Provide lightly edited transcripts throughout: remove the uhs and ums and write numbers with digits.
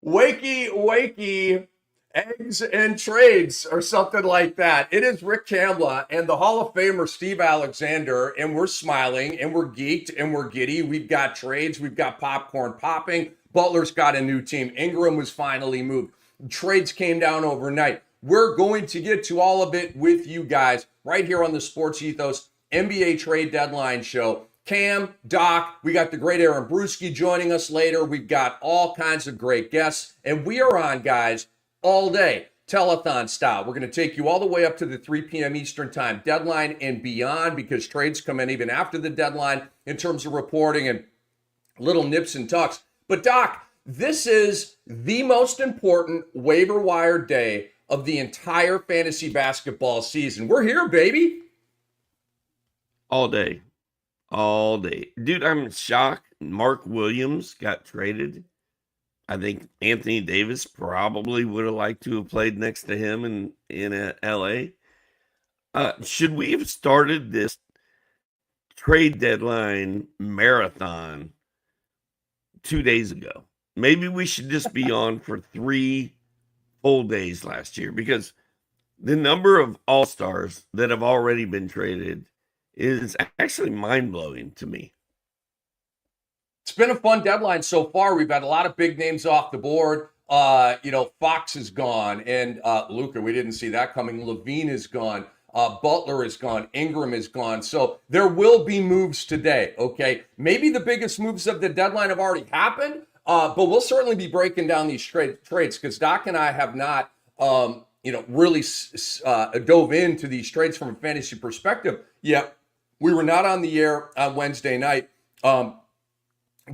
Wakey, wakey, eggs and trades, or something like that. It is Rick Kamla and the Hall of Famer Steve Alexander, and we're smiling and we're geeked and we're giddy. We've got trades, we've got popcorn popping. Butler's got a new team. Ingram was finally moved. Trades came down overnight. We're going to get to all of it with you guys right here on the Sports Ethos NBA Trade Deadline Show. Cam, Doc, we got the great Aaron Bruski joining us later. We've got all kinds of great guests, and we are on, guys, all day, telethon style. We're going to take you all the way up to the 3 p.m. Eastern Time deadline and beyond, because trades come in even after the deadline in terms of reporting and little nips and tucks. But, Doc, this is the most important waiver wire day of the entire fantasy basketball season. We're here, baby. All day. All day. Dude, I'm shocked. Mark Williams got traded. I think Anthony Davis probably would have liked to have played next to him in LA. Should we have started this trade deadline marathon 2 days ago? Maybe we should just be on for 3 full days last year, because the number of all-stars that have already been traded is actually mind-blowing to me. It's been a fun deadline so far. We've had a lot of big names off the board. Fox is gone, and Luka, we didn't see that coming. Levine is gone. Butler is gone. Ingram is gone. So there will be moves today, okay? Maybe the biggest moves of the deadline have already happened, but we'll certainly be breaking down these trades because Doc and I have not, really dove into these trades from a fantasy perspective yet. We were not on the air on Wednesday night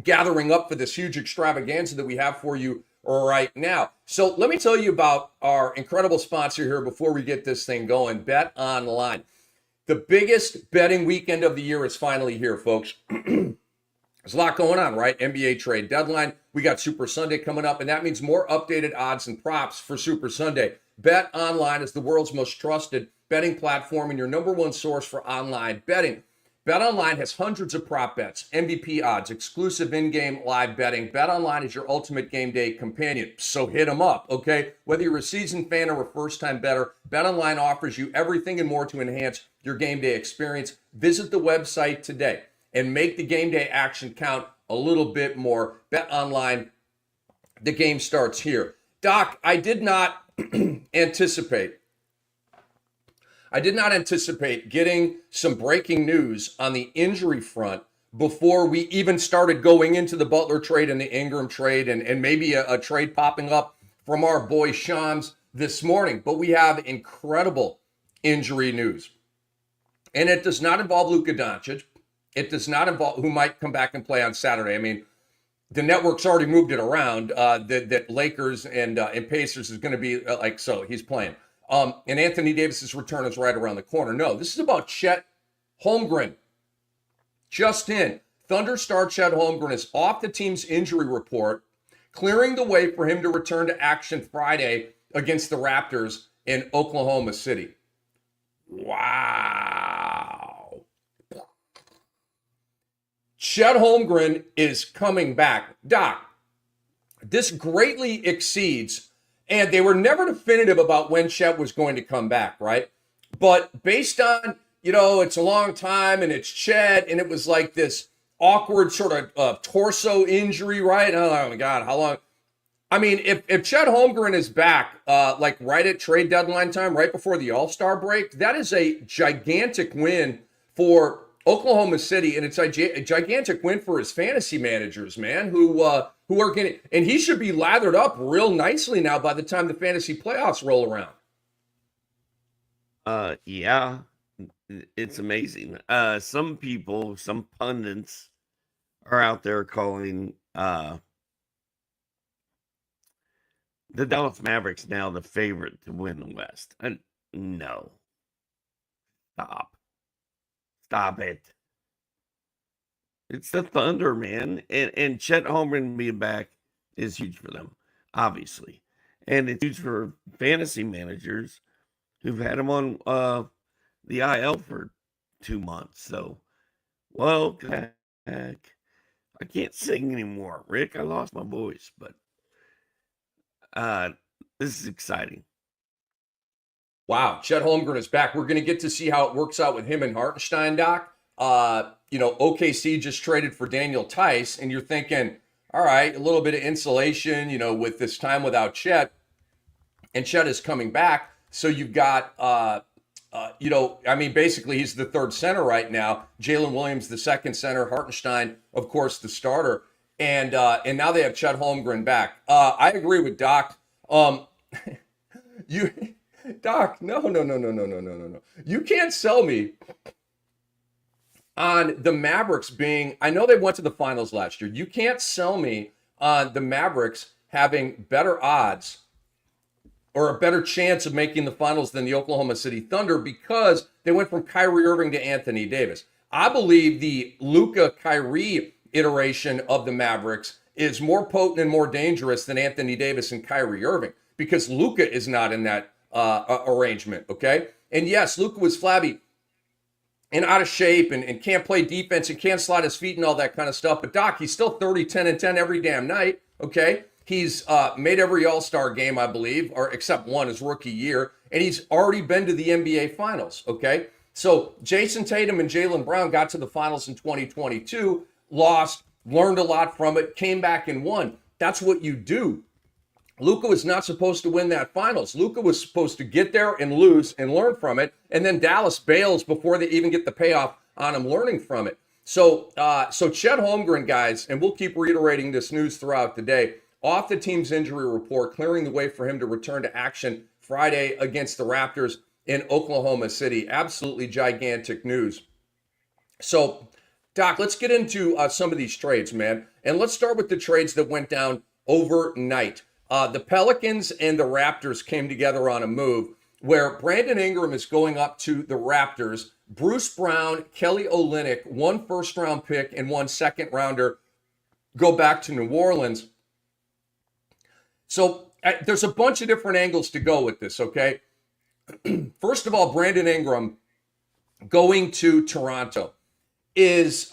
gathering up for this huge extravaganza that we have for you right now. So let me tell you about our incredible sponsor here before we get this thing going, Bet Online. The biggest betting weekend of the year is finally here, folks. There's a lot going on, right? NBA trade deadline. We got Super Sunday coming up, and that means more updated odds and props for Super Sunday. Bet Online is the world's most trusted betting platform and your number one source for online betting. BetOnline has hundreds of prop bets, MVP odds, exclusive in-game live betting. BetOnline is your ultimate game day companion, so hit them up, okay? Whether you're a seasoned fan or a first-time bettor, BetOnline offers you everything and more to enhance your game day experience. Visit the website today and make the game day action count a little bit more. BetOnline, the game starts here. Doc, I did not anticipate getting some breaking news on the injury front before we even started going into the Butler trade and the Ingram trade and maybe a trade popping up from our boy Shams this morning. But we have incredible injury news. And it does not involve Luka Doncic. It does not involve who might come back and play on Saturday. I mean, the network's already moved it around that Lakers and Pacers is going to be so he's playing. And Anthony Davis's return is right around the corner. No, this is about Chet Holmgren. Just in, Thunder star Chet Holmgren is off the team's injury report, clearing the way for him to return to action Friday against the Raptors in Oklahoma City. Wow. Chet Holmgren is coming back. Doc, this greatly exceeds, and they were never definitive about when Chet was going to come back, right? But based on, it's a long time and it's Chet, and it was like this awkward sort of torso injury, right? Oh my God, how long? I mean, if Chet Holmgren is back, right at trade deadline time, right before the All-Star break, that is a gigantic win for Oklahoma City, and it's a gigantic win for his fantasy managers, man, who are getting, and he should be lathered up real nicely now by the time the fantasy playoffs roll around. Yeah, it's amazing. Some people, some pundits are out there calling the Dallas Mavericks now the favorite to win the West. And no. Stop it. It's the Thunder, man. And Chet Holmgren being back is huge for them, obviously. And it's huge for fantasy managers who've had him on the IL for 2 months. So, welcome back. I can't sing anymore, Rick. I lost my voice, but This is exciting. Wow, Chet Holmgren is back. We're going to get to see how it works out with him and Hartenstein, Doc. OKC just traded for Daniel Tice, and you're thinking, all right, a little bit of insulation, with this time without Chet, and Chet is coming back. So you've got, basically he's the third center right now. Jalen Williams, the second center. Hartenstein, of course, the starter. And now they have Chet Holmgren back. I agree with Doc. Doc, no. You can't sell me on the Mavericks being, I know they went to the finals last year. You can't sell me on the Mavericks having better odds or a better chance of making the finals than the Oklahoma City Thunder because they went from Kyrie Irving to Anthony Davis. I believe the Luka-Kyrie iteration of the Mavericks is more potent and more dangerous than Anthony Davis and Kyrie Irving because Luka is not in that arrangement, okay? And yes, Luka was flabby and out of shape and can't play defense and can't slide his feet and all that kind of stuff. But, Doc, he's still 30, 10, and 10 every damn night, okay? He's made every All-Star game, I believe, or except one his rookie year, and he's already been to the NBA Finals, okay? So Jason Tatum and Jaylen Brown got to the finals in 2022, lost, learned a lot from it, came back and won. That's what you do. Luka was not supposed to win that finals. Luka was supposed to get there and lose and learn from it, and then Dallas bails before they even get the payoff on him learning from it. So Chet Holmgren, guys, and we'll keep reiterating this news throughout the day, off the team's injury report, clearing the way for him to return to action Friday against the Raptors in Oklahoma City. Absolutely gigantic news. So, Doc, let's get into some of these trades, man. And let's start with the trades that went down overnight. The Pelicans and the Raptors came together on a move where Brandon Ingram is going up to the Raptors. Bruce Brown, Kelly Olynyk, 1 first-round pick and 1 second-rounder go back to New Orleans. So there's a bunch of different angles to go with this, okay? First of all, Brandon Ingram going to Toronto is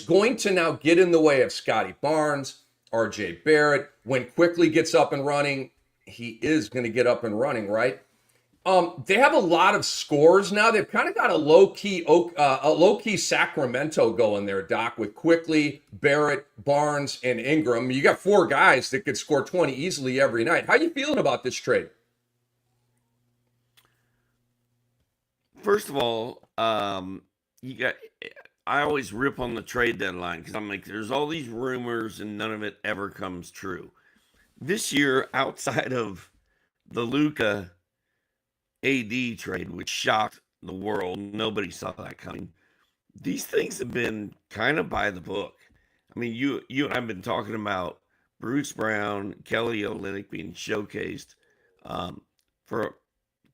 going to now get in the way of Scotty Barnes, RJ Barrett. When Quickly gets up and running, he is going to get up and running, right? They have a lot of scores now. They've kind of got a low-key Sacramento going there, Doc, with Quickly, Barrett, Barnes, and Ingram. You got 4 guys that could score 20 easily every night. How you feeling about this trade? First of all, I always rip on the trade deadline because I'm like, there's all these rumors and none of it ever comes true. This year, outside of the Luka AD trade, which shocked the world, nobody saw that coming. These things have been kind of by the book. I mean, you and I've been talking about Bruce Brown, Kelly Olynyk being showcased for a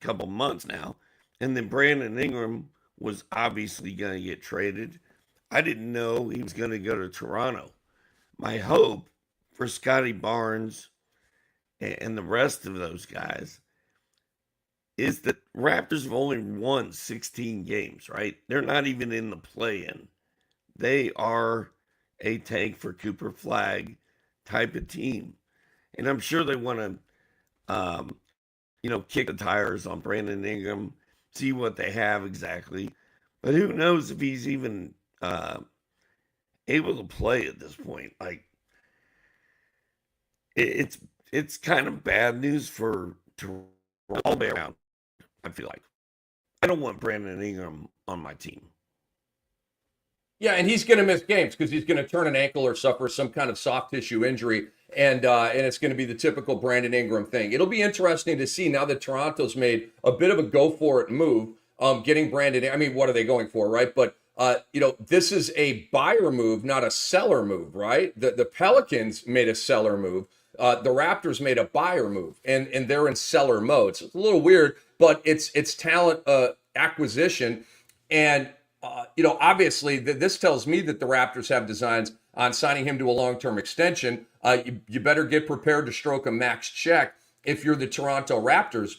couple months now. And then Brandon Ingram was obviously going to get traded. I didn't know he was going to go to Toronto. My hope for Scotty Barnes and the rest of those guys is that Raptors have only won 16 games, right? They're not even in the play-in. They are a tank for Cooper Flag type of team. And I'm sure they want to, kick the tires on Brandon Ingram, see what they have exactly. But who knows if he's even able to play at this point. Like, it's kind of bad news for Toronto all the way around, I feel like. I don't want Brandon Ingram on my team. Yeah, and he's going to miss games because he's going to turn an ankle or suffer some kind of soft tissue injury, and it's going to be the typical Brandon Ingram thing. It'll be interesting to see now that Toronto's made a bit of a go-for-it move, getting Brandon. I mean, what are they going for, right? But this is a buyer move, not a seller move, right? The Pelicans made a seller move. The Raptors made a buyer move, and they're in seller mode. So it's a little weird, but it's talent acquisition, and obviously this tells me that the Raptors have designs on signing him to a long-term extension. You better get prepared to stroke a max check if you're the Toronto Raptors,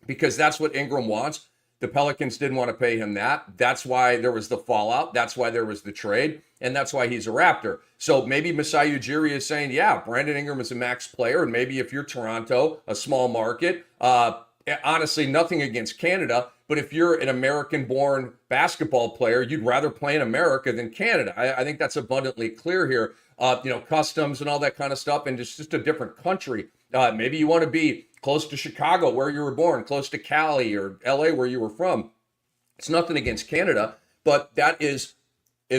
because that's what Ingram wants. The Pelicans didn't want to pay him that. That's why there was the fallout. That's why there was the trade. And that's why he's a Raptor. So maybe Masai Ujiri is saying, yeah, Brandon Ingram is a max player. And maybe if you're Toronto, a small market, honestly, nothing against Canada, but if you're an American-born basketball player, you'd rather play in America than Canada. I think that's abundantly clear here. Customs and all that kind of stuff, and just a different country. Maybe you want to be close to Chicago, where you were born, close to Cali or LA, where you were from. It's nothing against Canada, but that is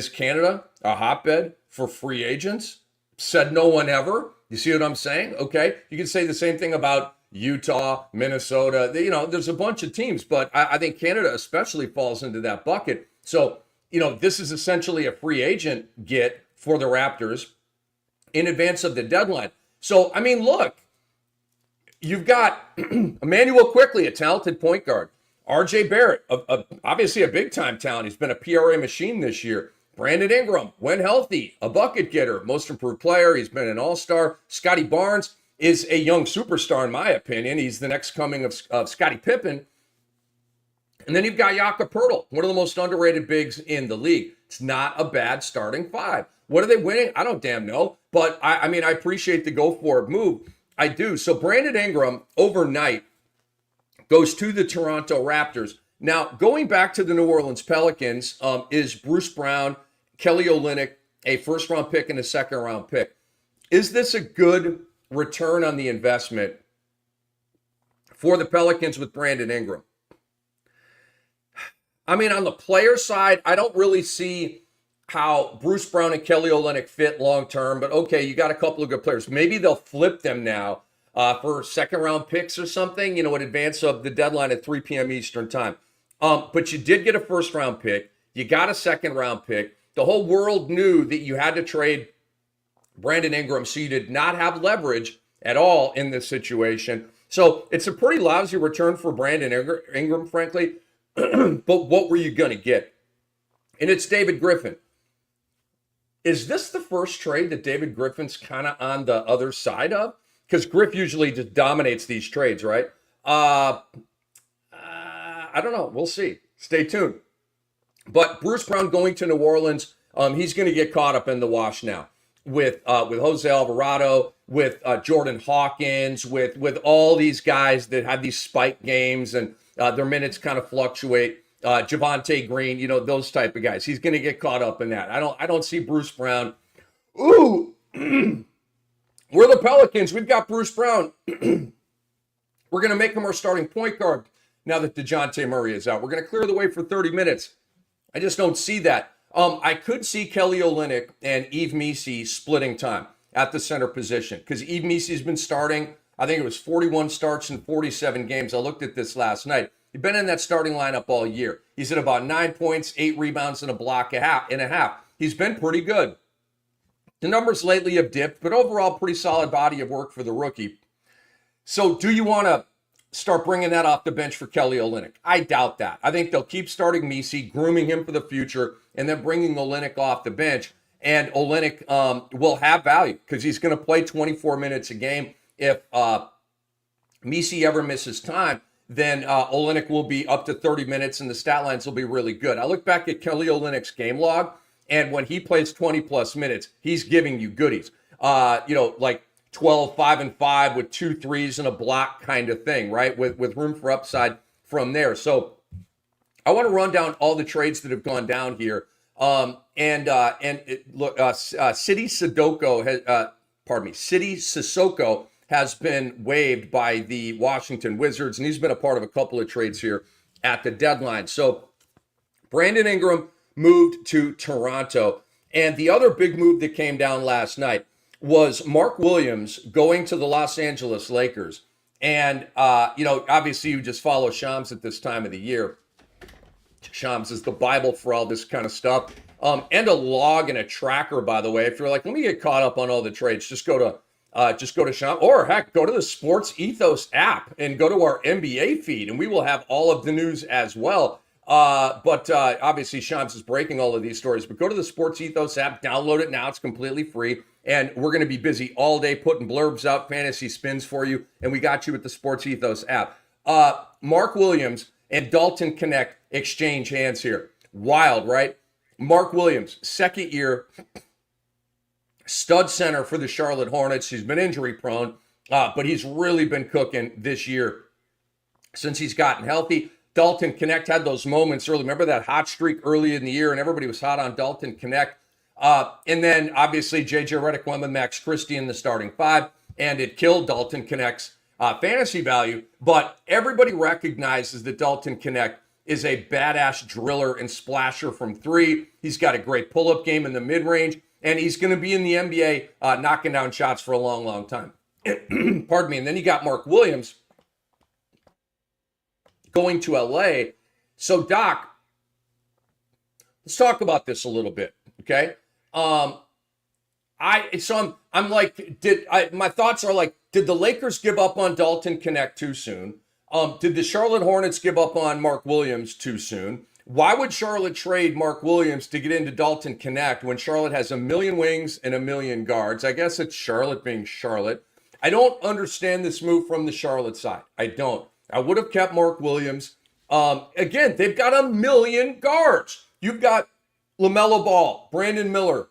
Canada a hotbed for free agents? Said no one ever. You see what I'm saying? Okay. You can say the same thing about Utah, Minnesota. There's a bunch of teams, but I think Canada especially falls into that bucket. So, this is essentially a free agent get for the Raptors in advance of the deadline. So, look, you've got Emmanuel Quickley, a talented point guard. RJ Barrett, obviously a big-time talent. He's been a PRA machine this year. Brandon Ingram, when healthy, a bucket getter, most improved player. He's been an all-star. Scotty Barnes is a young superstar, in my opinion. He's the next coming of Scottie Pippen. And then you've got Jakob Poeltl, one of the most underrated bigs in the league. It's not a bad starting five. What are they winning? I don't damn know. But, I appreciate the go-for-it move. I do. So Brandon Ingram, overnight, goes to the Toronto Raptors. Now, going back to the New Orleans Pelicans, is Bruce Brown, Kelly Olynyk, a first-round pick and a second-round pick. Is this a good return on the investment for the Pelicans with Brandon Ingram? On the player side, I don't really see how Bruce Brown and Kelly Olynyk fit long-term, but okay, you got a couple of good players. Maybe they'll flip them now for second-round picks or something, in advance of the deadline at 3 p.m. Eastern time. But you did get a first-round pick. You got a second-round pick. The whole world knew that you had to trade Brandon Ingram, so you did not have leverage at all in this situation. So it's a pretty lousy return for Brandon Ingram, frankly. But what were you going to get? And it's David Griffin. Is this the first trade that David Griffin's kind of on the other side of? Because Griff usually just dominates these trades, right? I don't know. We'll see. Stay tuned. But Bruce Brown going to New Orleans, he's going to get caught up in the wash now with Jose Alvarado, with Jordan Hawkins, with all these guys that have these spike games and their minutes kind of fluctuate. Javonte Green, those type of guys. He's going to get caught up in that. I don't see Bruce Brown. Ooh, we're the Pelicans. We've got Bruce Brown. We're going to make him our starting point guard now that DeJounte Murray is out. We're going to clear the way for 30 minutes. I just don't see that. I could see Kelly Olynyk and Yves Missi splitting time at the center position because Yves Missi's been starting. I think it was 41 starts in 47 games. I looked at this last night. He's been in that starting lineup all year. He's at about 9 points, 8 rebounds, and a block and a half. He's been pretty good. The numbers lately have dipped, but overall, pretty solid body of work for the rookie. So do you want to start bringing that off the bench for Kelly Olynyk? I doubt that. I think they'll keep starting Missi, grooming him for the future, and then bringing Olynyk off the bench. And Olynyk will have value because he's going to play 24 minutes a game. If Missi ever misses time, then Olynyk will be up to 30 minutes and the stat lines will be really good. I look back at Kelly Olynyk's game log, and when he plays 20-plus minutes, he's giving you goodies. Like 12, 5, and 5 with 2 threes and a block kind of thing, right? With room for upside from there. So I want to run down all the trades that have gone down here. City Sissoko has been waived by the Washington Wizards, and he's been a part of a couple of trades here at the deadline. So Brandon Ingram moved to Toronto, and the other big move that came down last night was Mark Williams going to the Los Angeles Lakers. And, obviously you just follow Shams at this time of the year. Shams is the Bible for all this kind of stuff. And a log and a tracker, by the way. If you're like, let me get caught up on all the trades, just go to Shams, or heck, go to the SportsEthos app and go to our NBA feed, and we will have all of the news as well. But obviously Shams is breaking all of these stories, but go to the SportsEthos app, download it now. It's completely free. And we're going to be busy all day putting blurbs out, fantasy spins for you. And we got you with the SportsEthos app. Mark Williams and Dalton Connect exchange hands here. Wild, right? Mark Williams, second year, stud center for the Charlotte Hornets. He's been injury prone, but he's really been cooking this year since he's gotten healthy. Dalton Connect had those moments early. Remember that hot streak early in the year, and everybody was hot on Dalton Connect. And then, obviously, J.J. Redick won with Max Christie in the starting five, and it killed Dalton Connect's fantasy value. But everybody recognizes that Dalton Connect is a badass driller and splasher from three. He's got a great pull-up game in the mid-range, and he's going to be in the NBA knocking down shots for a long, long time. Pardon me. And then you got Mark Williams going to LA. So, Doc, let's talk about this a little bit, okay? I'm like, my thoughts are like, did the Lakers give up on Dalton Connect too soon? Did the Charlotte Hornets give up on Mark Williams too soon? Why would Charlotte trade Mark Williams to get into Dalton Connect when Charlotte has a million wings and a million guards? I guess it's Charlotte being Charlotte. I don't understand this move from the Charlotte side. I don't. I would have kept Mark Williams. Again, they've got a million guards. You've got LaMelo Ball, Brandon Miller,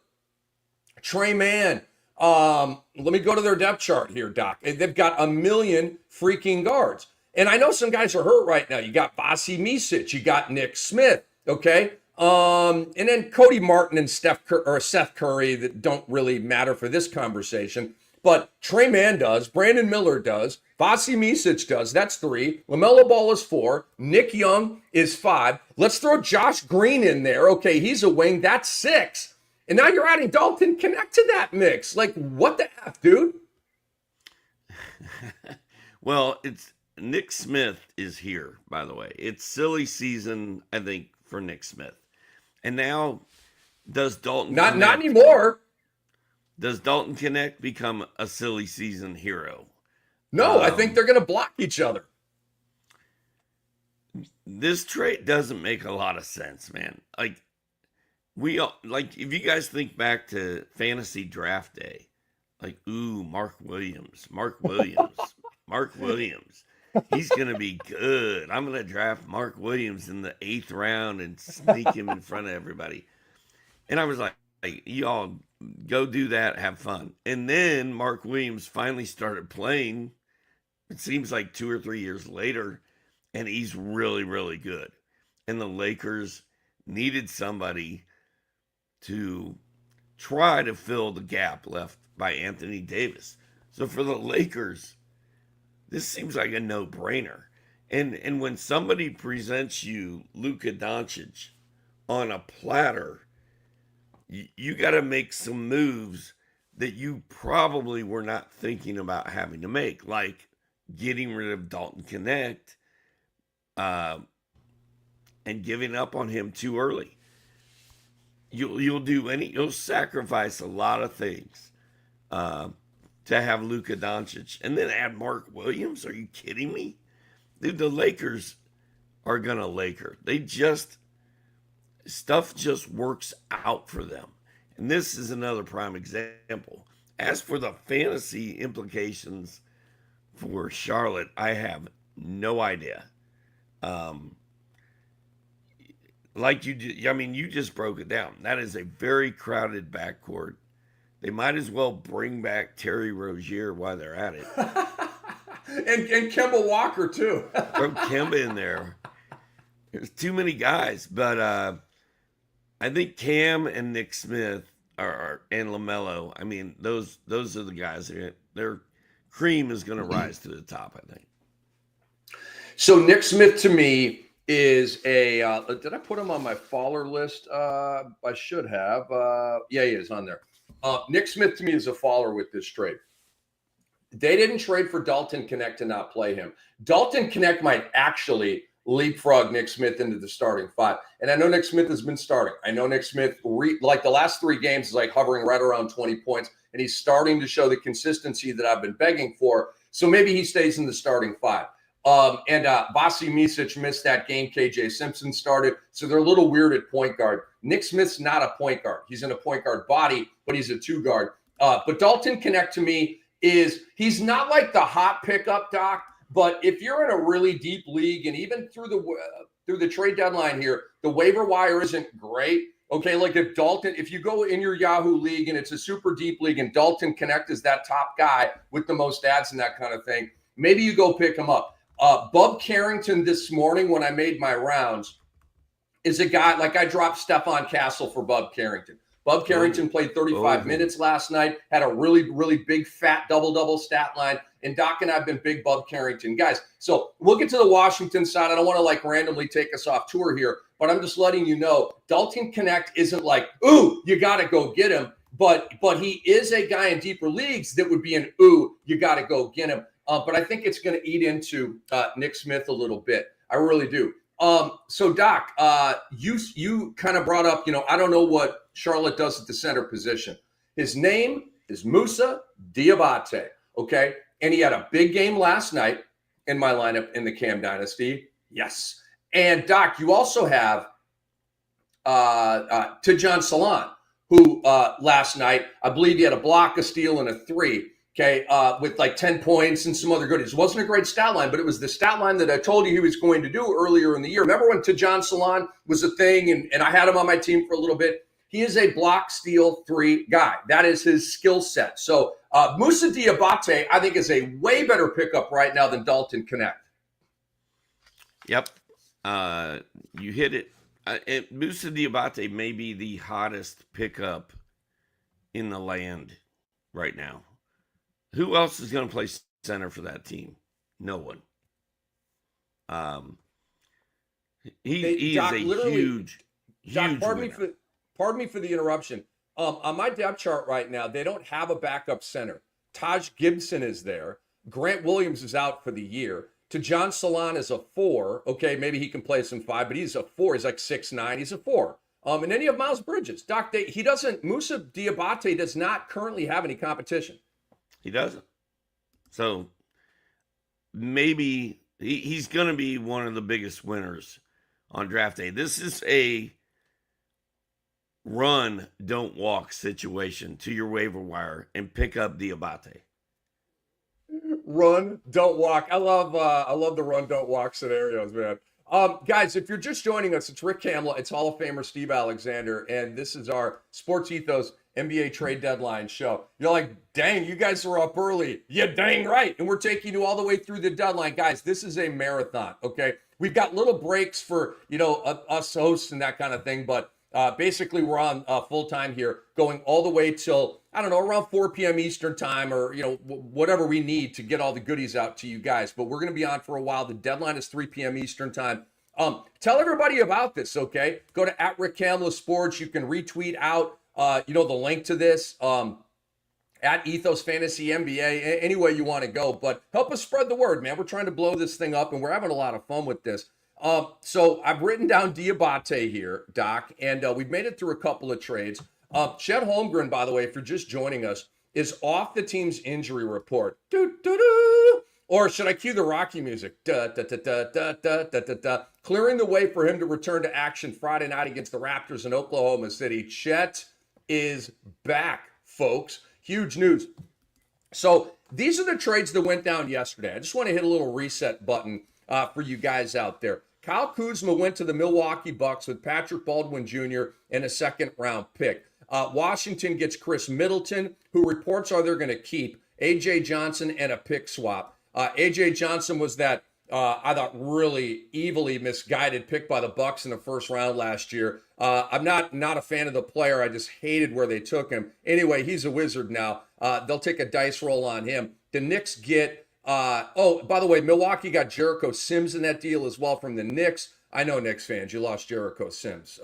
Trey Mann. Let me go to their depth chart here, Doc. They've got a million freaking guards. And I know some guys are hurt right now. You got Vasi Micic. You got Nick Smith, okay? And then Cody Martin and Seth Curry that don't really matter for this conversation. But Trey Mann does. Brandon Miller does. Vasi Micic does. That's three. LaMelo Ball is four. Nick Young is five. Let's throw Josh Green in there. Okay, he's a wing. That's six. And now you're adding Dalton Connect to that mix. Like, what the F, dude? Well, it's Nick Smith is here, by the way. It's silly season, I think, for Nick Smith. And now, does Dalton not anymore. Does Dalton Connect become a silly season hero? No, I think they're going to block each other. This trade doesn't make a lot of sense, man. Like, if you guys think back to fantasy draft day, like, ooh, Mark Williams. He's going to be good. I'm going to draft Mark Williams in the 8th round and sneak him in front of everybody. And I was like, y'all go do that, have fun. And then Mark Williams finally started playing, it seems like 2 or 3 years later, and he's really, really good. And the Lakers needed somebody to try to fill the gap left by Anthony Davis. So for the Lakers, this seems like a no-brainer. And when somebody presents you Luka Doncic on a platter, you got to make some moves that you probably were not thinking about having to make, like getting rid of Dalton Connect and giving up on him too early. You'll sacrifice a lot of things to have Luka Doncic and then add Mark Williams. Are you kidding me? Dude, the Lakers are gonna Laker. Stuff just works out for them. And this is another prime example. As for the fantasy implications for Charlotte, I have no idea. You just broke it down. That is a very crowded backcourt. They might as well bring back Terry Rozier while they're at it. and Kemba Walker, too. Throw Kemba in there. There's too many guys. But I think Cam and Nick Smith and LaMelo, I mean, those are the guys. Their cream is going to rise to the top, I think. So Nick Smith, to me, is a did I put him on my faller list? I should have. Yeah, he is on there. Nick Smith, to me, is a faller with this trade. They didn't trade for Dalton Connect to not play him. Dalton Connect might actually leapfrog Nick Smith into the starting five. And I know Nick Smith has been starting. I know Nick Smith, like the last 3 games, is like hovering right around 20 points. And he's starting to show the consistency that I've been begging for. So maybe he stays in the starting five. Vasi Micic missed that game. KJ Simpson started. So they're a little weird at point guard. Nick Smith's not a point guard. He's in a point guard body, but he's a 2 guard. But Dalton Connect, to me, he's not like the hot pickup, Doc, But if you're in a really deep league, and even through the trade deadline here, the waiver wire isn't great. Okay, like if you go in your Yahoo league and it's a super deep league and Dalton Connect is that top guy with the most ads and that kind of thing, maybe you go pick him up. Bub Carrington this morning when I made my rounds is a guy, like I dropped Stephon Castle for Bub Carrington. Bub Carrington played 35 minutes last night, had a really, really big, fat double-double stat line, and Doc and I have been big Bub Carrington guys. So we'll get to the Washington side. I don't want to like randomly take us off tour here, but I'm just letting you know, Dalton Connect isn't like, ooh, you got to go get him, but he is a guy in deeper leagues that would be an ooh, you got to go get him. But I think it's going to eat into Nick Smith a little bit. I really do. So Doc, you kind of brought up, I don't know what Charlotte does at the center position. His name is Moussa Diabate. Okay. And he had a big game last night in my lineup in the Cam Dynasty. Yes. And Doc, you also have Tijan Salon, who last night, I believe he had a block, a steal, and a 3. Okay, with like 10 points and some other goodies. It wasn't a great stat line, but it was the stat line that I told you he was going to do earlier in the year. Remember when Tijan Salon was a thing and I had him on my team for a little bit? He is a block, steal, 3 guy. That is his skill set. So Moussa Diabate, I think, is a way better pickup right now than Dalton Connect. Yep. You hit it. Moussa Diabate may be the hottest pickup in the land right now. Who else is going to play center for that team? No one. He Doc, is a huge Doc, pardon winner. me for the interruption. On my depth chart right now, they don't have a backup center. Taj Gibson is there. Grant Williams is out for the year. Tijan Salon is a 4. Okay, maybe he can play some 5, but he's a 4. He's like 6'9". He's a 4. And then you have Miles Bridges. Doc, Moussa Diabate does not currently have any competition. He doesn't. So maybe he's going to be one of the biggest winners on draft day. This is a run, don't walk situation to your waiver wire and pick up Diabate. Run, don't walk. I love the run, don't walk scenarios, man. Guys, if you're just joining us, it's Rick Kamla, it's Hall of Famer Steve Alexander, and this is our Sports Ethos NBA trade deadline show. You're like, dang, you guys are up early. Yeah, dang right. And we're taking you all the way through the deadline. Guys, this is a marathon, okay? We've got little breaks for, us hosts and that kind of thing, but basically we're on full time here, going all the way till, I don't know, around 4 p.m. Eastern time or, whatever we need to get all the goodies out to you guys. But we're going to be on for a while. The deadline is 3 p.m. Eastern time. Tell everybody about this, okay? Go to @RickKamlaSports. You can retweet out the link to this at Ethos Fantasy NBA, any way you want to go. But help us spread the word, man. We're trying to blow this thing up, and we're having a lot of fun with this. So I've written down Diabate here, Doc, and we've made it through a couple of trades. Chet Holmgren, by the way, if you're just joining us, is off the team's injury report. Or should I cue the Rocky music? Clearing the way for him to return to action Friday night against the Raptors in Oklahoma City. Chet is back, folks. Huge news. So these are the trades that went down yesterday. I just want to hit a little reset button for you guys out there. Kyle Kuzma went to the Milwaukee Bucks with Patrick Baldwin Jr. and a second-round pick. Washington gets Chris Middleton, who reports are they're going to keep A.J. Johnson and a pick swap. A.J. Johnson was that I thought really evilly misguided pick by the Bucks in the first round last year. I'm not a fan of the player. I just hated where they took him. Anyway, he's a Wizard now. They'll take a dice roll on him. The Knicks get by the way, Milwaukee got Jericho Sims in that deal as well from the Knicks. I know Knicks fans, you lost Jericho Sims.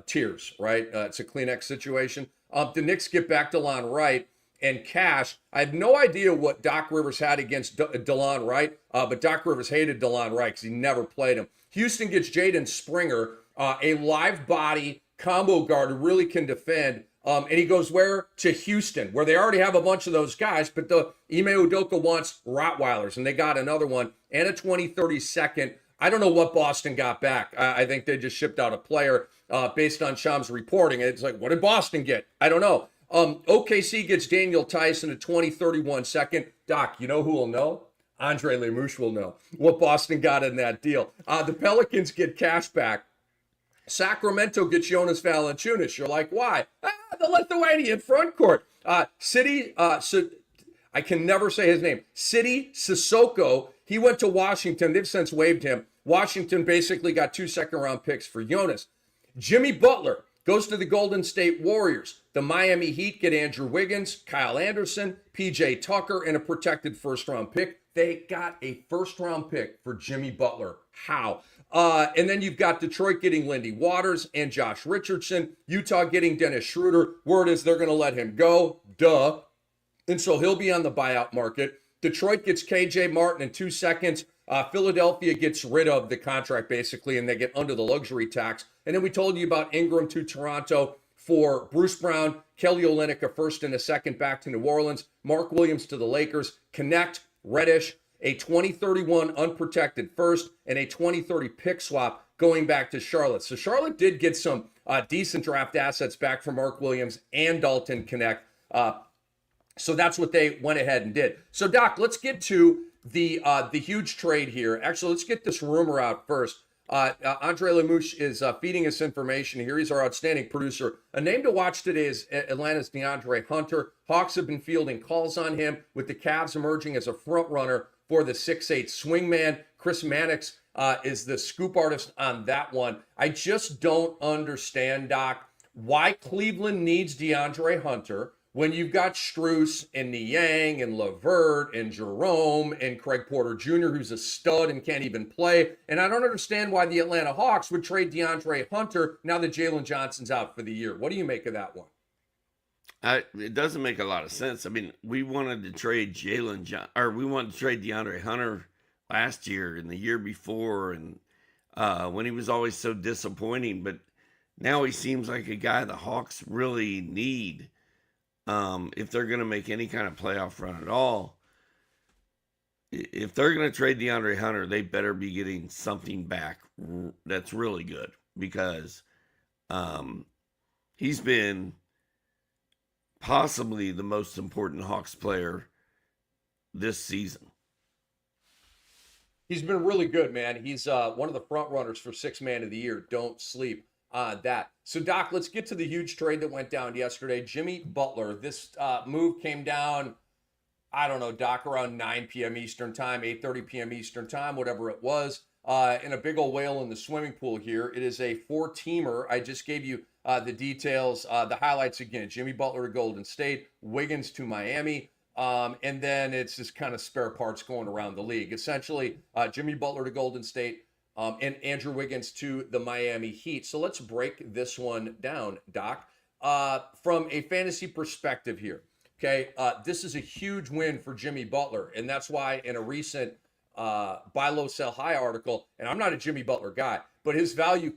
Tears, right? It's a Kleenex situation. The Knicks get back DeLon Wright and cash. I have no idea what Doc Rivers had against DeLon Wright, but Doc Rivers hated DeLon Wright because he never played him. Houston gets Jaden Springer, a live body combo guard who really can defend. And he goes where? To Houston, where they already have a bunch of those guys, but the Ime Udoka wants Rottweilers, and they got another one, and a 2030 second. I don't know what Boston got back. I think they just shipped out a player based on Sham's reporting. It's like, what did Boston get? I don't know. OKC gets Daniel Tyson, a 2031 second. Doc, you know who will know? Andre Lemush will know what Boston got in that deal. The Pelicans get cash back. Sacramento gets Jonas Valanciunas. You're like, why? The Lithuanian front court. I can never say his name. City Sissoko. He went to Washington. They've since waived him. Washington basically got 2 second-round picks for Jonas. Jimmy Butler goes to the Golden State Warriors. The Miami Heat get Andrew Wiggins, Kyle Anderson, PJ Tucker, and a protected first-round pick. They got a first-round pick for Jimmy Butler. How? And then you've got Detroit getting Lindy Waters and Josh Richardson. Utah getting Dennis Schroeder. Word is they're going to let him go. Duh. And so he'll be on the buyout market. Detroit gets KJ Martin in 2 seconds. Philadelphia gets rid of the contract, basically, and they get under the luxury tax. And then we told you about Ingram to Toronto for Bruce Brown, Kelly Olynyk, a first and a second back to New Orleans, Mark Williams to the Lakers, Connect, Reddish, a 2031 unprotected first, and a 2030 pick swap going back to Charlotte. So Charlotte did get some decent draft assets back from Mark Williams and Dalton Connect. So that's what they went ahead and did. So, Doc, let's get to the huge trade here. Actually, let's get this rumor out first. Andre Lemush is feeding us information here. He's our outstanding producer. A name to watch today is Atlanta's DeAndre Hunter. Hawks have been fielding calls on him, with the Cavs emerging as a front runner for the 6'8 swingman. Chris Mannix is the scoop artist on that one. I just don't understand, Doc, why Cleveland needs DeAndre Hunter when you've got Strus and Niang and LeVert and Jerome and Craig Porter Jr., who's a stud and can't even play. And I don't understand why the Atlanta Hawks would trade DeAndre Hunter now that Jalen Johnson's out for the year. What do you make of that one? It doesn't make a lot of sense. I mean, we wanted to trade we wanted to trade DeAndre Hunter last year and the year before, and when he was always so disappointing. But now he seems like a guy the Hawks really need. If they're going to make any kind of playoff run at all. If they're going to trade DeAndre Hunter, they better be getting something back that's really good, because he's been possibly the most important Hawks player this season. He's been really good, man. He's one of the front runners for Sixth Man of the Year. Don't sleep that. So, Doc, let's get to the huge trade that went down yesterday. Jimmy Butler. This move came down, I don't know, Doc, around 9 p.m. Eastern time, 8:30 p.m. Eastern time, whatever it was, in a big old whale in the swimming pool here. It is a 4-teamer. I just gave you the details, the highlights again. Jimmy Butler to Golden State, Wiggins to Miami, and then it's just kind of spare parts going around the league. Essentially, Jimmy Butler to Golden State, and Andrew Wiggins to the Miami Heat. So let's break this one down, Doc. From a fantasy perspective here, okay, this is a huge win for Jimmy Butler, and that's why in a recent buy low, sell high article, and I'm not a Jimmy Butler guy, but his value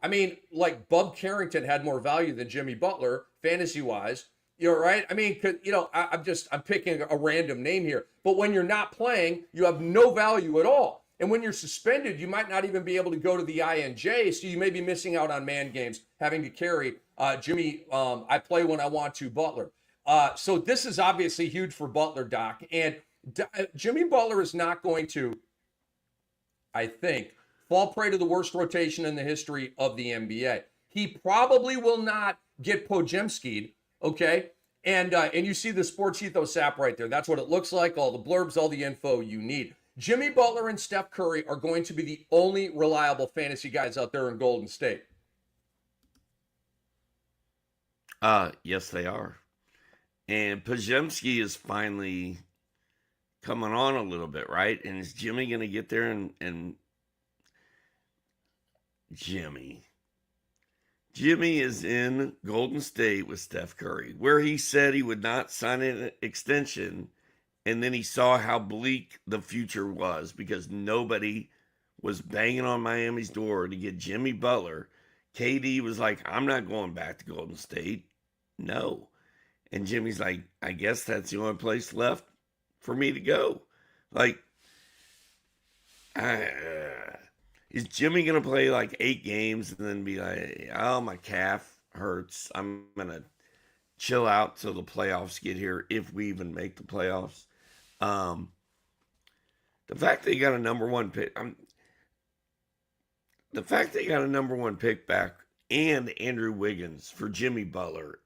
I mean, like Bub Carrington had more value than Jimmy Butler fantasy-wise. You're right. I mean, I'm picking a random name here, but when you're not playing, you have no value at all. And when you're suspended, you might not even be able to go to the INJ, so you may be missing out on man games, having to carry Jimmy, I play when I want to, Butler. So this is obviously huge for Butler, Doc. And Jimmy Butler is not going to, I think, fall prey to the worst rotation in the history of the NBA. He probably will not get Podziemski'd, okay? And you see the SportsEthos app right there. That's what it looks like, all the blurbs, all the info you need. Jimmy Butler and Steph Curry are going to be the only reliable fantasy guys out there in Golden State. Yes, they are. And Podziemski is finally coming on a little bit, right? And is Jimmy going to get there and Jimmy is in Golden State with Steph Curry, where he said he would not sign an extension. And then he saw how bleak the future was because nobody was banging on Miami's door to get Jimmy Butler. KD was like, I'm not going back to Golden State. No. And Jimmy's like, I guess that's the only place left for me to go. Like, is Jimmy going to play like 8 games and then be like, oh, my calf hurts. I'm going to chill out till the playoffs get here, if we even make the playoffs. The fact they got a number one pick, the fact they got a number one pick back and Andrew Wiggins for Jimmy Butler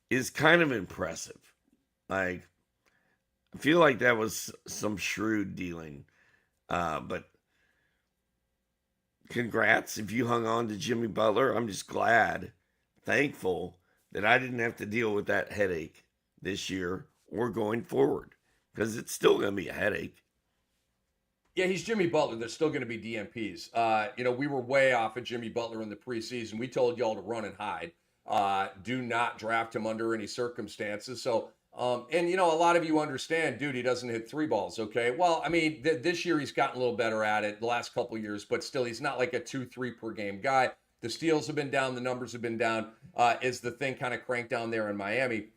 is kind of impressive. Like, I feel like that was some shrewd dealing. But congrats if you hung on to Jimmy Butler. I'm just glad, thankful that I didn't have to deal with that headache this year or going forward, because it's still going to be a headache. Yeah, he's Jimmy Butler. There's still going to be DMPs. We were way off of Jimmy Butler in the preseason. We told y'all to run and hide. Do not draft him under any circumstances. So, a lot of you understand, dude, he doesn't hit three balls. Okay. Well, I mean, this year he's gotten a little better at it the last couple of years, but still, he's not like a 2-3 per game guy. The steals have been down. The numbers have been down. Is the thing kind of cranked down there in Miami?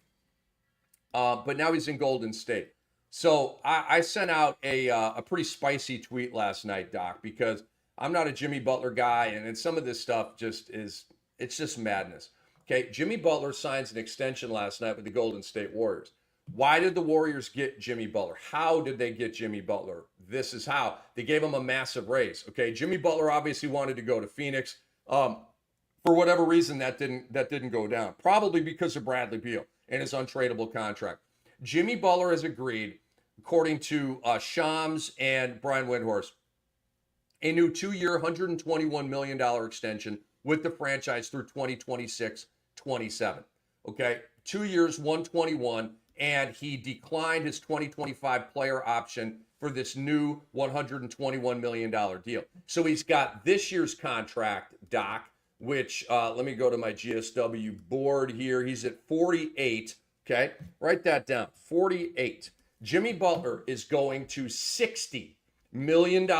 But now he's in Golden State. So I sent out a pretty spicy tweet last night, Doc, because I'm not a Jimmy Butler guy, and some of this stuff it's just madness. Okay, Jimmy Butler signs an extension last night with the Golden State Warriors. Why did the Warriors get Jimmy Butler? How did they get Jimmy Butler? This is how. They gave him a massive raise. Okay, Jimmy Butler obviously wanted to go to Phoenix. For whatever reason, that didn't go down. Probably because of Bradley Beal and his untradeable contract. Jimmy Butler has agreed, according to Shams and Brian Windhorst, a new 2-year, $121 million extension with the franchise through 2026-27. Okay, 2 years, 121, and he declined his 2025 player option for this new $121 million deal. So he's got this year's contract, Doc, which, let me go to my GSW board here. He's at 48. Okay, write that down. 48. Jimmy Butler is going to $60 million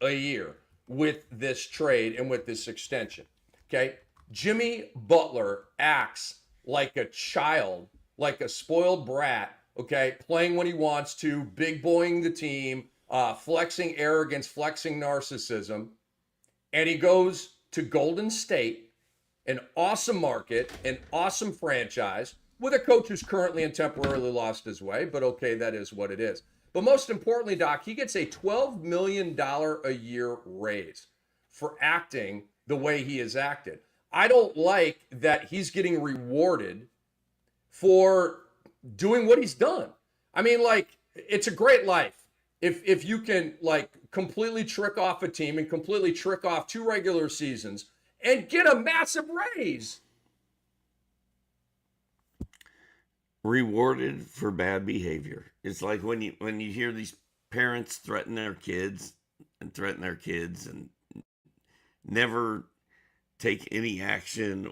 a year with this trade and with this extension. Okay, Jimmy Butler acts like a child, like a spoiled brat. Okay, playing when he wants to, big boying the team, flexing arrogance, flexing narcissism, and he goes to Golden State, an awesome market, an awesome franchise, with a coach who's currently and temporarily lost his way, but okay, that is what it is. But most importantly, Doc, he gets a $12 million a year raise for acting the way he has acted. I don't like that he's getting rewarded for doing what he's done. I mean, like, it's a great life if you can, like, completely trick off a team and completely trick off 2 regular seasons and get a massive raise. Rewarded for bad behavior. It's like when you hear these parents threaten their kids and never take any action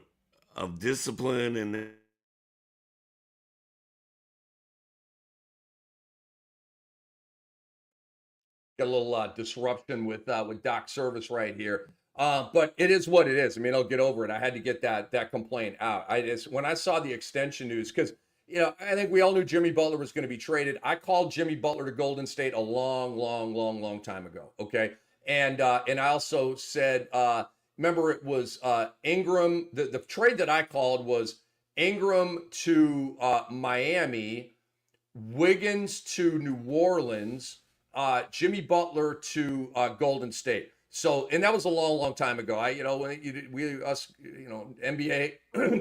of discipline, and got a little disruption with Doc Service right here. But it is what it is. I mean, I'll get over it. I had to get that complaint out. When I saw the extension news, because I think we all knew Jimmy Butler was going to be traded. I called Jimmy Butler to Golden State a long time ago. Okay, and I also said, remember, it was Ingram. The trade that I called was Ingram to Miami, Wiggins to New Orleans, Jimmy Butler to Golden State. So, and that was a long time ago. NBA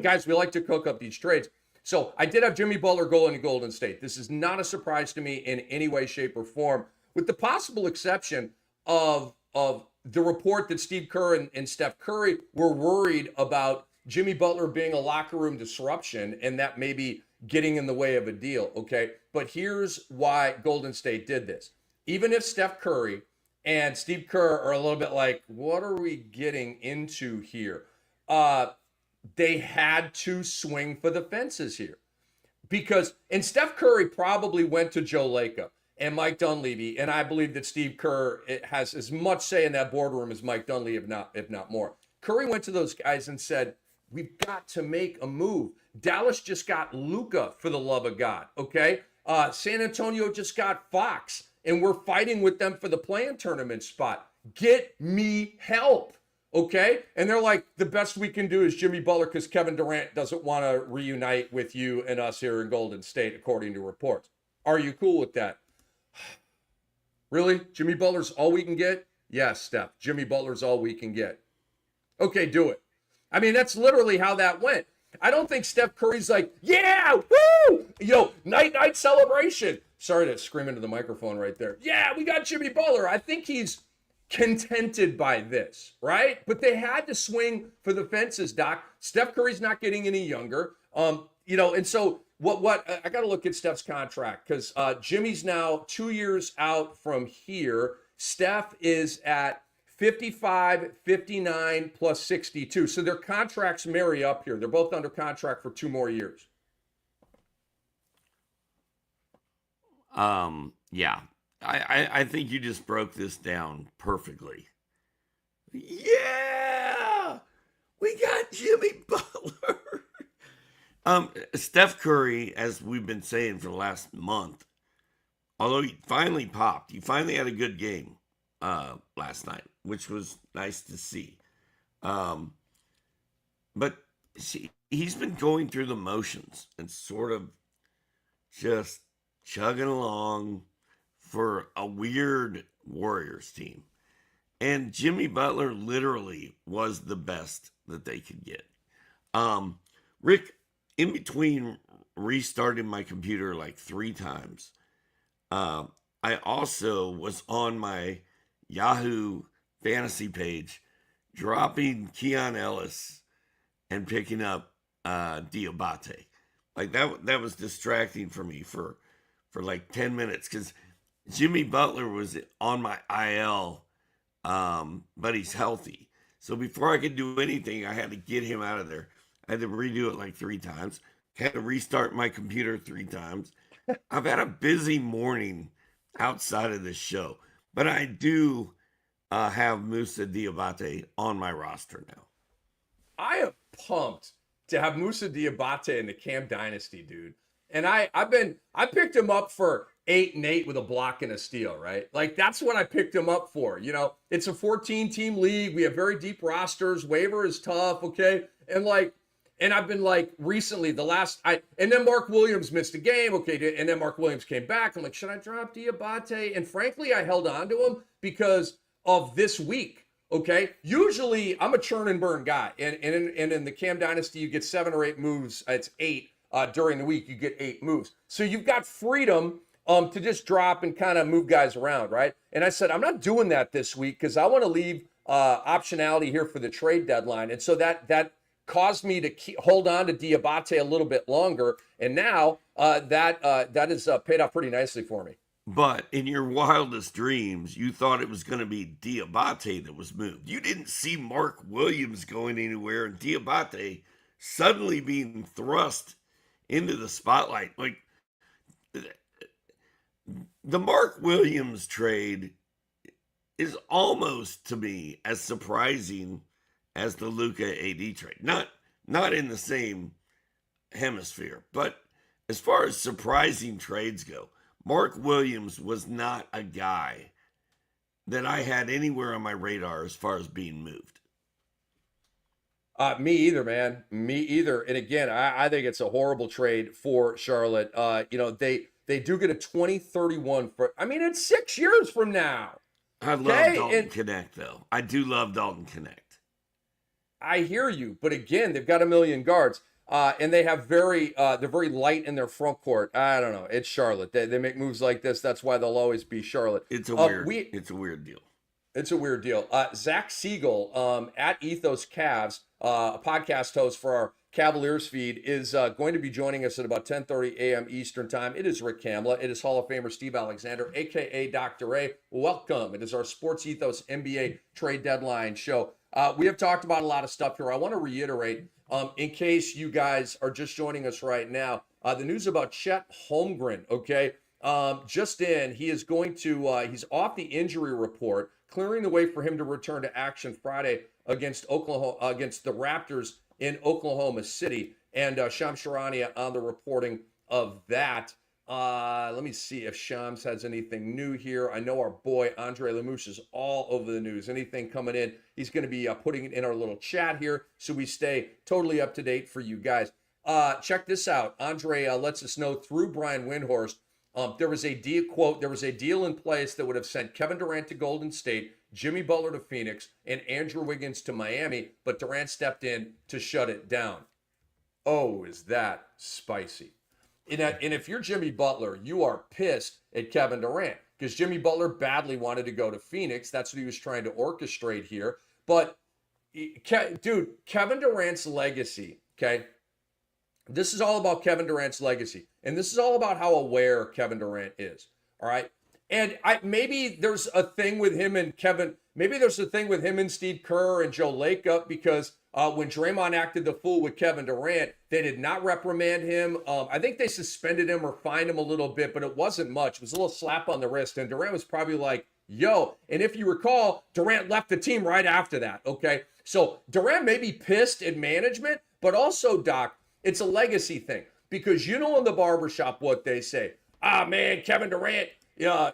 guys, we like to cook up these trades. So I did have Jimmy Butler going to Golden State. This is not a surprise to me in any way, shape, or form, with the possible exception of the report that Steve Kerr and Steph Curry were worried about Jimmy Butler being a locker room disruption and that maybe getting in the way of a deal. Okay, but here's why Golden State did this. Even if Steph Curry and Steve Kerr are a little bit like, what are we getting into here? They had to swing for the fences here. And Steph Curry probably went to Joe Lacob and Mike Dunleavy, and I believe that Steve Kerr has as much say in that boardroom as Mike Dunleavy, if not more. Curry went to those guys and said, we've got to make a move. Dallas just got Luka, for the love of God, okay? San Antonio just got Fox, and we're fighting with them for the play-in tournament spot. Get me help. Okay? And they're like, the best we can do is Jimmy Butler because Kevin Durant doesn't want to reunite with you and us here in Golden State, according to reports. Are you cool with that? Really? Jimmy Butler's all we can get? Yes, Steph. Jimmy Butler's all we can get. Okay, do it. I mean, that's literally how that went. I don't think Steph Curry's like, yeah, woo, night celebration. Sorry to scream into the microphone right there. Yeah, we got Jimmy Butler. I think he's contented by this, right? But they had to swing for the fences, Doc. Steph Curry's not getting any younger. And so what I got to look at Steph's contract because Jimmy's now 2 years out from here. Steph is at 55, 59 plus 62. So their contracts marry up here. They're both under contract for 2 more years. Yeah. I think you just broke this down perfectly. Yeah, we got Jimmy Butler. Steph Curry, as we've been saying for the last month, although he finally popped, he finally had a good game last night, which was nice to see. But see, he's been going through the motions and sort of just chugging along for a weird Warriors team. And Jimmy Butler literally was the best that they could get. Rick, in between restarting my computer like 3 times, I also was on my Yahoo fantasy page dropping Keon Ellis and picking up Diabate. Like that was distracting for me for like 10 minutes because Jimmy Butler was on my IL, but he's healthy. So before I could do anything, I had to get him out of there. I had to redo it like 3 times. Had to restart my computer 3 times. I've had a busy morning outside of this show, but I do have Moussa Diabate on my roster now. I am pumped to have Moussa Diabate in the Cam Dynasty, dude. And I picked him up for 8-8 with a block and a steal, right? Like that's what I picked him up for. It's a 14-team league. We have very deep rosters. Waiver is tough, okay? And I've been like recently and then Mark Williams missed a game, okay? And then Mark Williams came back. I'm like, should I drop Diabate? And frankly, I held on to him because of this week. Okay. Usually I'm a churn and burn guy. And in the Cam Dynasty, you get 7 or 8 moves. It's 8 during the week. You get 8 moves. So you've got freedom to just drop and kind of move guys around, right? And I said, I'm not doing that this week because I want to leave optionality here for the trade deadline. And so that caused me to hold on to Diabate a little bit longer. And now that has paid off pretty nicely for me. But in your wildest dreams, you thought it was going to be Diabate that was moved. You didn't see Mark Williams going anywhere and Diabate suddenly being thrust into the spotlight. Like the Mark Williams trade is almost to me as surprising as the Luka AD trade. Not in the same hemisphere, but as far as surprising trades go, Mark Williams was not a guy that I had anywhere on my radar as far as being moved. Me either, man. Me either. And again, I think it's a horrible trade for Charlotte. They do get a 2031 for. I mean, it's 6 years from now. I love Dalton Connect, though. I do love Dalton Connect. I hear you, but again, they've got a million guards. And they have they're very light in their front court. I don't know. It's Charlotte. They make moves like this. That's why they'll always be Charlotte. It's a weird deal. It's a weird deal. Zach Siegel at Ethos Cavs, a podcast host for our Cavaliers feed, is going to be joining us at about 10:30 a.m. Eastern time. It is Rick Kamla. It is Hall of Famer Steve Alexander, a.k.a. Dr. A. Welcome. It is our Sports Ethos NBA trade deadline show. We have talked about a lot of stuff here. I want to reiterate, in case you guys are just joining us right now, the news about Chet Holmgren, okay? Just in, he is going to, he's off the injury report, clearing the way for him to return to action Friday against the Raptors in Oklahoma City. And Shams Charania on the reporting of that. Let me see if Shams has anything new here. I know our boy Andre Lemouche is all over the news. Anything coming in, he's going to be putting it in our little chat here so we stay totally up to date for you guys. Check this out. Andre lets us know through Brian Windhorst There was a deal, quote, there was a deal in place that would have sent Kevin Durant to Golden State, Jimmy Butler to Phoenix, and Andrew Wiggins to Miami, but Durant stepped in to shut it down. Oh, is that spicy? And if you're Jimmy Butler, you are pissed at Kevin Durant because Jimmy Butler badly wanted to go to Phoenix. That's what he was trying to orchestrate here. But, dude, Kevin Durant's legacy, okay? This is all about Kevin Durant's legacy. And this is all about how aware Kevin Durant is. All right. And maybe there's a thing with him and Kevin. Maybe there's a thing with him and Steve Kerr and Joe Lacob because when Draymond acted the fool with Kevin Durant, they did not reprimand him. I think they suspended him or fined him a little bit, but it wasn't much. It was a little slap on the wrist. And Durant was probably like, yo. And if you recall, Durant left the team right after that. Okay. So Durant may be pissed at management, but also, Doc, it's a legacy thing because in the barbershop what they say. Ah, man, Kevin Durant,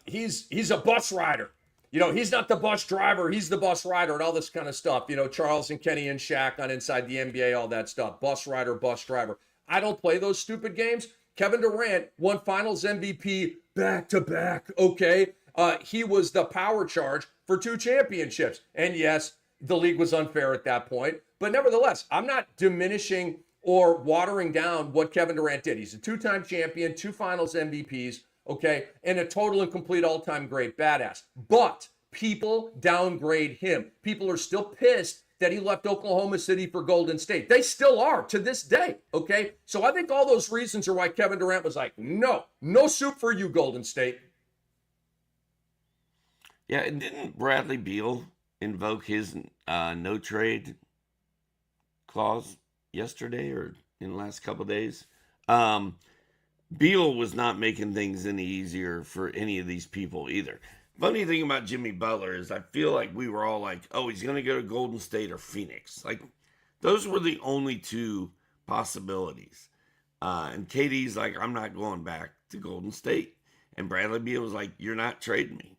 he's a bus rider. He's not the bus driver. He's the bus rider and all this kind of stuff. Charles and Kenny and Shaq on Inside the NBA, all that stuff. Bus rider, bus driver. I don't play those stupid games. Kevin Durant won Finals MVP back to back, okay? He was the power charge for 2 championships. And yes, the league was unfair at that point. But nevertheless, I'm not diminishing or watering down what Kevin Durant did. He's a 2-time champion, 2 Finals MVPs, okay, and a total and complete all-time great badass. But people downgrade him. People are still pissed that he left Oklahoma City for Golden State. They still are to this day, okay? So I think all those reasons are why Kevin Durant was like, no soup for you, Golden State. Yeah, and didn't Bradley Beal invoke his no trade clause yesterday or in the last couple of days? Beal was not making things any easier for any of these people either. Funny thing about Jimmy Butler is I feel like we were all like, oh, he's going to go to Golden State or Phoenix. Like, those were the only 2 possibilities. And KD's like, I'm not going back to Golden State. And Bradley Beal was like, you're not trading me.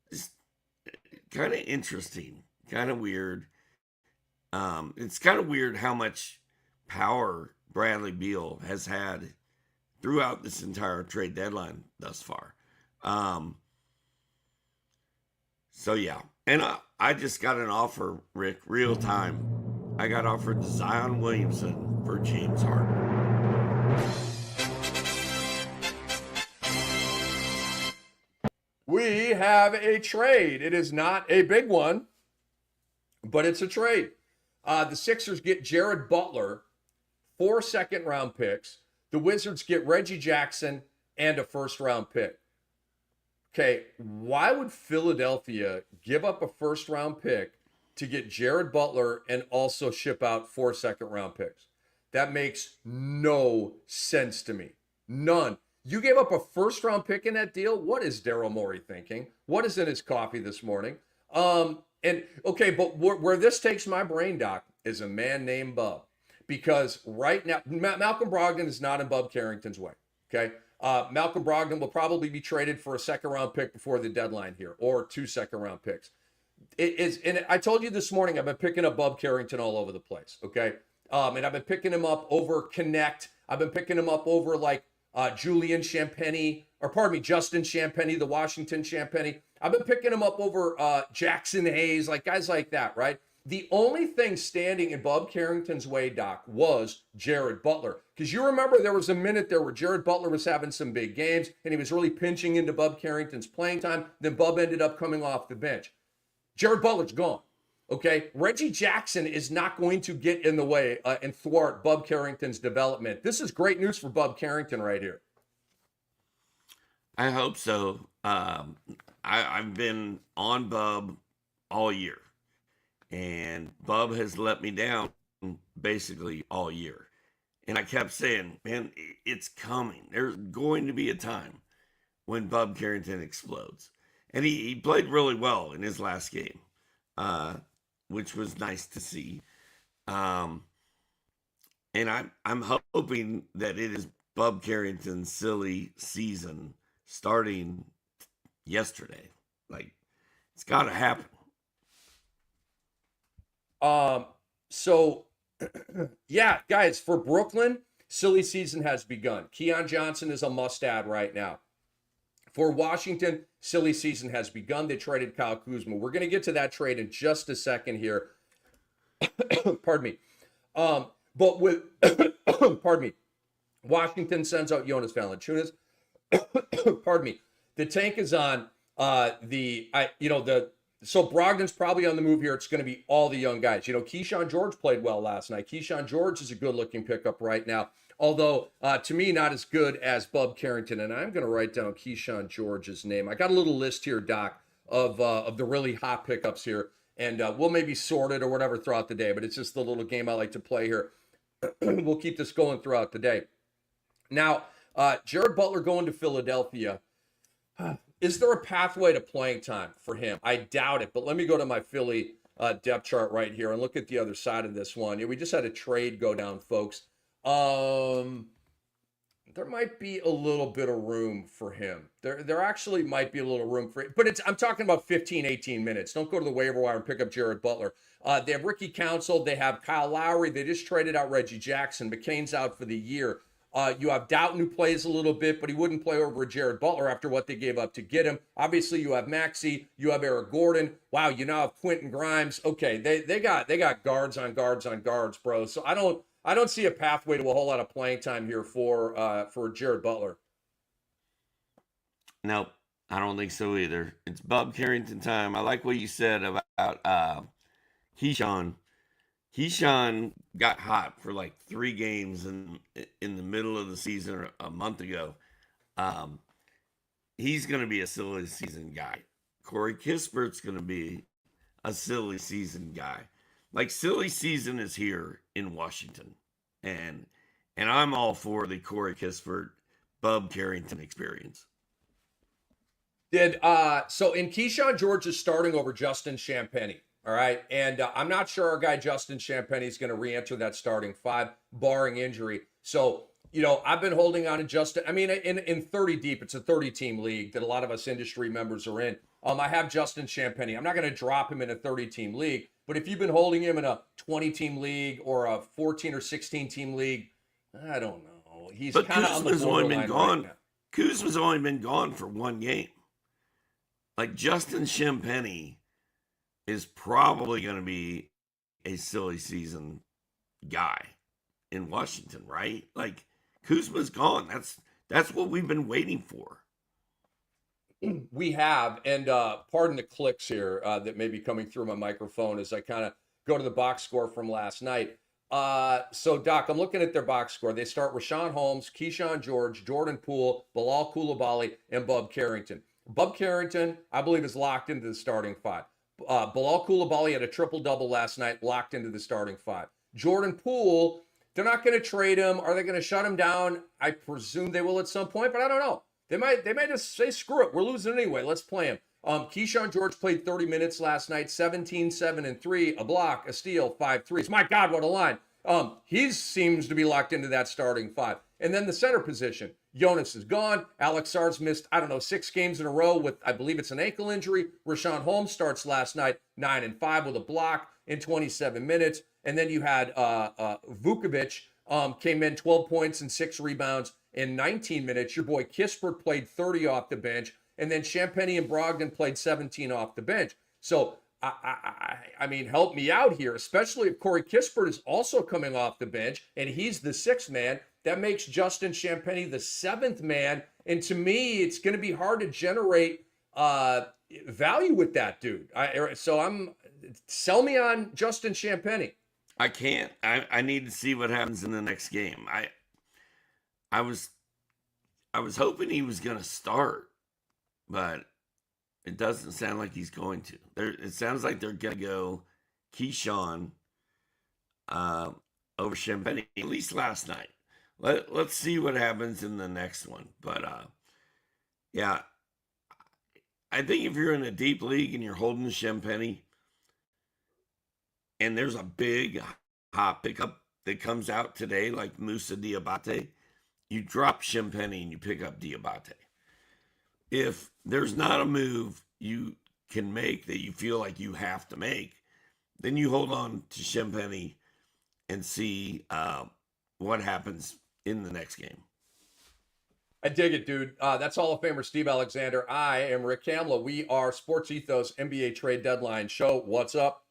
It's kind of interesting, kind of weird. It's kind of weird how much power Bradley Beal has had throughout this entire trade deadline thus far. So yeah, and I just got an offer, Rick, real time. I got offered Zion Williamson for James Harden. We have a trade. It is not a big one, but it's a trade. The Sixers get Jared Butler, 4 second-round picks. The Wizards get Reggie Jackson and a first-round pick. Okay, why would Philadelphia give up a first-round pick to get Jared Butler and also ship out 4 second-round picks? That makes no sense to me. None. You gave up a first-round pick in that deal? What is Daryl Morey thinking? What is in his coffee this morning? And okay, but where this takes my brain, Doc, is a man named Bub. Because right now, Malcolm Brogdon is not in Bub Carrington's way, okay? Malcolm Brogdon will probably be traded for a second-round pick before the deadline here, or 2 second-round picks. And I told you this morning, I've been picking up Bub Carrington all over the place, okay? And I've been picking him up over Connect. I've been picking him up over like Justin Champagnie, the Washington Champagnie. I've been picking him up over Jackson Hayes, like guys like that, right? The only thing standing in Bub Carrington's way, Doc, was Jared Butler. Because you remember there was a minute there where Jared Butler was having some big games and he was really pinching into Bub Carrington's playing time. Then Bub ended up coming off the bench. Jared Butler's gone. Okay? Reggie Jackson is not going to get in the way and thwart Bub Carrington's development. This is great news for Bub Carrington right here. I hope so. I've been on Bub all year. And Bub has let me down basically all year. And I kept saying, man, it's coming. There's going to be a time when Bub Carrington explodes. And he played really well in his last game, which was nice to see. And I'm hoping that it is Bub Carrington's silly season starting yesterday. Like, it's got to happen. So, yeah, guys, for Brooklyn, Silly season has begun. Keon Johnson is a must-add right now. For Washington, silly season has begun. They traded Kyle Kuzma. We're going to get to that trade in just a second here. Pardon me. But with, pardon me, Washington sends out Jonas Valanciunas. Pardon me. The tank is on. So Brogdon's probably on the move here. It's going to be all the young guys. Keyshawn George played well last night. Keyshawn George is a good-looking pickup right now. Although, to me, not as good as Bub Carrington. And I'm going to write down Keyshawn George's name. I got a little list here, Doc, of the really hot pickups here. And we'll maybe sort it or whatever throughout the day. But it's just the little game I like to play here. We'll keep this going throughout the day. Now, Jared Butler going to Philadelphia. Is there a pathway to playing time for him? I doubt it. But let me go to my Philly depth chart right here and look at the other side of this one. We just had a trade go down, folks. There might be a little bit of room for him. There actually might be a little room for it, but I'm talking about 15, 18 minutes. Don't go to the waiver wire and pick up Jared Butler. They have Ricky Council. They have Kyle Lowry. They just traded out Reggie Jackson. McCain's out for the year. You have Doughton, who plays a little bit, but he wouldn't play over Jared Butler after what they gave up to get him. Obviously, you have Maxey. You have Eric Gordon. Wow, you now have Quentin Grimes. Okay, they got guards on guards on guards, bro. So I don't see a pathway to a whole lot of playing time here for Jared Butler. Nope, I don't think so either. It's Bub Carrington time. I like what you said about Keyshawn. Keyshawn got hot for like 3 games in the middle of the season a month ago. He's going to be a silly season guy. Corey Kispert's going to be a silly season guy. Like, silly season is here in Washington. And I'm all for the Corey Kispert, Bub Carrington experience. So in Keyshawn George is starting over Justin Champagnie. All right. And I'm not sure our guy Justin Champagnie is going to re-enter that starting 5, barring injury. So, I've been holding on to Justin. I mean, in 30 deep, it's a 30-team league that a lot of us industry members are in. I have Justin Champagnie. I'm not going to drop him in a 30-team league. But if you've been holding him in a 20-team league or a 14 or 16-team league, I don't know. He's kind of on the borderline right now. Kuzma's only been gone for 1 game. Like, Justin Champagnie is probably going to be a silly season guy in Washington, right? Like, Kuzma's gone. That's what we've been waiting for. We have, and pardon the clicks here that may be coming through my microphone as I kind of go to the box score from last night. So, Doc, I'm looking at their box score. They start Rashawn Holmes, Keyshawn George, Jordan Poole, Bilal Coulibaly, and Bub Carrington. Bub Carrington, I believe, is locked into the starting 5. Bilal Coulibaly had a triple-double last night, locked into the starting 5. Jordan Poole, they're not going to trade him. Are they going to shut him down? I presume they will at some point, but I don't know. They might just say, screw it, we're losing anyway, let's play him. Keyshawn George played 30 minutes last night, 17, 7, and 3, a block, a steal, 5 threes. My God, what a line. He seems to be locked into that starting 5. And then the center position, Jonas is gone. Alex Sar's missed, 6 games in a row with, I believe it's an ankle injury. Rashawn Holmes starts last night, 9 and 5 with a block in 27 minutes. And then you had Vukovic came in 12 points and 6 rebounds in 19 minutes. Your boy Kispert played 30 off the bench. And then Champagnie and Brogdon played 17 off the bench. So, I mean, help me out here, especially if Corey Kispert is also coming off the bench and he's the 6th man. That makes Justin Champagnie the 7th man. And to me, it's going to be hard to generate value with that dude. Sell me on Justin Champagnie. I can't. I need to see what happens in the next game. I was hoping he was going to start, but it doesn't sound like he's going to. It sounds like they're going to go Keyshawn over Champagnie, at least last night. Let's see what happens in the next one. But, yeah, I think if you're in a deep league and you're holding Champagnie and there's a big hot pickup that comes out today, like Moussa Diabate, you drop Champagnie and you pick up Diabate. If there's not a move you can make that you feel like you have to make, then you hold on to Champagnie and see what happens in the next game. I dig it, dude. That's Hall of Famer Steve Alexander. I am Rick Kamla. We are Sports Ethos NBA Trade Deadline Show. What's up?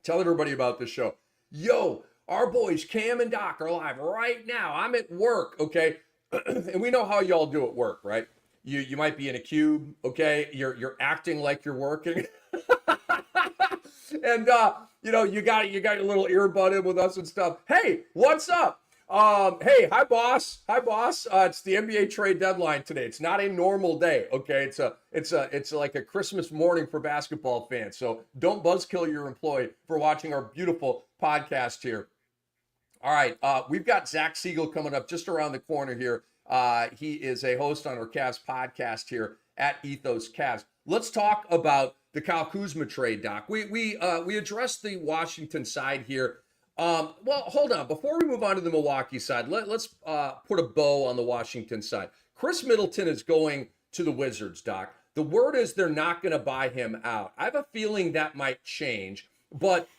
Tell everybody about this show. Yo, our boys Cam and Doc are live right now. I'm at work, okay? And we know how y'all do at work, right? You might be in a cube, okay? You're acting like you're working. And you got your little earbud in with us and stuff. Hey, what's up? Hey, hi boss. It's the NBA trade deadline today. It's not a normal day, okay? It's like a Christmas morning for basketball fans. So don't buzzkill your employee for watching our beautiful podcast here. All right, we've got Zach Siegel coming up just around the corner here. He is a host on our Cavs podcast here at Ethos Cavs. Let's talk about the Kyle Kuzma trade, Doc. We addressed the Washington side here. Well, hold on. Before we move on to the Milwaukee side, let's put a bow on the Washington side. Chris Middleton is going to the Wizards, Doc. The word is they're not going to buy him out. I have a feeling that might change, but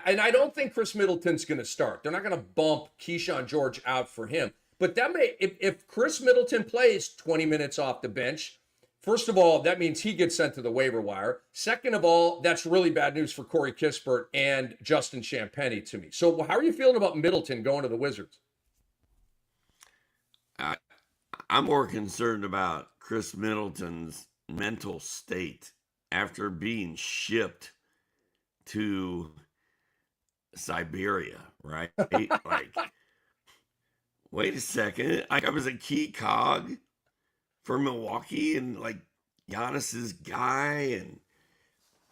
and I don't think Chris Middleton's going to start. They're not going to bump Keyshawn George out for him. But that may, if Chris Middleton plays 20 minutes off the bench, first of all, that means he gets sent to the waiver wire. Second of all, that's really bad news for Corey Kispert and Justin Champagnie to me. So how are you feeling about Middleton going to the Wizards? I'm more concerned about Chris Middleton's mental state after being shipped to Siberia, right? Like, wait a second. I was a key cog for Milwaukee and like Giannis's guy and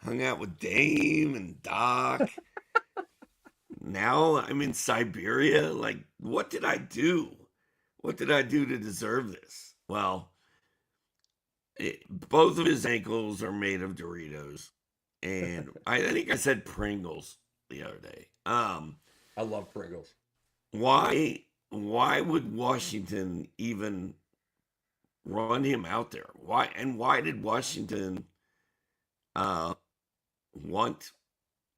hung out with Dame and Doc. Now I'm in Siberia. Like, what did I do? What did I do to deserve this? Well, both of his ankles are made of Doritos. And I think I said Pringles the other day. I love Pringles. Why would Washington even run him out there? Why did Washington want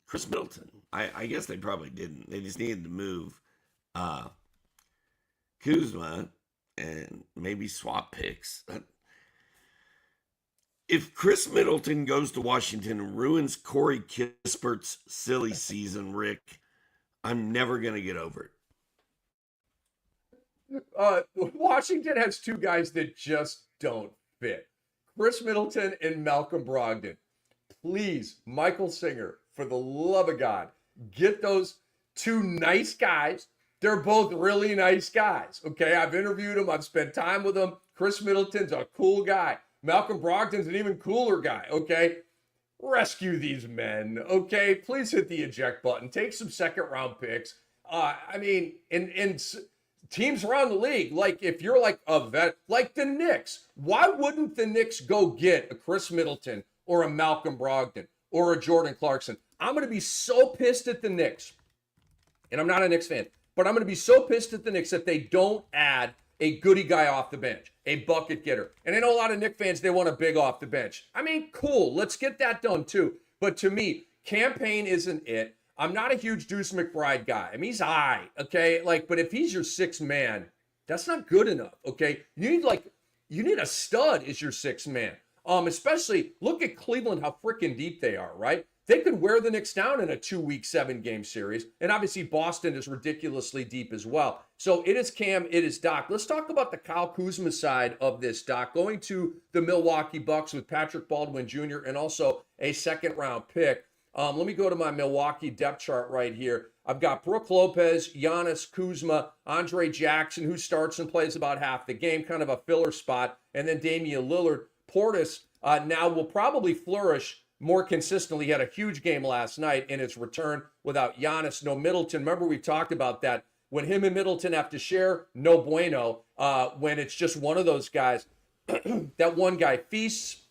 Chris Middleton? I guess they probably didn't. They just needed to move Kuzma and maybe swap picks. If Chris Middleton goes to Washington and ruins Corey Kispert's silly season, Rick, I'm never going to get over it. Washington has two guys that just don't fit. Chris Middleton and Malcolm Brogdon. Please, Michael Singer, for the love of God, get those two nice guys. They're both really nice guys, okay? I've interviewed them. I've spent time with them. Chris Middleton's a cool guy. Malcolm Brogdon's an even cooler guy, okay? Rescue these men, okay? Please hit the eject button. Take some second-round picks. And teams around the league, like if you're like a vet, like the Knicks, why wouldn't the Knicks go get a Chris Middleton or a Malcolm Brogdon or a Jordan Clarkson? I'm going to be so pissed at the Knicks, and I'm not a Knicks fan, but I'm going to be so pissed at the Knicks if they don't add a goody guy off the bench, a bucket getter. And I know a lot of Knicks fans, they want a big off the bench. I mean, cool. Let's get that done too. But to me, campaign isn't it. I'm not a huge Deuce McBride guy. I mean, he's high, okay? But if he's your sixth man, that's not good enough, okay? You need a stud as your sixth man. Especially look at Cleveland, how freaking deep they are, right? They could wear the Knicks down in a 2-week, 7-game series. And obviously Boston is ridiculously deep as well. So it is Cam, it is Doc. Let's talk about the Kyle Kuzma side of this, Doc. Going to the Milwaukee Bucks with Patrick Baldwin Jr. and also a second-round pick. Let me go to my Milwaukee depth chart right here. I've got Brook Lopez, Giannis, Kuzma, Andre Jackson, who starts and plays about half the game, kind of a filler spot, and then Damian Lillard. Portis now will probably flourish more consistently. He had a huge game last night in his return without Giannis. No Middleton. Remember, we talked about that. When him and Middleton have to share, no bueno. When it's just one of those guys, that one guy feasts.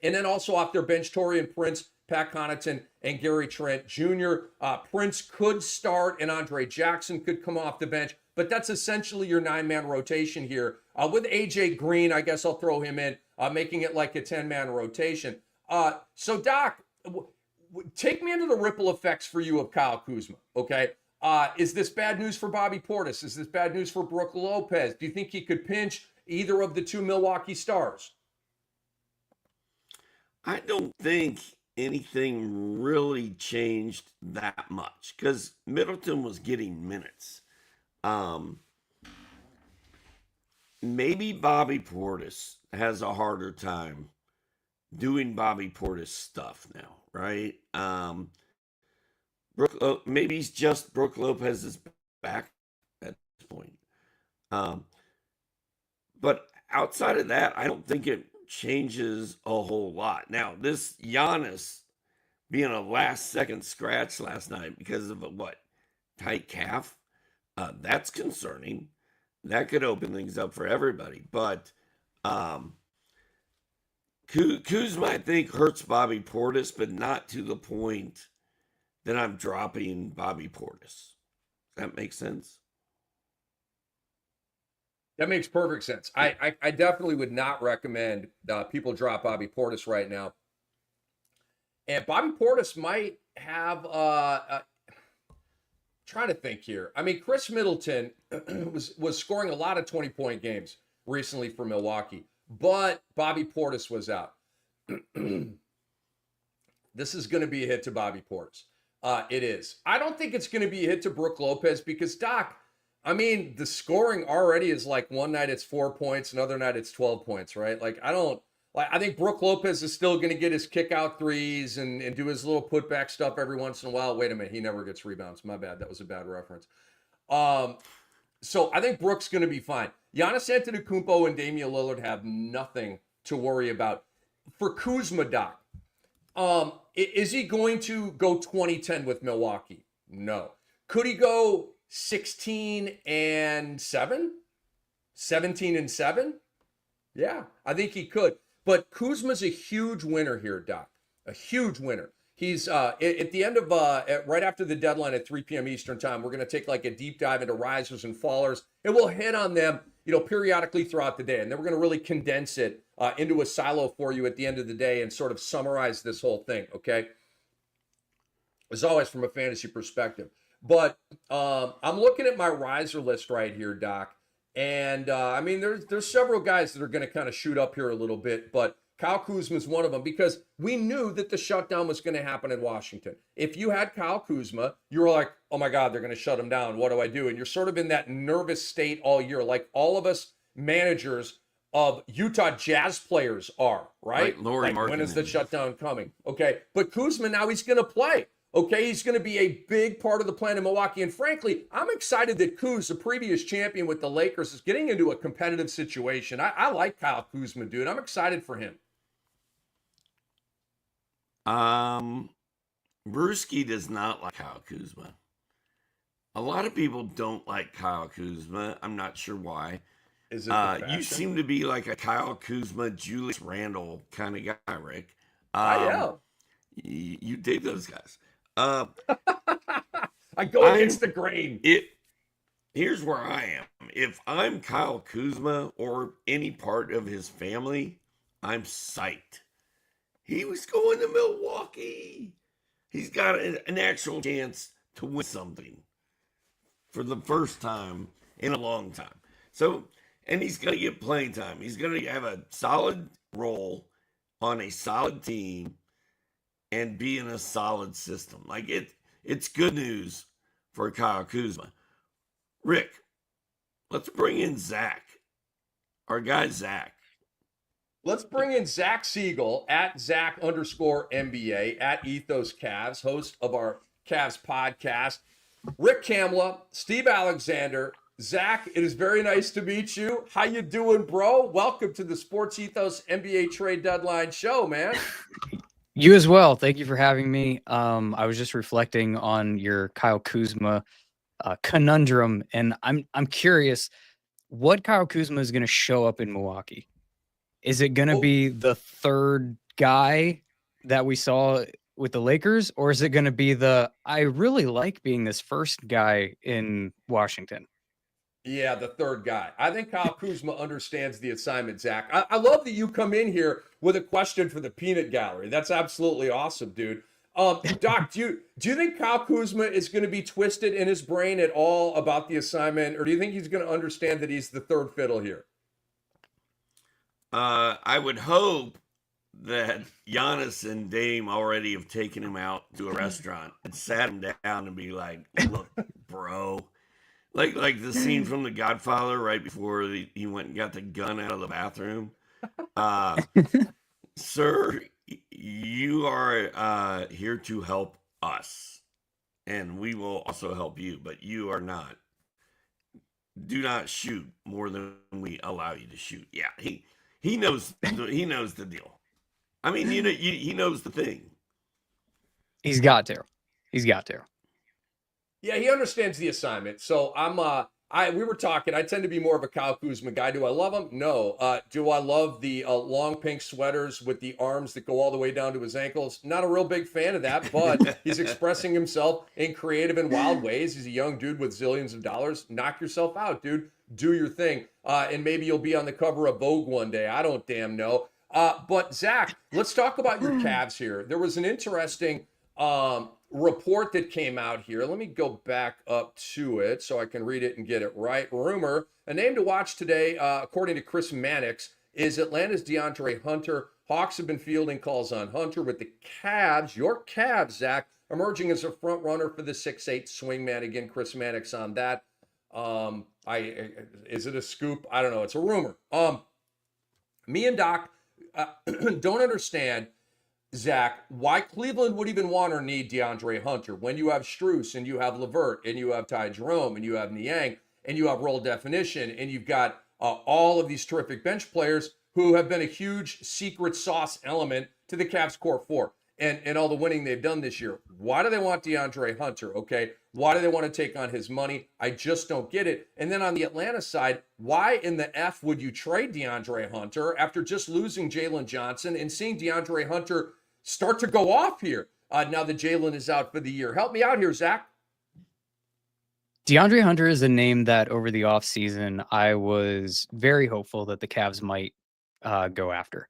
And then also off their bench, Taurean Prince, Pat Connaughton, and Gary Trent Jr. Prince could start, and Andre Jackson could come off the bench. But that's essentially your 9-man rotation here. With A.J. Green, I guess I'll throw him in, making it like a 10-man rotation. So, Doc, take me into the ripple effects for you of Kyle Kuzma, okay? Is this bad news for Bobby Portis? Is this bad news for Brook Lopez? Do you think he could pinch either of the two Milwaukee Stars? I don't think anything really changed that much because Middleton was getting minutes. Um, Maybe Bobby Portis has a harder time doing Bobby Portis stuff now, right? Maybe he's just Brook Lopez's back at this point. Um, but outside of that, I don't think it changes a whole lot. Now, this Giannis being a last second scratch last night because of a tight calf, that's concerning. That could open things up for everybody. But Kuzma, I think, hurts Bobby Portis, but not to the point that I'm dropping Bobby Portis. That makes sense? That makes perfect sense. I definitely would not recommend people drop Bobby Portis right now. And Bobby Portis might have trying to think here. I mean, Chris Middleton was scoring a lot of 20-point games recently for Milwaukee, but Bobby Portis was out. This is going to be a hit to Bobby Portis. It is. I don't think it's going to be a hit to Brook Lopez because, Doc, I mean, the scoring already is like one night it's 4 points, another night it's 12 points, right? I think Brook Lopez is still going to get his kick out threes and do his little putback stuff every once in a while. Wait a minute, he never gets rebounds. My bad, that was a bad reference. So I think Brook's going to be fine. Giannis Antetokounmpo and Damian Lillard have nothing to worry about. For Kuzma, Doc, is he going to go 20-10 with Milwaukee? No. Could he go 16-7? 17-7? Yeah, I think he could. But Kuzma's a huge winner here, Doc. A huge winner. He's at the end of right after the deadline at 3 p.m. Eastern time, we're going to take like a deep dive into risers and fallers, and we'll hit on them, periodically throughout the day. And then we're going to really condense it into a silo for you at the end of the day and sort of summarize this whole thing, okay? As always, from a fantasy perspective. But I'm looking at my riser list right here, Doc. And I mean, there's several guys that are going to kind of shoot up here a little bit, but Kyle Kuzma is one of them because we knew that the shutdown was going to happen in Washington. If you had Kyle Kuzma, you were like, oh my God, they're going to shut him down. What do I do? And you're sort of in that nervous state all year, like all of us managers of Utah Jazz players are, right? Lauri Like, when is the shutdown coming? Okay, but Kuzma, now he's going to play. Okay, he's going to be a big part of the plan in Milwaukee. And frankly, I'm excited that Kuz, the previous champion with the Lakers, is getting into a competitive situation. I like Kyle Kuzma, dude. I'm excited for him. Bruski does not like Kyle Kuzma. A lot of people don't like Kyle Kuzma. I'm not sure why. Is it you seem to be like a Kyle Kuzma, Julius Randle kind of guy, Rick. I am. You dig those guys. I go against the grain. Here's where I am. If I'm Kyle Kuzma or any part of his family, I'm psyched. He was going to Milwaukee. He's got an actual chance to win something for the first time in a long time. So, and he's going to get playing time. He's going to have a solid role on a solid team and be in a solid system. Like it's good news for Kyle Kuzma. Rick, let's bring in Zach. Our guy Zach. Let's bring in Zach Siegel at Zach_NBA at Ethos Cavs, host of our Cavs podcast. Rick Kamla, Steve Alexander. Zach, it is very nice to meet you. How you doing, bro? Welcome to the SportsEthos NBA Trade Deadline show, man. You as well. Thank you for having me. I was just reflecting on your Kyle Kuzma conundrum, and I'm curious what Kyle Kuzma is going to show up in Milwaukee. Is it going to be the third guy that we saw with the Lakers, or is it going to be I really like being this first guy in Washington? Yeah, the third guy. I think Kyle Kuzma understands the assignment, Zach. I love that you come in here with a question for the peanut gallery. That's absolutely awesome, dude. Doc, do you think Kyle Kuzma is going to be twisted in his brain at all about the assignment, or do you think he's going to understand that he's the third fiddle here? I would hope that Giannis and Dame already have taken him out to a restaurant and sat him down and be like, "Look, bro." Like the scene from The Godfather right before he went and got the gun out of the bathroom. Uh, Sir, you are here to help us, and we will also help you, but you are not. Do not shoot more than we allow you to shoot. Yeah, he knows the deal. I mean, he knows the thing. He's got to. He's got to. Yeah, he understands the assignment. So we were talking. I tend to be more of a Kyle Kuzma guy. Do I love him? No. Do I love the long pink sweaters with the arms that go all the way down to his ankles? Not a real big fan of that, but he's expressing himself in creative and wild ways. He's a young dude with zillions of dollars. Knock yourself out, dude. Do your thing. And maybe you'll be on the cover of Vogue one day. I don't damn know. But Zach, let's talk about your Cavs here. There was an interesting report that came out here. Let me go back up to it so I can read it and get it right. Rumor, a name to watch today, according to Chris Mannix, is Atlanta's DeAndre Hunter. Hawks have been fielding calls on Hunter, with the Cavs, your Cavs, Zach, emerging as a front runner for the 6'8" swingman. Again, Chris Mannix on that. Is it a scoop? I don't know. It's a rumor. Me and Doc don't understand, Zach, why Cleveland would even want or need DeAndre Hunter when you have Strus and you have LeVert and you have Ty Jerome and you have Niang and you have role definition and you've got all of these terrific bench players who have been a huge secret sauce element to the Cavs core four and all the winning they've done this year. Why do they want DeAndre Hunter? Okay. Why do they want to take on his money? I just don't get it. And then on the Atlanta side, why in the F would you trade DeAndre Hunter after just losing Jalen Johnson and seeing DeAndre Hunter start to go off here now that Jalen is out for the year? Help me out here, Zach. DeAndre Hunter is a name that over the offseason, I was very hopeful that the Cavs might go after.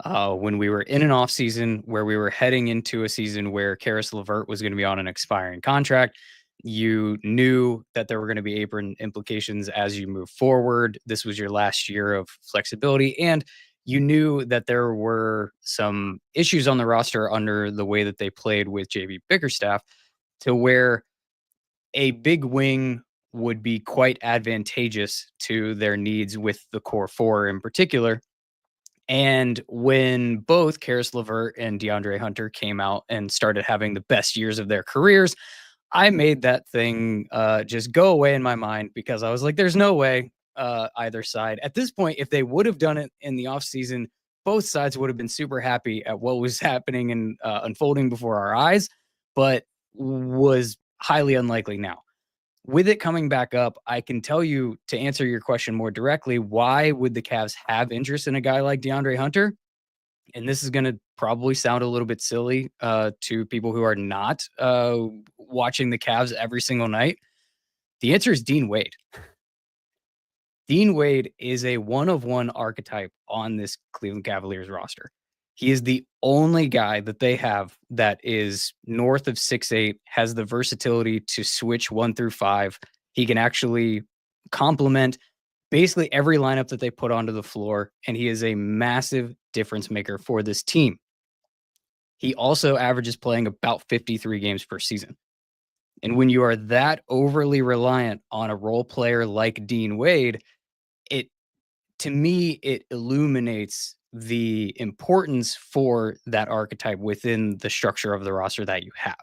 When we were in an offseason where we were heading into a season where Karis LeVert was going to be on an expiring contract, you knew that there were going to be apron implications as you move forward. This was your last year of flexibility, and you knew that there were some issues on the roster under the way that they played with JB Bickerstaff, to where a big wing would be quite advantageous to their needs with the core four in particular. And when both Karis LeVert and DeAndre Hunter came out and started having the best years of their careers, I made that thing just go away in my mind, because I was like, there's no way either side. At this point, if they would have done it in the offseason, both sides would have been super happy at what was happening and unfolding before our eyes, but was highly unlikely now. With it coming back up, I can tell you, to answer your question more directly, why would the Cavs have interest in a guy like DeAndre Hunter? And this is going to probably sound a little bit silly to people who are not watching the Cavs every single night. The answer is Dean Wade. Dean Wade is a one-of-one archetype on this Cleveland Cavaliers roster. He is the only guy that they have that is north of 6'8", has the versatility to switch 1 through 5. He can actually complement basically every lineup that they put onto the floor, and he is a massive difference maker for this team. He also averages playing about 53 games per season. And when you are that overly reliant on a role player like Dean Wade, to me, it illuminates the importance for that archetype within the structure of the roster that you have.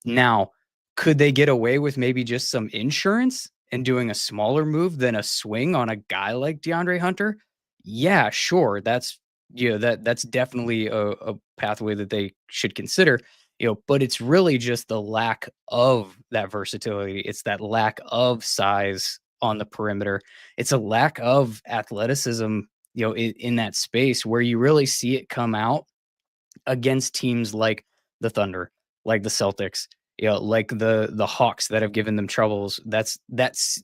Now, could they get away with maybe just some insurance and doing a smaller move than a swing on a guy like DeAndre Hunter? Yeah, sure. That's definitely a pathway that they should consider. But it's really just the lack of that versatility. It's that lack of size on the perimeter. It's a lack of athleticism, in that space where you really see it come out against teams like the Thunder, like the Celtics, like the Hawks that have given them troubles. That's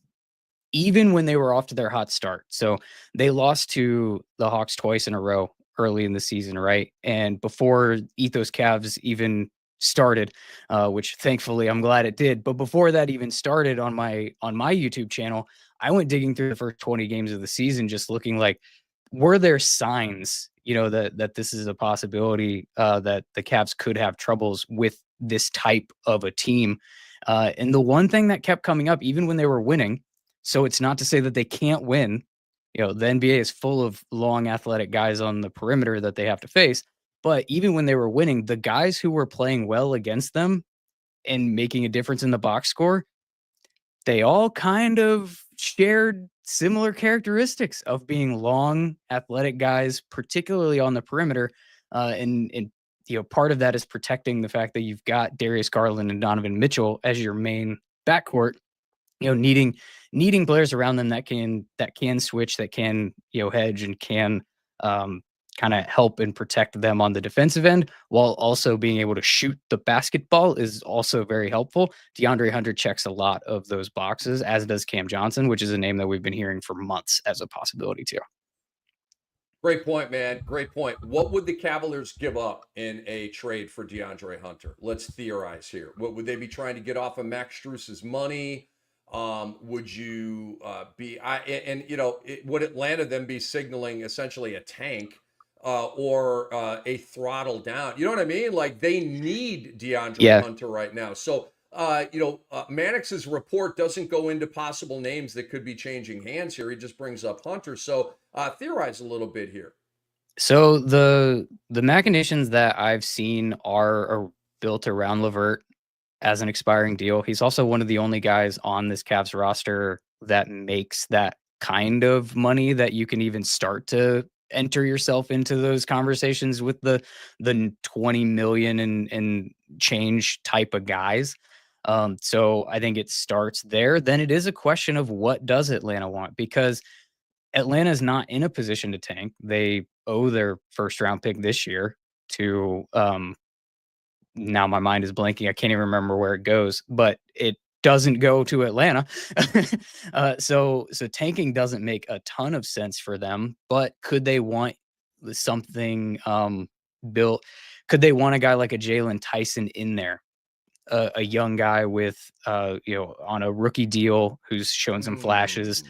even when they were off to their hot start. So they lost to the Hawks twice in a row early in the season, right? And before Ethos Cavs even started, which thankfully I'm glad it did. But before that even started on my YouTube channel, I went digging through the first 20 games of the season, just looking like, were there signs, that this is a possibility, that the Cavs could have troubles with this type of a team. And the one thing that kept coming up, even when they were winning, so it's not to say that they can't win. The NBA is full of long, athletic guys on the perimeter that they have to face. But even when they were winning, the guys who were playing well against them and making a difference in the box score, they all kind of shared similar characteristics of being long, athletic guys, particularly on the perimeter. And part of that is protecting the fact that you've got Darius Garland and Donovan Mitchell as your main backcourt. Needing players around them that can switch, that can hedge, and can kind of help and protect them on the defensive end, while also being able to shoot the basketball is also very helpful. DeAndre Hunter checks a lot of those boxes, as does Cam Johnson, which is a name that we've been hearing for months as a possibility too. Great point, man. Great point. What would the Cavaliers give up in a trade for DeAndre Hunter? Let's theorize here. What would they be trying to get off of Max Strus's money? Would you would Atlanta then be signaling essentially a tank or a throttle down? You know what I mean? Like, they need DeAndre Hunter right now. So Mannix's report doesn't go into possible names that could be changing hands here. He just brings up Hunter. So theorize a little bit here. So the machinations that I've seen are built around LeVert as an expiring deal. He's also one of the only guys on this Cavs roster that makes that kind of money that you can even start to enter yourself into those conversations with the 20 million and change type of guys. So I think it starts there. Then it is a question of, what does Atlanta want? Because Atlanta's not in a position to tank. They owe their first round pick this year to now my mind is blanking. I can't even remember where it goes, but it doesn't go to Atlanta. So tanking doesn't make a ton of sense for them. But could they want something built? Could they want a guy like a Jalen Tyson in there? A young guy with on a rookie deal who's shown some flashes.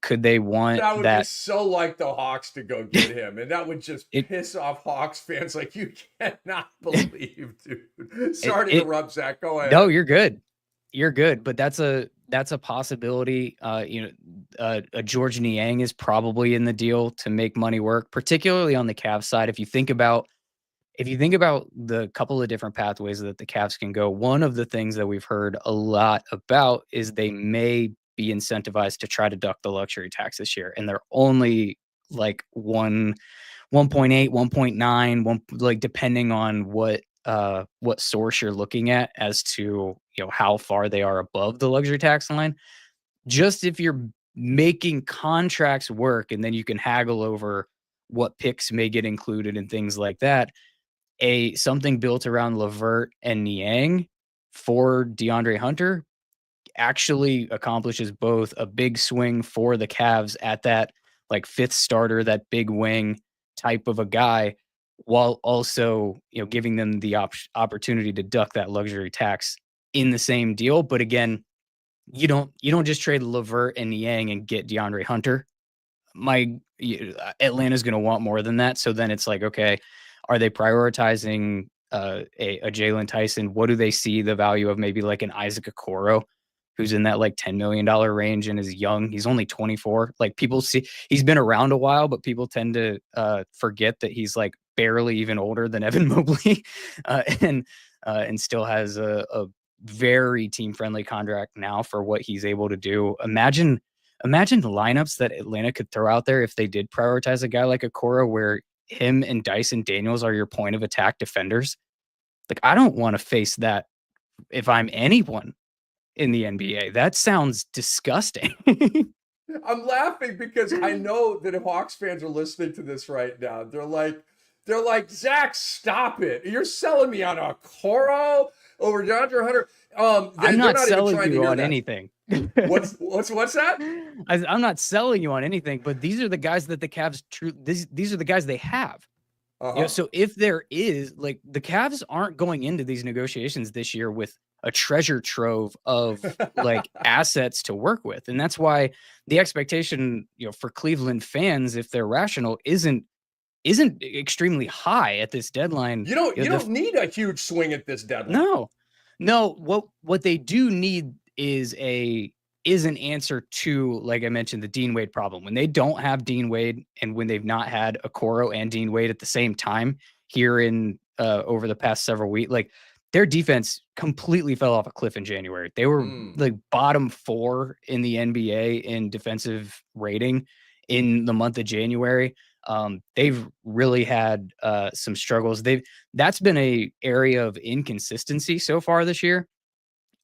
Could they want that? Would be so like the Hawks to go get him, and that would just piss off Hawks fans like you cannot believe, dude. Sorry to interrupt, Zach. Go ahead. No, you're good. But that's a possibility. George Niang is probably in the deal to make money work, particularly on the Cavs side. If you think about the couple of different pathways that the Cavs can go, one of the things that we've heard a lot about is they may be incentivized to try to duck the luxury tax this year. And they're only like 1.8, 1.9, like depending on what source you're looking at as to, how far they are above the luxury tax line. Just if you're making contracts work and then you can haggle over what picks may get included and things like that, something built around LeVert and Niang for DeAndre Hunter actually accomplishes both a big swing for the Cavs at that like fifth starter, that big wing type of a guy, while also giving them the opportunity to duck that luxury tax in the same deal. But again, you don't just trade LeVert and Niang and get DeAndre Hunter. Atlanta's going to want more than that. So then it's like, okay, are they prioritizing a Jalen Tyson? What do they see the value of maybe like an Isaac Okoro, who's in that like $10 million range and is young? He's only 24. Like, people see he's been around a while, but people tend to forget that he's like barely even older than Evan Mobley, and still has a very team friendly contract now for what he's able to do. Imagine the lineups that Atlanta could throw out there if they did prioritize a guy like Okoro, where him and Dyson Daniels are your point of attack defenders. Like, I don't want to face that if I'm anyone in the NBA. That sounds disgusting. I'm laughing because I know that if Hawks fans are listening to this right now, they're like, Zach, stop it. You're selling me on Okoro over DeAndre Hunter. I'm not selling you on anything. What's that? I'm not selling you on anything, but these are the guys that the Cavs these are the guys they have. So if there is, like, the Cavs aren't going into these negotiations this year with a treasure trove of like assets to work with. And that's why the expectation, for Cleveland fans, if they're rational, isn't extremely high at this deadline. You don't need a huge swing at this deadline. No. What they do need is an answer to, like I mentioned, the Dean Wade problem. When they don't have Dean Wade, and when they've not had Okoro and Dean Wade at the same time here in over the past several weeks, like, their defense completely fell off a cliff in January. They were like bottom 4 in the NBA in defensive rating in the month of January. They've really had some struggles. That's been a area of inconsistency so far this year.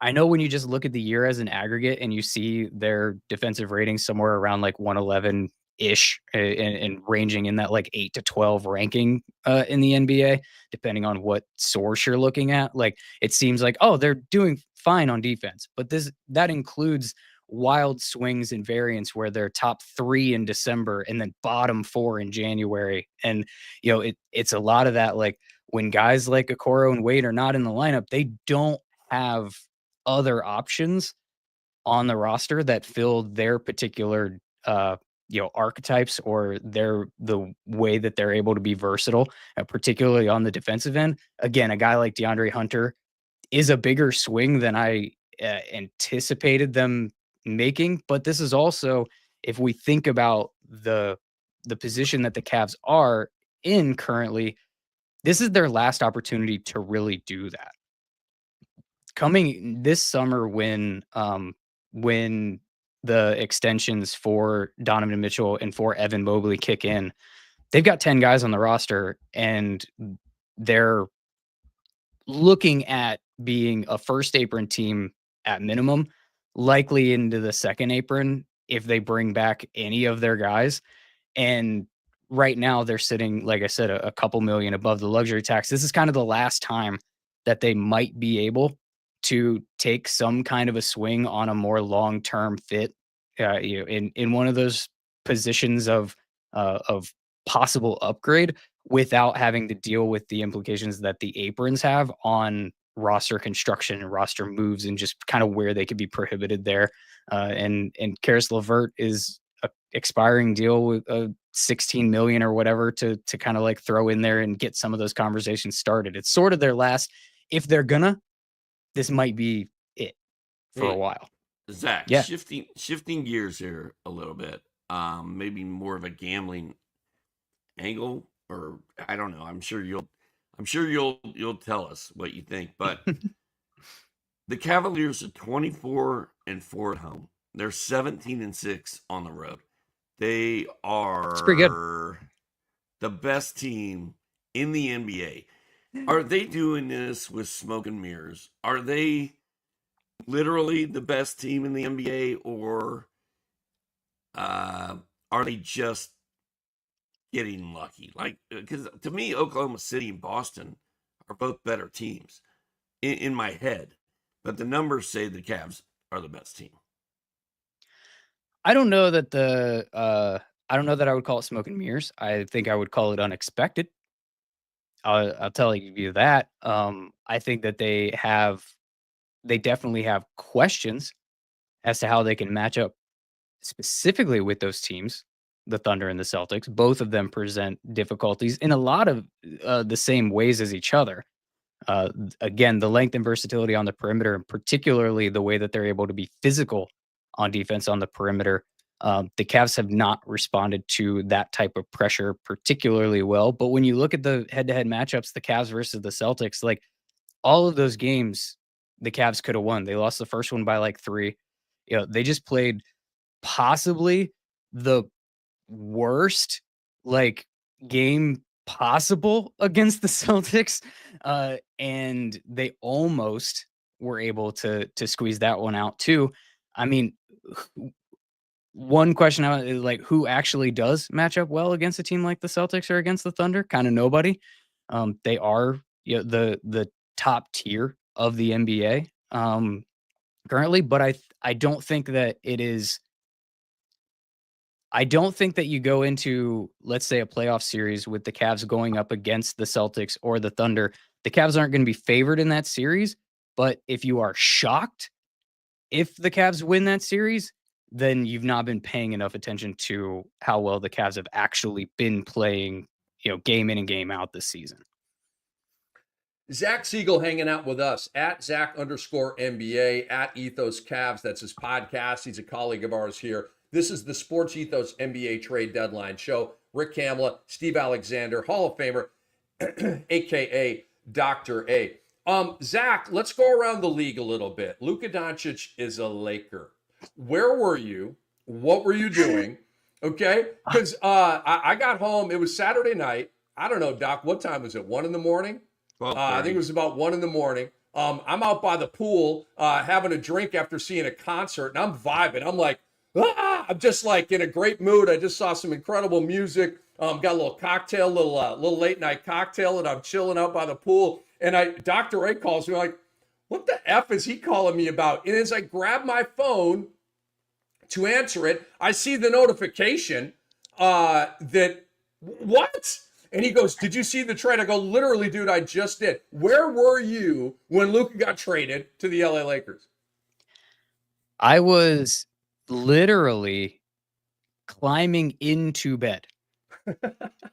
I know when you just look at the year as an aggregate and you see their defensive ratings somewhere around like 111 ish, and ranging in that like 8 to 12 ranking in the NBA, depending on what source you're looking at. Like, it seems like, oh, they're doing fine on defense, but that includes wild swings and variance where they're top 3 in December and then bottom 4 in January. And it's a lot of that. Like, when guys like Okoro and Wade are not in the lineup, they don't have other options on the roster that fill their particular archetypes, or the way that they're able to be versatile, particularly on the defensive end. Again, a guy like DeAndre Hunter is a bigger swing than I anticipated them making, but this is also, if we think about the position that the Cavs are in currently, this is their last opportunity to really do that. Coming this summer, when the extensions for Donovan Mitchell and for Evan Mobley kick in, they've got 10 guys on the roster, and they're looking at being a first apron team at minimum, likely into the second apron if they bring back any of their guys. And right now they're sitting, like I said, a couple million above the luxury tax. This is kind of the last time that they might be able to take some kind of a swing on a more long-term fit, in one of those positions of possible upgrade, without having to deal with the implications that the aprons have on roster construction and roster moves, and just kind of where they could be prohibited there. And Karis LeVert is a expiring deal with 16 million or whatever to kind of like throw in there and get some of those conversations started. It's sort of their last, if they're gonna, this might be it for a while. Zach, yeah. shifting gears here a little bit, maybe more of a gambling angle, or I don't know. I'm sure you'll tell us what you think. But the Cavaliers are 24-4 at home. They're 17-6 on the road. They are pretty good. The best team in the NBA. Are they doing this with smoke and mirrors? Are they literally the best team in the NBA, or are they just getting lucky? Like, because to me, Oklahoma City and Boston are both better teams in my head, but the numbers say the Cavs are the best team. I don't know that I don't know that I would call it smoke and mirrors. I think I would call it unexpected. I'll tell you that. I think that they definitely have questions as to how they can match up specifically with those teams, the Thunder and the Celtics. Both of them present difficulties in a lot of the same ways as each other. Again, the length and versatility on the perimeter, and particularly the way that they're able to be physical on defense on the perimeter. The Cavs have not responded to that type of pressure particularly well. But when you look at the head-to-head matchups, the Cavs versus the Celtics, like, all of those games, the Cavs could have won. They lost the first one by like 3. They just played possibly the worst like game possible against the Celtics, and they almost were able to squeeze that one out too. I mean, one question is, like, who actually does match up well against a team like the Celtics or against the Thunder? Kind of nobody. They are the top tier of the NBA currently, but I don't think that it is I don't think that you go into, let's say, a playoff series with the Cavs going up against the Celtics or the Thunder. The Cavs aren't going to be favored in that series. But if you are shocked if the Cavs win that series, then you've not been paying enough attention to how well the Cavs have actually been playing, game in and game out this season. Zach Siegel hanging out with us at Zach_NBA at Ethos Cavs. That's his podcast. He's a colleague of ours here. This is the Sports Ethos NBA Trade Deadline Show. Rick Kamla, Steve Alexander, Hall of Famer, aka Dr. A. Zach, let's go around the league a little bit. Luka Doncic is a Laker. Where were you? What were you doing? Okay, because I got home. It was Saturday night. I don't know, Doc. What time was it? 1 a.m? I think it was about 1 a.m. I'm out by the pool having a drink after seeing a concert, and I'm vibing. I'm like, I'm just like in a great mood. I just saw some incredible music. Got a little cocktail, little late night cocktail, and I'm chilling out by the pool. And Dr. A calls me like, what the F is he calling me about? And as I grab my phone to answer it, I see the notification that, what? And he goes, did you see the trade? I go, literally, dude, I just did. Where were you when Luka got traded to the LA Lakers? I was literally climbing into bed.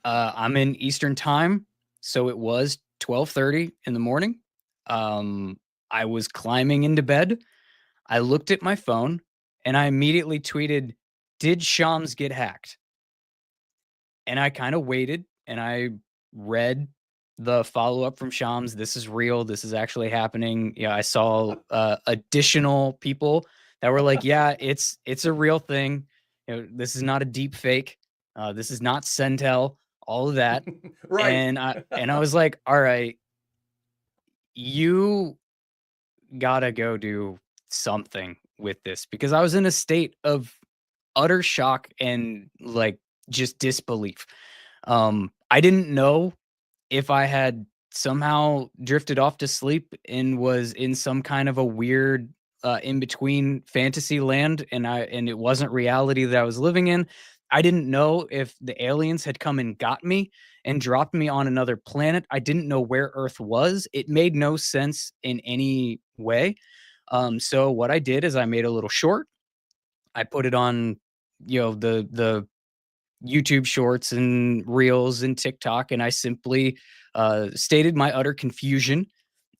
I'm in Eastern time, so it was 12:30 in the morning. I was climbing into bed. I looked at my phone, and I immediately tweeted, did Shams get hacked? And I kind of waited, and I read the follow-up from Shams. This is real. This is actually happening. Yeah, I saw additional people that were like, yeah, it's a real thing. This is not a deep fake. This is not Centel, all of that. Right. And I was like, all right, you gotta go do something with this, because I was in a state of utter shock and like just disbelief. I didn't know if I had somehow drifted off to sleep and was in some kind of a weird in between fantasy land, and it wasn't reality that I was living in. I didn't know if the aliens had come and got me and dropped me on another planet. I didn't know where Earth was. It made no sense in any way. So what I did is I made a little short. I put it on, the YouTube shorts and reels and TikTok, and I simply stated my utter confusion.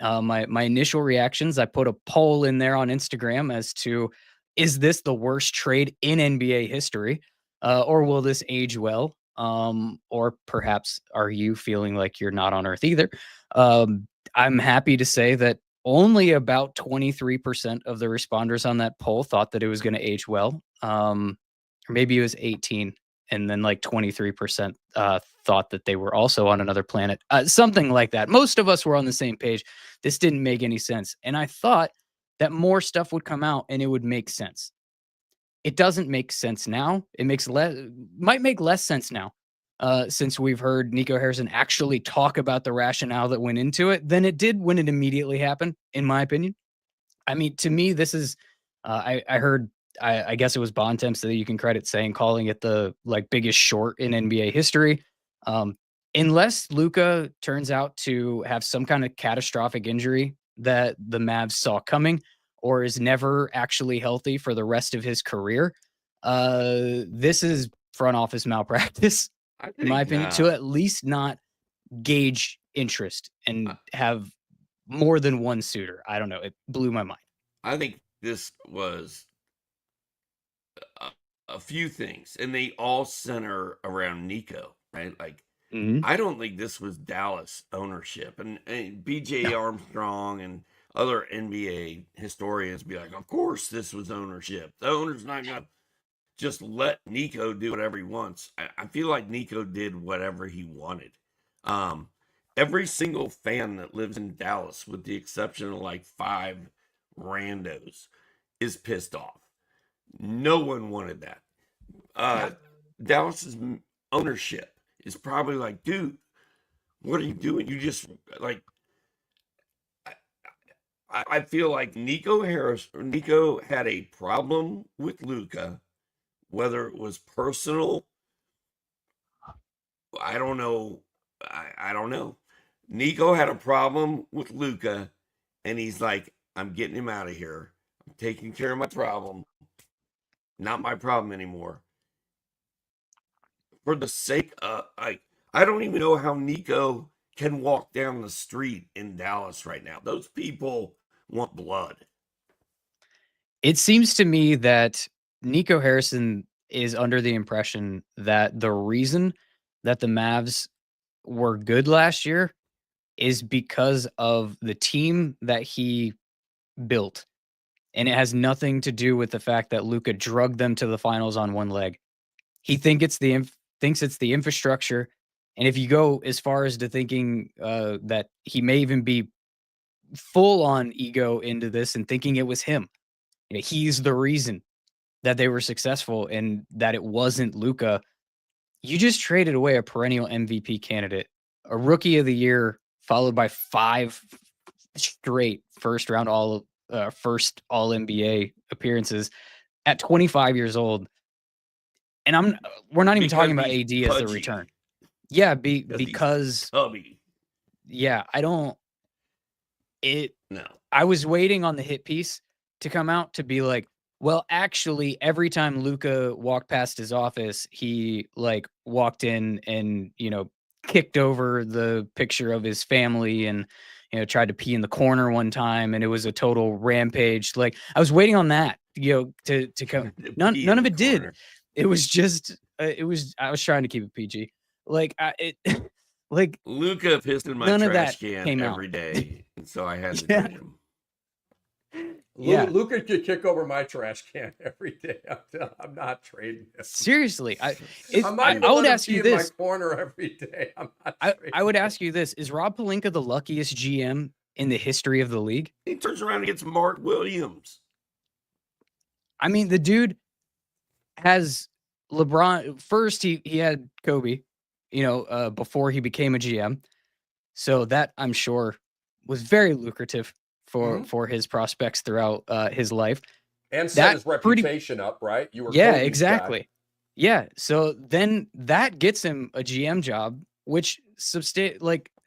My initial reactions. I put a poll in there on Instagram as to, is this the worst trade in NBA history, or will this age well? Or perhaps are you feeling like you're not on Earth either? I'm happy to say that only about 23% of the responders on that poll thought that it was going to age well. Or maybe it was 18, and then like 23% thought that they were also on another planet. Something like that. Most of us were on the same page. This didn't make any sense. And I thought that more stuff would come out and it would make sense. It doesn't make sense now. It might make less sense now, since we've heard Nico Harrison actually talk about the rationale that went into it than it did when it immediately happened, in my opinion. I mean, to me, this is, I heard, I guess it was Bontemps that you can credit calling it the biggest short in NBA history. Unless Luka turns out to have some kind of catastrophic injury that the Mavs saw coming, or is never actually healthy for the rest of his career, this is front office malpractice, in my opinion, to at least not gauge interest and have more than one suitor. I don't know. It blew my mind. I think this was a few things, and they all center around Nico, right? I don't think this was Dallas ownership, and BJ Armstrong and other NBA historians be like, of course this was ownership. The owner's not going to just let Nico do whatever he wants. I feel like Nico did whatever he wanted. Every single fan that lives in Dallas, with the exception of 5 randos, is pissed off. No one wanted that. Dallas's ownership is probably like, dude, what are you doing? You just I feel like Nico had a problem with Luka whether it was personal, I don't know. I don't know. Nico had a problem with Luka, and he's like, I'm getting him out of here. I'm taking care of my problem. Not my problem anymore. For the sake of, I don't even know how Nico can walk down the street in Dallas right now. Those people want blood. It seems to me that Nico Harrison is under the impression that the reason that the Mavs were good last year is because of the team that he built. And it has nothing to do with the fact that Luka drugged them to the finals on one leg. He thinks it's the infrastructure. And if you go as far as to thinking that he may even be full on ego into this and thinking it was him, he's the reason that they were successful and that it wasn't Luka. You just traded away a perennial MVP candidate, a rookie of the year, followed by 5 straight first all NBA appearances at 25 years old. And we're not even talking about AD as the return. Yeah, because yeah, no. I was waiting on the hit piece to come out to be like, well, actually, every time Luka walked past his office, he like walked in and, kicked over the picture of his family and, tried to pee in the corner one time. And it was a total rampage. Like, I was waiting on that, to come. None of it did. It was just, I was trying to keep it PG. Like, like Luka pissed in my trash can every day. And so I had to trade him. Yeah. Luka could kick over my trash can every day. I'm not trading him. Seriously, I would ask you this. In my corner every day. I would ask you this: is Rob Pelinka the luckiest GM in the history of the league? He turns around and gets Mark Williams. I mean, the dude has LeBron. First, he had Kobe, before he became a GM. So that, I'm sure, was very lucrative for his prospects throughout his life. And set his reputation up, right? You were Kobe's exactly. guy. Yeah. So then that gets him a GM job, which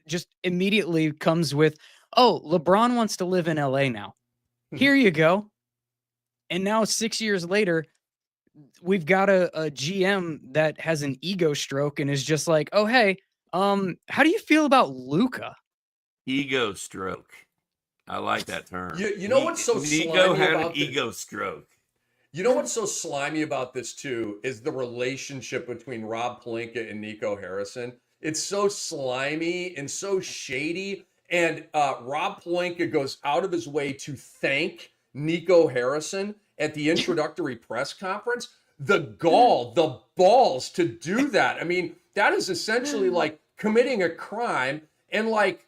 just immediately comes with, oh, LeBron wants to live in LA now. Here you go. And now 6 years later, we've got a GM that has an ego stroke and is just like, oh, hey, how do you feel about Luka? Ego stroke. I like that term. You know what's so slimy Nico had about an ego stroke. You know what's so slimy about this too is the relationship between Rob Pelinka and Nico Harrison. It's so slimy and so shady. And Rob Pelinka goes out of his way to thank Nico Harrison at the introductory press conference. The balls to do that. I mean, that is essentially like committing a crime and like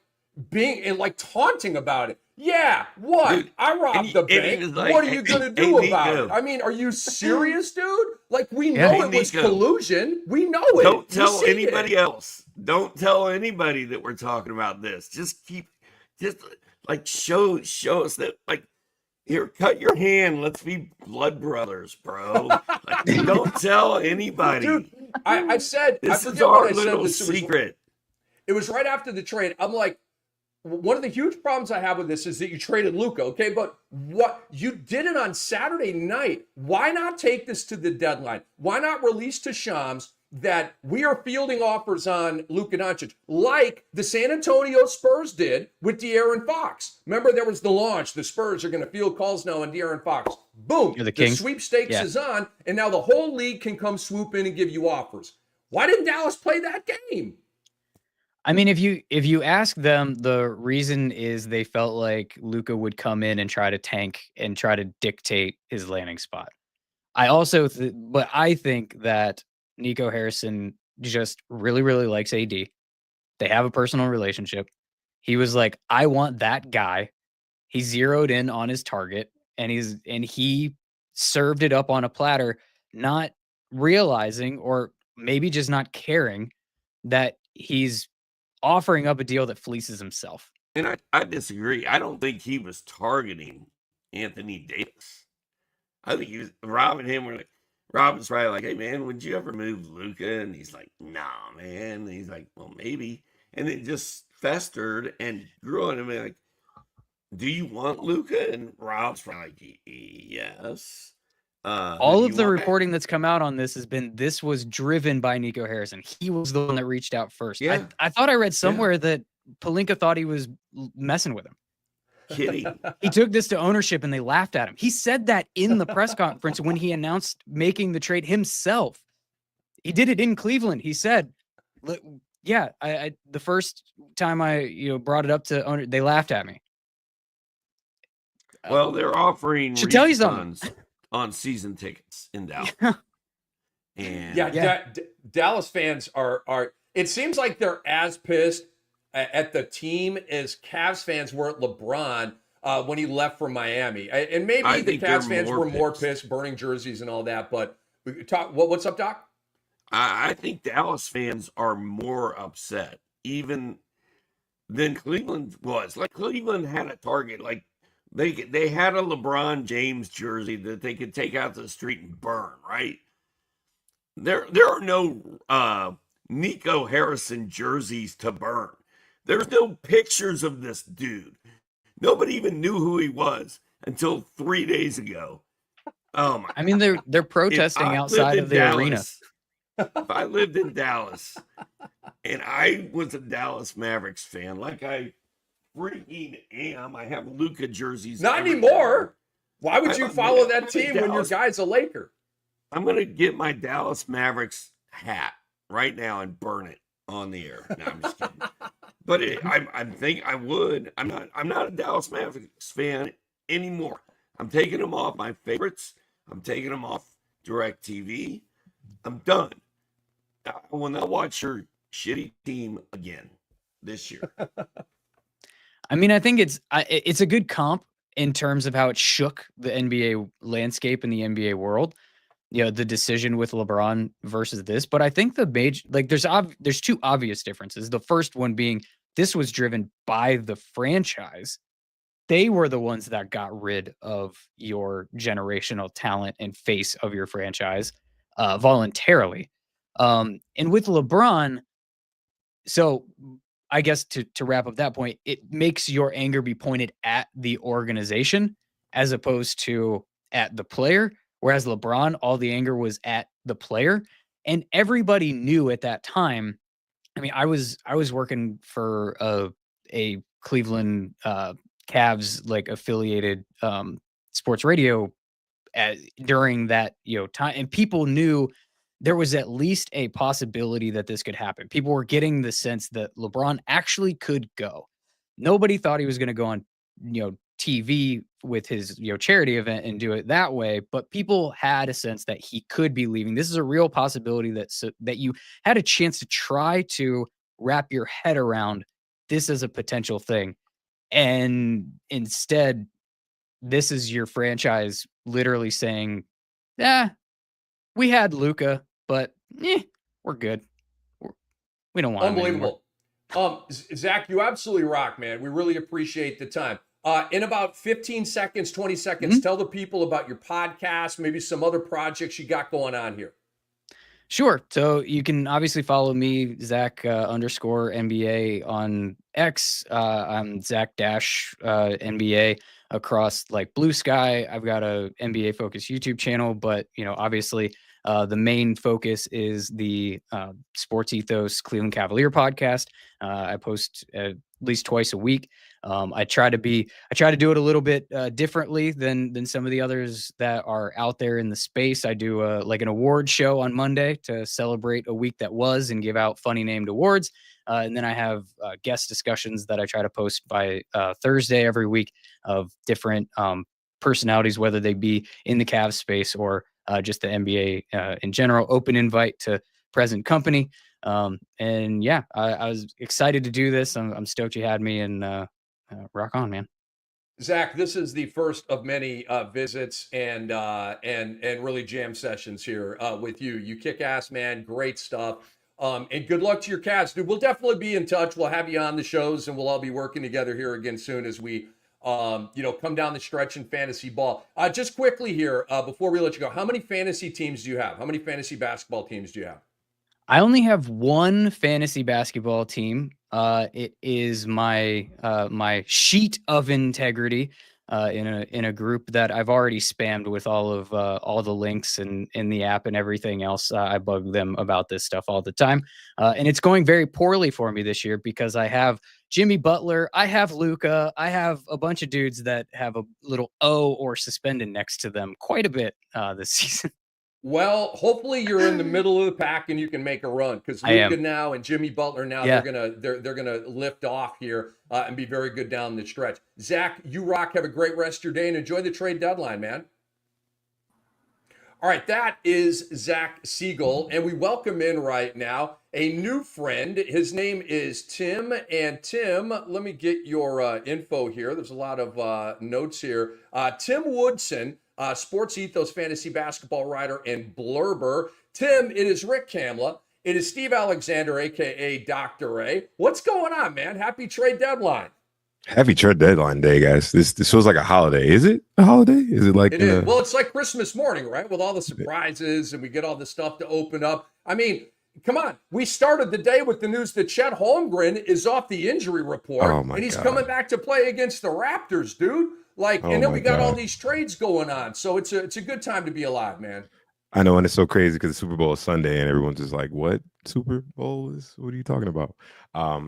taunting about it. Yeah, what? Dude, I robbed the bank. Like, what are you going to do about it? I mean, are you serious, dude? Like, we know it was collusion. We know it. Don't tell anybody else. Don't tell anybody that we're talking about this. Just show us that, like, here, cut your hand. Let's be blood brothers, bro. Like, don't tell anybody. Dude, I said, this is our little secret. It was right after the trade. I'm like, one of the huge problems I have with this is that you traded Luka, okay? But what you did it on Saturday night. Why not take this to the deadline? Why not release to Shams that we are fielding offers on Luka Doncic, like the San Antonio Spurs did with De'Aaron Fox? Remember, there was the launch. The Spurs are going to field calls now on De'Aaron Fox. Boom. The sweepstakes is on, and now the whole league can come swoop in and give you offers. Why didn't Dallas play that game? I mean, if you ask them, the reason is they felt like Luka would come in and try to tank and try to dictate his landing spot. But I think that Nico Harrison just really, really likes AD. They have a personal relationship. He was like, I want that guy. He zeroed in on his target and he served it up on a platter, not realizing or maybe just not caring that he's offering up a deal that fleeces himself. And I disagree. I don't think he was targeting Anthony Davis. I think he was robbing him. Rob was probably like, "Hey man, would you ever move Luca?" And he's like, "Nah, man." And he's like, "Well, maybe." And it just festered and grew on him. Like, do you want Luca? And Rob's probably like, yes. Who All do of you the want back? reporting that's come out on this has been this was driven by Nico Harrison. He was the one that reached out first. Yeah, I thought I read yeah. somewhere that Pelinka thought he was messing with him. Kidding. He took this to ownership and they laughed at him. He said that in the press conference when he announced making the trade himself. He did it in Cleveland. He said, "Yeah, I the first time I brought it up to owner, they laughed at me." Well, they're offering Should tell you something. refunds on season tickets in Dallas. And Yeah, Dallas fans are. It seems like they're as pissed at the team as Cavs fans were at LeBron when he left for Miami. And maybe I the think they're Cavs fans more were more pissed. pissed, burning jerseys and all that. But we talk. What's up, Doc? I think Dallas fans are more upset even than Cleveland was. Like Cleveland had a target. Like they had a LeBron James jersey that they could take out to the street and burn, right? There are no Nico Harrison jerseys to burn. There's no pictures of this dude. Nobody even knew who he was until 3 days ago. Oh my! I mean, they're protesting outside of the arena. If I lived in Dallas and I was a Dallas Mavericks fan, like I freaking am, I have Luka jerseys. Not everywhere. anymore. Why would you follow that team when your Dallas. guy's a Laker? I'm gonna get my Dallas Mavericks hat right now and burn it on the air. No, I'm just kidding. But I think I would. I'm not a Dallas Mavericks fan anymore. I'm taking them off my favorites. I'm taking them off DirecTV. I'm done. I will not watch your shitty team again this year. I mean, I think it's a good comp in terms of how it shook the NBA landscape and the NBA world. The decision with LeBron versus this, but I think the major, like, there's two obvious differences. The first one being this was driven by the franchise. They were the ones that got rid of your generational talent and face of your franchise voluntarily. And with LeBron, so I guess to wrap up that point, it makes your anger be pointed at the organization as opposed to at the player. Whereas LeBron, all the anger was at the player, and everybody knew at that time. I mean, I was working for a Cleveland Cavs like affiliated sports radio during that time, and people knew there was at least a possibility that this could happen. People were getting the sense that LeBron actually could go. Nobody thought he was going to go on TV with his charity event and do it that way, but people had a sense that he could be leaving. This is a real possibility that you had a chance to try to wrap your head around this as a potential thing. And instead, this is your franchise literally saying, we had Luka, but we're good. We don't want him anymore. Unbelievable. Zach, you absolutely rock, man. We really appreciate the time. In about 15 seconds, 20 seconds, tell the people about your podcast, maybe some other projects you got going on here. Sure. So you can obviously follow me, Zach _NBA on X. I'm Zach NBA across like Blue Sky. I've got a NBA focused YouTube channel, but obviously the main focus is the SportsEthos Cleveland Cavalier podcast. I post at least twice a week. I try to do it a little bit differently than some of the others that are out there in the space. I do like an award show on Monday to celebrate a week that was and give out funny named awards. And then I have guest discussions that I try to post by Thursday every week of different personalities, whether they be in the Cavs space or just the NBA in general. Open invite to present company. And yeah, I was excited to do this. I'm stoked you had me, and rock on, man. Zach, this is the first of many visits and really jam sessions here with you. You kick ass, man. Great stuff. And good luck to your Cavs, dude. We'll definitely be in touch. We'll have you on the shows, and we'll all be working together here again soon as we come down the stretch in fantasy ball. Just quickly here, before we let you go, how many fantasy teams do you have? How many fantasy basketball teams do you have? I only have one fantasy basketball team. It is my my sheet of integrity in a group that I've already spammed with all the links and in the app and everything else. I bug them about this stuff all the time, and it's going very poorly for me this year because I have Jimmy Butler, I have Luca, I have a bunch of dudes that have a little O or suspended next to them quite a bit this season. Well, hopefully you're in the middle of the pack and you can make a run because I am. Luka now and Jimmy Butler now Yeah. they're gonna lift off here and be very good down the stretch. Zach, you rock. Have a great rest of your day and enjoy the trade deadline, man. All right, that is Zach Siegel, and we welcome in right now a new friend. His name is Tim, and Tim, let me get your info here. There's a lot of notes here. Tim Woodson, SportsEthos fantasy basketball writer and blurber. Tim, it is Rick Kamla. It is Steve Alexander, aka Dr. A. What's going on, man? Happy trade deadline. Happy trade deadline day, guys. This feels like a holiday. Is it a holiday? Is it like it is? Well, it's like Christmas morning, right? With all the surprises and we get all the stuff to open up. I mean, come on. We started the day with the news that Chet Holmgren is off the injury report. Oh my and he's God. coming back to play against the Raptors, dude. Like, Oh and then my we got all God. these trades going on. So it's a good time to be alive, man. I know, and it's so crazy because the Super Bowl is Sunday, and everyone's just like, "What Super Bowl is? What are you talking about?"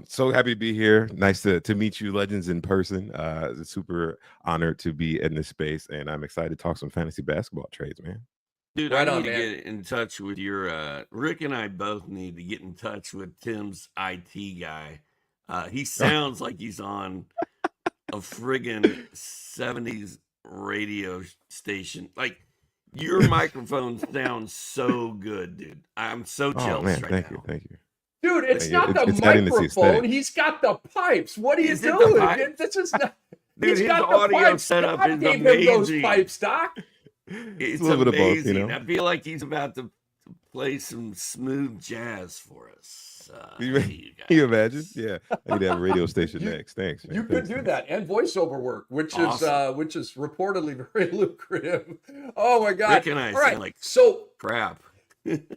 So happy to be here. Nice to meet you, legends, in person. It's a super honored to be in this space, and I'm excited to talk some fantasy basketball trades, man. Dude, Right I on, need to man. get in touch with your Rick and I both need to get in touch with Tim's IT guy. He sounds like he's on a friggin' 70s radio station. Like your microphone sounds so good, dude. I'm so Oh jealous man, right thank now. you, thank you. Dude, it's Thank you. not the It's adding to the microphone. aesthetic. He's got the pipes. What are you Is it the doing? pipes? This is not. Dude, He's his got the audio pipes. setup God is gave him those amazing. pipes, Doc. It's a little bit of both, amazing. you know? I feel like he's about to play some smooth jazz for us. You imagine? Yeah, I need to have a radio station next. Thanks, man. You could do that and voiceover work, which is reportedly very lucrative. Oh my God! Rick and I All right, sound like so crap.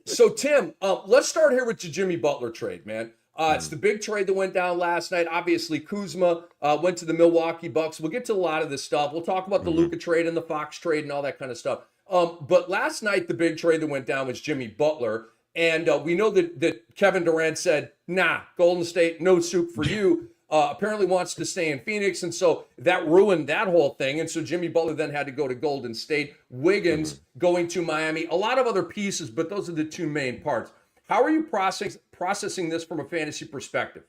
so Tim, let's start here with the Jimmy Butler trade, man. It's the big trade that went down last night. Obviously, Kuzma went to the Milwaukee Bucks. We'll get to a lot of this stuff. We'll talk about the Luka trade and the Fox trade and all that kind of stuff. But last night, the big trade that went down was Jimmy Butler. And we know that Kevin Durant said, nah, Golden State, no soup for you. Apparently wants to stay in Phoenix. And so that ruined that whole thing. And so Jimmy Butler then had to go to Golden State. Wiggins going to Miami. A lot of other pieces, but those are the two main parts. How are you processing this from a fantasy perspective?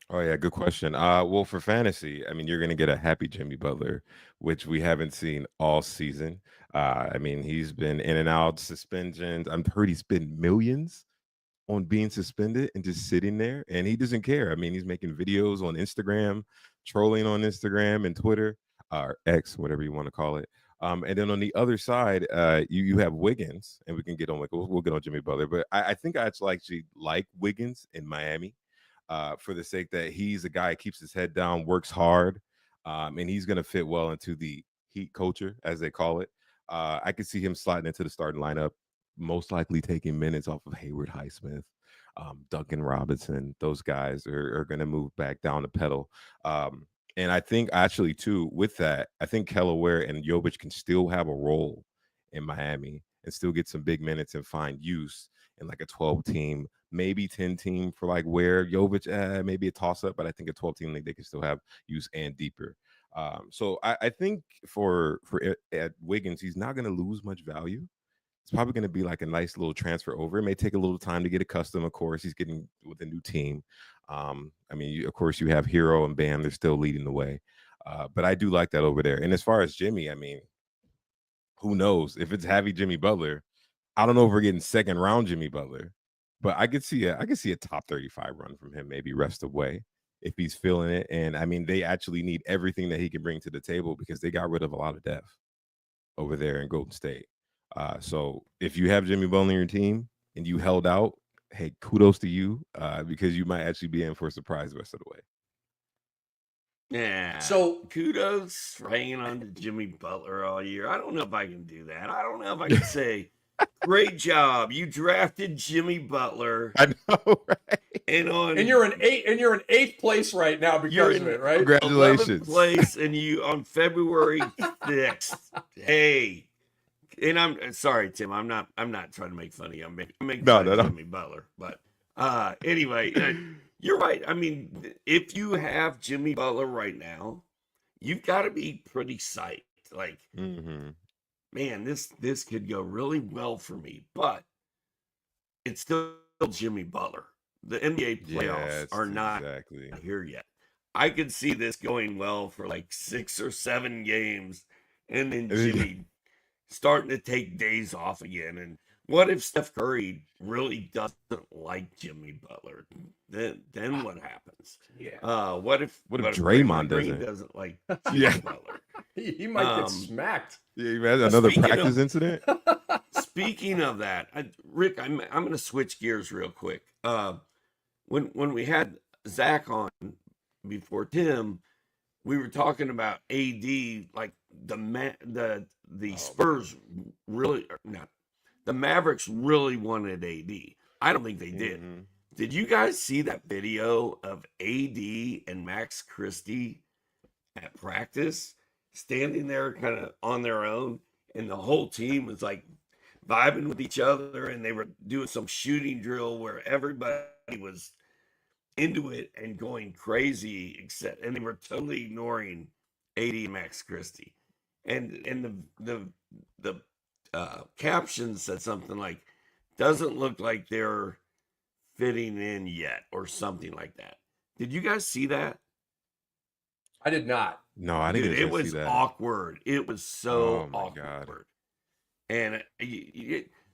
Oh yeah, good question. Well, for fantasy, I mean, you're gonna get a happy Jimmy Butler, which we haven't seen all season. I mean, he's been in and out suspensions. I'm heard he spent millions on being suspended and just sitting there, and he doesn't care. I mean, he's making videos on Instagram, trolling on Instagram and Twitter, or X, whatever you want to call it. And then on the other side, you have Wiggins, and we can get on like we'll get on Jimmy Butler, but I think I actually like Wiggins in Miami. For the sake that he's a guy who keeps his head down, works hard, and he's going to fit well into the Heat culture, as they call it. I could see him sliding into the starting lineup, most likely taking minutes off of Hayward Highsmith, Duncan Robinson. Those guys are going to move back down the pedal. And I think actually, too, with that, I think Kelaware and Jovic can still have a role in Miami and still get some big minutes and find use in like a 12 team, maybe 10 team for like where Jovic, maybe a toss up, but I think a 12 team league they can still have use and deeper. So I think for at Wiggins, he's not going to lose much value. It's probably going to be like a nice little transfer over. It may take a little time to get accustomed. Of course, he's getting with a new team. I mean, of course, you have Hero and Bam. They're still leading the way. But I do like that over there. And as far as Jimmy, I mean, who knows? If it's heavy Jimmy Butler, I don't know if we're getting second round Jimmy Butler, but I could see a top 35 run from him, maybe rest of way if he's feeling it. And I mean, they actually need everything that he can bring to the table because they got rid of a lot of depth over there in Golden State. So if you have Jimmy Butler on your team and you held out, hey, kudos to you because you might actually be in for a surprise the rest of the way. Yeah. So kudos for hanging on to Jimmy Butler all year. I don't know if I can do that. I don't know if I can say, great job. You drafted Jimmy Butler. I know, right? and you're in eighth place right now You're because of in it, right? 11th Congratulations. place, and you on February 6th. Hey. And I'm sorry, Tim. I'm not trying to make fun of you. I'm making fun of Jimmy Butler. But anyway, you're right. I mean, if you have Jimmy Butler right now, you've got to be pretty psyched. Like, man, this could go really well for me. But it's still Jimmy Butler. The NBA playoffs are not here yet. I could see this going well for like 6 or 7 games, and then Jimmy starting to take days off again. And what if Steph Curry really doesn't like Jimmy Butler? Then what happens? Yeah. What if Draymond doesn't like Jimmy Butler? He might get smacked. Yeah, you imagine another practice incident. Speaking of that, Rick, I'm going to switch gears real quick. When we had Zach on before Tim, we were talking about AD, like the Spurs really, not the Mavericks really wanted AD. I don't think they did. Did you guys see that video of AD and Max Christie at practice, standing there kind of on their own, and the whole team was like vibing with each other, and they were doing some shooting drill where everybody was into it and going crazy, and they were totally ignoring AD and Max Christie. And the caption said something like, doesn't look like they're fitting in yet, or something like that. Did you guys see that? I did not. No, I didn't. Dude, it was awkward. It was so awkward. God. And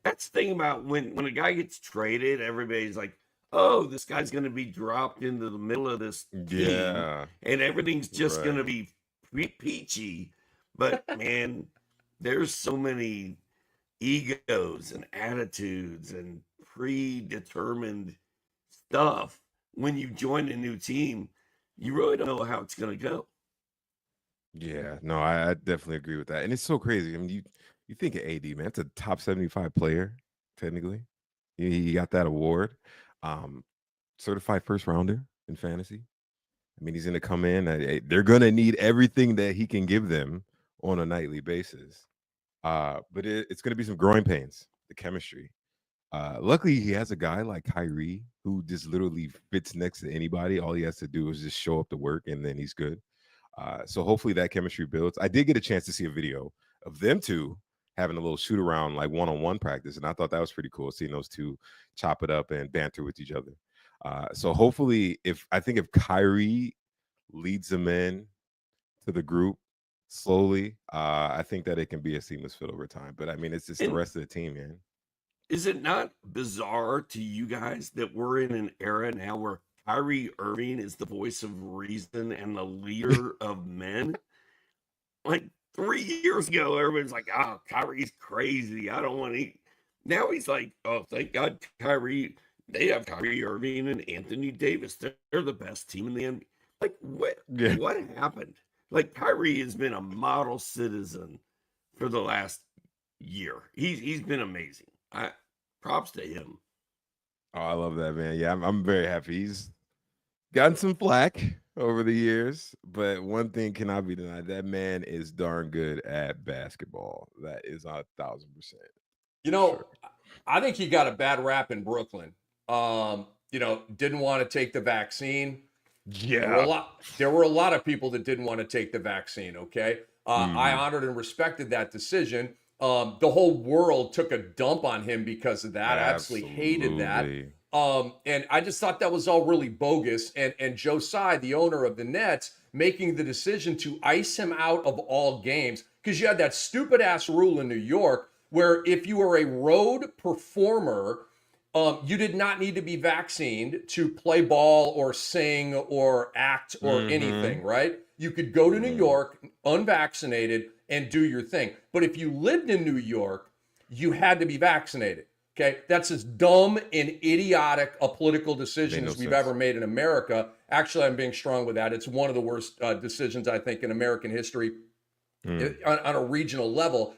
that's the thing about when a guy gets traded, everybody's like, oh, this guy's going to be dropped into the middle of this team, and everything's just going to be peachy. But man, there's so many egos and attitudes and predetermined stuff. When you join a new team, you really don't know how it's going to go. Yeah, no, I definitely agree with that. And it's so crazy. I mean, you think of AD, man, it's a top 75 player, technically. He got that award. Certified first rounder in fantasy. I mean, he's going to come in. They're going to need everything that he can give them on a nightly basis. But it's going to be some growing pains, the chemistry. Luckily, he has a guy like Kyrie who just literally fits next to anybody. All he has to do is just show up to work, and then he's good. So hopefully that chemistry builds. I did get a chance to see a video of them two having a little shoot around, like one-on-one practice, and I thought that was pretty cool, seeing those two chop it up and banter with each other. So hopefully, if Kyrie leads them in to the group slowly, I think that it can be a seamless fit over time. But I mean, it's just the rest of the team, man. Is it not bizarre to you guys that we're in an era now where Kyrie Irving is the voice of reason and the leader of men? Like 3 years ago, everyone's like, oh, Kyrie's crazy. I don't want to eat. Now he's like, oh, thank God Kyrie. They have Kyrie Irving and Anthony Davis. They're the best team in the NBA. Like, what happened? Like, Kyrie has been a model citizen for the last year. He's been amazing. Props to him. Oh, I love that, man. Yeah, I'm very happy. He's gotten some flack over the years, but one thing cannot be denied: that man is darn good at basketball. That is 1,000%. You know, I think he got a bad rap in Brooklyn. Didn't want to take the vaccine. Yeah, there were a lot of people that didn't want to take the vaccine. Okay, I honored and respected that decision. The whole world took a dump on him because of that. I absolutely hated that. And I just thought that was all really bogus. And Joe Tsai, the owner of the Nets, making the decision to ice him out of all games, because you had that stupid ass rule in New York where if you were a road performer, you did not need to be vaccinated to play ball or sing or act or anything, right? You could go to New York unvaccinated and do your thing. But if you lived in New York, you had to be vaccinated. Okay, that's as dumb and idiotic a political decision Made no as we've sense. ever made in America. Actually, I'm being strong with that. It's one of the worst decisions, I think, in American history on a regional level.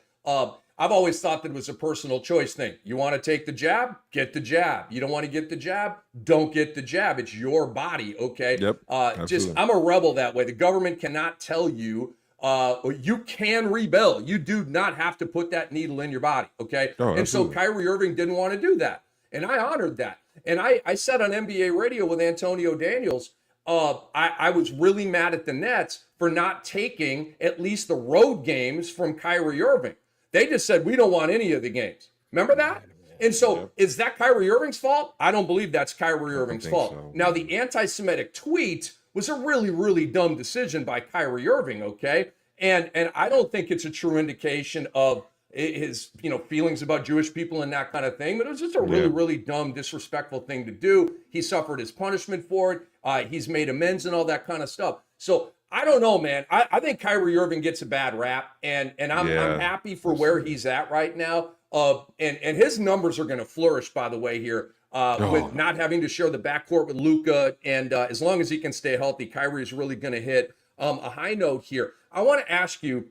I've always thought that it was a personal choice thing. You want to take the jab? Get the jab. You don't want to get the jab? Don't get the jab. It's your body, okay? Yep, absolutely. I'm a rebel that way. The government cannot tell you you can rebel. You do not have to put that needle in your body, okay? Oh, and so absolutely. Kyrie Irving didn't want to do that. And I honored that. And I said on NBA radio with Antonio Daniels, I was really mad at the Nets for not taking at least the road games from Kyrie Irving. They just said, we don't want any of the games. Remember that? And so is that Kyrie Irving's fault? I don't believe that's Kyrie Irving's fault. so. Now, the anti-Semitic tweet was a really, really dumb decision by Kyrie Irving, okay? And I don't think it's a true indication of his, feelings about Jewish people and that kind of thing, but it was just a really, really dumb, disrespectful thing to do. He suffered his punishment for it. He's made amends and all that kind of stuff. So I don't know, man. I think Kyrie Irving gets a bad rap, and I'm happy for where he's at right now. And his numbers are going to flourish, by the way, here with not having to share the backcourt with Luka, and as long as he can stay healthy, Kyrie is really going to hit a high note here. I want to ask you,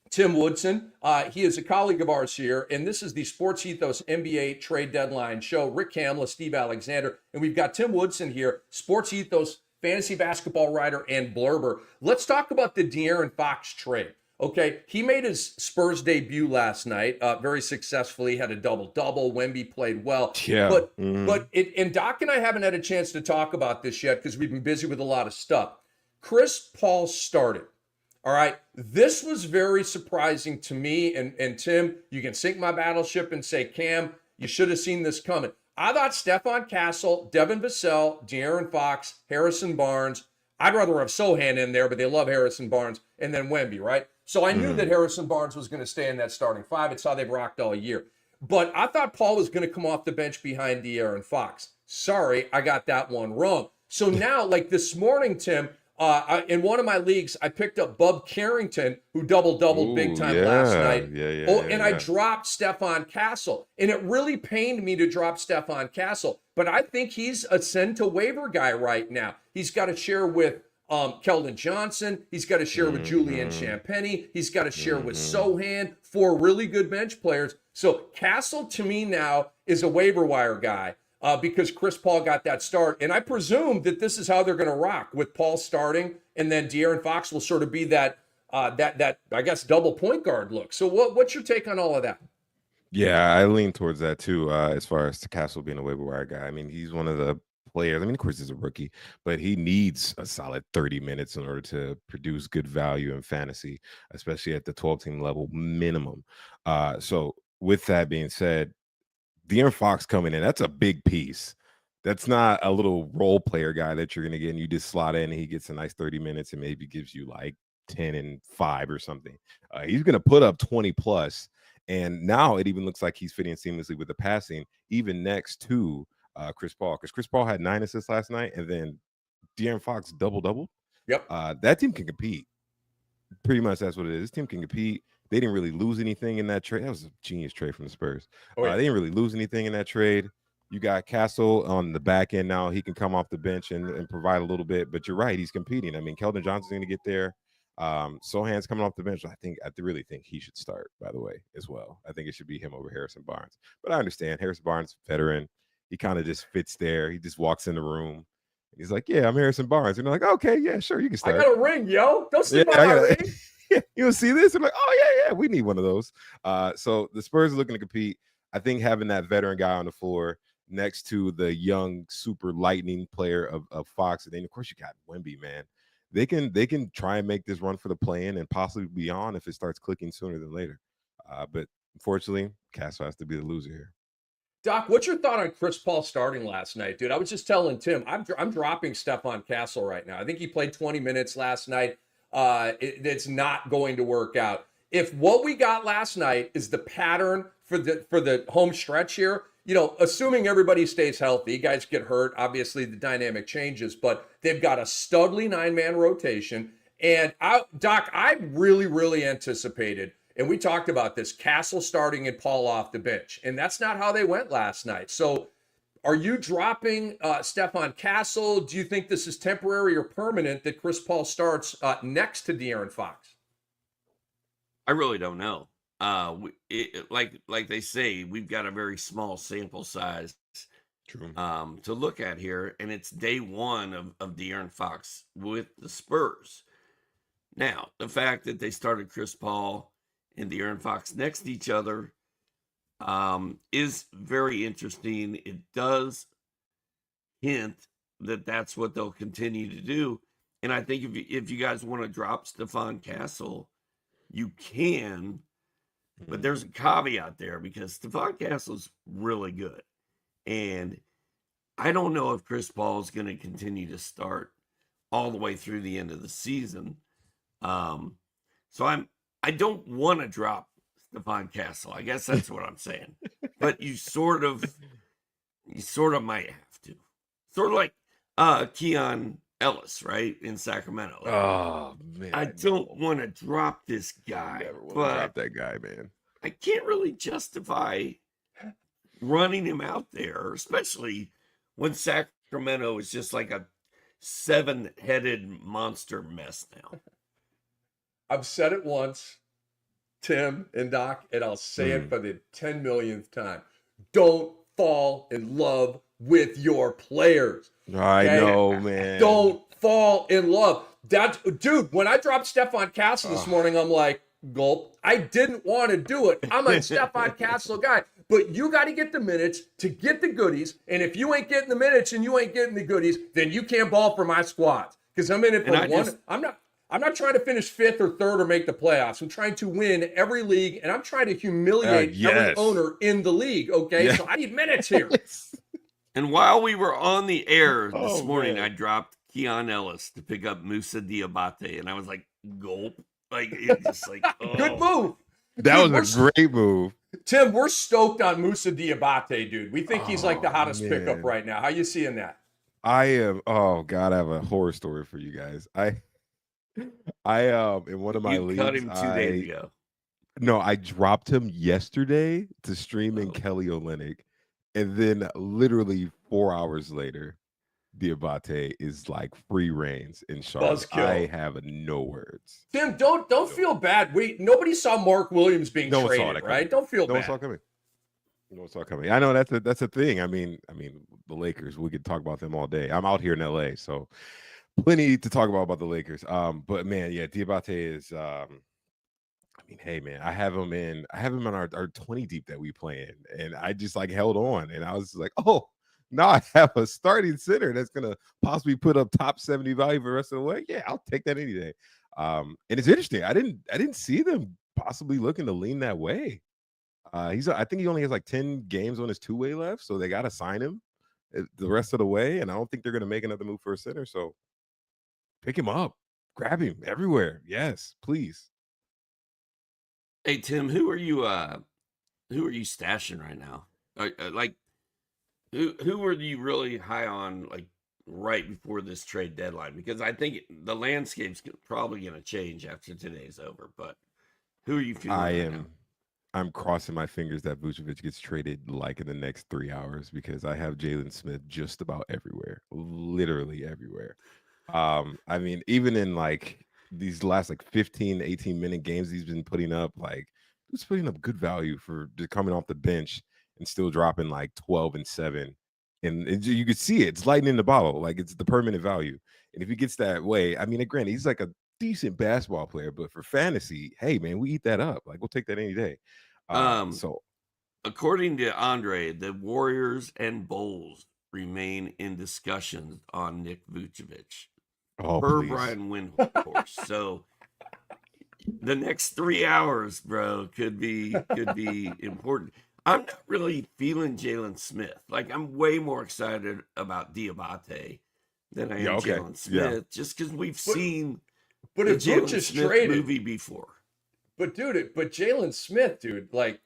Tim Woodson, he is a colleague of ours here, and this is the SportsEthos NBA trade deadline show. Rick Kamla, Steve Alexander, and we've got Tim Woodson here, SportsEthos fantasy basketball writer and blurber. Let's talk about the De'Aaron Fox trade. Okay, he made his Spurs debut last night, very successfully, had a double-double. Wemby played well. Yeah. And Doc and I haven't had a chance to talk about this yet because we've been busy with a lot of stuff. Chris Paul started. All right, this was very surprising to me. And Tim, you can sink my battleship and say, Cam, you should have seen this coming. I thought Stephon Castle, Devin Vassell, De'Aaron Fox, Harrison Barnes. I'd rather have Sohan in there, but they love Harrison Barnes, and then Wemby, right? So I knew that Harrison Barnes was going to stay in that starting five. It's how they've rocked all year. But I thought Paul was going to come off the bench behind De'Aaron Fox. Sorry, I got that one wrong. So now, like this morning, Tim, in one of my leagues, I picked up Bub Carrington, who doubled big time last night. I dropped Stephon Castle. And it really pained me to drop Stephon Castle. But I think he's a send to waiver guy right now. He's got to share with Keldon Johnson. He's got to share with Julian Champagnie. He's got to share with Sohan, 4 really good bench players. So Castle, to me now, is a waiver wire guy. Because Chris Paul got that start. And I presume that this is how they're going to rock, with Paul starting, and then De'Aaron Fox will sort of be that I guess, double point guard look. So what's your take on all of that? Yeah, I lean towards that too, as far as Castle being a waiver wire guy. I mean, he's one of the players. I mean, of course, he's a rookie, but he needs a solid 30 minutes in order to produce good value in fantasy, especially at the 12-team level minimum. So with that being said, De'Aaron Fox coming in, that's a big piece. That's not a little role player guy that you're going to get and you just slot in and he gets a nice 30 minutes and maybe gives you like 10 and 5 or something. He's going to put up 20 plus. And now it even looks like he's fitting seamlessly with the passing, even next to Chris Paul. Because Chris Paul had 9 assists last night, and then De'Aaron Fox doubled. Yep. That team can compete. Pretty much that's what it is. This team can compete. They didn't really lose anything in that trade. That was a genius trade from the Spurs. They didn't really lose anything in that trade. You got Castle on the back end now. He can come off the bench and provide a little bit. But you're right. He's competing. I mean, Keldon Johnson's going to get there. Sohan's coming off the bench. I really think he should start, by the way, as well. I think it should be him over Harrison Barnes. But I understand Harrison Barnes, veteran. He kind of just fits there. He just walks in the room. He's like, yeah, I'm Harrison Barnes. And they're like, okay, yeah, sure, you can start. I got a ring, yo. Don't sleep on my ring. You see this? I'm like, oh, yeah, we need one of those. So the Spurs are looking to compete. I think having that veteran guy on the floor next to the young, super lightning player of Fox, and then, of course, you got Wemby, man. They can try and make this run for the play-in and possibly beyond if it starts clicking sooner than later. But unfortunately, Castle has to be the loser here. Doc, what's your thought on Chris Paul starting last night, dude? I was just telling Tim, I'm dropping Stephon Castle right now. I think he played 20 minutes last night. It's not going to work out. If what we got last night is the pattern for the home stretch here, assuming everybody stays healthy, guys get hurt, obviously the dynamic changes, but they've got a studly 9-man rotation. And Doc, I really, really anticipated, And we talked about this, Castle starting and Paul off the bench. And that's not how they went last night. So are you dropping Stephon Castle? Do you think this is temporary or permanent that Chris Paul starts next to De'Aaron Fox? I really don't know. Like they say, we've got a very small sample size to look at here, and it's day one of De'Aaron Fox with the Spurs. Now, the fact that they started Chris Paul and De'Aaron Fox next to each other is very interesting. It does hint that that's what they'll continue to do. And I think if you guys want to drop Stephon Castle, you can, but there's a caveat there because Stephon Castle's really good. And I don't know if Chris Paul is going to continue to start all the way through the end of the season. So I don't want to drop Stephon Castle. I guess that's what I'm saying. But you sort of might have to. Sort of like Keon Ellis, right, in Sacramento. Oh man, I don't want to drop this guy. Never want to but drop that guy, man. I can't really justify running him out there, especially when Sacramento is just like a 7-headed monster mess now. I've said it once, Tim and Doc, and I'll say it for the 10 millionth time. Don't fall in love with your players. I know, man. Don't fall in love. Dude, when I dropped Stephon Castle this morning, I'm like, gulp. I didn't want to do it. I'm a Stephon Castle guy. But you got to get the minutes to get the goodies. And if you ain't getting the minutes and you ain't getting the goodies, then you can't ball for my squad. Because I'm in it for one. I'm not trying to finish 5th or 3rd or make the playoffs. I'm trying to win every league, and I'm trying to humiliate every owner in the league, okay? Yes. So I need minutes here. And while we were on the air this morning, I dropped Keon Ellis to pick up Moussa Diabate, and I was like, gulp. Like, it's just like, oh. Good move. That was a great move. Tim, we're stoked on Moussa Diabate, dude. We think he's like the hottest pickup right now. How you seeing that? I am. Oh God, I have a horror story for you guys. I in one of my leagues, cut him 2 days ago. No, I dropped him yesterday to stream in Kelly Olynyk, and then literally 4 hours later, Diabate is like free reigns in Charlotte. Buzzkill. I have no words. Tim, don't feel bad. Nobody saw Mark Williams being No one saw traded, that right? coming. Don't feel No one bad. saw it coming. No one saw it coming. I know that's a thing. I mean, the Lakers. We could talk about them all day. I'm out here in LA, so plenty to talk about the Lakers. But man, yeah, Diabate is. I mean, hey man, I have him in our 20 deep that we play in, and I just like held on, and I was like, oh, now I have a starting center that's gonna possibly put up top 70 value for the rest of the way. Yeah, I'll take that any day. And it's interesting. I didn't see them possibly looking to lean that way. I think he only has like 10 games on his two-way left, so they got to sign him the rest of the way. And I don't think they're going to make another move for a center. So pick him up, grab him everywhere. Yes, please. Hey Tim, who are you stashing right now? Like, who were you really high on, like right before this trade deadline? Because I think the landscape's probably going to change after today's over. But who are you feeling? I'm crossing my fingers that Vucevic gets traded like in the next 3 hours because I have Jalen Smith just about everywhere, literally everywhere. I mean, even in like these last like 15, 18-minute games he's been putting up, like he's putting up good value for just coming off the bench and still dropping like 12 and 7. And you could see it. It's lightning in the bottle. Like it's the permanent value. And if he gets that way, I mean, granted, he's like a decent basketball player, but for fantasy, hey man, we eat that up. Like we'll take that any day. So according to Andre, the Warriors and Bulls remain in discussions on Nick Vucevic per Brian Windhorst. So the next 3 hours, bro, could be important. I'm not really feeling Jalen Smith. Like I'm way more excited about Diabate than I am Jalen Smith, just because we've seen the Jalen Smith traded movie before. But Jalen Smith, dude, like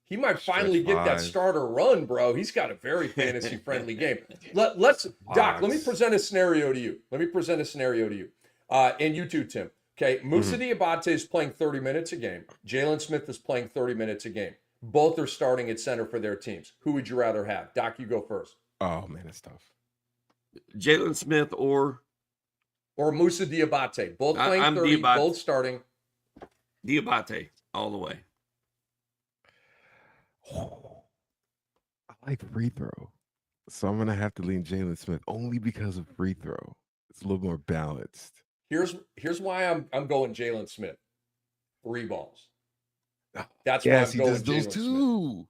he might finally get that starter run, bro. He's got a very fantasy friendly game. Doc, let me present a scenario to you. And you too, Tim. Okay, Musa Diabate is playing 30 minutes a game. Jalen Smith is playing 30 minutes a game. Both are starting at center for their teams. Who would you rather have? Doc, you go first. Oh man, it's tough. Jalen Smith or Musa Diabate. Both playing I'm 30, Diabate. both starting. Diabate all the way. I like free throw, so I'm gonna have to lean Jalen Smith only because of free throw. It's a little more balanced. Here's why I'm going Jalen Smith. 3 balls. That's Yes, why I'm he going does those Jalen too. Smith.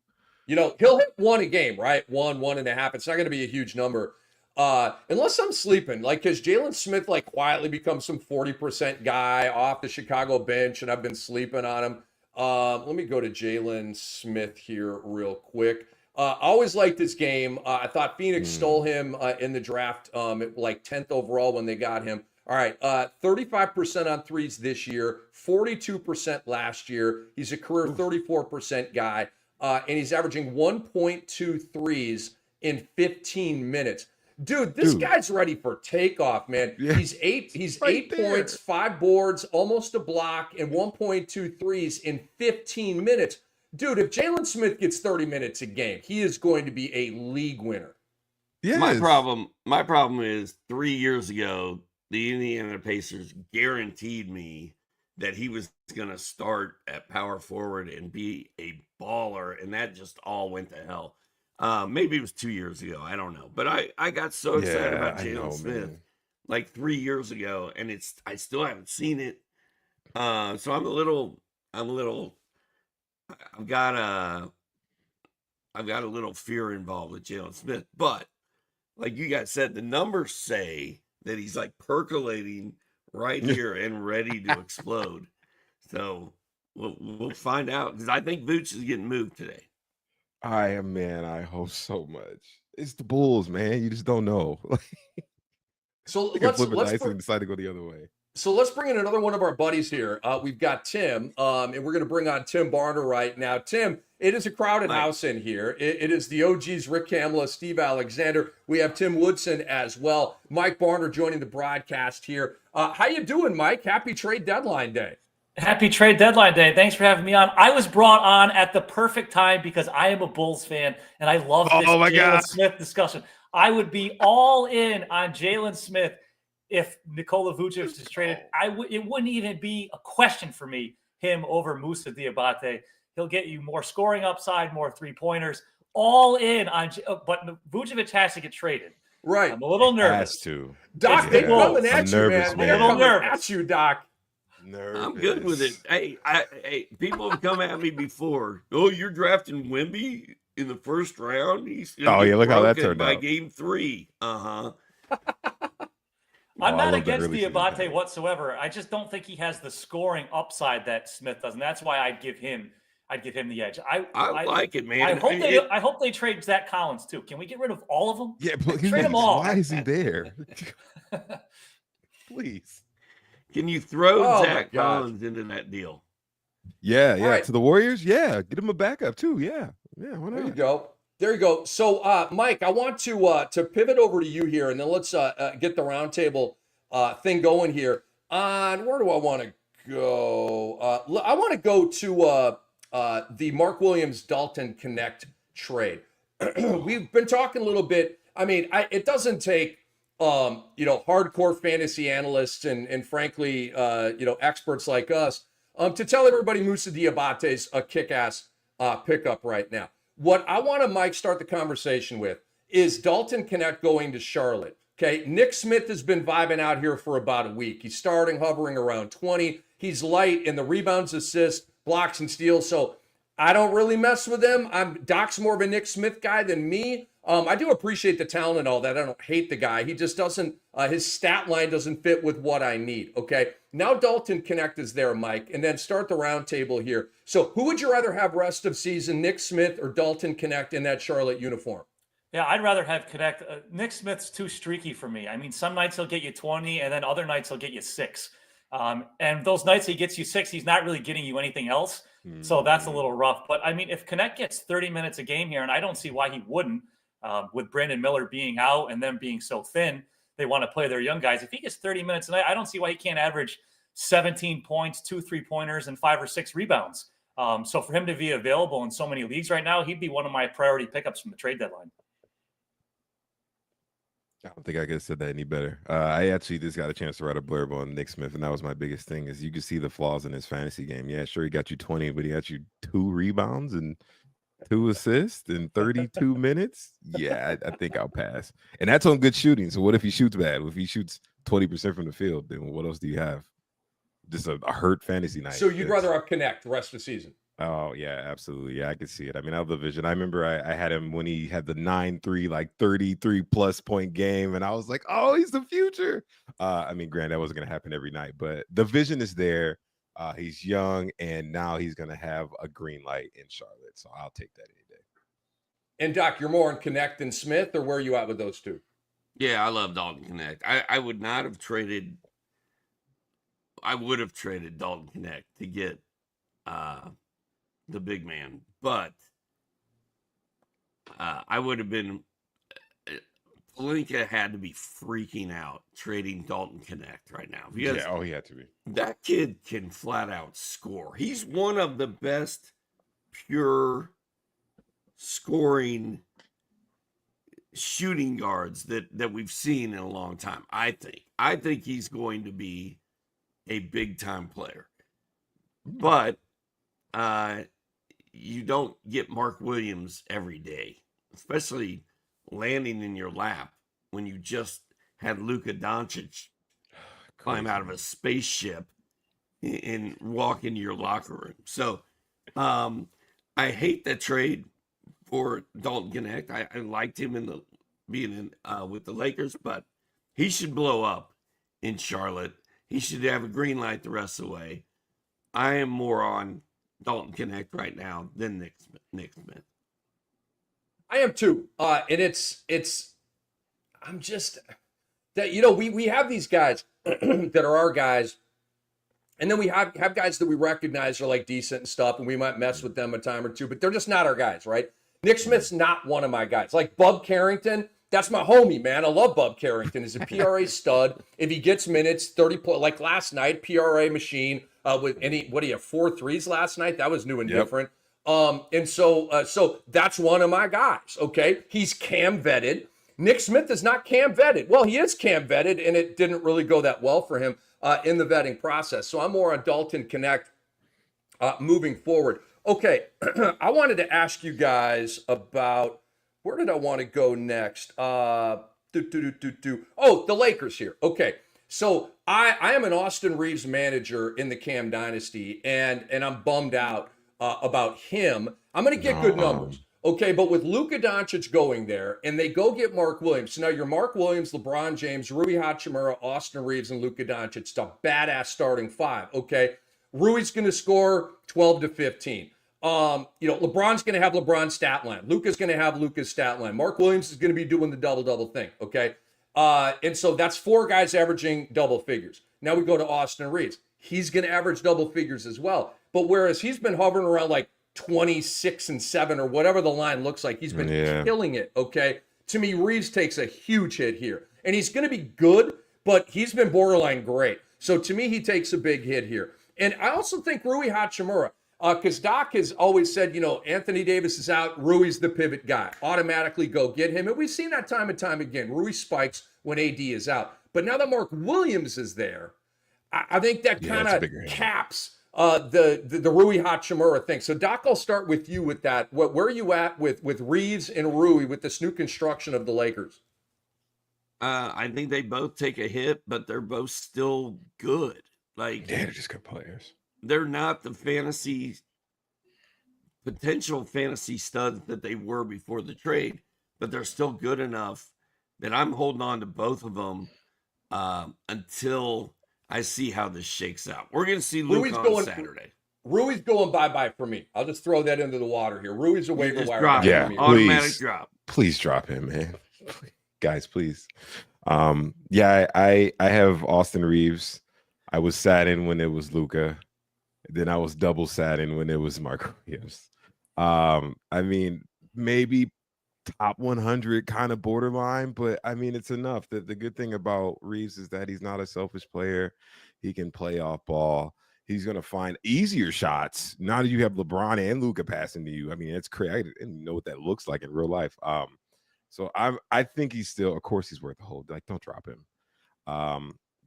You know, he'll hit 1 a game, right? 1.5. It's not going to be a huge number. Unless I'm sleeping, like, because Jalen Smith, like, quietly becomes some 40% guy off the Chicago bench, and I've been sleeping on him. Let me go to Jalen Smith here real quick. Always liked this game. I thought Phoenix stole him in the draft, like 10th overall when they got him. All right, 35% on threes this year, 42% last year. He's a career 34% guy, and he's averaging 1.2 threes in 15 minutes. Dude, this guy's ready for takeoff, man. Yeah. He's right 8 points, 5 boards, almost a block, and 1.2 threes in 15 minutes. Dude, if Jalen Smith gets 30 minutes a game, he is going to be a league winner. Yes. My problem is 3 years ago, the Indiana Pacers guaranteed me that he was going to start at power forward and be a baller, and that just all went to hell. Maybe it was 2 years ago. I don't know. But I got so excited about Jalen Smith like 3 years ago, and I still haven't seen it. So I've got a little fear involved with Jalen Smith. But like you guys said, the numbers say that he's like percolating right here and ready to explode. So we'll find out, because I think Vooch is getting moved today. I hope so much. It's the Bulls, man. You just don't know. So let's flip it nice and decide to go the other way. So let's bring in another one of our buddies here. We've got Tim, and we're going to bring on Tim Barner right now. Tim, it is a crowded house in here. It is the OGs, Rick Kamla, Steve Alexander. We have Tim Woodson as well. Mike Barner joining the broadcast here. How you doing, Mike? Happy trade deadline day. Happy trade deadline day. Thanks for having me on. I was brought on at the perfect time because I am a Bulls fan, and I love this Jalen Smith discussion. I would be all in on Jalen Smith if Nikola Vucevic is traded. It wouldn't even be a question for me, him over Musa Diabate. He'll get you more scoring upside, more three-pointers. All in on, but Vucevic has to get traded. Right. I'm a little nervous. Has to. Doc, they're coming at you, nervous, man. They're coming at you, Doc. Nervous. I'm good with it. Hey, people have come at me before. Oh, you're drafting Wemby in the first round? Look how that turned by out. game 3. I'm not against Diabate whatsoever. I just don't think he has the scoring upside that Smith does, and that's why I'd give him the edge. I like it, man. I hope they trade Zach Collins too. Can we get rid of all of them? Yeah, please. Trade them all. Why is he there? Please. Can you throw Zach Collins into that deal? Yeah. Right. To the Warriors? Yeah. Get him a backup too. Yeah. Why not? There you go. So, Mike, I want to pivot over to you here, and then let's get the roundtable thing going here. On where do I want to go? I want to go to the Mark Williams Dalton Connect trade. We've been talking a little bit. I mean, it doesn't take hardcore fantasy analysts and frankly, experts like us to tell everybody Musa Diabate's a kick-ass pickup right now. What I want to, Mike, start the conversation with is Dalton Connect going to Charlotte. Okay, Nick Smith has been vibing out here for about a week. He's hovering around 20. He's light in the rebounds, assists, blocks, and steals. So I don't really mess with him. Doc's more of a Nick Smith guy than me. I do appreciate the talent and all that. I don't hate the guy. He just doesn't, his stat line doesn't fit with what I need, okay? Now Dalton Connect is there, Mike, and then start the round table here. So who would you rather have rest of season, Nick Smith or Dalton Connect in that Charlotte uniform? Yeah, I'd rather have Connect. Nick Smith's too streaky for me. I mean, some nights he'll get you 20, and then other nights he'll get you 6. And those nights he gets you 6, he's not really getting you anything else. So that's a little rough. But, I mean, if Connect gets 30 minutes a game here, and I don't see why he wouldn't, with Brandon Miller being out and them being so thin, they want to play their young guys. If he gets 30 minutes a night, I don't see why he can't average 17 points, 2 3-pointers, and 5 or 6 rebounds. So for him to be available in so many leagues right now, he'd be one of my priority pickups from the trade deadline. I don't think I could have said that any better. I actually just got a chance to write a blurb on Nick Smith, and that was my biggest thing is you can see the flaws in his fantasy game. Yeah, sure, he got you 20, but he got you 2 rebounds and 2 assists in 32 minutes. Yeah, I think I'll pass. And that's on good shooting. So what if he shoots bad? If he shoots 20% from the field, then what else do you have? Just a hurt fantasy night. So you'd rather have Connect the rest of the season? Oh, yeah, absolutely. Yeah, I could see it. I mean, out of the vision, I remember I had him when he had the 9-3, like 33+ point game. And I was like, oh, he's the future. I mean, granted, that wasn't going to happen every night, but the vision is there. He's young, and now he's going to have a green light in Charlotte. So I'll take that any day. And Doc, you're more on Connect than Smith, or where are you at with those two? Yeah, I love Dalton Connect. I would not have traded. I would have traded Dalton Connect to get the big man, but I would have been. Pelinka had to be freaking out trading Dalton Connect right now. He had to be. That kid can flat out score. He's one of the best pure scoring shooting guards that we've seen in a long time. I think he's going to be a big time player, but you don't get Mark Williams every day, especially landing in your lap when you just had Luka Doncic climb out of a spaceship and walk into your locker room. So I hate that trade for Dalton Connect. I liked him being with the Lakers, but he should blow up in Charlotte. He should have a green light the rest of the way. I am more on Dalton Connect right now than Nick Smith. I am too. And I'm just that, we have these guys that are our guys, and then we have guys that we recognize are like decent and stuff, and we might mess with them a time or two, but they're just not our guys, right? Nick Smith's not one of my guys. Like Bub Carrington, that's my homie, man. I love Bub Carrington. He's a PRA stud. If he gets minutes, 30 points, like last night, PRA machine with what do you have, 4 threes last night? That was new and different. And so that's one of my guys. Okay. He's Cam vetted. Nick Smith is not Cam vetted. Well, he is Cam vetted, and it didn't really go that well for him in the vetting process. So I'm more on Dalton Connect moving forward. Okay. I wanted to ask you guys about, where did I want to go next? Oh, the Lakers here. Okay. So I am an Austin Reeves manager in the Cam Dynasty, and I'm bummed out about him. I'm going to get good numbers. Okay, but with Luka Doncic going there, and they go get Mark Williams. So now you're Mark Williams, LeBron James, Rui Hachimura, Austin Reeves, and Luka Doncic. It's a badass starting 5. Okay, Rui's going to score 12 to 15. LeBron's going to have LeBron's stat line. Luka's going to have Luka's stat line. Mark Williams is going to be doing the double-double thing. Okay, and so that's 4 guys averaging double figures. Now we go to Austin Reeves. He's going to average double figures as well. But whereas he's been hovering around like 26 and 7 or whatever the line looks like, he's been killing it. Okay. To me, Reeves takes a huge hit here, and he's going to be good, but he's been borderline great. So to me, he takes a big hit here. And I also think Rui Hachimura, because Doc has always said, Anthony Davis is out, Rui's the pivot guy. Automatically go get him. And we've seen that time and time again. Rui spikes when AD is out. But now that Mark Williams is there, I think that kind of caps the Rui Hachimura thing. So Doc, I'll start with you with that. Where are you at with Reeves and Rui with this new construction of the Lakers? I think they both take a hit, but they're both still good. They're just good players. They're not the potential fantasy studs that they were before the trade, but they're still good enough that I'm holding on to both of them until I see how this shakes out. We're going to see Luke on Saturday. Rui's going bye-bye for me. I'll just throw that into the water here. Rui's a waiver wire. Automatic drop. Please drop him, man. Guys, please. I have Austin Reeves. I was saddened when it was Luka. Then I was double saddened when it was Mark Williams. Maybe top 100 kind of borderline, but I mean, it's enough. The good thing about Reeves is that he's not a selfish player. He can play off ball. He's going to find easier shots. Now that you have LeBron and Luka passing to you, I mean, it's crazy. I didn't know what that looks like in real life. So I think he's still, of course, he's worth a hold. Like, don't drop him.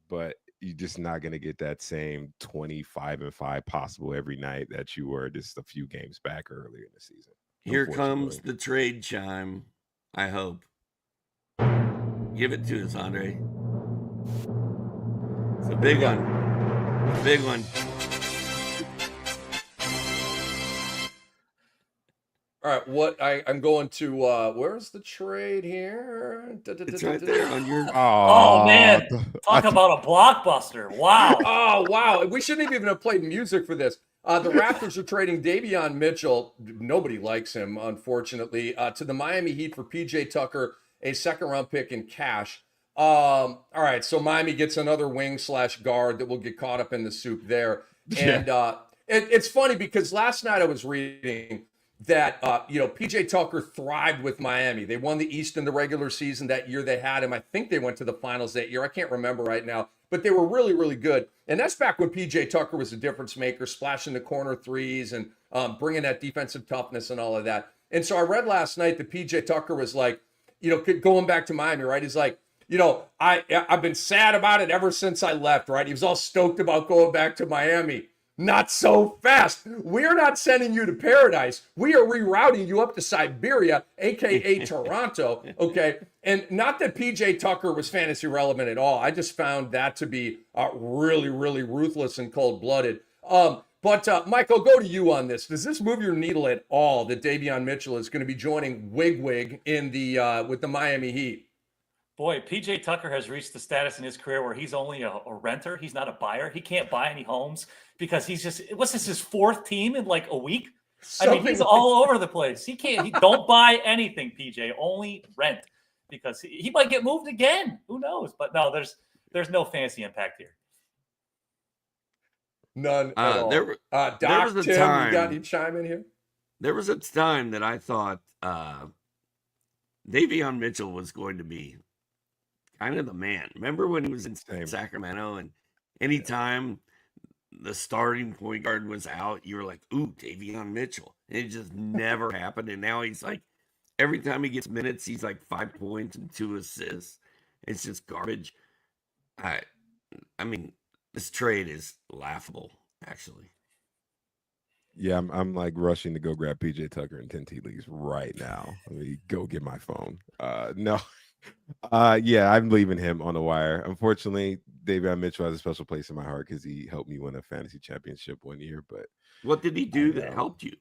But you're just not going to get that same 25-5 possible every night that you were just a few games back earlier in the season. Here comes the trade chime, I hope. Give it to us, Andre. It's a big one. A big one. All right, I'm going to where's the trade here? It's right there on your. Oh man, talk about a blockbuster! Wow. Oh wow, we shouldn't even have played music for this. The Raptors are trading Davion Mitchell. Nobody likes him, unfortunately, to the Miami Heat for PJ Tucker, a second-round pick in cash. All right, so Miami gets another wing/guard that will get caught up in the soup there. And it's funny because last night I was reading that PJ Tucker thrived with Miami. They won the East in the regular season that year. They had him. I think they went to the finals that year. I can't remember right now, but they were really, really good. And that's back when PJ Tucker was a difference maker, splashing the corner threes and bringing that defensive toughness and all of that. And so I read last night that PJ Tucker was like, going back to Miami, right? He's like, I've been sad about it ever since I left, right? He was all stoked about going back to Miami. Not so fast. We're not sending you to paradise. We are rerouting you up to Siberia, a.k.a. Toronto, okay? And not that PJ Tucker was fantasy relevant at all. I just found that to be really, really ruthless and cold-blooded. But Mike, I'll go to you on this. Does this move your needle at all that Davion Mitchell is going to be joining Wig in the with the Miami Heat? Boy, PJ Tucker has reached the status in his career where he's only a renter. He's not a buyer. He can't buy any homes because he's just, what's this, his fourth team in like a week? I mean, he's all over the place. He don't buy anything, PJ, only rent because he might get moved again. Who knows? But no, there's no fantasy impact here. None at all. There was a Tim, time, you got any chime in here? There was a time that I thought Davion Mitchell was going to be kind of the man. Remember when he was in Sacramento and anytime the starting point guard was out, you were like, ooh, Davion Mitchell. And it just never happened. And now he's like, every time he gets minutes, he's like 5 points and 2 assists. It's just garbage. I mean, this trade is laughable, actually. Yeah, I'm like rushing to go grab PJ Tucker in 10 tea leagues right now. Let me go get my phone. Yeah, I'm leaving him on the wire. Unfortunately, Davion Mitchell has a special place in my heart because he helped me win a fantasy championship one year. But what did he do that helped you?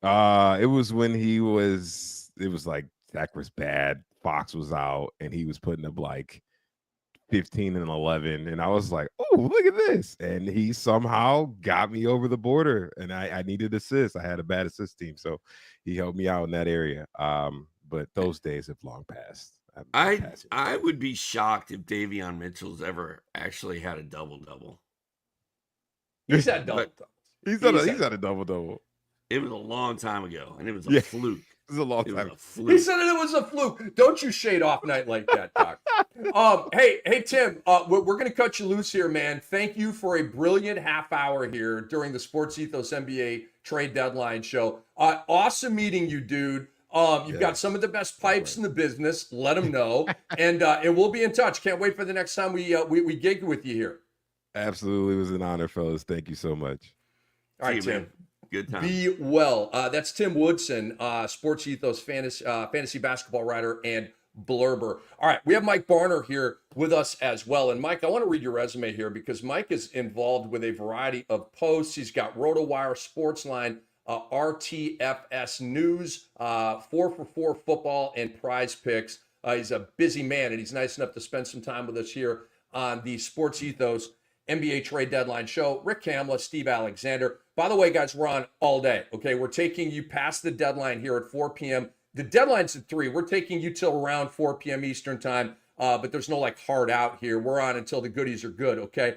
It was when it was like Zach was bad, Fox was out, and he was putting up like 15 and 11, and I was like, oh, look at this. And he somehow got me over the border, and I needed assists. I had a bad assist team, so he helped me out in that area. But those days have long passed. I would be shocked if Davion Mitchell's ever actually had a double-double. He's had double-doubles. He's had a double-double. It was a long time ago, and it was a fluke. It was a long time. He said it was a fluke. Don't you shade off night like that, Doc. Hey, Tim, we're going to cut you loose here, man. Thank you for a brilliant half hour here during the SportsEthos NBA trade deadline show. Awesome meeting you, dude. You've got some of the best pipes in the business. Let them know, and we'll be in touch. Can't wait for the next time we gig with you here. Absolutely, it was an honor, fellas. Thank you so much. All right, Tim. Man. Good time. Be well. That's Tim Woodson, SportsEthos fantasy basketball writer and blurber. All right, we have Mike Barner here with us as well. And Mike, I want to read your resume here because Mike is involved with a variety of posts. He's got RotoWire, Sportsline, RTFS News, 4for4 football, and Prize Picks. He's a busy man, and he's nice enough to spend some time with us here on the SportsEthos NBA trade deadline show. Rick Kamla, Steve Alexander. By the way, guys, we're on all day, okay? We're taking you past the deadline here at 4 p.m. The deadline's at 3. We're taking you till around 4 p.m. Eastern time, but there's no, hard out here. We're on until the goodies are good, okay?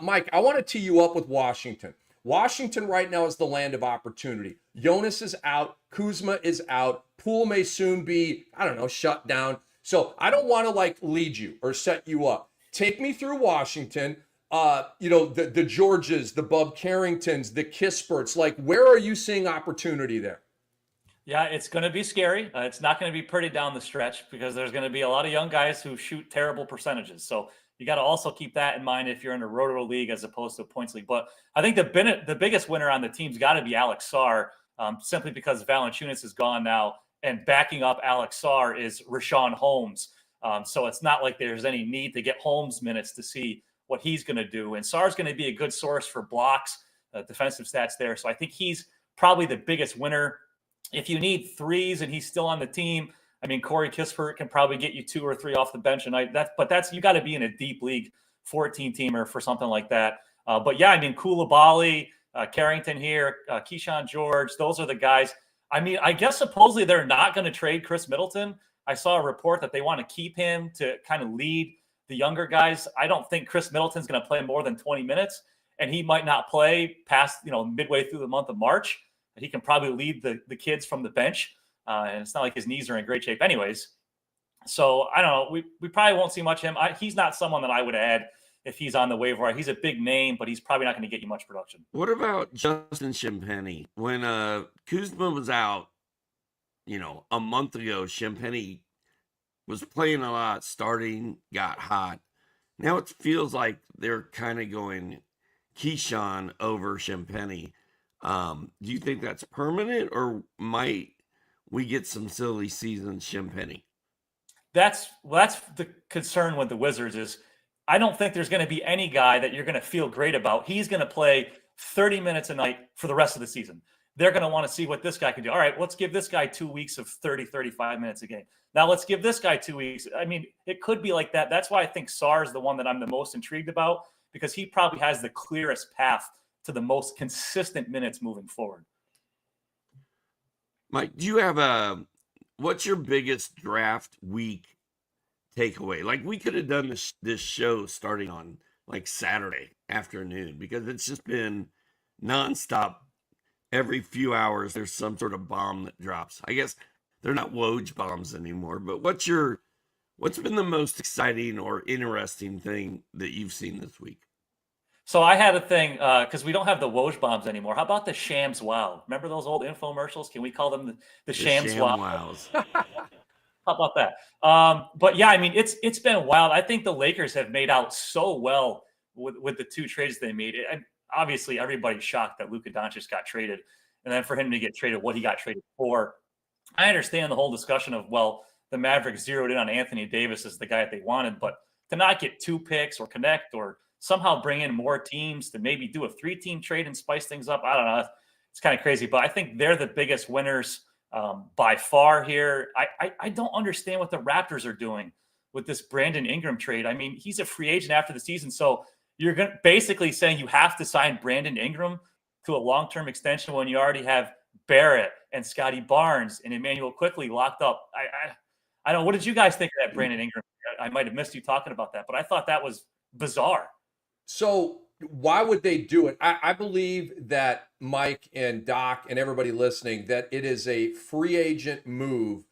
Mike, I want to tee you up with Washington. Washington right now is the land of opportunity. Jonas is out. Kuzma is out. Poole may soon be, I don't know, shut down. So I don't want to like lead you or set you up. Take me through Washington. The Georges, the Bub Carringtons, the Kisperts. Like, where are you seeing opportunity there? Yeah, it's going to be scary. It's not going to be pretty down the stretch because there's going to be a lot of young guys who shoot terrible percentages. So you got to also keep that in mind if you're in a roto league as opposed to a points league. But I think the biggest winner on the team's got to be Alex Sarr, simply because Valanciunas is gone now, and backing up Alex Sarr is Rashawn Holmes. So it's not like there's any need to get Holmes minutes to see what he's going to do. And Sarr's going to be a good source for blocks, defensive stats there. So I think he's probably the biggest winner. If you need threes and he's still on the team, I mean, Corey Kispert can probably get you 2 or 3 off the bench. And that's you got to be in a deep league 14-teamer for something like that. But yeah, I mean, Koulibaly, Carrington here, Keyshawn George, those are the guys. I mean, I guess supposedly they're not going to trade Chris Middleton. I saw a report that they want to keep him to kind of lead the younger guys. I don't think Chris Middleton's going to play more than 20 minutes, and he might not play past, midway through the month of March. He can probably lead the kids from the bench. And it's not like his knees are in great shape anyways. So I don't know. We probably won't see much of him. He's not someone that I would add if he's on the waiver wire. He's a big name, but he's probably not going to get you much production. What about Justin Champagnie? When Kuzma was out, a month ago, Champagnie was playing a lot, starting, got hot. Now it feels like they're kind of going Keyshawn over Champagnie. Do you think that's permanent, or might we get some silly season Champagnie? That's the concern with the Wizards is I don't think there's going to be any guy that you're going to feel great about. He's going to play 30 minutes a night for the rest of the season. They're going to want to see what this guy can do. All right, let's give this guy 2 weeks of 30, 35 minutes a game. Now let's give this guy 2 weeks. I mean, it could be like that. That's why I think Sarr is the one that I'm the most intrigued about, because he probably has the clearest path to the most consistent minutes moving forward. Mike, do you have what's your biggest draft week takeaway? Like, we could have done this show starting on like Saturday afternoon, because it's just been nonstop. Every few hours there's some sort of bomb that drops. I guess they're not Woj bombs anymore, but what's been the most exciting or interesting thing that you've seen this week? So I had a thing, because we don't have the Woj bombs anymore. How about the Shams Wow? Remember those old infomercials? Can we call them the Shams Wow? Wows. How about that? But yeah, I mean, it's been wild. I think the Lakers have made out so well with the 2 trades they made. And obviously, everybody's shocked that Luka Doncic got traded. And then for him to get traded, what he got traded for. I understand the whole discussion of, well, the Mavericks zeroed in on Anthony Davis as the guy that they wanted. But to not get 2 picks or connect or somehow bring in more teams to maybe do a 3-team trade and spice things up, I don't know. It's kind of crazy. But I think they're the biggest winners by far here. I don't understand what the Raptors are doing with this Brandon Ingram trade. I mean, he's a free agent after the season. So you're basically saying you have to sign Brandon Ingram to a long-term extension when you already have Barrett and Scotty Barnes and Emmanuel Quickly locked up. I don't know. What did you guys think of that Brandon Ingram? I might have missed you talking about that, but I thought that was bizarre. So why would they do it? I believe that Mike and Doc and everybody listening, that it is a free agent move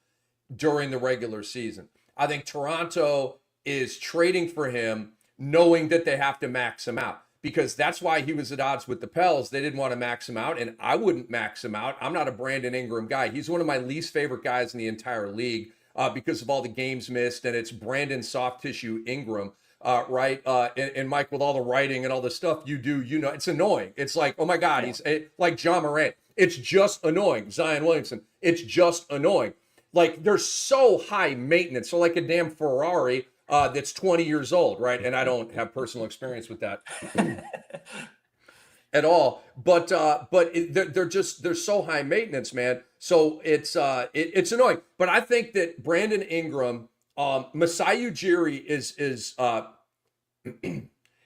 during the regular season. I think Toronto is trading for him knowing that they have to max him out, because that's why he was at odds with the Pels. They didn't want to max him out, and I wouldn't max him out. I'm not a Brandon Ingram guy. He's one of my least favorite guys in the entire league because of all the games missed, and it's Brandon soft tissue Ingram. Right. And Mike, with all the writing and all the stuff you do, it's annoying. It's like, oh my God, he's like John Morant. It's just annoying. Zion Williamson. It's just annoying. Like, they're so high maintenance. So like a damn Ferrari that's 20 years old. Right. And I don't have personal experience with that at all. But they're so high maintenance, man. So it's annoying. But I think that Brandon Ingram, Masai Ujiri is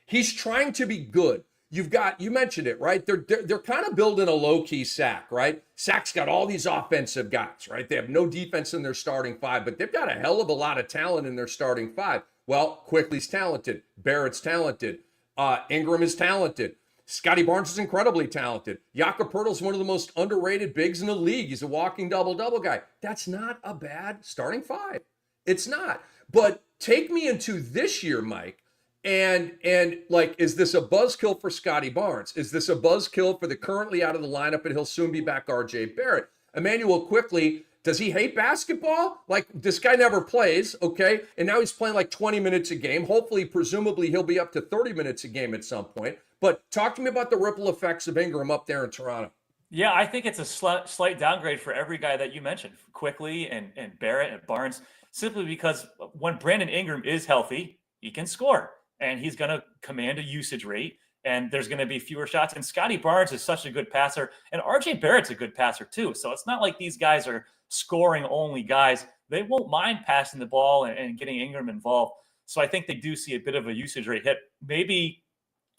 he's trying to be good. You mentioned it, right? They're kind of building a low-key Sac, right? Sac's got all these offensive guys, right? They have no defense in their starting 5, but they've got a hell of a lot of talent in their starting 5. Well, Quickly's talented. Barrett's talented. Ingram is talented. Scotty Barnes is incredibly talented. Jakob Poeltl is one of the most underrated bigs in the league. He's a walking double-double guy. That's not a bad starting five. It's not. But take me into this year, Mike, and like, is this a buzzkill for Scotty Barnes? Is this a buzzkill for the currently out of the lineup and he'll soon be back RJ Barrett? Emmanuel quickly, does he hate basketball? Like, this guy never plays, okay? And now he's playing like 20 minutes a game. Hopefully, presumably, he'll be up to 30 minutes a game at some point. But talk to me about the ripple effects of Ingram up there in Toronto. Yeah, I think it's a slight downgrade for every guy that you mentioned, Quickly and Barrett and Barnes, simply because when Brandon Ingram is healthy, he can score, and he's going to command a usage rate, and there's going to be fewer shots. And Scotty Barnes is such a good passer, and RJ Barrett's a good passer too. So it's not like these guys are scoring only guys. They won't mind passing the ball and getting Ingram involved. So I think they do see a bit of a usage rate hit. Maybe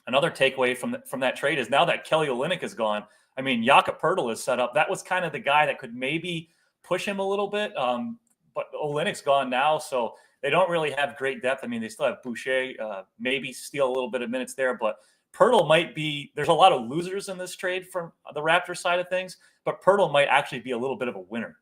another takeaway from that trade is now that Kelly Olynyk is gone. I mean, Jakob Poeltl is set up. That was kind of the guy that could maybe push him a little bit. But Olynyk's gone now, so they don't really have great depth. I mean, they still have Boucher, maybe steal a little bit of minutes there, but Poeltl might be – there's a lot of losers in this trade from the Raptors side of things, but Poeltl might actually be a little bit of a winner.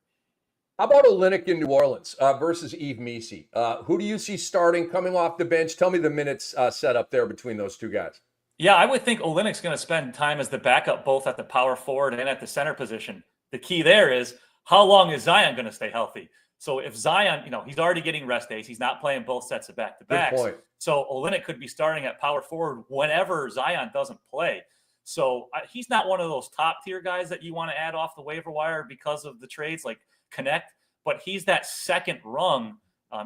How about Olynyk in New Orleans versus Yves Missi? Who do you see starting, coming off the bench? Tell me the minutes set up there between those two guys. Yeah, I would think Olynyk's going to spend time as the backup both at the power forward and at the center position. The key there is how long is Zion going to stay healthy? So if Zion, he's already getting rest days. He's not playing both sets of back-to-backs. Good point. So Olynyk could be starting at power forward whenever Zion doesn't play. So he's not one of those top-tier guys that you want to add off the waiver wire because of the trades like Connect, but he's that second rung.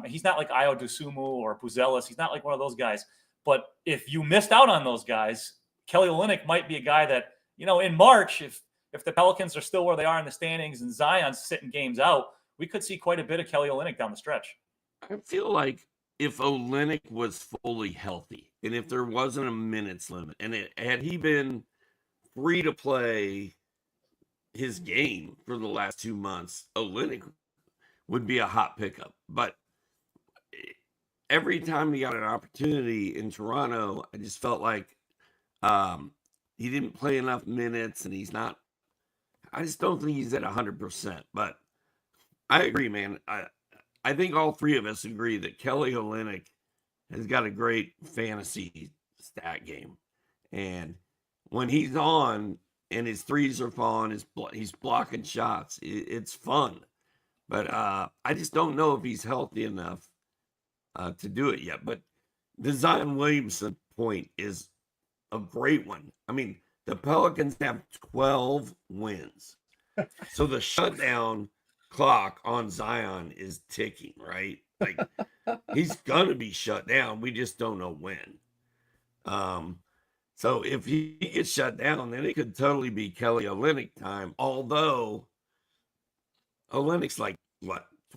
He's not like Ayo Dosunmu or Buzelis. He's not like one of those guys. But if you missed out on those guys, Kelly Olynyk might be a guy that, in March, if the Pelicans are still where they are in the standings and Zion's sitting games out, we could see quite a bit of Kelly Olynyk down the stretch. I feel like if Olynyk was fully healthy and if there wasn't a minutes limit and had he been free to play his game for the last 2 months, Olynyk would be a hot pickup. But every time he got an opportunity in Toronto, I just felt like he didn't play enough minutes, and I just don't think he's at 100%. But I agree, man. I think all three of us agree that Kelly Olynyk has got a great fantasy stat game. And when he's on and his threes are falling, he's blocking shots, it's fun. But I just don't know if he's healthy enough to do it yet. But the Zion Williamson point is a great one. I mean, the Pelicans have 12 wins. So the shutdown clock on Zion is ticking, right? Like, he's going to be shut down. We just don't know when. So if he gets shut down, then it could totally be Kelly Olynyk time. Although Olynyk's like,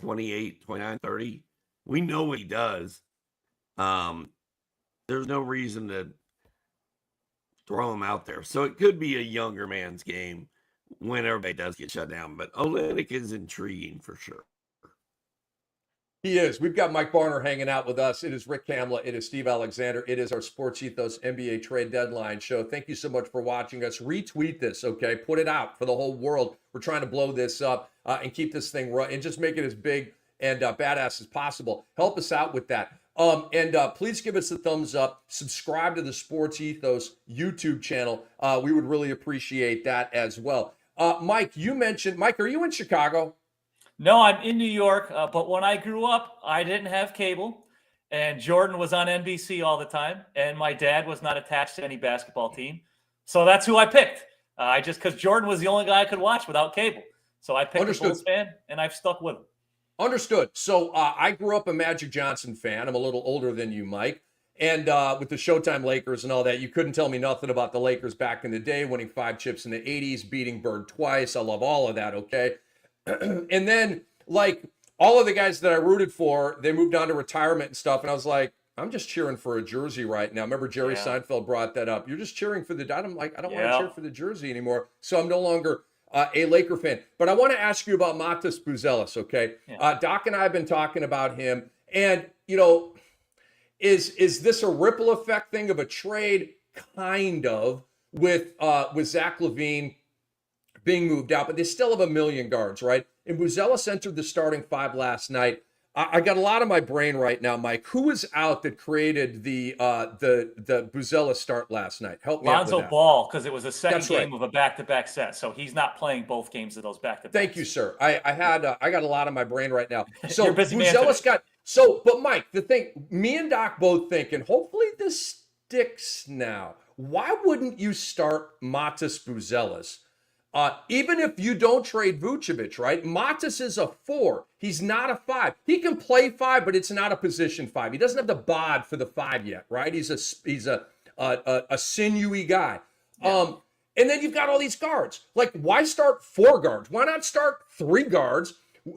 28, 29, 30? We know what he does. There's no reason to throw him out there. So it could be a younger man's game when everybody does get shut down. But Olynyk is intriguing for sure. He is. We've got Mike Barner hanging out with us. It is Rick Kamla. It is Steve Alexander. It is our Sports Ethos NBA Trade Deadline show. Thank you so much for watching us. Retweet this, okay? Put it out for the whole world. We're trying to blow this up and keep this thing running and just make it as big and badass as possible. Help us out with that. And please give us a thumbs up. Subscribe to the Sports Ethos YouTube channel. We would really appreciate that as well. Mike, Mike, are you in Chicago? No, I'm in New York, but when I grew up, I didn't have cable, and Jordan was on NBC all the time, and my dad was not attached to any basketball team. So that's who I picked. Because Jordan was the only guy I could watch without cable. So I picked the Bulls fan, and I've stuck with him. Understood. So I grew up a Magic Johnson fan. I'm a little older than you, Mike. And with the Showtime Lakers and all that, you couldn't tell me nothing about the Lakers back in the day, winning 5 chips in the 80s, beating Bird twice. I love all of that, okay? And then, like, all of the guys that I rooted for, they moved on to retirement and stuff. And I was like, I'm just cheering for a jersey right now. Remember Jerry Seinfeld brought that up. You're just cheering for the – I'm like, I don't want to cheer for the jersey anymore. So I'm no longer a Laker fan. But I want to ask you about Matas Buzelis, okay? Yeah. Doc and I have been talking about him. And, is this a ripple effect thing of a trade? Kind of. with Zach LaVine being moved out, but they still have a million guards, right? And Buzelis entered the starting five last night. I got a lot on my brain right now, Mike. Who was out that created the Buzelis start last night? Help me out with Lonzo that. Ball, because it was a second That's game right. of a back-to-back set, so he's not playing both games of those back-to-backs. Thank you, sir. I got a lot on my brain right now. So You're a busy man Buzelis today. but Mike, the thing, me and Doc both think, and hopefully this sticks now. Why wouldn't you start Matas Buzelis? Even if you don't trade Vucevic, right? Matas is a 4. He's not a 5. He can play 5, but it's not a position 5. He doesn't have the bod for the 5 yet, right? He's a sinewy guy. Yeah. And then you've got all these guards. Like, why start 4 guards? Why not start 3 guards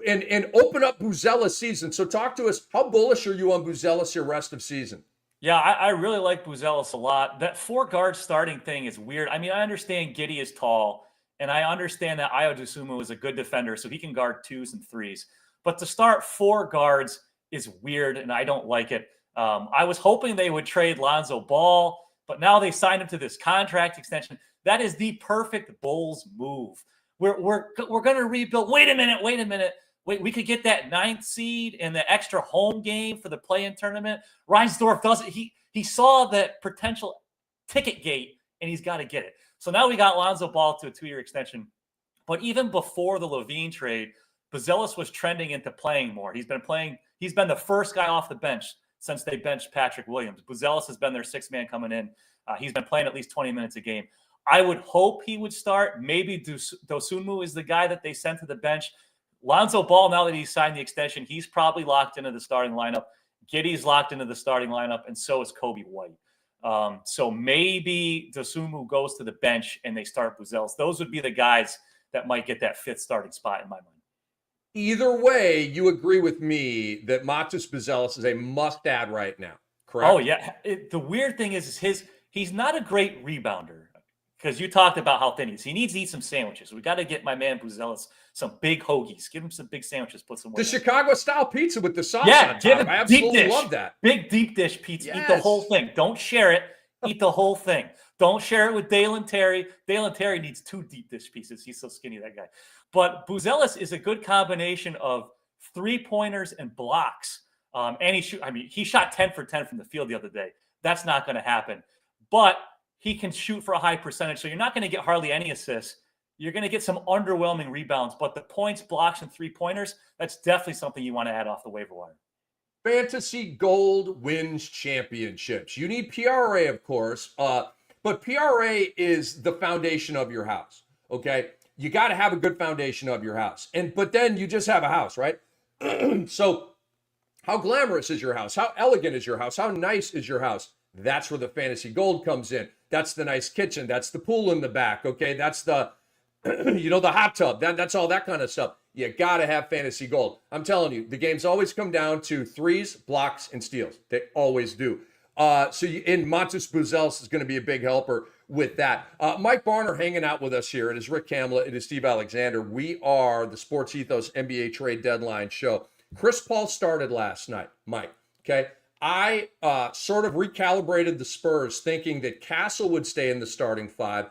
and open up Buzelis' season? So talk to us. How bullish are you on Buzelis your rest of season? Yeah, I really like Buzelis a lot. That 4 guard starting thing is weird. I mean, I understand Giddey is tall, and I understand that Ayo Dosunmu is a good defender, so he can guard 2s and 3s. But to start 4 guards is weird, and I don't like it. I was hoping they would trade Lonzo Ball, but now they signed him to this contract extension. That is the perfect Bulls move. We're going to rebuild. Wait a minute. Wait, we could get that 9th seed and the extra home game for the play-in tournament. Reinsdorf does it. He saw that potential ticket gate, and he's got to get it. So now we got Lonzo Ball to a 2-year extension. But even before the LaVine trade, Buzelis was trending into playing more. He's been the first guy off the bench since they benched Patrick Williams. Buzelis has been their 6th man coming in. He's been playing at least 20 minutes a game. I would hope he would start. Maybe Dosunmu is the guy that they sent to the bench. Lonzo Ball, now that he's signed the extension, he's probably locked into the starting lineup. Giddey's locked into the starting lineup, and so is Kobe White. So maybe Dosunmu goes to the bench and they start Buzelis. Those would be the guys that might get that 5th starting spot in my mind. Either way, you agree with me that Matas Buzelis is a must-add right now, correct? Oh, yeah. The weird thing is he's not a great rebounder, because you talked about how thin he is. He needs to eat some sandwiches. We got to get my man Buzelis some big hoagies. Give him some big sandwiches. Put some. The Chicago-style pizza with the sauce Yeah, on give top. him I deep absolutely dish. love that. Big deep dish pizza. Yes. Eat the whole thing. Don't share it. Eat the whole thing. Don't share it with Dalen Terry. Dalen Terry needs 2 deep dish pieces. He's so skinny, that guy. But Buzelis is a good combination of 3-pointers and blocks. And he shot 10 for 10 from the field the other day. That's not going to happen. But he can shoot for a high percentage. So you're not going to get hardly any assists. You're going to get some underwhelming rebounds. But the points, blocks, and 3-pointers, that's definitely something you want to add off the waiver wire. Fantasy Gold wins championships. You need PRA, of course, but PRA is the foundation of your house, okay? You got to have a good foundation of your house. But then you just have a house, right? So how glamorous is your house? How elegant is your house? How nice is your house? That's where the Fantasy Gold comes in. That's the nice kitchen. That's the pool in the back, okay? That's the, the hot tub. That's all that kind of stuff. You got to have Fantasy Gold. I'm telling you, the games always come down to 3s, blocks, and steals. They always do. And Matas Buzelis is going to be a big helper with that. Mike Barner hanging out with us here. It is Rick Kamla. It is Steve Alexander. We are the Sports Ethos NBA Trade Deadline show. Chris Paul started last night, Mike, okay? I sort of recalibrated the Spurs thinking that Castle would stay in the starting 5.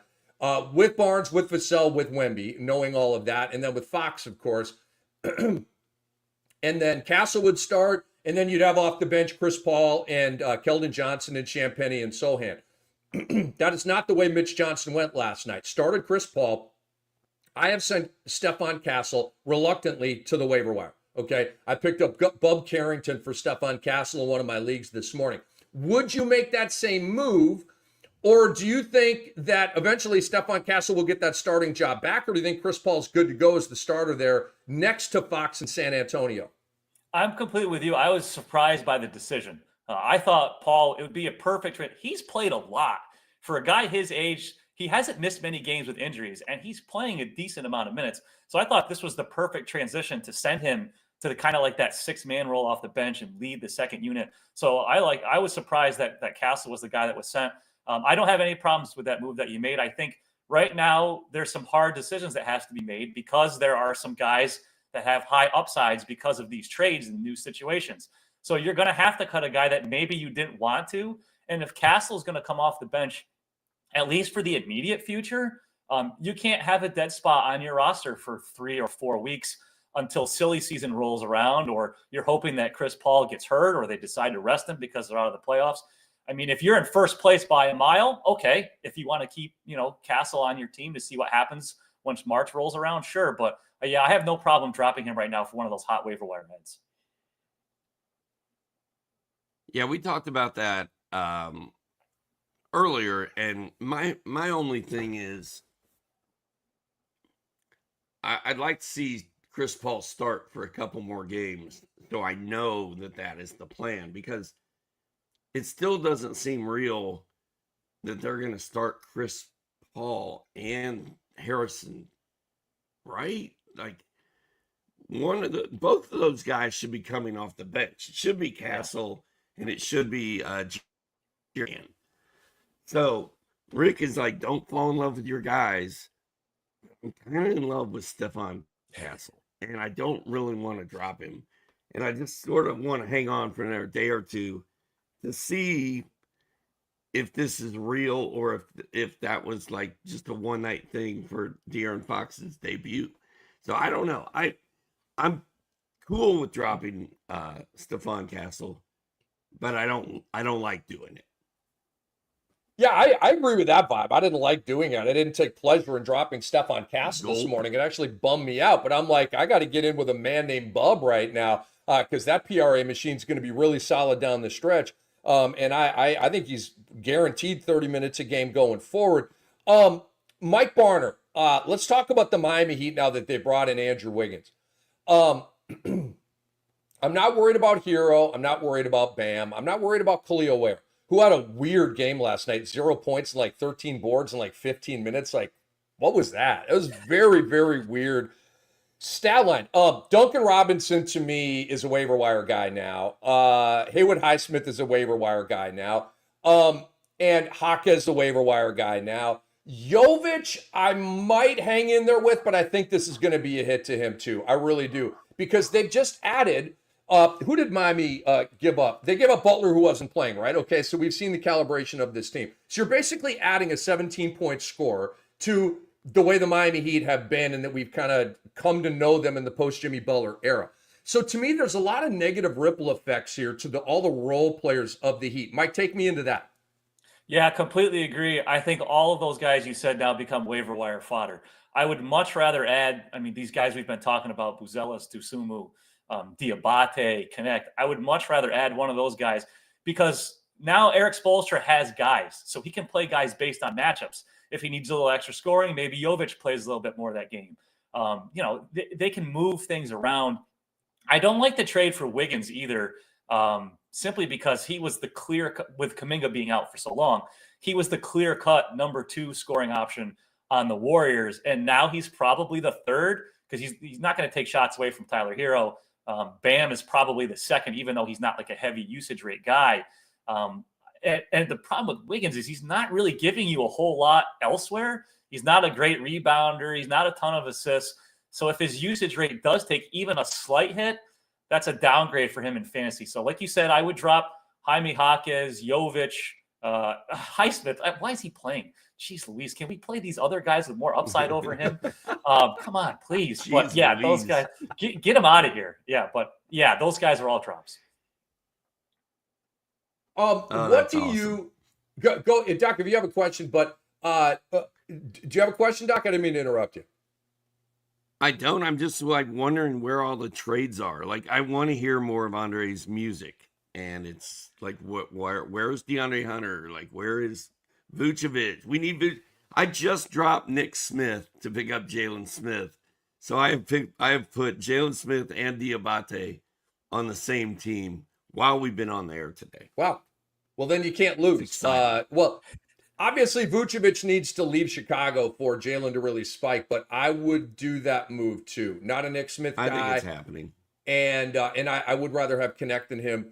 With Barnes, with Vassell, with Wemby, knowing all of that, and then with Fox, of course. And then Castle would start, and then you'd have off the bench Chris Paul and Keldon Johnson and Champagnie and Sohan. That is not the way Mitch Johnson went last night. Started Chris Paul. I have sent Stephon Castle reluctantly to the waiver wire, okay? I picked up Bub Carrington for Stephon Castle in one of my leagues this morning. Would you make that same move? Or do you think that eventually Stephon Castle will get that starting job back? Or do you think Chris Paul's good to go as the starter there next to Fox in San Antonio? I'm completely with you. I was surprised by the decision. I thought Paul, it would be a perfect trade. He's played a lot. For a guy his age, he hasn't missed many games with injuries, and he's playing a decent amount of minutes. So I thought this was the perfect transition to send him to the kind of like that 6-man role off the bench and lead the second unit. So I was surprised that Castle was the guy that was sent. I don't have any problems with that move that you made. I think right now there's some hard decisions that has to be made because there are some guys that have high upsides because of these trades and new situations. So you're going to have to cut a guy that maybe you didn't want to. And if Castle's going to come off the bench at least for the immediate future, you can't have a dead spot on your roster for 3 or 4 weeks until silly season rolls around, or you're hoping that Chris Paul gets hurt or they decide to rest him because they're out of the playoffs. I mean, if you're in first place by a mile, okay. If you want to keep, Castle on your team to see what happens once March rolls around, sure. But yeah, I have no problem dropping him right now for one of those hot waiver wire mids. Yeah, we talked about that earlier, and my only thing is I'd like to see Chris Paul start for a couple more games so I know that is the plan, because it still doesn't seem real that they're going to start Chris Paul and Harrison, right? Like both of those guys should be coming off the bench. It should be Castle and it should be Durant. So Rick is like, don't fall in love with your guys. I'm kind of in love with Stephon Castle, and I don't really want to drop him. And I just sort of want to hang on for another day or two to see if this is real or if that was like just a one-night thing for De'Aaron Fox's debut. So I don't know. I'm cool with dropping Stephon Castle, but I don't like doing it. Yeah, I agree with that vibe. I didn't like doing it. I didn't take pleasure in dropping Stephon Castle this morning. It actually bummed me out. But I'm like, I got to get in with a man named Bub right now because that PRA machine is going to be really solid down the stretch. And I think he's guaranteed 30 minutes a game going forward. Mike Barner, let's talk about the Miami Heat now that they brought in Andrew Wiggins. I'm not worried about Hero. I'm not worried about Bam. I'm not worried about Khalil Ware, who had a weird game last night, 0 points and like 13 boards in like 15 minutes. Like, what was that? It was very, very weird. Stat line. Duncan Robinson to me is a waiver wire guy now. Haywood Highsmith is a waiver wire guy now. And Haka is a waiver wire guy now. Jovic, I might hang in there with, but I think this is going to be a hit to him too. I really do. Because they've just added, who did Miami give up? They gave up Butler, who wasn't playing, right? Okay, so we've seen the calibration of this team. So you're basically adding a 17-point scorer to the way the Miami Heat have been and that we've kind of come to know them in the post-Jimmy Butler era. So to me, there's a lot of negative ripple effects here to all the role players of the Heat. Mike, take me into that. Yeah, completely agree. I think all of those guys you said now become waiver wire fodder. I would much rather add, these guys we've been talking about, Buzelis, Dusumu, Diabate, Connect. I would much rather add one of those guys because now Eric Spoelstra has guys, so he can play guys based on matchups. If he needs a little extra scoring, maybe Jovic plays a little bit more of that game. They can move things around. I don't like the trade for Wiggins either, simply because he was the clear, with Kuminga being out for so long, he was the clear-cut number 2 scoring option on the Warriors, and now he's probably the third because he's not going to take shots away from Tyler Hero. Bam is probably the second, even though he's not like a heavy usage rate guy. And the problem with Wiggins is he's not really giving you a whole lot elsewhere. He's not a great rebounder. He's not a ton of assists. So if his usage rate does take even a slight hit, that's a downgrade for him in fantasy. So like you said, I would drop Jaime Jaquez, Jovic, Highsmith. Why is he playing? Jeez Louise, can we play these other guys with more upside over him? Come on, please. Jeez but yeah, Louise. those guys, get them out of here. Yeah, but yeah, those guys are all drops. What do you go, Doc? If you have a question, but do you have a question, Doc? I didn't mean to interrupt you. I don't. I'm just like wondering where all the trades are. Like, I want to hear more of Andre's music, and it's like, where's DeAndre Hunter? Like, where is Vucevic? We need. I just dropped Nick Smith to pick up Jalen Smith, so I have put Jalen Smith and Diabate on the same team while we've been on the air today. Wow. Well, then you can't lose. Well, obviously, Vucevic needs to leave Chicago for Jalen to really spike, but I would do that move too. Not a Nick Smith guy. I think it's happening. And I would rather have Connect than him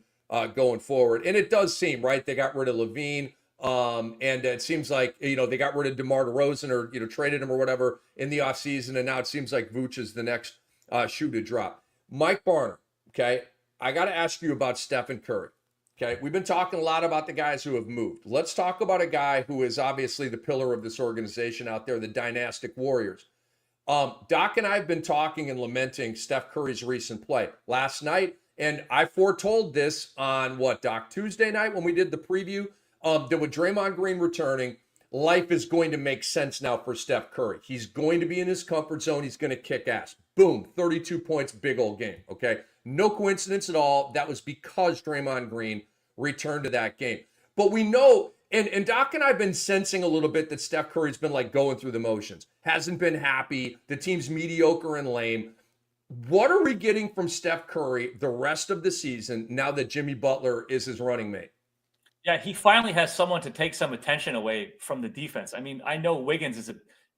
going forward. And it does seem, right, they got rid of Levine, and it seems like, they got rid of DeMar DeRozan or, traded him or whatever in the offseason, and now it seems like Vooch is the next shoe to drop. Mike Barner, okay, I got to ask you about Stephen Curry. Okay, we've been talking a lot about the guys who have moved. Let's talk about a guy who is obviously the pillar of this organization out there, the Dynastic Warriors. Doc and I have been talking and lamenting Steph Curry's recent play last night, and I foretold this on Doc, Tuesday night when we did the preview, that with Draymond Green returning, life is going to make sense now for Steph Curry. He's going to be in his comfort zone. He's going to kick ass. Boom, 32 points, big old game, okay? No coincidence at all. That was because Draymond Green returned to that game. But we know, and Doc and I have been sensing a little bit that Steph Curry's been like going through the motions. Hasn't been happy. The team's mediocre and lame. What are we getting from Steph Curry the rest of the season now that Jimmy Butler is his running mate? Yeah, he finally has someone to take some attention away from the defense. I mean, I know Wiggins is a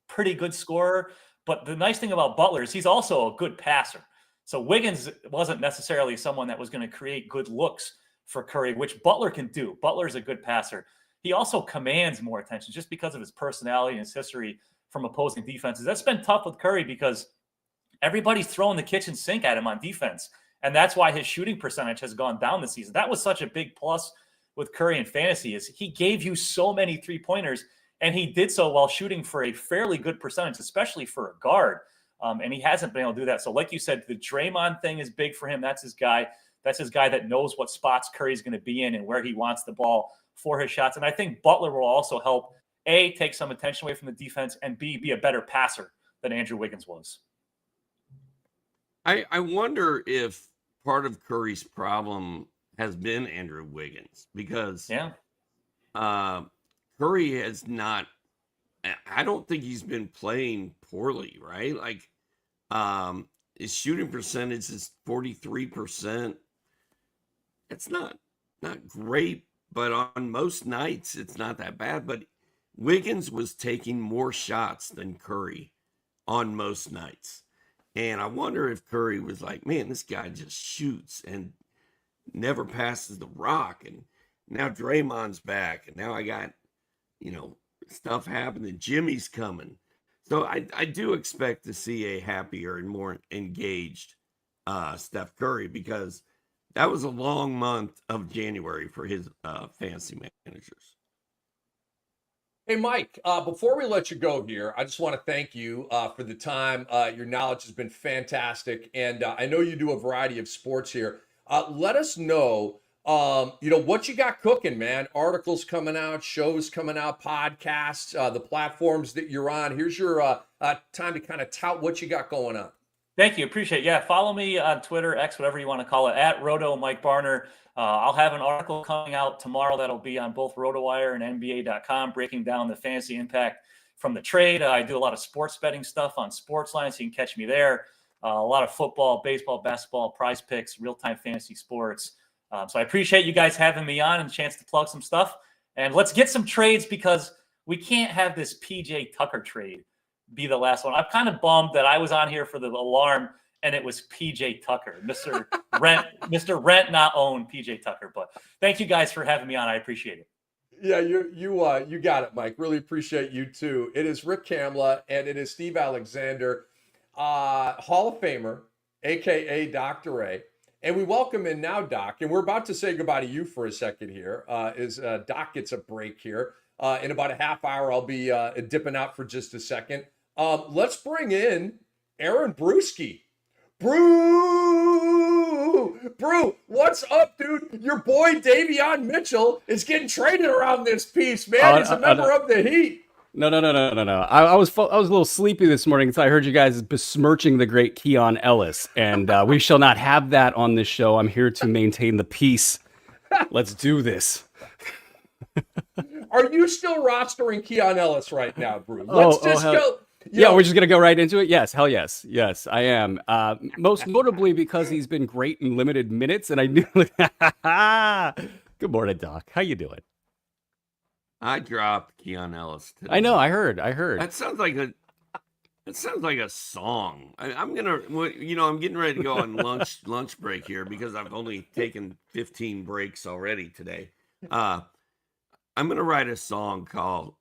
pretty good scorer, but the nice thing about Butler is he's also a good passer. So Wiggins wasn't necessarily someone that was going to create good looks for Curry, which Butler can do. Butler's a good passer. He also commands more attention just because of his personality and his history from opposing defenses. That's been tough with Curry because everybody's throwing the kitchen sink at him on defense. And that's why his shooting percentage has gone down this season. That was such a big plus with Curry in fantasy, is he gave you so many three-pointers, and he did so while shooting for a fairly good percentage, especially for a guard. And he hasn't been able to do that. So like you said, the Draymond thing is big for him. That's his guy. That's his guy that knows what spots Curry's going to be in and where he wants the ball for his shots. And I think Butler will also help, A, take some attention away from the defense, and B, be a better passer than Andrew Wiggins was. I wonder if part of Curry's problem has been Andrew Wiggins, because Curry has not, I don't think he's been playing poorly, right? Like his shooting percentage is 43%. It's not great, but on most nights it's not that bad. But Wiggins was taking more shots than Curry on most nights. And I wonder if Curry was like, man, this guy just shoots and never passes the rock. And now Draymond's back, and now I got, stuff happening. Jimmy's coming. So I do expect to see a happier and more engaged Steph Curry, because that was a long month of January for his fantasy managers. Hey, Mike, before we let you go here, I just want to thank you for the time. Your knowledge has been fantastic, and I know you do a variety of sports here. Let us know, what you got cooking, man. Articles coming out, shows coming out, podcasts, the platforms that you're on. Here's your time to kind of tout what you got going on. Thank you. Appreciate it. Yeah, follow me on Twitter, X, whatever you want to call it, at Roto Mike Barner. I'll have an article coming out tomorrow that'll be on both RotoWire and NBA.com, breaking down the fantasy impact from the trade. I do a lot of sports betting stuff on Sportsline, so you can catch me there. A lot of football, baseball, basketball, prize picks, real-time fantasy sports. So I appreciate you guys having me on and a chance to plug some stuff. And let's get some trades, because we can't have this PJ Tucker trade be the last one. I'm kind of bummed that I was on here for the alarm and it was PJ Tucker, Mr. Rent not own PJ Tucker. But thank you guys for having me on. I appreciate it. Yeah, you got it, Mike. Really appreciate you too. It is Rick Kamla and it is Steve Alexander, Hall of Famer, aka Dr. A. And we welcome in now Doc, and we're about to say goodbye to you for a second here. As Doc gets a break here. In about a half hour, I'll be dipping out for just a second. Let's bring in Aaron Bruski. Brew, what's up, dude? Your boy Davion Mitchell is getting traded around this piece, man. He's a member of the Heat. No. I was a little sleepy this morning, so I heard you guys besmirching the great Keon Ellis, and we shall not have that on this show. I'm here to maintain the peace. Let's do this. Are you still rostering Keon Ellis right now, Brew? Let's go. Yeah, we're just going to go right into it? Yes, hell yes. Yes, I am. Most notably because he's been great in limited minutes, and I knew... Good morning, Doc. How you doing? I dropped Keon Ellis today. I know, I heard. That sounds like a song. I'm getting ready to go on lunch break here, because I've only taken 15 breaks already today. I'm going to write a song called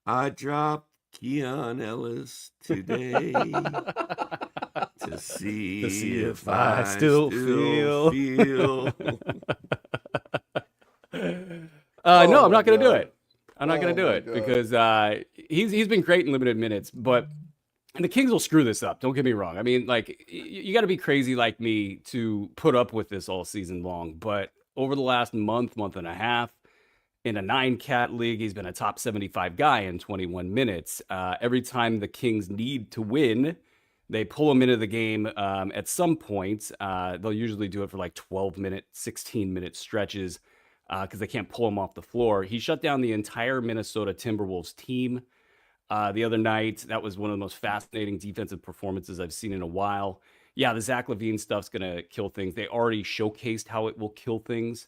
I Dropped Keon Ellis today to see if I still feel. No, I'm my not going to do God. it. I'm not going to do my it God. because he's been great in limited minutes, but and the Kings will screw this up. Don't get me wrong. I mean, like you got to be crazy like me to put up with this all season long. But over the last month and a half, in a 9-cat league, he's been a top 75 guy in 21 minutes. Every time the Kings need to win, they pull him into the game at some point. They'll usually do it for like 12-minute, 16-minute stretches because they can't pull him off the floor. He shut down the entire Minnesota Timberwolves team the other night. That was one of the most fascinating defensive performances I've seen in a while. Yeah, the Zach LaVine stuff's going to kill things. They already showcased how it will kill things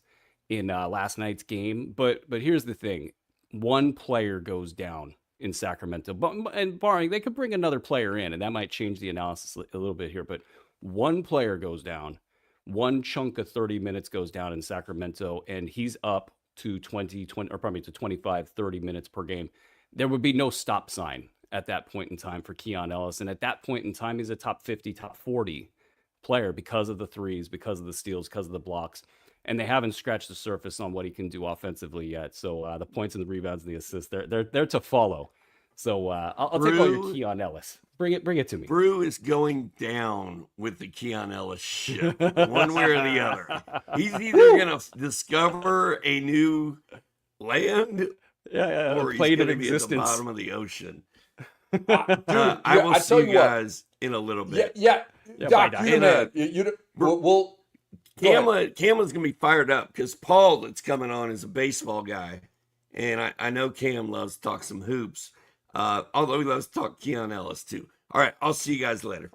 in last night's game. But here's the thing. One player goes down in Sacramento. And barring, they could bring another player in, and that might change the analysis a little bit here. But one player goes down. One chunk of 30 minutes goes down in Sacramento, and he's up to 25, 30 minutes per game. There would be no stop sign at that point in time for Keon Ellis. And at that point in time, he's a top 50, top 40 player because of the threes, because of the steals, because of the blocks. And they haven't scratched the surface on what he can do offensively yet. So the points and the rebounds and the assists, they're to follow. So I'll take all your Keon Ellis. Bring it to me. Brew is going down with the Keon Ellis ship, one way or the other. He's either going to discover a new land, or he's going to be at the bottom of the ocean. Dude, I will see you guys in a little bit. Yeah, Doc, Kamla's going to be fired up because Paul that's coming on is a baseball guy. And I know Cam loves to talk some hoops, although he loves to talk Keon Ellis too. All right, I'll see you guys later.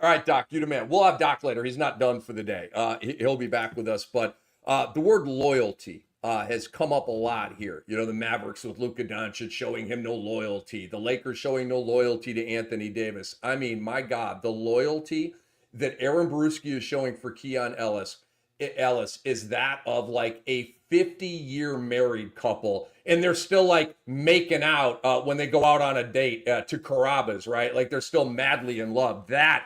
All right, Doc, you the man. We'll have Doc later. He's not done for the day. He'll be back with us. But the word loyalty has come up a lot here. You know, the Mavericks with Luka Doncic showing him no loyalty. The Lakers showing no loyalty to Anthony Davis. I mean, my God, the loyalty that Aaron Bruski is showing for Keon Ellis is that of like a 50-year married couple, and they're still like making out when they go out on a date to Carrabba's, right? Like they're still madly in love. That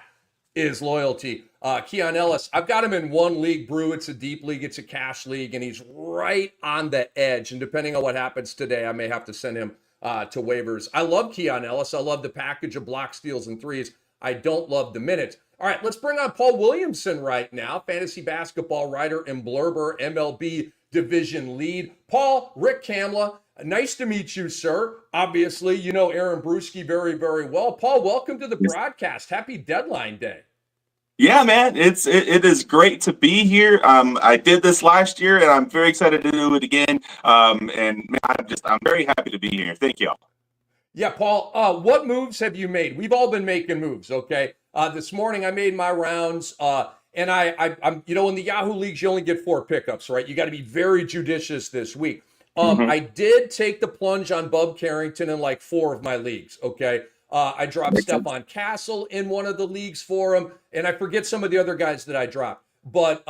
is loyalty. Keon Ellis, I've got him in one league, Brew. It's a deep league. It's a cash league, and he's right on the edge. And depending on what happens today, I may have to send him to waivers. I love Keon Ellis. I love the package of block steals and threes. I don't love the minutes. All right, let's bring on Paul Williamson right now, fantasy basketball writer and Blurber, MLB division lead. Paul, Rick Kamla, nice to meet you, sir. Obviously, you know Aaron Bruski very, very well. Paul, welcome to the broadcast. Happy deadline day. Yeah, man, it is great to be here. I did this last year, and I'm very excited to do it again. And man, I'm very happy to be here. Thank y'all. Yeah, Paul, what moves have you made? We've all been making moves, okay? This morning I made my rounds, and I'm, you know, in the Yahoo leagues, you only get 4 pickups, right? You got to be very judicious this week. I did take the plunge on Bub Carrington in like 4 of my leagues, okay? I dropped Stephon Castle in one of the leagues for him, and I forget some of the other guys that I dropped. But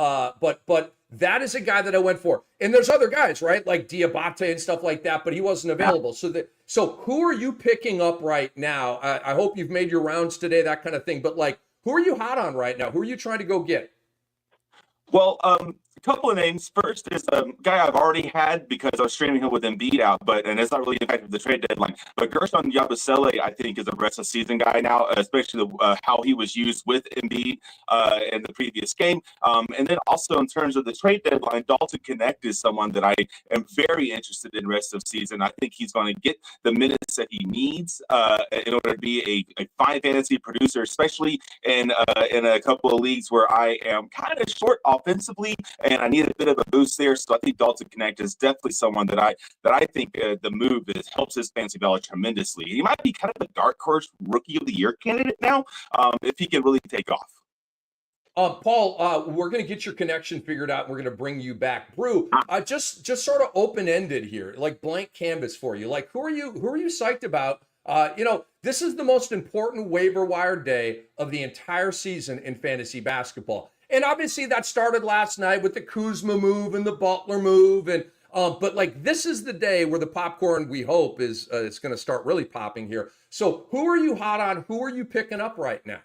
that is a guy that I went for. And there's other guys, right? Like Diabate and stuff like that, but he wasn't available. So who are you picking up right now? I hope you've made your rounds today, that kind of thing. But like, who are you hot on right now? Who are you trying to go get? Well, a couple of names. First is a guy I've already had because I was streaming him with Embiid out, and it's not really impacted the trade deadline. But Gershon Yabusele, I think, is a rest of season guy now, especially how he was used with Embiid in the previous game. And then also in terms of the trade deadline, Dalton Connect is someone that I am very interested in rest of season. I think he's going to get the minutes that he needs in order to be a fine fantasy producer, especially in a couple of leagues where I am kind of short offensively, and I need a bit of a boost there. So I think Dalton Connect is definitely someone that I think the move helps his fantasy value tremendously. He might be kind of a dark horse rookie of the year candidate now if he can really take off. Paul, we're going to get your connection figured out, and we're going to bring you back. Brew, just sort of open-ended here, like blank canvas for you. Like, who are you psyched about? You know, this is the most important waiver wire day of the entire season in fantasy basketball. And obviously that started last night with the Kuzma move and the Butler move. And but like, this is the day where the popcorn, we hope, is it's going to start really popping here. So who are you hot on? Who are you picking up right now?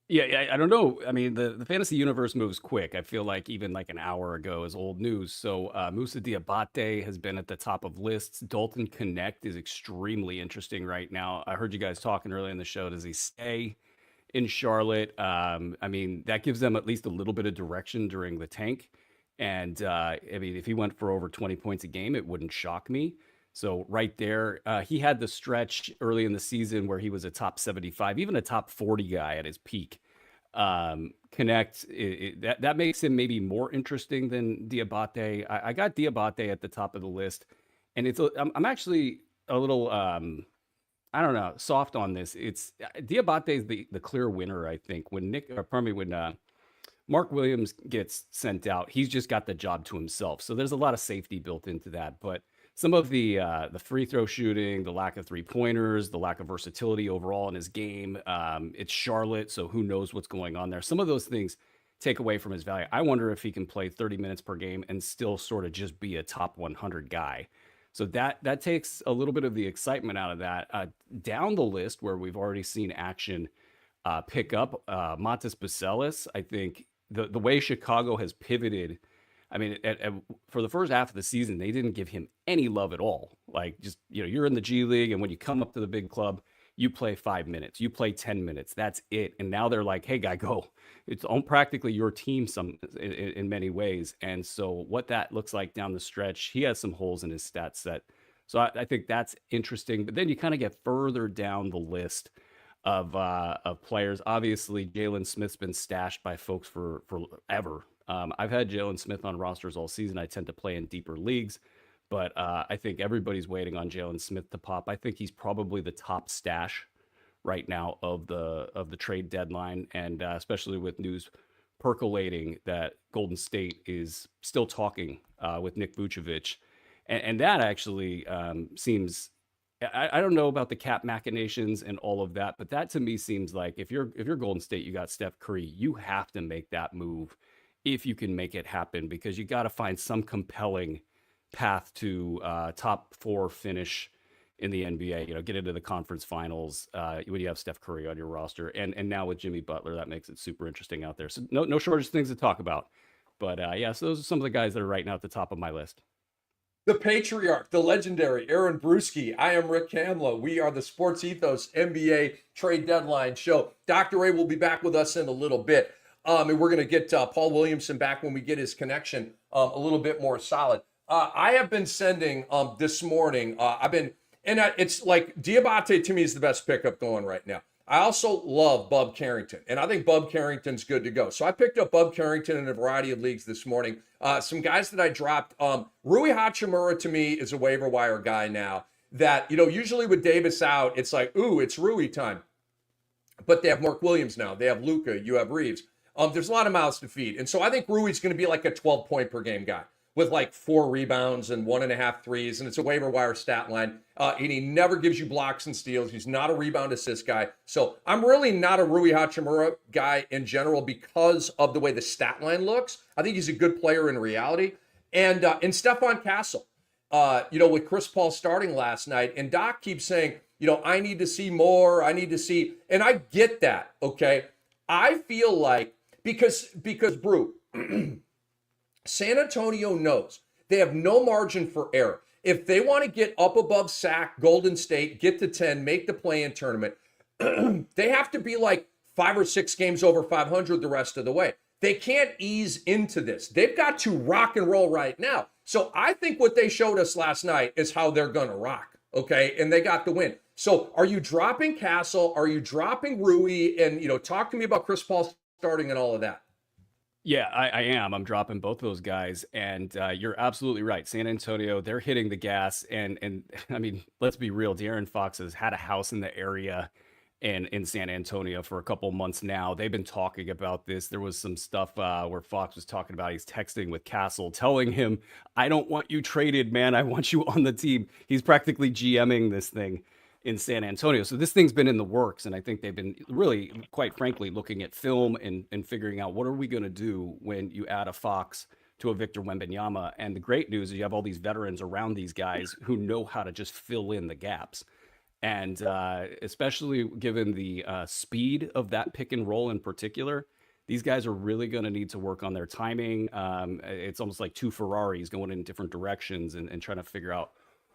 Yeah, I don't know. I mean, the fantasy universe moves quick. I feel like even like an hour ago is old news. So Musa Diabate has been at the top of lists. Dalton Connect is extremely interesting right now. I heard you guys talking earlier in the show. Does he stay in Charlotte? I mean, that gives them at least a little bit of direction during the tank. And I mean, if he went for over 20 points a game, it wouldn't shock me. So right there, he had the stretch early in the season where he was a top 75, even a top 40 guy at his peak. Connect that makes him maybe more interesting than Diabate. I got Diabate at the top of the list, and I'm actually a little I don't know, soft on this. It's Diabate is the clear winner. I think when Mark Williams gets sent out, he's just got the job to himself. So there's a lot of safety built into that. But some of the free throw shooting, the lack of 3-pointers, the lack of versatility overall in his game, it's Charlotte, so who knows what's going on there. Some of those things take away from his value. I wonder if he can play 30 minutes per game and still sort of just be a top 100 guy. So that takes a little bit of the excitement out of that. Down the list where we've already seen action pick up, Montes Baselis, I think the way Chicago has pivoted. I mean, for the first half of the season, they didn't give him any love at all. Like, just, you're in the G League, and when you come up to the big club, you play 5 minutes, you play 10 minutes. That's it. And now they're like, hey, guy, go. It's practically your team in many ways. And so what that looks like down the stretch, he has some holes in his stat set. So I think that's interesting. But then you kind of get further down the list of players. Obviously, Jalen Smith's been stashed by folks for forever. I've had Jalen Smith on rosters all season. I tend to play in deeper leagues, but I think everybody's waiting on Jalen Smith to pop. I think he's probably the top stash right now of the trade deadline, and especially with news percolating that Golden State is still talking with Nick Vucevic, and that actually seems. I don't know about the cap machinations and all of that, but that to me seems like if you're Golden State, you got Steph Curry, you have to make that move if you can make it happen, because you got to find some compelling path to top 4 finish in the NBA. Get into the conference finals when you have Steph Curry on your roster, and now with Jimmy Butler, that makes it super interesting out there. So no shortage of things to talk about, but yeah, so those are some of the guys that are right now at the top of my list. The patriarch, the legendary Aaron Bruski. I am Rick Kamla. We are the Sports Ethos NBA trade deadline show. Dr. A will be back with us in a little bit. And we're going to get Paul Williamson back when we get his connection a little bit more solid. I have been sending this morning, it's like Diabate to me is the best pickup going right now. I also love Bub Carrington, and I think Bub Carrington's good to go. So I picked up Bub Carrington in a variety of leagues this morning. Some guys that I dropped. Rui Hachimura to me is a waiver wire guy now that, usually with Davis out, it's like, ooh, it's Rui time. But they have Mark Williams now. They have Luka. You have Reeves. There's a lot of mouths to feed. And so I think Rui's going to be like a 12-point per game guy with like 4 rebounds and 1.5 threes. And it's a waiver wire stat line. And he never gives you blocks and steals. He's not a rebound assist guy. So I'm really not a Rui Hachimura guy in general because of the way the stat line looks. I think he's a good player in reality. And Stephon Castle, with Chris Paul starting last night, and Doc keeps saying, I need to see more. I need to see. And I get that. Okay. I feel like because Brew, San Antonio knows they have no margin for error. If they want to get up above SAC, Golden State, get to 10, make the play-in tournament, they have to be like 5 or 6 games over 500 the rest of the way. They can't ease into this. They've got to rock and roll right now. So I think what they showed us last night is how they're going to rock, okay? And they got the win. So are you dropping Castle? Are you dropping Rui? And, talk to me about Chris Paul starting and all of that. Yeah, I am. I'm dropping both those guys, and you're absolutely right. San Antonio, they're hitting the gas, and I mean, let's be real. De'Aaron Fox has had a house in the area and in San Antonio for a couple months now. They've been talking about this. There was some stuff where Fox was talking about he's texting with Castle, telling him, "I don't want you traded, man. I want you on the team." He's practically GMing this thing in San Antonio. So this thing's been in the works, and I think they've been really, quite frankly, looking at film and figuring out what are we going to do when you add a Fox to a Victor Wembanyama. And the great news is you have all these veterans around these guys who know how to just fill in the gaps. And especially given the speed of that pick and roll in particular, these guys are really going to need to work on their timing. It's almost like two Ferraris going in different directions and trying to figure out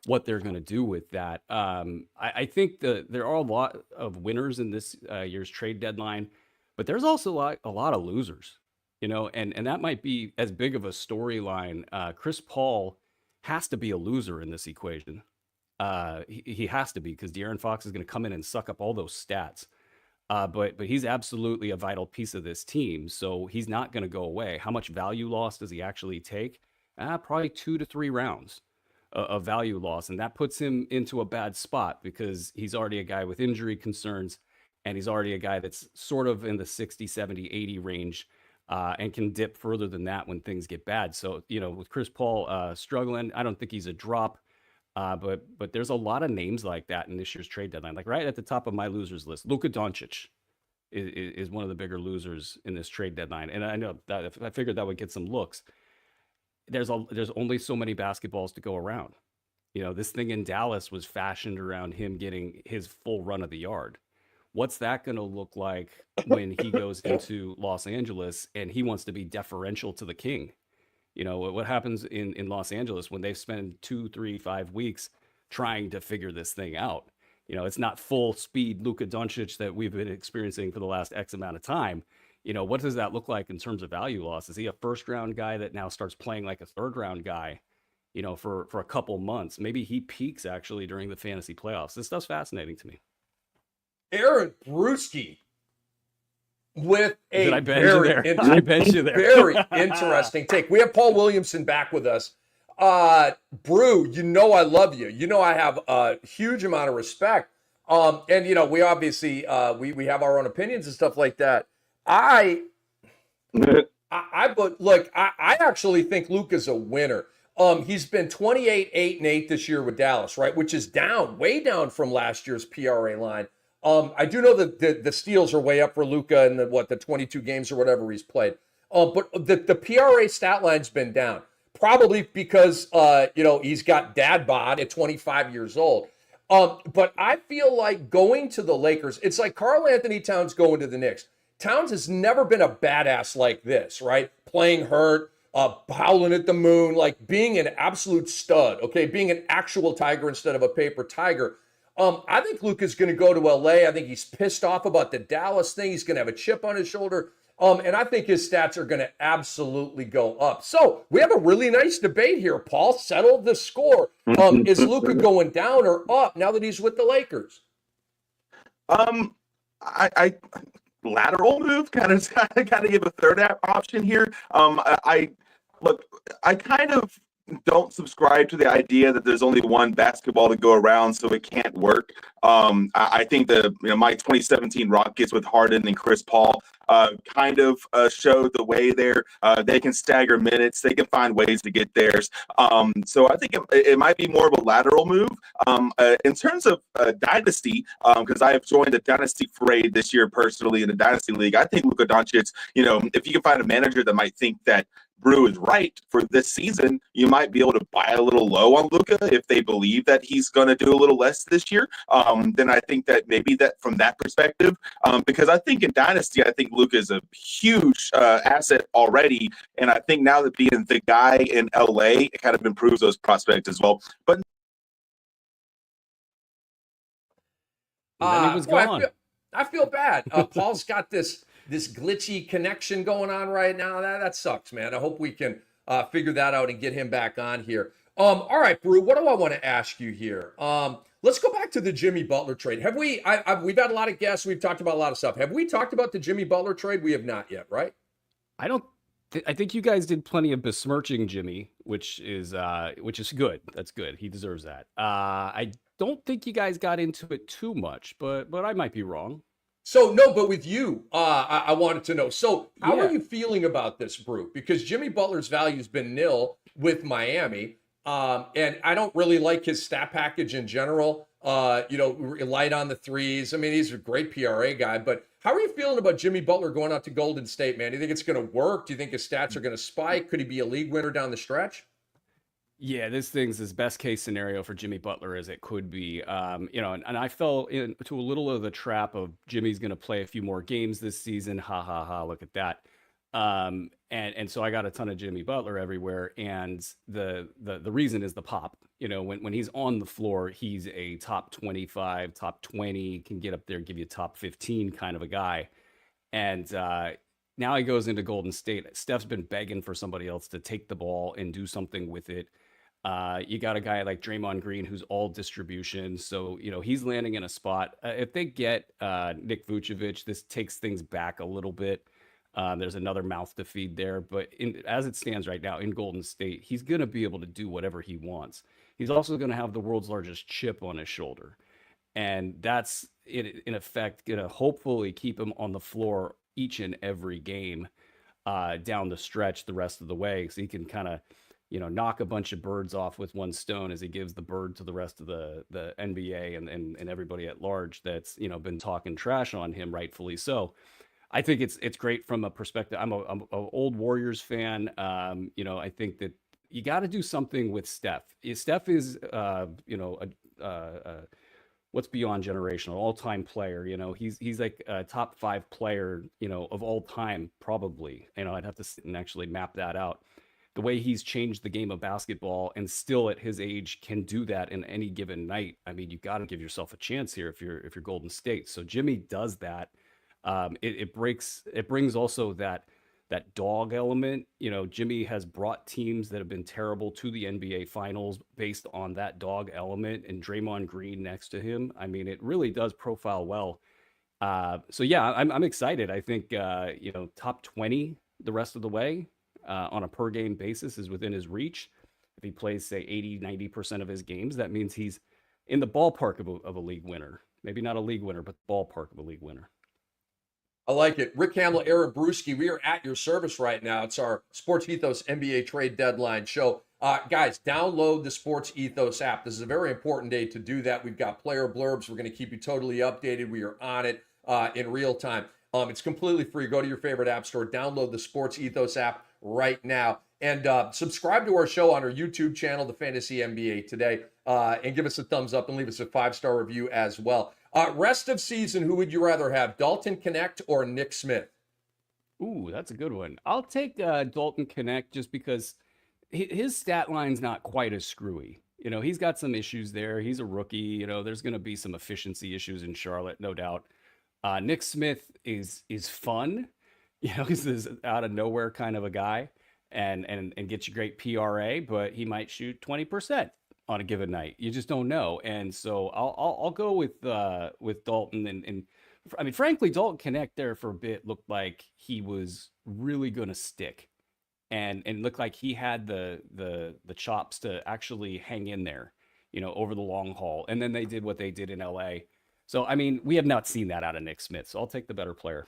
what they're going to do with that. I think there are a lot of winners in this year's trade deadline, but there's also a lot of losers, and that might be as big of a storyline. Chris Paul has to be a loser in this equation. He has to be, because De'Aaron Fox is going to come in and suck up all those stats. But he's absolutely a vital piece of this team, so he's not going to go away. How much value loss does he actually take? Probably 2 to 3 rounds of value loss, and that puts him into a bad spot because he's already a guy with injury concerns, and he's already a guy that's sort of in the 60, 70, 80 range, and can dip further than that when things get bad. So, with Chris Paul struggling, I don't think he's a drop. But there's a lot of names like that in this year's trade deadline. Like right at the top of my losers list, Luka Doncic is one of the bigger losers in this trade deadline. And I know that I figured that would get some looks. There's only so many basketballs to go around. This thing in Dallas was fashioned around him getting his full run of the yard. What's that going to look like when he goes into Los Angeles and he wants to be deferential to the king? What happens in Los Angeles when they spend 2, 3, 5 weeks trying to figure this thing out? It's not full speed Luka Doncic that we've been experiencing for the last X amount of time. What does that look like in terms of value loss? Is he a first round guy that now starts playing like a third round guy, for a couple months? Maybe he peaks actually during the fantasy playoffs. This stuff's fascinating to me. Aaron Bruski with a I bet you there. Very interesting take. We have Paul Williamson back with us. Brew, I love you. I have a huge amount of respect. And we obviously we have our own opinions and stuff like that. I actually think Luka's a winner. He's been 28, 8-8 this year with Dallas, right? Which is way down from last year's PRA line. I do know that the steals are way up for Luka in the 22 games or whatever he's played. But the PRA stat line's been down, probably because he's got dad bod at 25 years old. But I feel like going to the Lakers, it's like Karl Anthony Towns going to the Knicks. Towns has never been a badass like this, right? Playing hurt, howling at the moon, like being an absolute stud, okay? Being an actual Tiger instead of a paper tiger. I think Luka's going to go to LA. I think he's pissed off about the Dallas thing. He's going to have a chip on his shoulder. And I think his stats are going to absolutely go up. So we have a really nice debate here, Paul. Settle the score. Is Luka going down or up now that he's with the Lakers? I lateral move, kind of give a third option here. I kind of don't subscribe to the idea that there's only one basketball to go around, so it can't work. I think my 2017 Rockets with Harden and Chris Paul kind of showed the way there. They can stagger minutes. They can find ways to get theirs. So I think it might be more of a lateral move. In terms of dynasty, because I have joined the dynasty parade this year personally in the dynasty league, I think Luka Doncic, if you can find a manager that might think that Brew is right for this season, you might be able to buy a little low on Luka if they believe that he's going to do a little less this year. Then I think that maybe that from that perspective, because I think in Dynasty, I think Luka is a huge asset already. And I think now that being the guy in LA, it kind of improves those prospects as well. But then he was gone. I feel bad. Paul's got this glitchy connection going on right now. That sucks, man. I hope we can figure that out and get him back on here. All right, Brew, what do I want to ask you here? Let's go back to the Jimmy Butler trade. Have we? We've had a lot of guests. We've talked about a lot of stuff. Have we talked about the Jimmy Butler trade? We have not yet, right? I think you guys did plenty of besmirching Jimmy, which is good. That's good. He deserves that. I don't think you guys got into it too much, but I might be wrong. So, no, but with you, I wanted to know. So, how are you feeling about this, Brew? Because Jimmy Butler's value has been nil with Miami, and I don't really like his stat package in general. Light on the threes. I mean, he's a great PRA guy, but how are you feeling about Jimmy Butler going out to Golden State, man? Do you think it's going to work? Do you think his stats are going to spike? Could he be a league winner down the stretch? Yeah, this thing's as best case scenario for Jimmy Butler as it could be. And I fell into a little of the trap of Jimmy's going to play a few more games this season. Ha ha ha! Look at that. And so I got a ton of Jimmy Butler everywhere, and the reason is the pop. When he's on the floor, he's a top 25, top 20, can get up there, give you top 15 kind of a guy. And now he goes into Golden State. Steph's been begging for somebody else to take the ball and do something with it. You got a guy like Draymond Green who's all distribution. So, he's landing in a spot. If they get Nick Vucevic, this takes things back a little bit. There's another mouth to feed there. But as it stands right now in Golden State, he's going to be able to do whatever he wants. He's also going to have the world's largest chip on his shoulder. And that's, in effect, going to hopefully keep him on the floor each and every game down the stretch the rest of the way. So he can kind of knock a bunch of birds off with one stone as he gives the bird to the rest of the NBA and everybody at large that's been talking trash on him, rightfully so. I think it's great from a perspective. I'm a old Warriors fan. I think that you got to do something with Steph. Steph is what's beyond generational, all-time player. He's like a top 5 player of all time, probably. I'd have to sit and actually map that out. The way he's changed the game of basketball and still at his age can do that in any given night. I mean, you got to give yourself a chance here if you're Golden State. So Jimmy does that. It brings also that dog element. Jimmy has brought teams that have been terrible to the NBA Finals based on that dog element, and Draymond Green next to him. I mean, it really does profile well. So yeah, I'm excited. I think top 20 the rest of the way. On a per game basis is within his reach. If he plays, say, 80-90% of his games, that means he's in the ballpark of a league winner. Maybe not a league winner, but ballpark of a league winner. I like it. Rick Kamla, Aaron Bruski, we are at your service right now. It's our Sports Ethos NBA trade deadline show. Guys, download the Sports Ethos app. This is a very important day to do that. We've got player blurbs. We're going to keep you totally updated. We are on it in real time. It's completely free. Go to your favorite app store, download the Sports Ethos app right now, and subscribe to our show on our YouTube channel, The Fantasy NBA Today, and give us a thumbs up and leave us a 5-star review as well. Rest of season, who would you rather have, Dalton Knecht or Nick Smith? Ooh, that's a good one. I'll take Dalton Knecht just because his stat line's not quite as screwy. He's got some issues there. He's a rookie. There's going to be some efficiency issues in Charlotte, no doubt. Nick Smith is fun. He's this out of nowhere kind of a guy and gets you great PRA, but he might shoot 20% on a given night. You just don't know. And so I'll go with Dalton. And I mean, frankly, Dalton Knecht there for a bit looked like he was really going to stick and looked like he had the chops to actually hang in there, over the long haul. And then they did what they did in LA. So, I mean, we have not seen that out of Nick Smith. So I'll take the better player.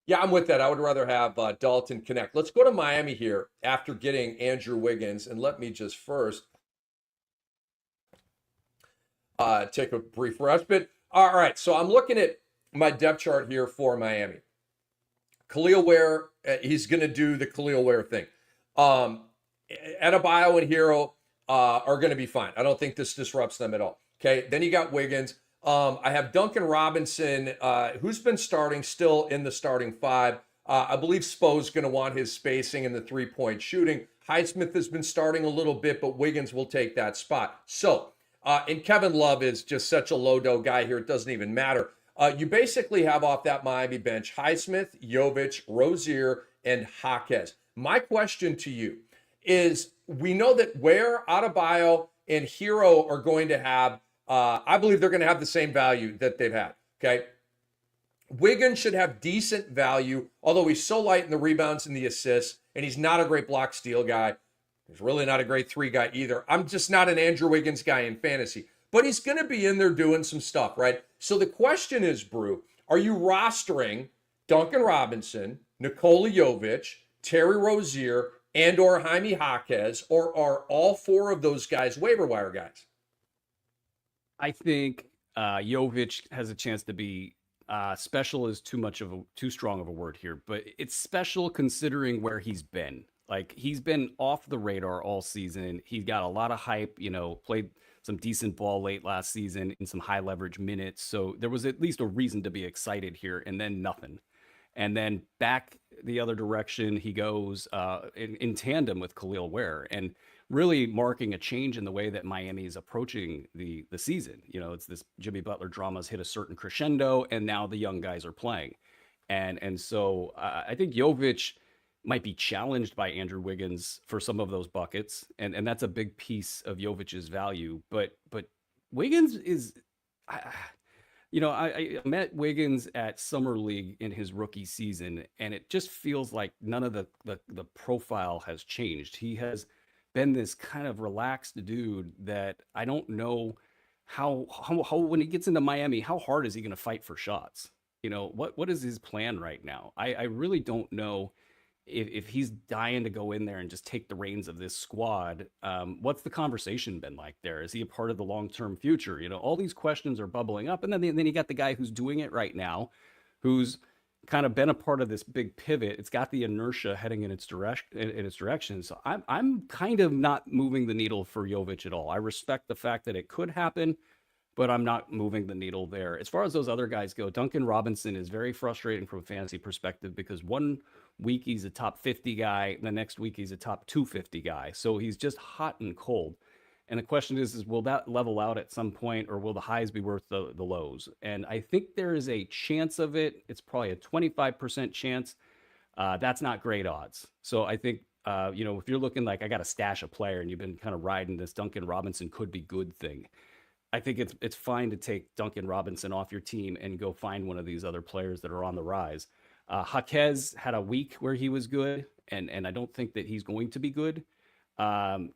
Yeah, I'm with that. I would rather have Dalton Knecht. Let's go to Miami here after getting Andrew Wiggins. And let me just first take a brief respite. All right, so I'm looking at my depth chart here for Miami. Khalil Ware, he's going to do the Khalil Ware thing. Adebayo and Hero are going to be fine. I don't think this disrupts them at all. Okay, then you got Wiggins. I have Duncan Robinson, who's been starting still in the starting 5. I believe Spo's going to want his spacing and the three-point shooting. Highsmith has been starting a little bit, but Wiggins will take that spot. So, and Kevin Love is just such a low-dough guy here, it doesn't even matter. You basically have off that Miami bench Highsmith, Jovic, Rozier, and Jaquez. My question to you is, we know that Ware, Adebayo, and Hero are going to have I believe they're going to have the same value that they've had, okay? Wiggins should have decent value, although he's so light in the rebounds and the assists, and he's not a great block steal guy. He's really not a great 3 guy either. I'm just not an Andrew Wiggins guy in fantasy. But he's going to be in there doing some stuff, right? So the question is, Brew, are you rostering Duncan Robinson, Nikola Jovic, Terry Rozier, and or Jaime Jaquez, or are all 4 of those guys waiver wire guys? I think Jovic has a chance to be special is too strong of a word here, but it's special considering where he's been. Like, he's been off the radar all season. He got a lot of hype, played some decent ball late last season in some high leverage minutes. So there was at least a reason to be excited here, and then nothing. And then back the other direction, he goes in tandem with Khalil Ware, and really marking a change in the way that Miami is approaching the season. It's this Jimmy Butler drama's hit a certain crescendo, and now the young guys are playing. And so I think Jovic might be challenged by Andrew Wiggins for some of those buckets, and that's a big piece of Jovic's value. But Wiggins is, I met Wiggins at Summer League in his rookie season, and it just feels like none of the profile has changed. He has been this kind of relaxed dude that I don't know how when he gets into Miami, how hard is he going to fight for shots? What is his plan right now? I really don't know if he's dying to go in there and just take the reins of this squad. What's the conversation been like there? Is he a part of the long-term future? All these questions are bubbling up. And then you got the guy who's doing it right now, who's kind of been a part of this big pivot. It's got the inertia heading in its direction. So I'm kind of not moving the needle for Jovic at all. I respect the fact that it could happen, but I'm not moving the needle there. As far as those other guys go, Duncan Robinson is very frustrating from a fantasy perspective, because one week he's a top 50 guy, and the next week he's a top 250 guy. So he's just hot and cold. And the question is will that level out at some point, or will the highs be worth the lows? And I think there is a chance of it. It's probably a 25% chance. That's not great odds. So I think, if you're looking like I got to stash a player and you've been kind of riding this Duncan Robinson could be good thing, I think it's fine to take Duncan Robinson off your team and go find one of these other players that are on the rise. Jaquez had a week where he was good, and I don't think that he's going to be good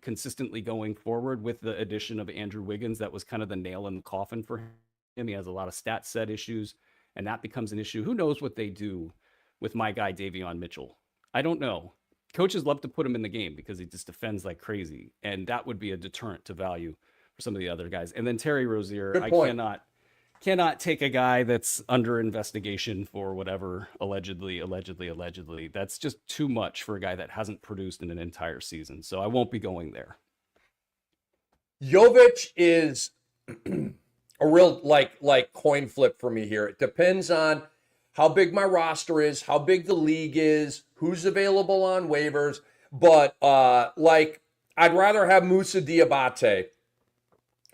consistently going forward with the addition of Andrew Wiggins. That was kind of the nail in the coffin for him. He has a lot of stat set issues, and that becomes an issue. Who knows what they do with my guy Davion Mitchell? I don't know. Coaches love to put him in the game because he just defends like crazy, and that would be a deterrent to value for some of the other guys. And then Terry Rozier, I cannot take a guy that's under investigation for whatever allegedly. That's just too much for a guy that hasn't produced in an entire season. So I won't be going there. Jovic is a real like coin flip for me here. It depends on how big my roster is, how big the league is, who's available on waivers. But I'd rather have Moussa Diabate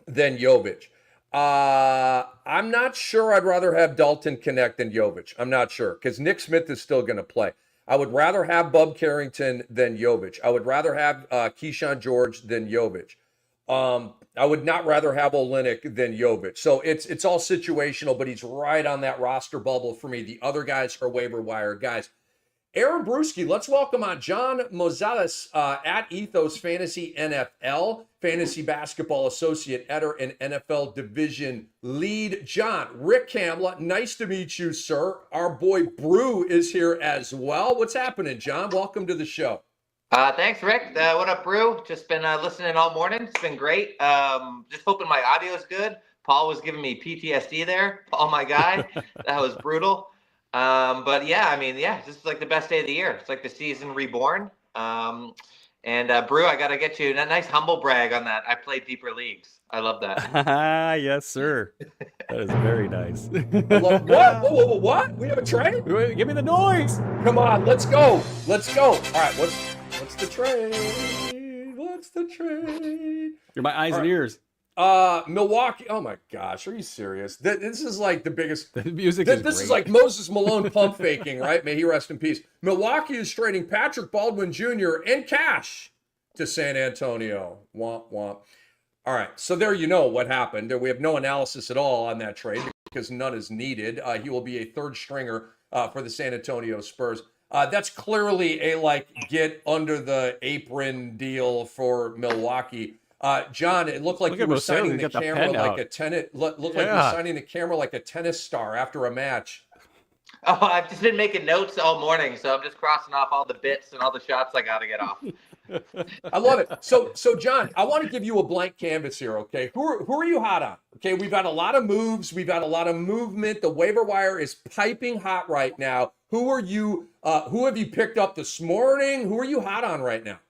than Jovic. I'm not sure I'd rather have Dalton Connect than Jovic. I'm not sure, because Nick Smith is still going to play. I would rather have Bub Carrington than Jovic. I would rather have Keyshawn George than Jovic. I would not rather have Olynyk than Jovic. So it's all situational, but he's right on that roster bubble for me. The other guys are waiver wire guys. Aaron Bruski, let's welcome on John Mozales at Ethos Fantasy NFL, Fantasy Basketball Associate Editor and NFL Division Lead. John, Rick Kamla, nice to meet you, sir. Our boy Brew is here as well. What's happening, John? Welcome to the show. Thanks, Rick. What up, Brew? Just been listening all morning. It's been great. Just hoping my audio is good. Paul was giving me PTSD there. Paul, my guy. That was brutal. But yeah, this is like the best day of the year. It's like the season reborn. And Brew, I got to get you a nice humble brag on that. I played deeper leagues. I love that. Yes, sir. That is very nice. I love, what? We have a trade? Give me the noise. Come on, let's go. Let's go. All right, what's the trade? What's the trade? You're my eyes and ears. Milwaukee. Oh my gosh, are you serious? This is like the biggest. The music this is like Moses Malone pump faking, right? May he rest in peace. Milwaukee is trading Patrick Baldwin Jr. and cash to San Antonio. Womp womp. All right, so there you know what happened. We have no analysis at all on that trade because none is needed. He will be a third stringer for the San Antonio Spurs. That's clearly a get under the apron deal for Milwaukee. John, it looked like you were signing the camera like a tennis. Looked like you were signing the camera like a tennis star after a match. Oh, I've just been making notes all morning, so I'm just crossing off all the bits and all the shots I got to get off. I love it. So John, I want to give you a blank canvas here, okay? Who are you hot on? Okay, we've got a lot of moves. We've got a lot of movement. The waiver wire is piping hot right now. who have you picked up this morning? Who are you hot on right now?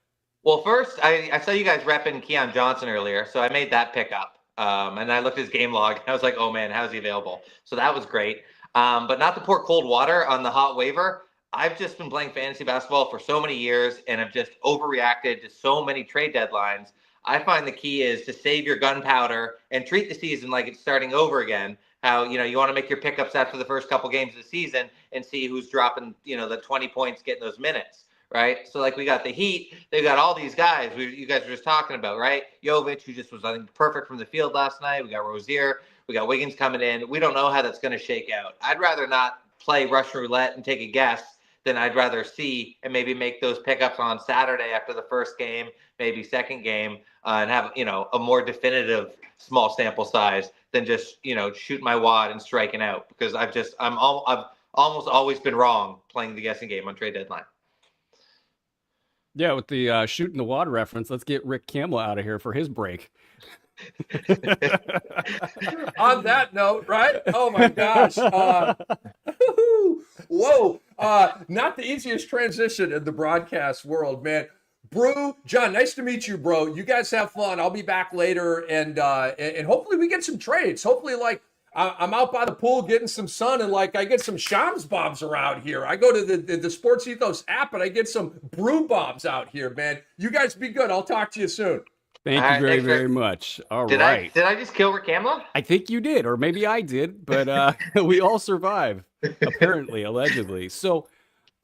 Well, first, I saw you guys repping Keon Johnson earlier, so I made that pickup. And I looked at his game log, and I was like, oh man, how's he available? So that was great. But not to pour cold water on the hot waiver. I've just been playing fantasy basketball for so many years, and I've just overreacted to so many trade deadlines. I find the key is to save your gunpowder and treat the season like it's starting over again. How, you want to make your pickups after the first couple games of the season and see who's dropping, the 20 points, getting those minutes. Right. So like we got the Heat, they got all these guys you guys were just talking about, right? Jovic, who just was, I think, perfect from the field last night. We got Rozier, we got Wiggins coming in. We don't know how that's going to shake out. I'd rather not play Russian roulette and take a guess than I'd rather see and maybe make those pickups on Saturday after the first game, maybe second game, and have, a more definitive small sample size than just, shooting my wad and striking out, because I've almost always been wrong playing the guessing game on trade deadline. Yeah, with the shooting the wad reference, let's get Rick Kamla out of here for his break. On that note, right? Oh my gosh. Whoa. Not the easiest transition in the broadcast world, man. Brew, John, nice to meet you, bro. You guys have fun. I'll be back later, and hopefully we get some trades. Hopefully, I'm out by the pool getting some sun, and I get some Shams bombs around here. I go to the SportsEthos app and I get some brew bombs out here, man. You guys be good. I'll talk to you soon. Thank you very, very much. All did right. Did I just kill Rick Kamla? I think you did, or maybe I did, but we all survive, apparently, allegedly. So,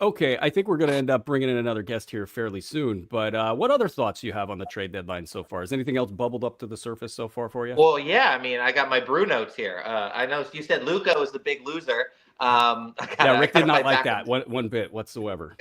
okay, I think we're going to end up bringing in another guest here fairly soon. But what other thoughts you have on the trade deadline so far? Has anything else bubbled up to the surface so far for you? Well, yeah. I mean, I got my brew notes here. I know you said Luka was the big loser. Rick did not like that one bit whatsoever.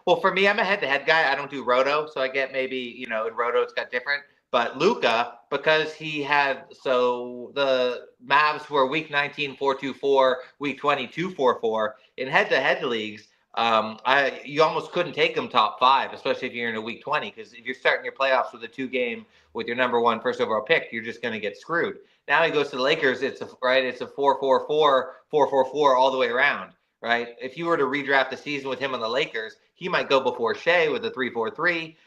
Well, for me, I'm a head-to-head guy. I don't do roto, so I get maybe, in roto it's got different. But Luka, because he had, so the Mavs were week 19 4-2-4, week 20 2-4-4 in head-to-head leagues. You almost couldn't take him top 5, especially if you're in a week 20, because if you're starting your playoffs with a 2-game with your number 1 first overall pick, you're just going to get screwed. Now he goes to the Lakers. It's a 4-4-4, 4-4-4 all the way around, right? If you were to redraft the season with him on the Lakers, he might go before Shea with a 3-4-3.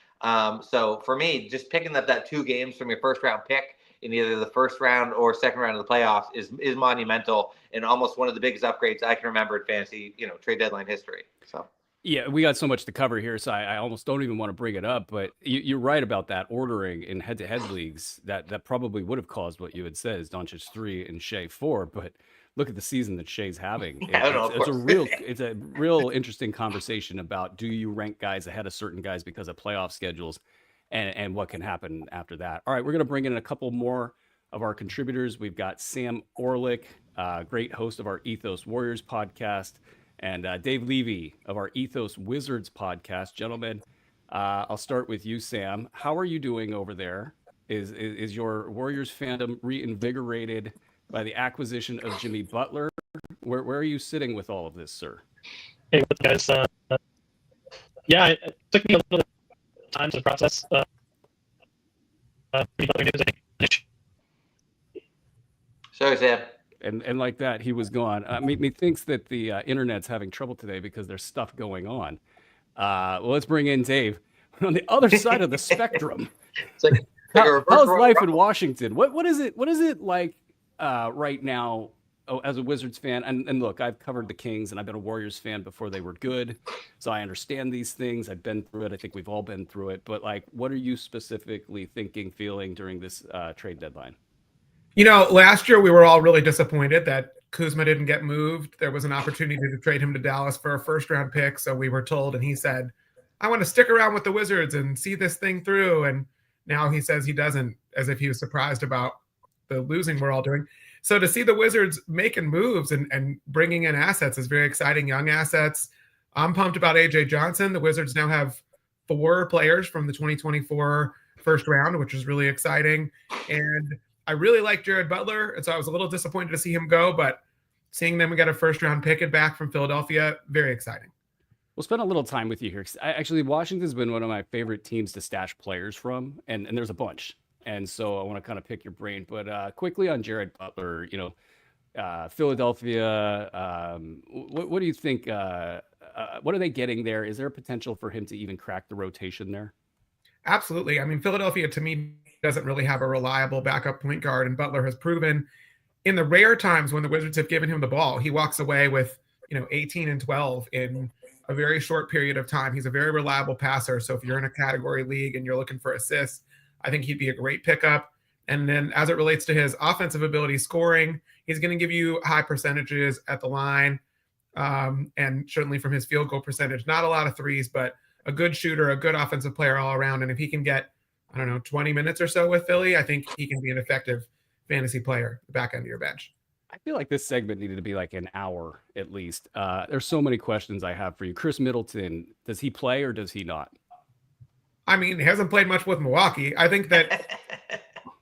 So for me, just picking up that 2 games from your first round pick in either the first round or second round of the playoffs is monumental, and almost one of the biggest upgrades I can remember in fantasy, trade deadline history. So yeah, we got so much to cover here, so I almost don't even want to bring it up. But you're right about that ordering in head-to-head leagues. That probably would have caused what you had said is Doncic 3 and Shea 4. But look at the season that Shea's having. It's a real interesting conversation about, do you rank guys ahead of certain guys because of playoff schedules, and what can happen after that. All right, we're going to bring in a couple more of our contributors. We've got Sam Orlick, great host of our Ethos Warriors podcast, and Dave Levy of our Ethos Wizards podcast. Gentlemen, I'll start with you, Sam. How are you doing over there? Is your Warriors fandom reinvigorated by the acquisition of Jimmy Butler? Where are you sitting with all of this, sir? Hey, what's up, guys? Yeah, it took me a little time to process. Sorry, Sam. And like that, he was gone. Methinks that the internet's having trouble today because there's stuff going on. Well, let's bring in Dave on the other side of the spectrum. It's like how's life in Washington? What is it like right now? As a Wizards fan, and look, I've covered the Kings, and I've been a Warriors fan before they were good, so I understand these things. I've been through it. I think we've all been through it. But what are you specifically thinking, feeling during this trade deadline? Last year we were all really disappointed that Kuzma didn't get moved. There was an opportunity to trade him to Dallas for a first-round pick, so we were told, and he said, I want to stick around with the Wizards and see this thing through. And now he says he doesn't, as if he was surprised about the losing we're all doing. So to see the Wizards making moves and bringing in assets is very exciting, young assets. I'm pumped about A.J. Johnson. The Wizards now have 4 players from the 2024 first round, which is really exciting. And I really like Jared Butler, and so I was a little disappointed to see him go, but seeing them get a first-round pick it back from Philadelphia, very exciting. We'll spend a little time with you here. Actually, Washington's been one of my favorite teams to stash players from, and there's a bunch. And so I want to kind of pick your brain. But quickly on Jared Butler, Philadelphia. What do you think? What are they getting there? Is there a potential for him to even crack the rotation there? Absolutely. I mean, Philadelphia to me doesn't really have a reliable backup point guard, and Butler has proven in the rare times when the Wizards have given him the ball, he walks away with 18 and 12 in a very short period of time. He's a very reliable passer. So if you're in a category league and you're looking for assists, I think he'd be a great pickup. And then as it relates to his offensive ability scoring, he's going to give you high percentages at the line, and certainly from his field goal percentage. Not a lot of threes, but a good shooter, a good offensive player all around. And if he can get, 20 minutes or so with Philly, I think he can be an effective fantasy player, the back end of your bench. I feel like this segment needed to be like an hour at least. There's so many questions I have for you. Chris Middleton, does he play or does he not? I mean, he hasn't played much with Milwaukee. I think that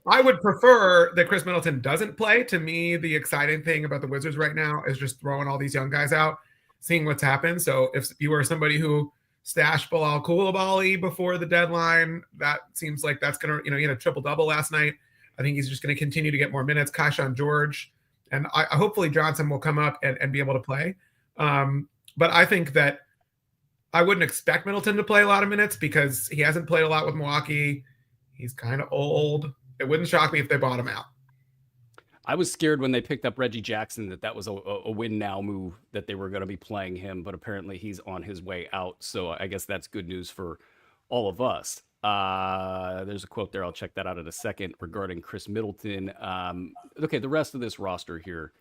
I would prefer that Chris Middleton doesn't play. To me, the exciting thing about the Wizards right now is just throwing all these young guys out, seeing what's happened. So if you were somebody who stashed Bilal Coulibaly before the deadline, that seems like that's going to, he had a triple-double last night. I think he's just going to continue to get more minutes. Keyshawn George, and hopefully Johnson will come up and be able to play. But I think that I wouldn't expect Middleton to play a lot of minutes because he hasn't played a lot with Milwaukee. He's kind of old. It wouldn't shock me if they bought him out. I was scared when they picked up Reggie Jackson that was a win now move, that they were going to be playing him, but apparently he's on his way out. So I guess that's good news for all of us. There's a quote there. I'll check that out in a second regarding Chris Middleton. Okay, the rest of this roster here.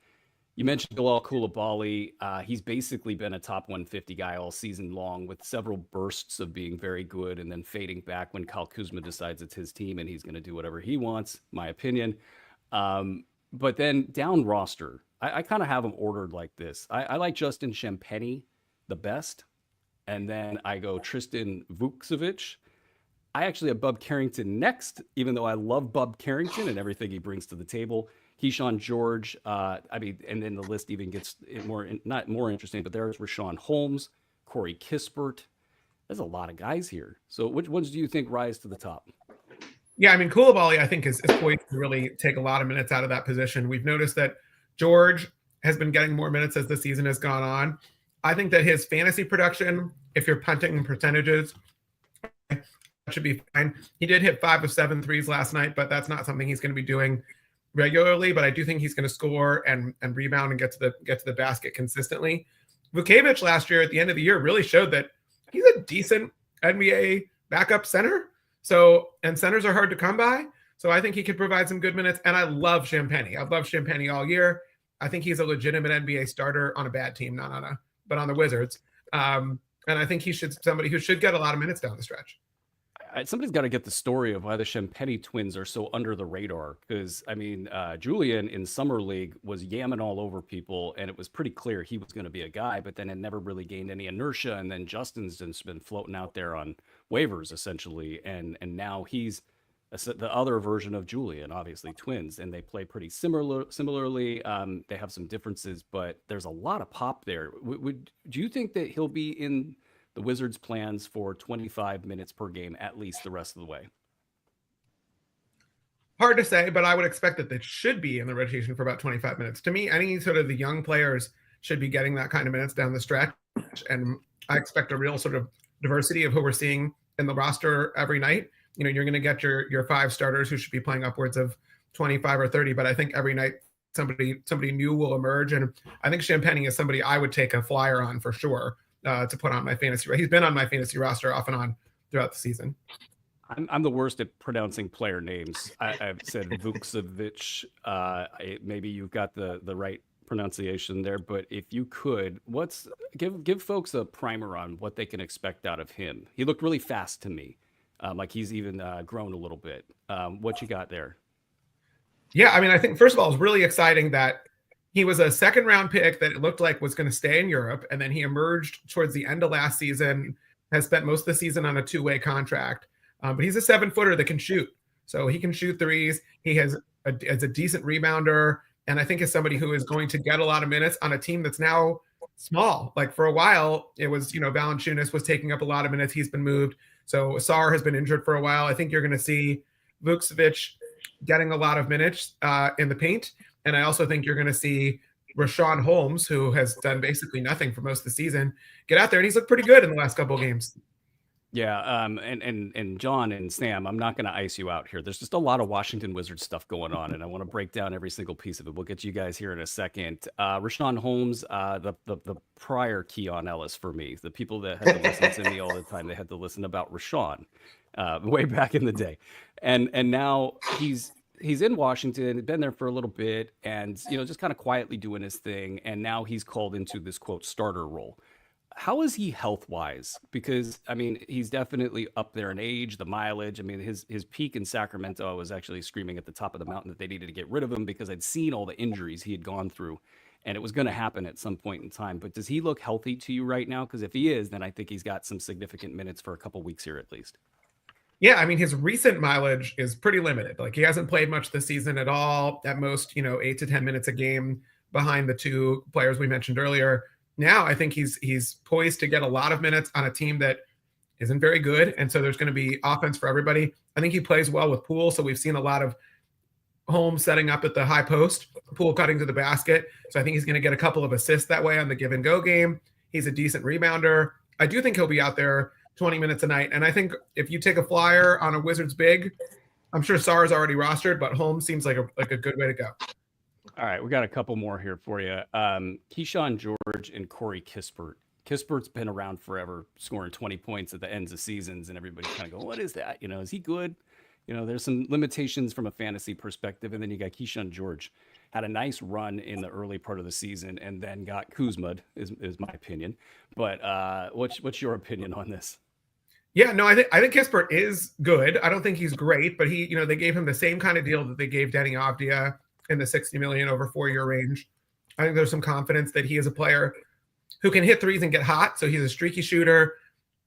You mentioned Bilal Coulibaly. He's basically been a top 150 guy all season long with several bursts of being very good and then fading back when Kyle Kuzma decides it's his team and he's going to do whatever he wants, my opinion. But then down roster, I kind of have them ordered like this. I like Justin Champagnie the best. And then I go Tristan Vukcevic. I actually have Bub Carrington next, even though I love Bub Carrington and everything he brings to the table. Keyshawn George, and then the list even gets not more interesting, but there's Rashawn Holmes, Corey Kispert. There's a lot of guys here. So which ones do you think rise to the top? Yeah, I mean, Coulibaly, I think, is poised to really take a lot of minutes out of that position. We've noticed that George has been getting more minutes as the season has gone on. I think that his fantasy production, if you're punting percentages, that should be fine. He did hit 5 of 7 threes last night, but that's not something he's going to be doing regularly. But I do think he's going to score and rebound and get to the basket consistently. Vukcevic last year at the end of the year really showed that he's a decent NBA backup center. So, and centers are hard to come by. So I think he could provide some good minutes. And I love Champagnie. I've loved Champagnie all year. I think he's a legitimate NBA starter on a bad team, but on the Wizards. And I think somebody who should get a lot of minutes down the stretch. Somebody's got to get the story of why the Champagnie twins are so under the radar. Because, Julian in Summer League was yamming all over people, and it was pretty clear he was going to be a guy, but then it never really gained any inertia. And then Justin's just been floating out there on waivers, essentially. And now he's the other version of Julian, obviously twins, and they play pretty similarly. They have some differences, but there's a lot of pop there. Do you think that he'll be in the Wizards' plans for 25 minutes per game, at least the rest of the way? Hard to say, but I would expect that they should be in the rotation for about 25 minutes. To me, any sort of the young players should be getting that kind of minutes down the stretch. And I expect a real sort of diversity of who we're seeing in the roster every night. You're going to get your 5 starters who should be playing upwards of 25 or 30, but I think every night somebody new will emerge. And I think Champagnie is somebody I would take a flyer on for sure. To put on my fantasy. He's been on my fantasy roster off and on throughout the season. I'm the worst at pronouncing player names. I've said Vukcevic. Maybe you've got the right pronunciation there, but if you could, give folks a primer on what they can expect out of him. He looked really fast to me, like he's even grown a little bit. What you got there? Yeah, I think first of all, it's really exciting that he was a second-round pick that it looked like was going to stay in Europe, and then he emerged towards the end of last season, has spent most of the season on a 2-way contract. But he's a 7-footer that can shoot. So he can shoot threes. He is a decent rebounder, and I think is somebody who is going to get a lot of minutes on a team that's now small. Like for a while, it was, Valanciunas was taking up a lot of minutes. He's been moved. So Sarr has been injured for a while. I think you're going to see Vukcevic getting a lot of minutes in the paint. And I also think you're going to see Rashawn Holmes, who has done basically nothing for most of the season, get out there, and he's looked pretty good in the last couple of games. Yeah, and John and Sam, I'm not going to ice you out here. There's just a lot of Washington Wizards stuff going on, and I want to break down every single piece of it. We'll get you guys here in a second. Rashawn Holmes, the prior Keon Ellis for me, the people that had to listen to me all the time, they had to listen about Rashawn way back in the day, and now he's in Washington, been there for a little bit, and just kind of quietly doing his thing, and now he's called into this quote starter role. How is he health wise? Because I mean, he's definitely up there in age, the mileage. I mean, his peak in Sacramento, I was actually screaming at the top of the mountain that they needed to get rid of him because I'd seen all the injuries he had gone through, and it was going to happen at some point in time. But does he look healthy to you right now? Because if he is, then I think he's got some significant minutes for a couple weeks here at least. Yeah, I mean, his recent mileage is pretty limited. Like, he hasn't played much this season at all. At most, 8 to 10 minutes a game behind the two players we mentioned earlier. Now I think he's poised to get a lot of minutes on a team that isn't very good, and so there's going to be offense for everybody. I think he plays well with Poole, so we've seen a lot of Holmes setting up at the high post, Poole cutting to the basket. So I think he's going to get a couple of assists that way on the give and go game. He's a decent rebounder. I do think he'll be out there 20 minutes a night, and I think if you take a flyer on a Wizards big, I'm sure Sarr's already rostered, but Holmes seems like a good way to go. All right, we got a couple more here for you. Keyshawn George and Corey Kispert. Kispert's been around forever, scoring 20 points at the ends of seasons, and everybody kind of go, what is that? Is he good? There's some limitations from a fantasy perspective, and then you got Keyshawn George. Had a nice run in the early part of the season, and then got Kuzma'd, is my opinion. But what's your opinion on this? Yeah, no, I think Kispert is good. I don't think he's great, but they gave him the same kind of deal that they gave Denny Avdia in the $60 million over 4-year range. I think there's some confidence that he is a player who can hit threes and get hot. So he's a streaky shooter.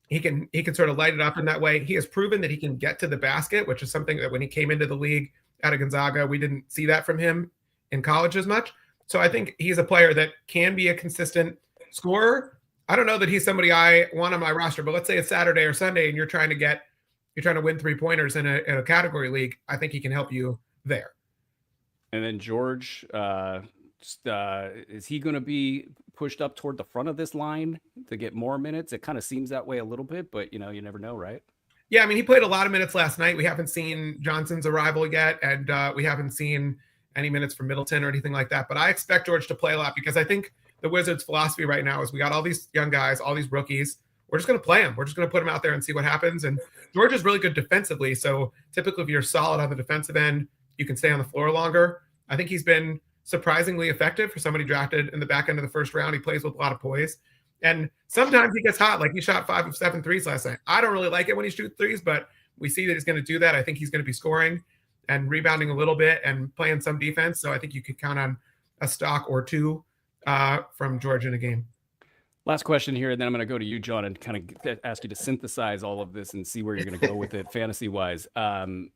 He can sort of light it up in that way. He has proven that he can get to the basket, which is something that when he came into the league out of Gonzaga, we didn't see that from him in college as much. So I think he's a player that can be a consistent scorer. I don't know that he's somebody I want on my roster, but let's say it's Saturday or Sunday and you're trying to win 3-pointers in a category league. I think he can help you there. And then George, is he going to be pushed up toward the front of this line to get more minutes? It kind of seems that way a little bit, but you never know, right? Yeah, I mean, he played a lot of minutes last night. We haven't seen Johnson's arrival yet, and we haven't seen any minutes from Middleton or anything like that. But I expect George to play a lot because I think the Wizards' philosophy right now is we got all these young guys, all these rookies. We're just going to play them. We're just going to put them out there and see what happens. And George is really good defensively. So typically, if you're solid on the defensive end, you can stay on the floor longer. I think he's been surprisingly effective for somebody drafted in the back end of the first round. He plays with a lot of poise. And sometimes he gets hot, like he shot 5 of 7 threes last night. I don't really like it when he shoots threes, but we see that he's going to do that. I think he's going to be scoring and rebounding a little bit and playing some defense. So I think you could count on a stock or two from George in a game. Last question here, and then I'm going to go to you, John, and kind of ask you to synthesize all of this and see where you're going to go with it fantasy-wise.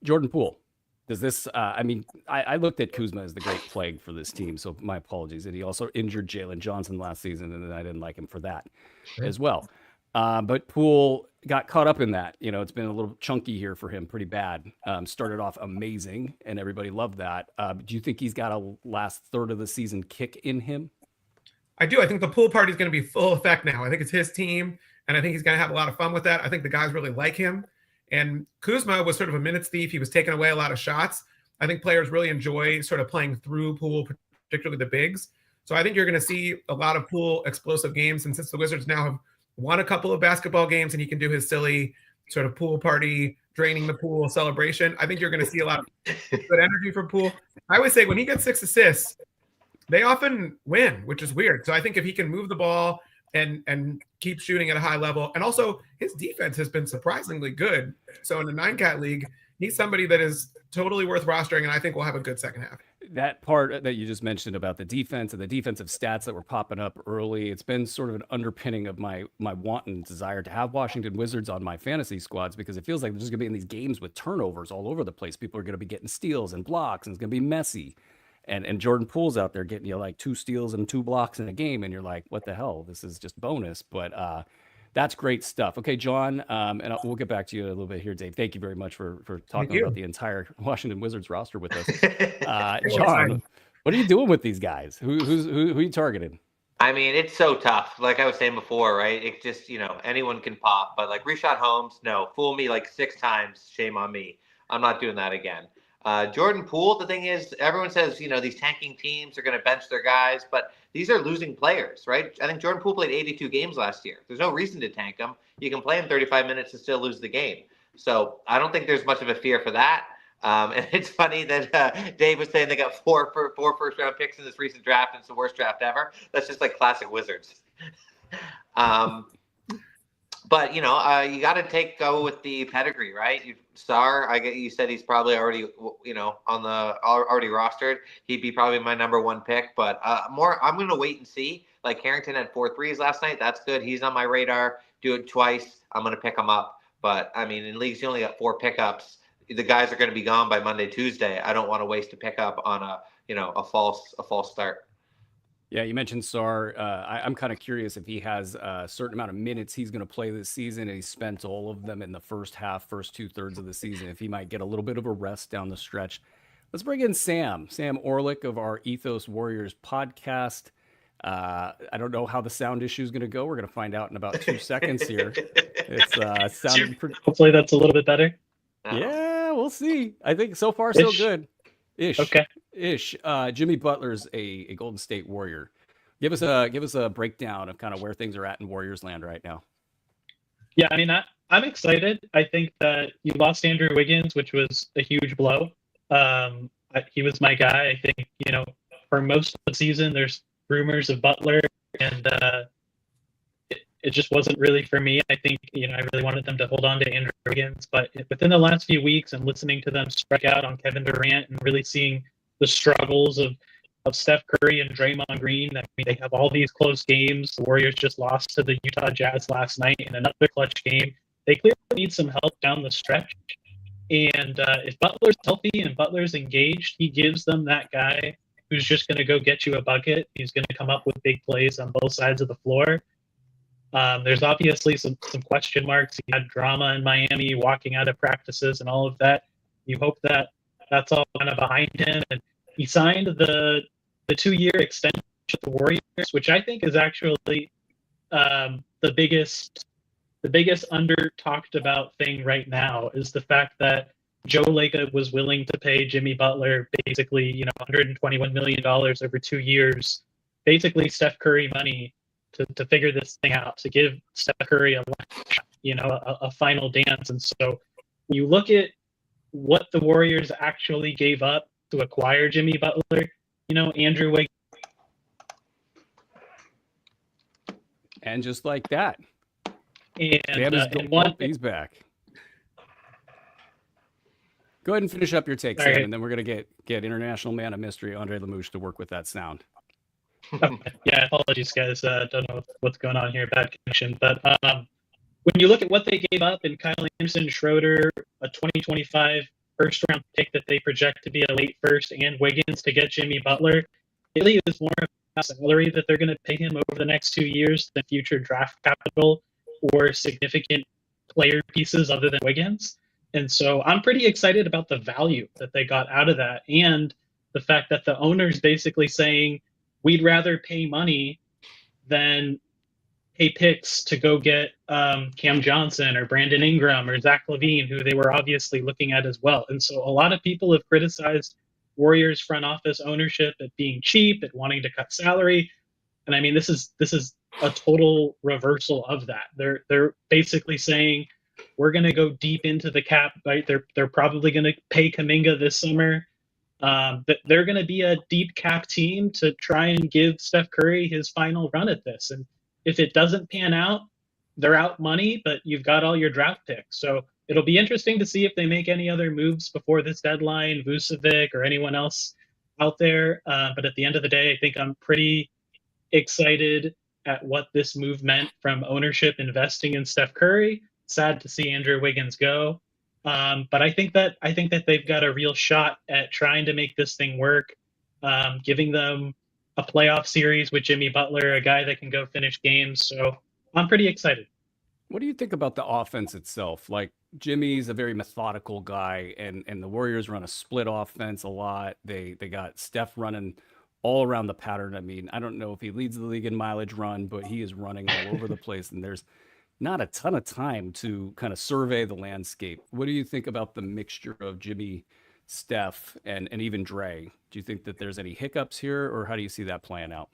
Jordan Poole. Does this, I looked at Kuzma as the great plague for this team, so my apologies. And he also injured Jalen Johnson last season, and then I didn't like him for that as well. But Poole got caught up in that. It's been a little chunky here for him, pretty bad. Started off amazing, and everybody loved that. Do you think he's got a last third of the season kick in him? I do. I think the Poole party is going to be full effect now. I think it's his team, and I think he's going to have a lot of fun with that. I think the guys really like him. And Kuzma was sort of a minutes thief. He was taking away a lot of shots. I think players really enjoy sort of playing through Poole, particularly the bigs. So I think you're going to see a lot of Poole explosive games. And since the Wizards now have won a couple of basketball games and he can do his silly sort of Poole party, draining the Poole celebration, I think you're going to see a lot of good energy from Poole. I always say when he gets 6 assists, they often win, which is weird. So I think if he can move the ball and keep shooting at a high level. And also his defense has been surprisingly good. So in the 9-cat league, he's somebody that is totally worth rostering, and I think we'll have a good second half. That part that you just mentioned about the defense and the defensive stats that were popping up early, it's been sort of an underpinning of my want and desire to have Washington Wizards on my fantasy squads, because it feels like they're just going to be in these games with turnovers all over the place. People are going to be getting steals and blocks, and it's going to be messy. And Jordan Poole's out there getting you like 2 steals and 2 blocks in a game, and you're like, what the hell? This is just bonus. But that's great stuff. Okay, John, and we'll get back to you a little bit here, Dave. Thank you very much for talking about the entire Washington Wizards roster with us. John, What are you doing with these guys? Who are you targeting? I mean, it's so tough. Like I was saying before, right? It just, anyone can pop. But like Rashad Holmes, no, fool me like 6 times, shame on me. I'm not doing that again. Jordan Poole, the thing is, everyone says, these tanking teams are going to bench their guys, but these are losing players, right? I think Jordan Poole played 82 games last year. There's no reason to tank him. You can play him 35 minutes and still lose the game. So I don't think there's much of a fear for that. And it's funny that Dave was saying they got four first-round picks in this recent draft, and it's the worst draft ever. That's just like classic Wizards. But you got to go with the pedigree, right? You said he's probably already already rostered. He'd be probably my number one pick. But I'm going to wait and see. Like Harrington had 4 threes last night. That's good. He's on my radar. Do it twice. I'm going to pick him up. But I mean, in leagues you only got 4 pickups. The guys are going to be gone by Monday, Tuesday. I don't want to waste a pickup on a false start. Yeah, you mentioned Sarr. I'm kind of curious if he has a certain amount of minutes he's going to play this season, and he spent all of them in the first 2/3 of the season. If he might get a little bit of a rest down the stretch. Let's bring in Sam Orlick of our Ethos Warriors podcast. I don't know how the sound issue is going to go. We're going to find out in about 2 seconds here. It's sounding pretty. Hopefully that's a little bit better. Yeah, we'll see. I think so far so good. Okay. Jimmy Butler's a Golden State Warrior. Give us a breakdown of kind of where things are at in Warriors land right now. Yeah, I mean, I'm excited. I think that you lost Andrew Wiggins, which was a huge blow. He was my guy. I think, for most of the season, there's rumors of Butler, and it just wasn't really for me. I think, I really wanted them to hold on to Andrew Wiggins, but within the last few weeks and listening to them strike out on Kevin Durant and really seeing the struggles of Steph Curry and Draymond Green, I mean, they have all these close games. The Warriors just lost to the Utah Jazz last night in another clutch game. They clearly need some help down the stretch. And if Butler's healthy and Butler's engaged, he gives them that guy who's just going to go get you a bucket. He's going to come up with big plays on both sides of the floor. There's obviously some question marks. He had drama in Miami, walking out of practices and all of that. You hope that that's all kind of behind him. And he signed the 2-year extension with the Warriors, which I think is actually the biggest under talked about thing right now is the fact that Joe Lacob was willing to pay Jimmy Butler basically, $121 million over 2 years, basically Steph Curry money to figure this thing out, to give Steph Curry a final dance. And so you look at what the Warriors actually gave up to acquire Jimmy Butler, Andrew Wiggins. And just like that. And he's back. Go ahead and finish up your take, All Sam, right. and then we're going to get international man of mystery Andre Lamouche to work with that sound. Okay. Yeah, apologies, guys. Don't know what's going on here. Bad connection. But when you look at what they gave up in Kyle Anderson, Schroeder, a 2025 first-round pick that they project to be a late first, and Wiggins to get Jimmy Butler, it really is more about salary that they're going to pay him over the next 2 years than future draft capital or significant player pieces other than Wiggins. And so I'm pretty excited about the value that they got out of that, and the fact that the owner's basically saying, we'd rather pay money than pay picks to go get Cam Johnson or Brandon Ingram or Zach LaVine, who they were obviously looking at as well. And so a lot of people have criticized Warriors front office ownership at being cheap, at wanting to cut salary. And I mean, this is a total reversal of that. They're basically saying, we're going to go deep into the cap, right? They're probably going to pay Kuminga this summer. But they're going to be a deep cap team to try and give Steph Curry his final run at this. And if it doesn't pan out, they're out money, but you've got all your draft picks. So it'll be interesting to see if they make any other moves before this deadline, Vucevic or anyone else out there. But at the end of the day, I think I'm pretty excited at what this move meant from ownership investing in Steph Curry. Sad to see Andrew Wiggins go. But I think that they've got a real shot at trying to make this thing work, giving them a playoff series with Jimmy Butler, a guy that can go finish games. So I'm pretty excited. What do you think about the offense itself? Like, Jimmy's a very methodical guy, and the Warriors run a split offense a lot. They got Steph running all around the pattern. I mean, I don't know if he leads the league in mileage run, but he is running all over the place, and there's not a ton of time to kind of survey the landscape. What do you think about the mixture of Jimmy, Steph, and even Dre? Do you think that there's any hiccups here, or how do you see that playing out?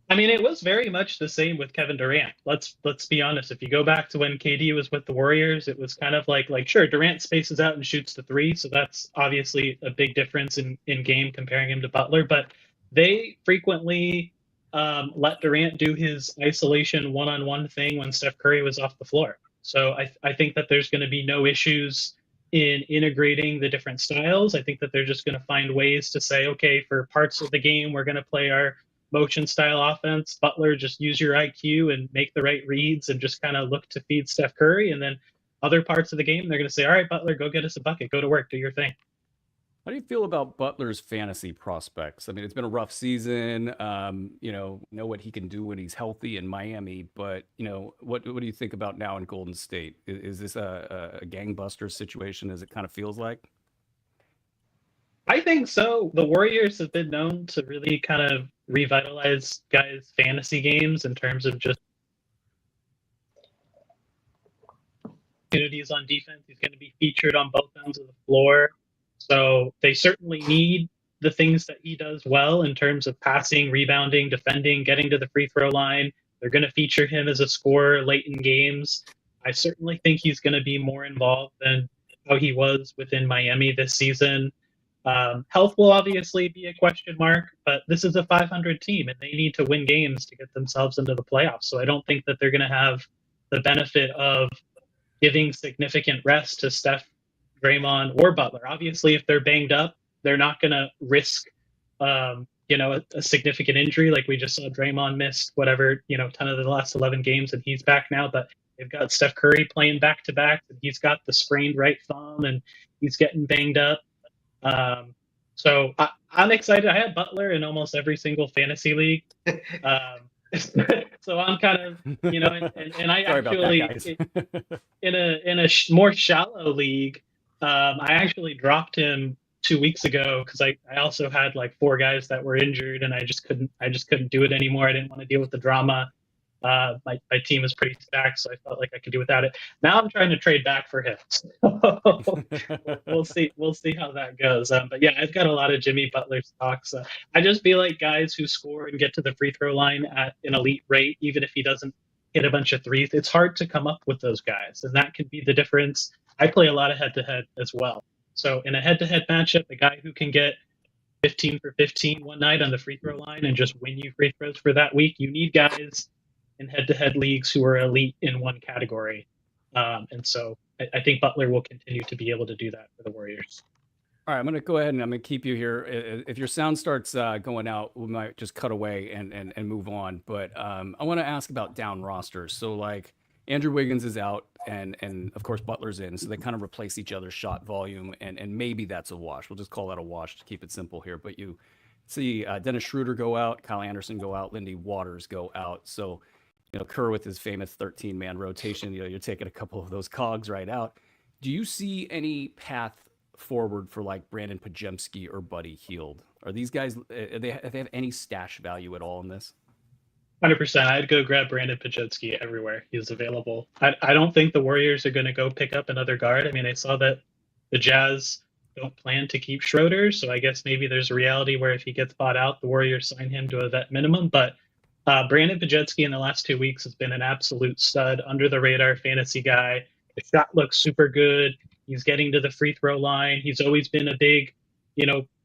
I mean, it was very much the same with Kevin Durant. Let's be honest. If you go back to when KD was with the Warriors, it was kind of like sure, Durant spaces out and shoots the three, so that's obviously a big difference in game comparing him to Butler. But they frequently let Durant do his isolation one-on-one thing when Steph Curry was off the floor. So I think that there's going to be no issues in integrating the different styles. I think that they're just going to find ways to say, okay, for parts of the game, we're going to play our motion style offense. Butler, just use your IQ and make the right reads and just kind of look to feed Steph Curry. And then other parts of the game, they're going to say, all right, Butler, go get us a bucket, go to work, do your thing. How do you feel about Butler's fantasy prospects? I mean, it's been a rough season. Know what he can do when he's healthy in Miami, but what do you think about now in Golden State? Is this a gangbuster situation as it kind of feels like? I think so. The Warriors have been known to really kind of revitalize guys' fantasy games in terms of just opportunities on defense. He's going to be featured on both ends of the floor. So they certainly need the things that he does well in terms of passing, rebounding, defending, getting to the free throw line. They're going to feature him as a scorer late in games. I certainly think he's going to be more involved than how he was within Miami this season. Health will obviously be a question mark, but this is a 500 team and they need to win games to get themselves into the playoffs. So I don't think that they're going to have the benefit of giving significant rest to Steph, Draymond, or Butler. Obviously, if they're banged up, they're not going to risk, a significant injury. Like we just saw Draymond missed 10 of the last 11 games and he's back now, but they've got Steph Curry playing back to back and he's got the sprained right thumb and he's getting banged up. So I'm excited. I had Butler in almost every single fantasy league. So I'm kind of, and I actually, in a more shallow league, I actually dropped him 2 weeks ago because I also had like 4 guys that were injured and I just couldn't do it anymore. I didn't want to deal with the drama. My team is pretty stacked, so I felt like I could do without it. Now I'm trying to trade back for him. So we'll see how that goes. But yeah, I've got a lot of Jimmy Butler stocks. I just feel like guys who score and get to the free throw line at an elite rate, even if he doesn't hit a bunch of threes, it's hard to come up with those guys, and that can be the difference. I play a lot of head-to-head as well. So in a head-to-head matchup, the guy who can get 15 for 15 one night on the free throw line and just win you free throws for that week, you need guys in head-to-head leagues who are elite in one category. And so I think Butler will continue to be able to do that for the Warriors. All right, I'm going to go ahead and I'm going to keep you here. If your sound starts going out, we might just cut away and move on. But I want to ask about down rosters. So like Andrew Wiggins is out and of course Butler's in. So they kind of replace each other's shot volume. And maybe that's a wash. We'll just call that a wash to keep it simple here. But you see Dennis Schroeder go out, Kyle Anderson go out, Lindy Waters go out. So Kerr with his famous 13-man rotation, you're taking a couple of those cogs right out. Do you see any path forward for like Brandon Pajemski or Buddy Hield? Are these guys, they have any stash value at all in this? 100%. I'd go grab Brandon Pajemski everywhere he's available. I don't think the Warriors are going to go pick up another guard. I mean, I saw that the Jazz don't plan to keep Schroeder, so I guess maybe there's a reality where if he gets bought out, the Warriors sign him to a vet minimum. But Brandon Pajemski in the last 2 weeks has been an absolute stud, under the radar fantasy guy. The shot looks super good. He's getting to the free throw line. He's always been a big,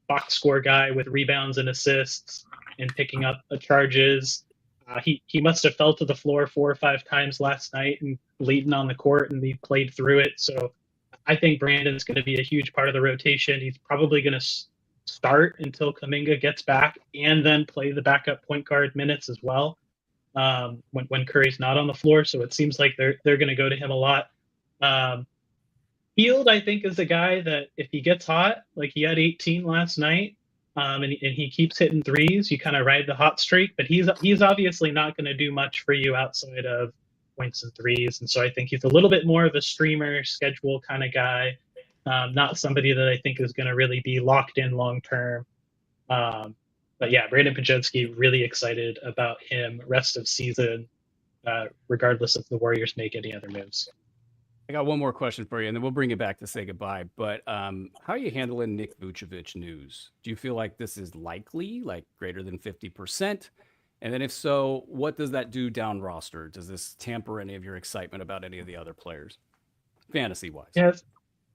box score guy with rebounds and assists and picking up charges. He must have fell to the floor 4 or 5 times last night and bleeding on the court, and he played through it. So I think Brandon's going to be a huge part of the rotation. He's probably going to start until Kuminga gets back and then play the backup point guard minutes as well when Curry's not on the floor. So it seems like they're going to go to him a lot. Hield, I think, is a guy that if he gets hot, like he had 18 last night, and he keeps hitting threes, you kind of ride the hot streak. But he's obviously not going to do much for you outside of points and threes. And so I think he's a little bit more of a streamer schedule kind of guy. Not somebody that I think is going to really be locked in long term. But yeah, Brandon Pajewski, really excited about him rest of season, regardless if the Warriors make any other moves. I got one more question for you, and then we'll bring it back to say goodbye. But how are you handling Nick Vucevic news? Do you feel like this is likely, like greater than 50%? And then if so, what does that do down roster? Does this tamper any of your excitement about any of the other players, fantasy-wise? Yeah,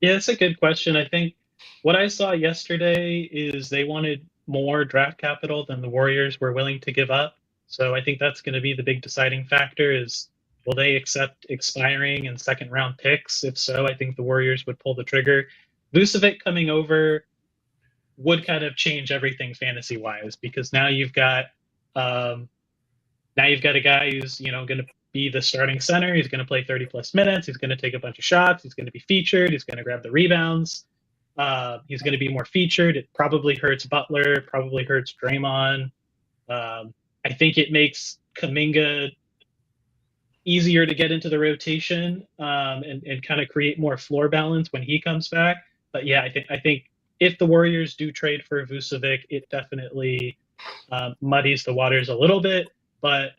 it's a good question. I think what I saw yesterday is they wanted more draft capital than the Warriors were willing to give up. So I think that's going to be the big deciding factor is will they accept expiring and second round picks? If so, I think the Warriors would pull the trigger. Vucevic coming over would kind of change everything fantasy wise because now you've got a guy who's going to be the starting center. He's going to play 30 plus minutes. He's going to take a bunch of shots. He's going to be featured. He's going to grab the rebounds. He's going to be more featured. It probably hurts Butler, probably hurts Draymond. I think it makes Kuminga easier to get into the rotation and kind of create more floor balance when he comes back. But yeah, I think if the Warriors do trade for Vucevic, it definitely muddies the waters a little bit. But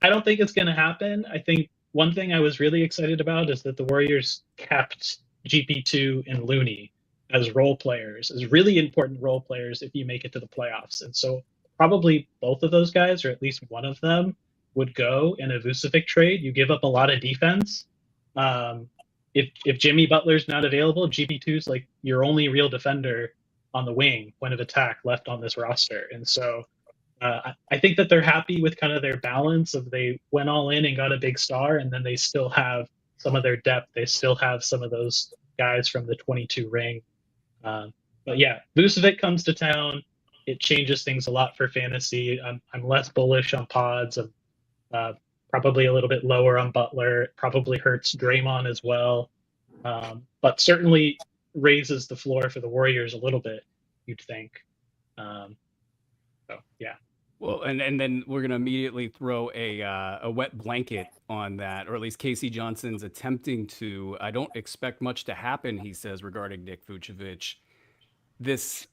I don't think it's going to happen. I think one thing I was really excited about is that the Warriors kept GP2 and Looney as role players, as really important role players if you make it to the playoffs. And so probably both of those guys, or at least one of them, would go in a Vucevic trade. You give up a lot of defense. If Jimmy Butler's not available, GP2's like your only real defender on the wing, point of attack left on this roster. And so I think that they're happy with kind of their balance of they went all in and got a big star, and then they still have some of their depth. They still have some of those guys from the 22 ring. But yeah, Vucevic comes to town. It changes things a lot for fantasy. I'm less bullish on pods. I'm probably a little bit lower on Butler. It probably hurts Draymond as well. But certainly raises the floor for the Warriors a little bit, you'd think. So yeah. Well, and then we're going to immediately throw a wet blanket on that, or at least Casey Johnson's attempting to. I don't expect much to happen, he says, regarding Nick Vucevic. This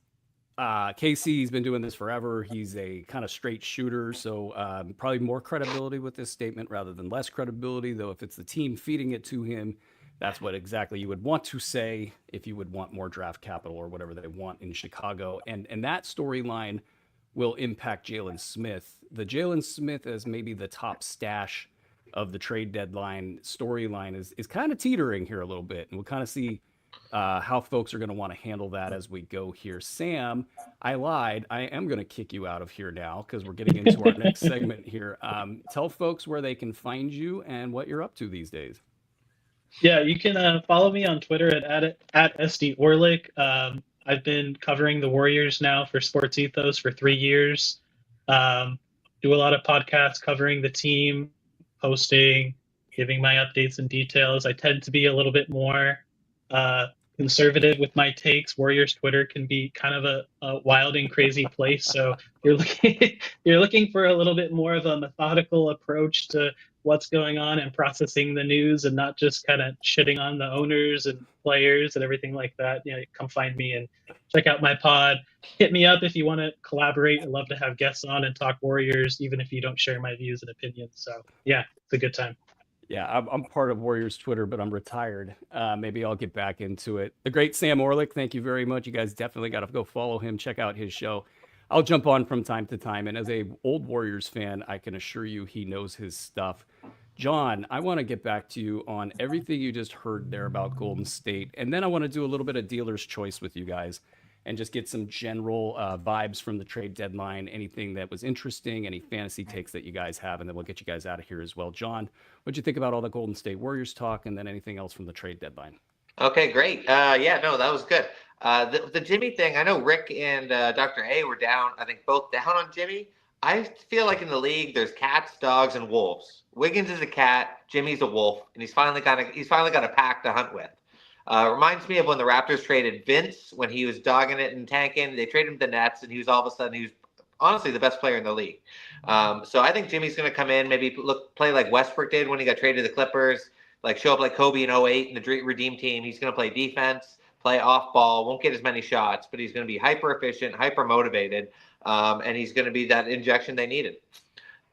Casey's been doing this forever. He's a kind of straight shooter, so probably more credibility with this statement rather than less credibility, though if it's the team feeding it to him, that's what exactly you would want to say if you would want more draft capital or whatever they want in Chicago. And that storyline will impact Jalen Smith. The Jalen Smith as maybe the top stash of the trade deadline storyline is kind of teetering here a little bit. And we'll kind of see how folks are going to want to handle that as we go here. Sam, I lied. I am going to kick you out of here now because we're getting into our next segment here. Tell folks where they can find you and what you're up to these days. Yeah, you can follow me on Twitter at SD Orlick. I've been covering the Warriors now for SportsEthos for 3 years. Do a lot of podcasts covering the team, posting, giving my updates and details. I tend to be a little bit more conservative with my takes. Warriors Twitter can be kind of a wild and crazy place. So you're looking for a little bit more of a methodical approach to what's going on and processing the news and not just kind of shitting on the owners and players and everything like that. Come find me and check out my pod. Hit me up if you want to collaborate. I'd love to have guests on and talk Warriors, even if you don't share my views and opinions. So yeah, it's a good time. Yeah, I'm part of Warriors Twitter, but I'm retired. Maybe I'll get back into it. The great Sam Orlick, thank you very much. You guys definitely got to go follow him, check out his show. I'll jump on from time to time, and as a old Warriors fan, I can assure you he knows his stuff. John, I want to get back to you on everything you just heard there about Golden State, and then I want to do a little bit of dealer's choice with you guys and just get some general vibes from the trade deadline, anything that was interesting, any fantasy takes that you guys have, and then we'll get you guys out of here as well. John, what'd you think about all the Golden State Warriors talk, and then anything else from the trade deadline? Okay, great. Yeah, no, that was good. The Jimmy thing, I know Rick and Dr. A were down, I think both down on Jimmy. I feel like in the league, there's cats, dogs, and wolves. Wiggins is a cat, Jimmy's a wolf, and he's finally got a pack to hunt with. Reminds me of when the Raptors traded Vince when he was dogging it and tanking. They traded him to the Nets, and he was all of a sudden, he was honestly the best player in the league. So I think Jimmy's going to come in, maybe play like Westbrook did when he got traded to the Clippers, like show up like Kobe in 08 in the Redeem team. He's going to play defense, play off ball, won't get as many shots, but he's going to be hyper efficient, hyper motivated, and he's going to be that injection they needed.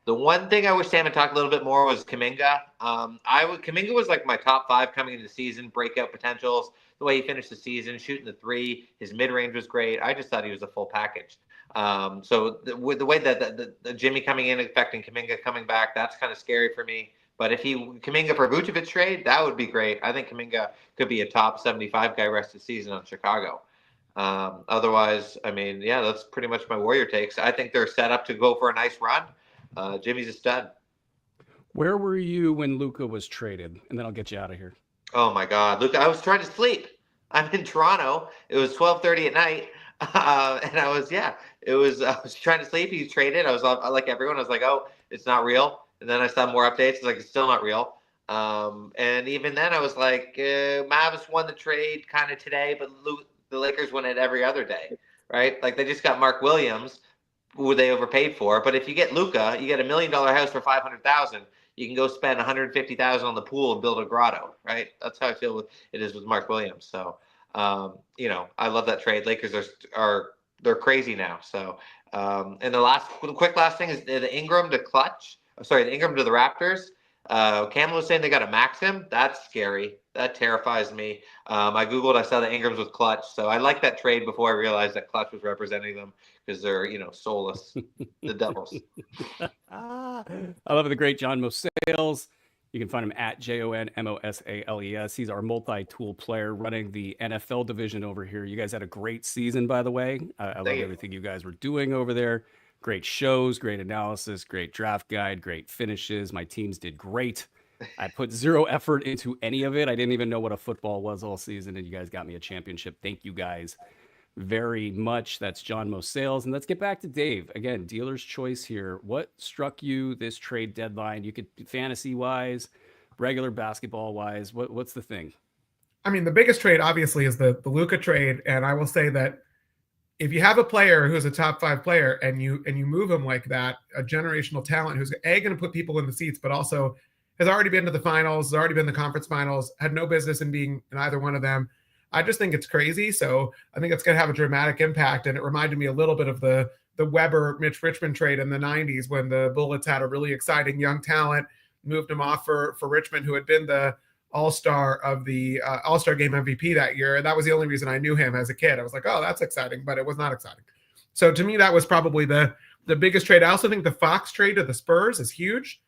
The one thing I wish Sam had talked a little bit more was Kuminga. Kuminga was like my top 5 coming into the season, breakout potentials. The way he finished the season, shooting the 3, his mid range was great. I just thought he was a full package. With the way that the Jimmy coming in affecting Kuminga coming back, that's kind of scary for me. But if Kuminga for Vucevic trade, that would be great. I think Kuminga could be a top 75 guy rest of the season on Chicago. Otherwise, I mean, yeah, that's pretty much my Warrior takes. I think they're set up to go for a nice run. Jimmy's a stud. Where were you when Luka was traded? And then I'll get you out of here. Oh my God, Luka! I was trying to sleep. I'm in Toronto. It was 12:30 at night, and I was trying to sleep. He traded. I was like everyone. I was like, oh, it's not real. And then I saw more updates. It's like it's still not real. And even then, I was like, Mavs won the trade kind of today, but the Lakers won it every other day, right? Like they just got Mark Williams, who they overpaid for. But if you get Luka, you get $1 million house for $500,000. You can go spend $150,000 on the pool and build a grotto, right? That's how I feel it is with Mark Williams. So, I love that trade. Lakers they're crazy now. So, and the quick last thing is the Ingram to Clutch. The Ingram to the Raptors. Kamla was saying they got to max him. That's scary. That terrifies me. I Googled, I saw the Ingrams with Clutch. So I like that trade before I realized that Clutch was representing them because they're, soulless, the Devils. I love the great John Mosales. You can find him at JONMOSALES. He's our multi-tool player running the NFL division over here. You guys had a great season, by the way. I love everything you guys were doing over there. Great shows, great analysis, great draft guide, great finishes. My teams did great. I put zero effort into any of it. I didn't even know what a football was all season, and you guys got me a championship. Thank you guys very much. That's John Mosales. And let's get back to Dave. Again, dealer's choice here. What struck you this trade deadline? You could fantasy-wise, regular basketball-wise. What's the thing? I mean, the biggest trade, obviously, is the Luka trade. And I will say that if you have a player who's a top 5 player and you move him like that, a generational talent who's going to put people in the seats, but also has already been to the finals, has already been to the conference finals, had no business in being in either one of them. I just think it's crazy. So I think it's going to have a dramatic impact. And it reminded me a little bit of the Waiver Mitch Richmond trade in the 90s when the Bullets had a really exciting young talent, moved him off for Richmond, who had been the All-Star of the All-Star Game MVP that year. And that was the only reason I knew him as a kid. I was like, oh, that's exciting, but it was not exciting. So to me, that was probably the biggest trade. I also think the Fox trade to the Spurs is huge.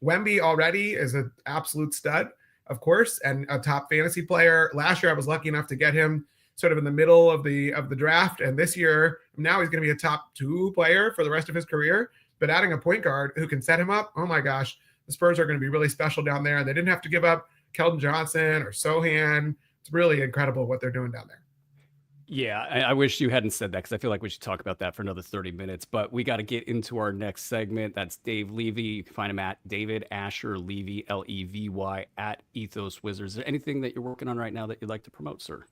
Wemby already is an absolute stud, of course, and a top fantasy player. Last year, I was lucky enough to get him sort of in the middle of the draft. And this year, now he's going to be a top 2 player for the rest of his career. But adding a point guard who can set him up, oh my gosh, the Spurs are going to be really special down there. They didn't have to give up Keldon Johnson or Sohan. It's really incredible what they're doing down there. Yeah, I wish you hadn't said that because I feel like we should talk about that for another 30 minutes. But we got to get into our next segment. That's Dave Levy. You can find him at David Asher Levy, Levy, at Ethos Wizards. Is there anything that you're working on right now that you'd like to promote, sir?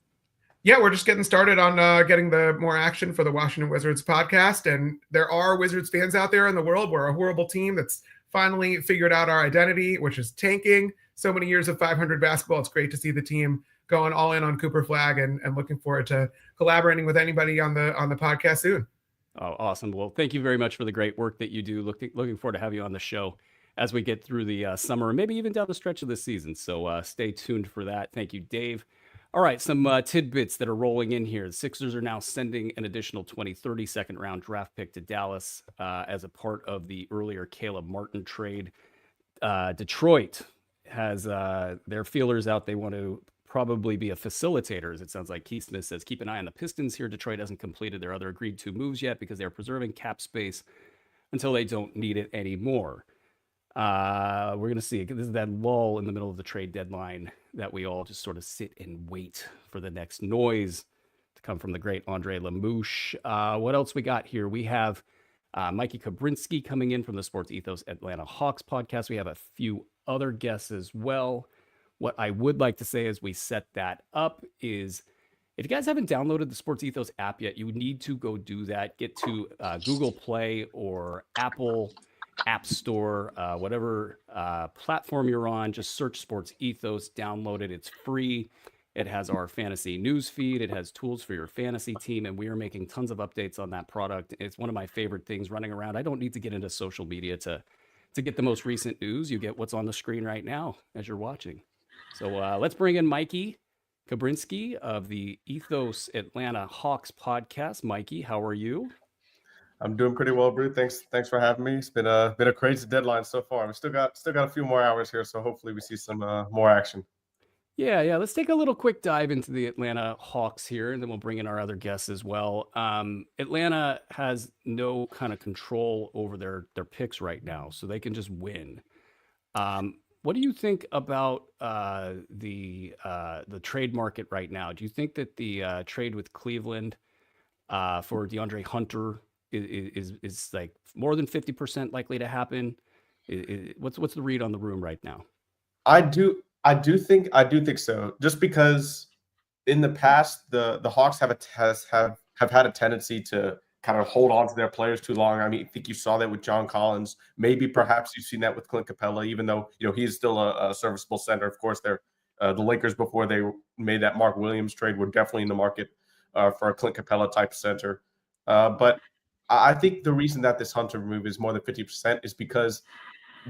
Yeah, we're just getting started on getting the more action for the Washington Wizards podcast. And there are Wizards fans out there in the world. We're a horrible team that's finally figured out our identity, which is tanking. So many years of 500 basketball. It's great to see the team going all in on Cooper Flag and looking forward to collaborating with anybody on the podcast soon. Oh, awesome. Well, thank you very much for the great work that you do. Looking forward to have you on the show as we get through the summer and maybe even down the stretch of the season. So stay tuned for that. Thank you, Dave. All right, some tidbits that are rolling in here. The Sixers are now sending an additional 2030 second round draft pick to Dallas as a part of the earlier Caleb Martin trade. Detroit has their feelers out. They want to probably be a facilitator, as it sounds like Keith Smith says. Keep an eye on the Pistons here. Detroit hasn't completed their other agreed to moves yet because they're preserving cap space until they don't need it anymore. We're going to see. This is that lull in the middle of the trade deadline that we all just sort of sit and wait for the next noise to come from the great Andre Lamouche. What else we got here? We have Mikey Kabrinsky coming in from the SportsEthos Atlanta Hawks podcast. We have a few other guests as well. What I would like to say as we set that up is, if you guys haven't downloaded the SportsEthos app yet, you need to go do that. Get to Google Play or Apple App Store, whatever platform you're on. Just search SportsEthos, download it. It's free. It has our fantasy news feed. It has tools for your fantasy team, and we are making tons of updates on that product. It's one of my favorite things running around. I don't need to get into social media to get the most recent news. You get what's on the screen right now as you're watching. So let's bring in Mikey Kabrinsky of the Ethos Atlanta Hawks podcast. Mikey, how are you? I'm doing pretty well, Brew. Thanks for having me. It's been a crazy deadline so far. We still got a few more hours here, so hopefully we see some more action. Yeah. Let's take a little quick dive into the Atlanta Hawks here, and then we'll bring in our other guests as well. Atlanta has no kind of control over their picks right now, so they can just win. What do you think about the trade market right now? Do you think that the trade with Cleveland for DeAndre Hunter is like more than 50% likely to happen? What's the read on the room right now? I do think so. Just because in the past the Hawks have had a tendency to kind of hold on to their players too long. I mean, I think you saw that with John Collins. Maybe perhaps you've seen that with Clint Capella, even though he's still a serviceable center. Of course, they're the Lakers before they made that Mark Williams trade were definitely in the market for a Clint Capella type center. But I think the reason that this Hunter move is more than 50% is because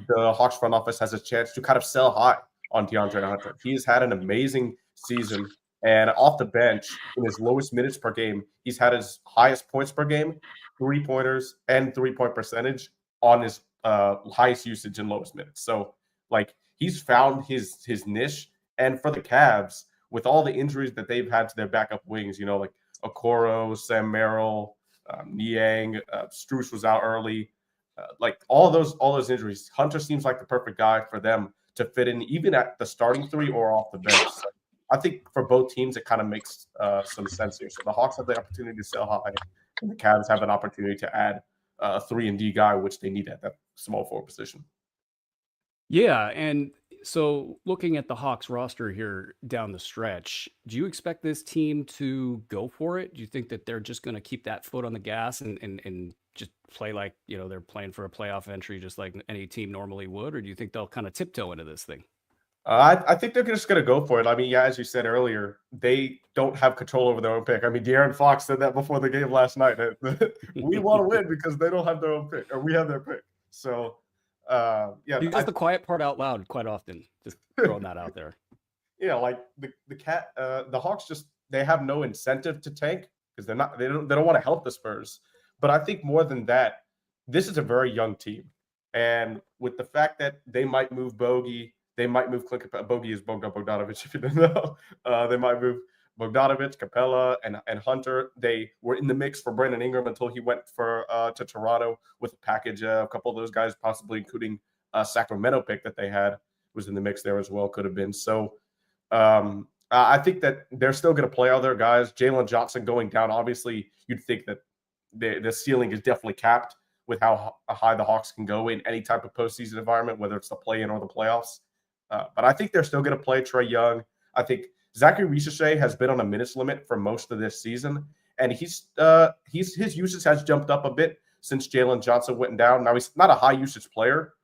the Hawks front office has a chance to kind of sell high on DeAndre Hunter. He's had an amazing season, and off the bench in his lowest minutes per game, he's had his highest points per game, 3-pointers, and 3-point percentage on his highest usage and lowest minutes. So, like, he's found his niche. And for the Cavs, with all the injuries that they've had to their backup wings, like Okoro, Sam Merrill, Niang, Strus was out early. Like all those injuries, Hunter seems like the perfect guy for them to fit in, even at the starting three or off the bench. So I think for both teams, it kind of makes some sense here. So the Hawks have the opportunity to sell high, and the Cavs have an opportunity to add a 3-and-D guy, which they need at that small forward position. Yeah, and so looking at the Hawks roster here down the stretch, do you expect this team to go for it? Do you think that they're just going to keep that foot on the gas and just play like, they're playing for a playoff entry just like any team normally would? Or do you think they'll kind of tiptoe into this thing? I think they're just going to go for it. I mean, yeah, as you said earlier, they don't have control over their own pick. I mean, De'Aaron Fox said that before the game last night. We want to win because they don't have their own pick, or we have their pick. So, yeah. He does the quiet part out loud quite often. Just throwing that out there. Yeah, like the Hawks they have no incentive to tank because they don't want to help the Spurs. But I think more than that, this is a very young team, and with the fact that they might move Bogey. They might move Bogey is Bogdanovich, if you didn't know. They might move Bogdanovich, Capella, and Hunter. They were in the mix for Brandon Ingram until he went to Toronto with a package. A couple of those guys, possibly including a Sacramento pick that they had, was in the mix there as well, could have been. So I think that they're still going to play all their guys. Jalen Johnson going down, obviously, you'd think that the ceiling is definitely capped with how high the Hawks can go in any type of postseason environment, whether it's the play-in or the playoffs. But I think they're still going to play Trae Young. I think Zachary Richache has been on a minutes limit for most of this season, and his usage has jumped up a bit since Jalen Johnson went down. Now he's not a high usage player,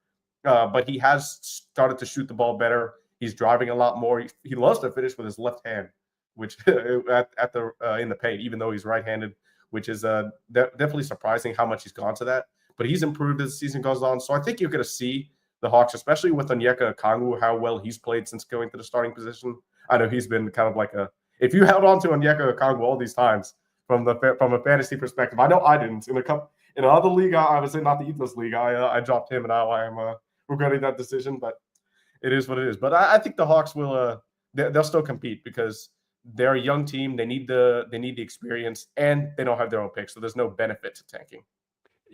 but he has started to shoot the ball better. He's driving a lot more. He loves to finish with his left hand, which in the paint, even though he's right-handed, which is definitely surprising how much he's gone to that. But he's improved as the season goes on. So I think you're going to see the Hawks, especially with Onyeka Okongwu, how well he's played since going to the starting position. I know he's been kind of if you held on to Onyeka Okongwu all these times from a fantasy perspective, I know I didn't. In another league, I would say not the Ethos league, I dropped him, and I am regretting that decision, but it is what it is. But I think the Hawks will they'll still compete because they're a young team. They need the experience, and they don't have their own pick, so there's no benefit to tanking.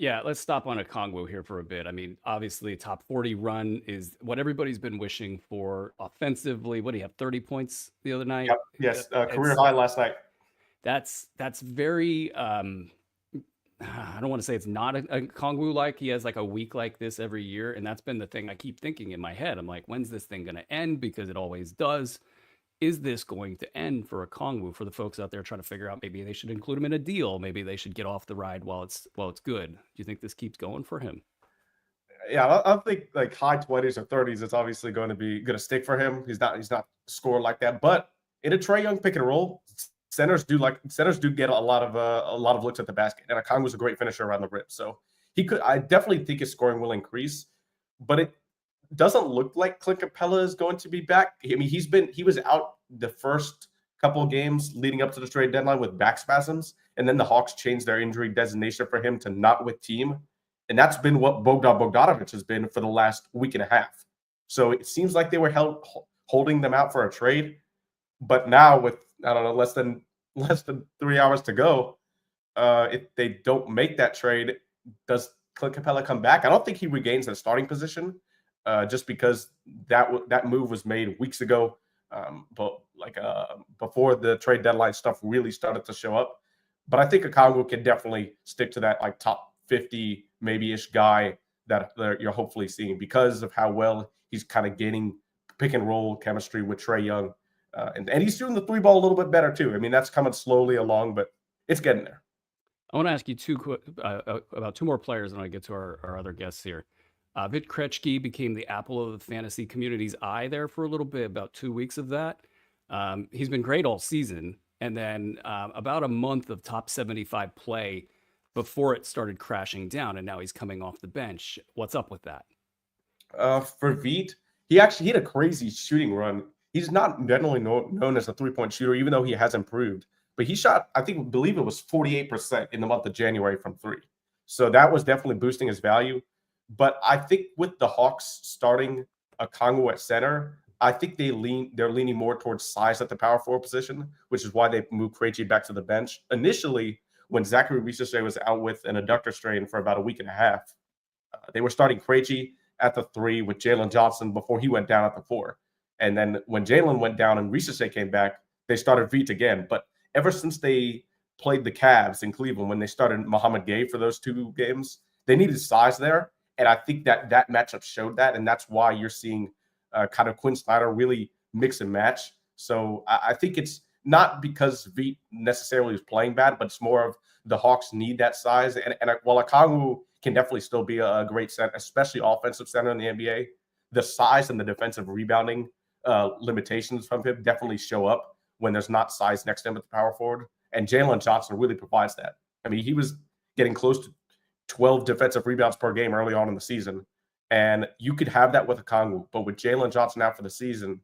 Yeah, let's stop on Okongwu here for a bit. I mean, obviously, top 40 run is what everybody's been wishing for offensively. What do you have, 30 points the other night? Yep. Yes, career high last night. That's very, I don't want to say it's not a Okongwu-like. He has like a week like this every year, and that's been the thing I keep thinking in my head. I'm like, when's this thing going to end? Because it always does. Is this going to end for Okongwu? For the folks out there trying to figure out, maybe they should include him in a deal. Maybe they should get off the ride while it's good. Do you think this keeps going for him? Yeah, I think like high 20s or 30s. It's obviously going to stick for him. He's not scored like that. But in a Trae Young pick and roll, centers do get a lot of looks at the basket, and Okongwu was a great finisher around the rim. So I definitely think his scoring will increase, but it doesn't look like Clint Capella is going to be back. I mean, he was out the first couple of games leading up to the trade deadline with back spasms, and then the Hawks changed their injury designation for him to not with team, and that's been what Bogdanovic has been for the last week and a half. So it seems like they were holding them out for a trade, but now with less than 3 hours to go, if they don't make that trade, does Clint Capella come back? I don't think he regains that starting position, just because that move was made weeks ago, but before the trade deadline stuff really started to show up. But I think Okongwu can definitely stick to that like top 50 maybe-ish guy that you're hopefully seeing because of how well he's kind of gaining pick and roll chemistry with Trae Young. And he's shooting the three ball a little bit better too. I mean, that's coming slowly along, but it's getting there. I want to ask you about two more players, and I get to our other guests here. Vit Krejci became the apple of the fantasy community's eye there for a little bit, about 2 weeks of that. He's been great all season, and then about a month of top 75 play before it started crashing down, and now he's coming off the bench. What's up with that? For Vit, he had a crazy shooting run. He's not generally known as a three-point shooter, even though he has improved. But he shot, I believe it was 48% in the month of January from three. So that was definitely boosting his value. But I think with the Hawks starting Okongwu at center, I think they're leaning more towards size at the power forward position, which is why they moved Krejci back to the bench. Initially, when Zachary Risacher was out with an adductor strain for about a week and a half, they were starting Krejci at the three with Jalen Johnson before he went down at the four. And then when Jalen went down and Risacher came back, they started Vit again. But ever since they played the Cavs in Cleveland, when they started Mohamed Gay for those 2 games, they needed size there. And I think that matchup showed that. And that's why you're seeing kind of Quinn Snyder really mix and match. So I think it's not because Vit necessarily is playing bad, but it's more of the Hawks need that size. And while Okongwu can definitely still be a great center, especially offensive center in the NBA, the size and the defensive rebounding limitations from him definitely show up when there's not size next to him at the power forward. And Jalen Johnson really provides that. I mean, he was getting close to 12 defensive rebounds per game early on in the season. And you could have that with Okongwu, but with Jalen Johnson out for the season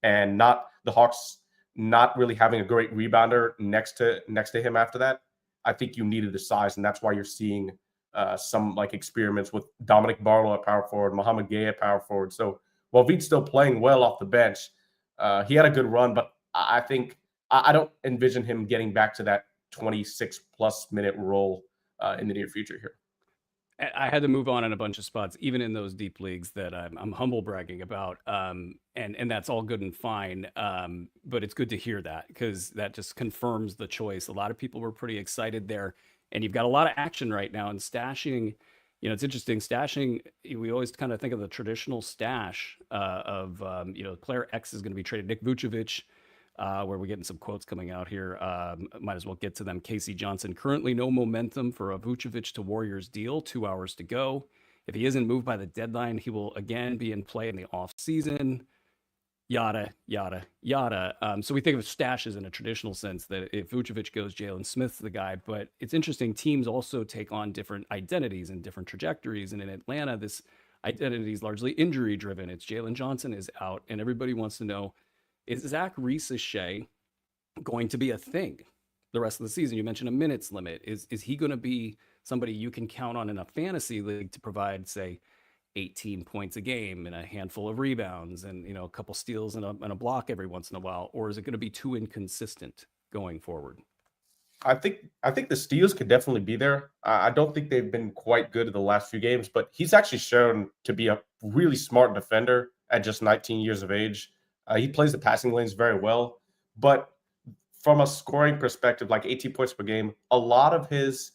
and not the Hawks not really having a great rebounder next to him after that, I think you needed the size. And that's why you're seeing some like experiments with Dominic Barlow at power forward, Mohamed Gay at power forward. So while Vit's still playing well off the bench, he had a good run, but I think I don't envision him getting back to that 26-plus minute role in the near future here. I had to move on in a bunch of spots, even in those deep leagues that I'm humble bragging about, and that's all good and fine. But it's good to hear that because that just confirms the choice. A lot of people were pretty excited there, and you've got a lot of action right now. And stashing, it's interesting. Stashing, we always kind of think of the traditional stash of player X is going to be traded. Nick Vucevic. Where we're getting some quotes coming out here. Might as well get to them. Casey Johnson, currently no momentum for a Vucevic to Warriors deal, 2 hours to go. If he isn't moved by the deadline, he will again be in play in the offseason. Yada, yada, yada. So we think of stashes in a traditional sense that if Vucevic goes, Jalen Smith's the guy. But it's interesting, teams also take on different identities and different trajectories. And in Atlanta, this identity is largely injury driven. It's Jalen Johnson is out, and everybody wants to know, is Zach Risacher going to be a thing the rest of the season? You mentioned a minutes limit. Is he going to be somebody you can count on in a fantasy league to provide, say, 18 points a game and a handful of rebounds and a couple steals and a block every once in a while? Or is it going to be too inconsistent going forward? I think the steals could definitely be there. I don't think they've been quite good in the last few games, but he's actually shown to be a really smart defender at just 19 years of age. He plays the passing lanes very well, but from a scoring perspective, like 18 points per game, a lot of his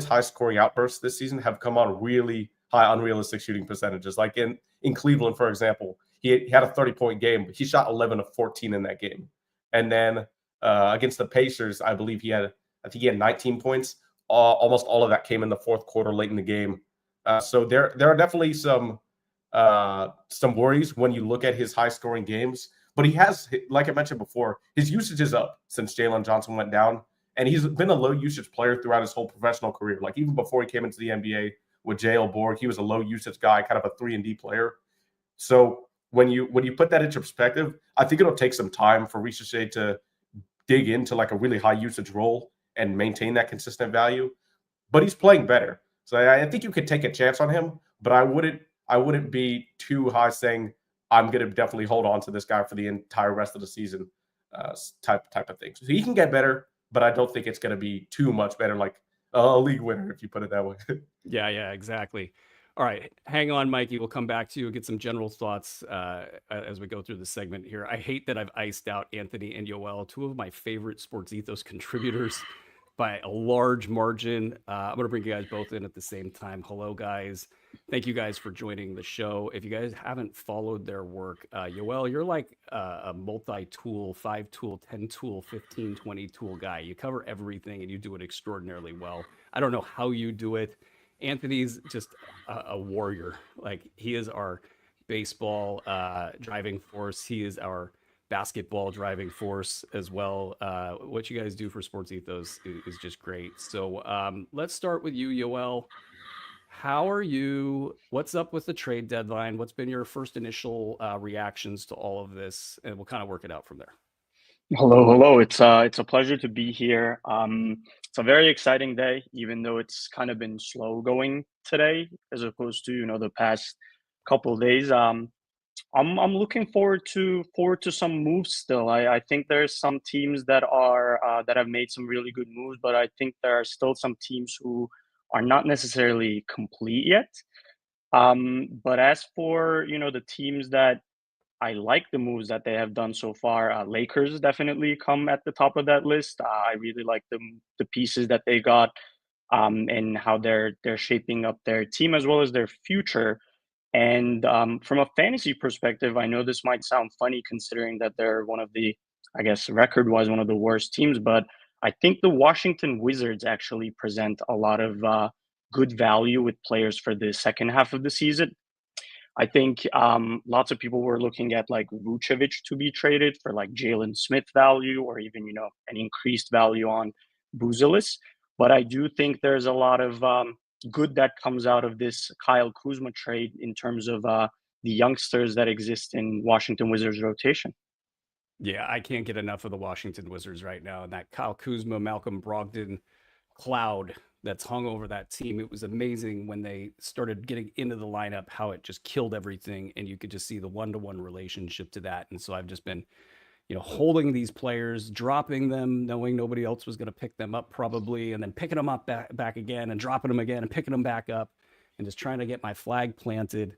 high scoring outbursts this season have come on really high unrealistic shooting percentages. Like in Cleveland, for example, he had a 30-point game, but he shot 11 of 14 in that game. And then against the Pacers, I think he had 19 points. Almost all of that came in the fourth quarter, late in the game. So there are definitely some worries when you look at his high scoring games, But he has, like I mentioned before, his usage is up since Jalen Johnson went down. And he's been a low usage player throughout his whole professional career. Like even before he came into the NBA with J.L. Borg, he was a low usage guy, kind of a 3-and-D player. So when you put that into perspective, I think it'll take some time for Richelet to dig into like a really high usage role and maintain that consistent value. But he's playing better. So I think you could take a chance on him, but I wouldn't be too high saying I'm going to definitely hold on to this guy for the entire rest of the season type of thing. So he can get better, but I don't think it's going to be too much better, like a league winner, if you put it that way. Yeah, exactly. All right, hang on, Mikey. We'll come back to you and get some general thoughts as we go through the segment here. I hate that I've iced out Anthony and Yoel, two of my favorite Sports Ethos contributors, by a large margin. I'm going to bring you guys both in at the same time. Hello, guys. Thank you guys for joining the show. If you guys haven't followed their work, Yoel, you're like a multi-tool, 5-tool, 10-tool, 15, 20-tool guy. You cover everything and you do it extraordinarily well. I don't know how you do it. Anthony's just a warrior. Like, he is our baseball driving force. He is our basketball driving force as well. What you guys do for Sports Ethos is just great. So let's start with you, Yoel. How are you? What's up with the trade deadline? What's been your first initial reactions to all of this? And we'll kind of work it out from there. Hello. It's a pleasure to be here. It's a very exciting day, even though it's kind of been slow going today, as opposed to the past couple of days. I'm looking forward to some moves still. I think there's some teams that have made some really good moves, but I think there are still some teams who are not necessarily complete yet. But as for the teams that I like the moves that they have done so far, Lakers definitely come at the top of that list. I really like the pieces that they got, and how they're shaping up their team as well as their future. And from a fantasy perspective, I know this might sound funny considering that they're one of the, I guess, record-wise, one of the worst teams, but I think the Washington Wizards actually present a lot of good value with players for the second half of the season. I think lots of people were looking at like Vucevic to be traded for like Jalen Smith value, or even, an increased value on Buzelis. But I do think there's a lot of good that comes out of this Kyle Kuzma trade in terms of the youngsters that exist in Washington Wizards rotation. Yeah, I can't get enough of the Washington Wizards right now. And that Kyle Kuzma, Malcolm Brogdon cloud that's hung over that team. It was amazing when they started getting into the lineup, how it just killed everything. And you could just see the one-to-one relationship to that. And so I've just been, holding these players, dropping them, knowing nobody else was going to pick them up probably, and then picking them up back again and dropping them again and picking them back up, and just trying to get my flag planted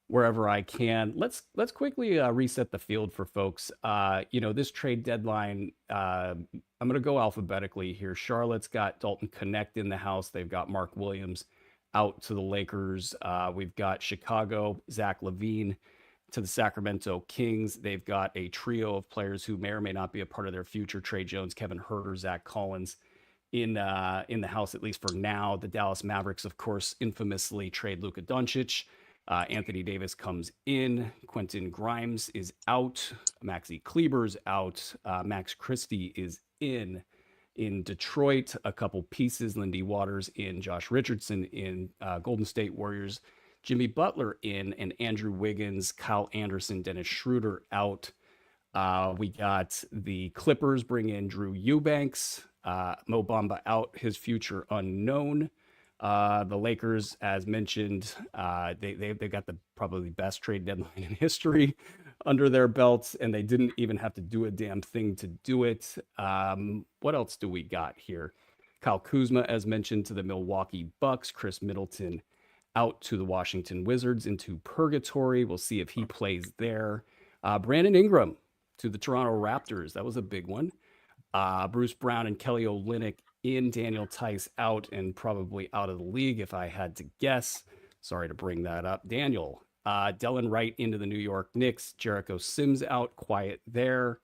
wherever I can. Let's quickly reset the field for folks. This trade deadline, I'm going to go alphabetically here. Charlotte's got Dalton Connect in the house. They've got Mark Williams out to the Lakers. We've got Chicago, Zach LaVine to the Sacramento Kings. They've got a trio of players who may or may not be a part of their future. Trey Jones, Kevin Huerter, Zach Collins in the house, at least for now. The Dallas Mavericks, of course, infamously trade Luka Doncic. Anthony Davis comes in. Quentin Grimes is out. Maxi Kleber's out. Max Christie is in. In Detroit, a couple pieces. Lindy Waters in. Josh Richardson in. Golden State Warriors, Jimmy Butler in. And Andrew Wiggins, Kyle Anderson, Dennis Schroeder out. We got the Clippers bring in Drew Eubanks. Mo Bamba out, his future unknown. The Lakers, as mentioned, they've got the probably best trade deadline in history under their belts, and they didn't even have to do a damn thing to do it. What else do we got here? Kyle Kuzma, as mentioned, to the Milwaukee Bucks. Chris Middleton out to the Washington Wizards into purgatory. We'll see if he plays there. Brandon Ingram to the Toronto Raptors. That was a big one. Bruce Brown and Kelly Olynyk in. Daniel Tice out and probably out of the league if I had to guess. Sorry to bring that up. Daniel. Delon Wright into the New York Knicks. Jericho Sims out. Quiet there.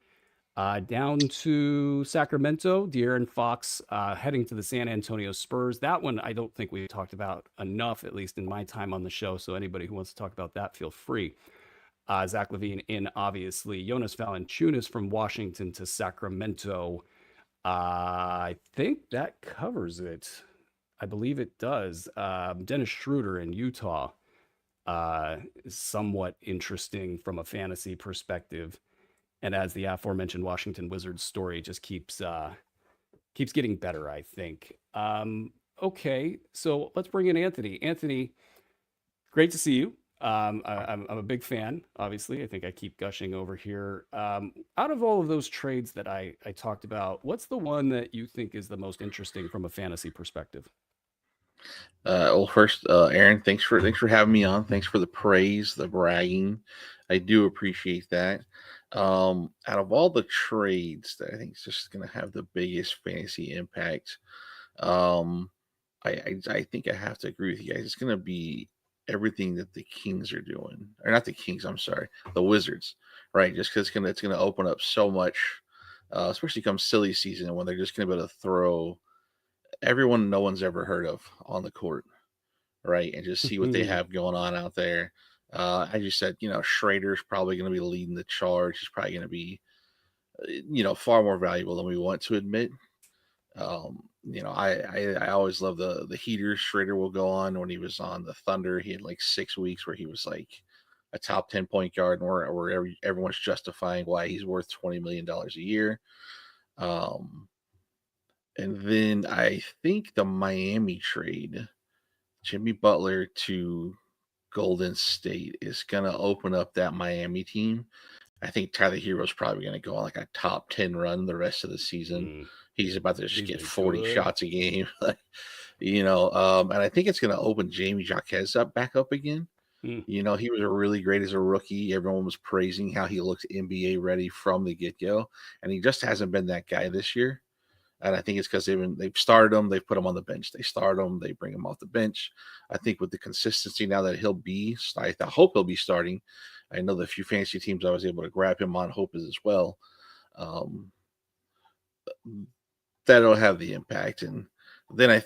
Down to Sacramento. De'Aaron Fox heading to the San Antonio Spurs. That one I don't think we talked about enough, at least in my time on the show. So anybody who wants to talk about that, feel free. Zach LaVine in, obviously. Jonas Valanciunas from Washington to Sacramento. I think that covers it. I believe it does. Dennis Schroeder in Utah is somewhat interesting from a fantasy perspective. And as the aforementioned Washington Wizards story just keeps getting better, I think. Okay, so let's bring in Anthony. Anthony, great to see you. I'm a big fan, obviously. I think I keep gushing over here. Out of all of those trades that I talked about, what's the one that you think is the most interesting from a fantasy perspective? Well, first, Aaron, thanks for having me on. Thanks for the praise, the bragging. I do appreciate that. Out of all the trades that I think is just going to have the biggest fantasy impact, I think I have to agree with you guys. It's going to be everything that the Kings are doing, or not the Kings. I'm sorry, the Wizards, right? Just because it's going to open up so much, especially come silly season when they're just going to be able to throw everyone no one's ever heard of on the court, right? And just see what they have going on out there. As you said, Schrader's probably going to be leading the charge. He's probably going to be, far more valuable than we want to admit. I always love the heaters Schrader will go on. When he was on the Thunder, he had like 6 weeks where he was like a top 10 point guard, and where everyone's justifying why he's worth $20 million a year. And then I think the Miami trade, Jimmy Butler to Golden State, is going to open up that Miami team. I think Tyler Hero's probably going to go on like a top 10 run the rest of the season. He's about to just get 40 shots a game. And I think it's going to open Jamie Jaquez back up again. He was really great as a rookie. Everyone was praising how he looked NBA ready from the get-go, and he just hasn't been that guy this year. And I think it's because they've started him, they've put him on the bench. They start him, they bring him off the bench. I think with the consistency now that I hope he'll be starting. I know the few fantasy teams I was able to grab him on hope as well. That'll have the impact. And then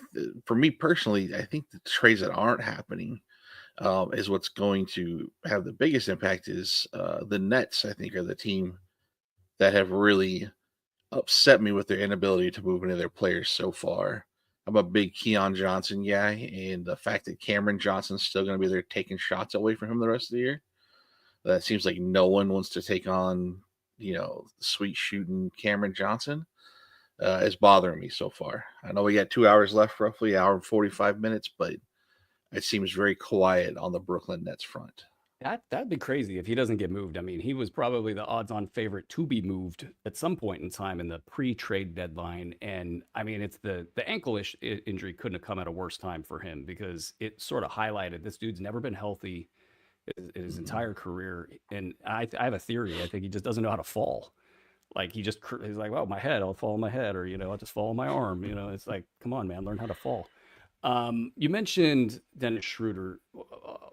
for me personally, I think the trades that aren't happening is what's going to have the biggest impact. Is the Nets, I think, are the team that have really upset me with their inability to move into their players so far. I'm a big Keon Johnson guy, and the fact that Cameron Johnson's still going to be there taking shots away from him the rest of the year, that seems like no one wants to take on, sweet shooting Cameron Johnson, is bothering me so far. I know we got 2 hours left, roughly an hour and 45 minutes, but it seems very quiet on the Brooklyn Nets front. That'd be crazy if he doesn't get moved. I mean, he was probably the odds-on favorite to be moved at some point in time in the pre-trade deadline. And I mean, it's the ankle injury couldn't have come at a worse time for him, because it sort of highlighted this dude's never been healthy his entire career. And I have a theory. I think he just doesn't know how to fall. Like he's like, well, my head, I'll fall on my head, or I'll just fall on my arm. It's like, come on, man, learn how to fall. You mentioned Dennis Schroeder.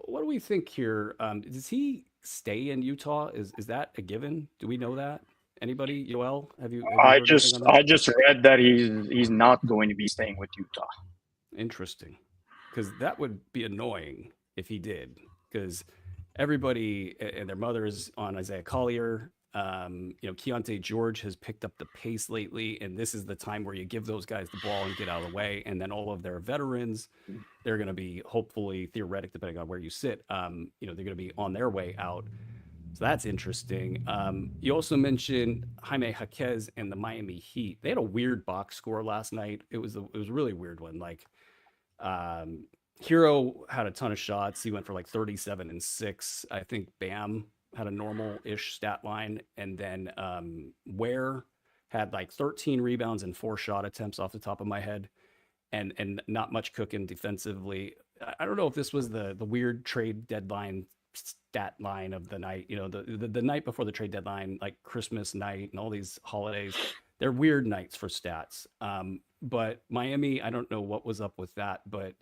What do we think here? Does he stay in Utah? Is that a given? Do we know that? Anybody? Yoel, have you I heard anything on that? I just read that he's not going to be staying with Utah. Interesting, because that would be annoying if he did. Because everybody and their mother is on Isaiah Collier. Keontae George has picked up the pace lately, and this is the time where you give those guys the ball and get out of the way. And then all of their veterans, they're going to be, hopefully, theoretic, depending on where you sit, they're going to be on their way out. So that's interesting. You also mentioned Jaime Jaquez and the Miami Heat. They had a weird box score last night. It was a really weird one. Like, Hero had a ton of shots. He went for like 37 and 6. I think Bam had a normal-ish stat line, and then Ware had like 13 rebounds and 4 shot attempts off the top of my head, and not much cooking defensively. I don't know if this was the weird trade deadline stat line of the night. The night before the trade deadline, like Christmas night and all these holidays, they're weird nights for stats. But Miami, I don't know what was up with that, but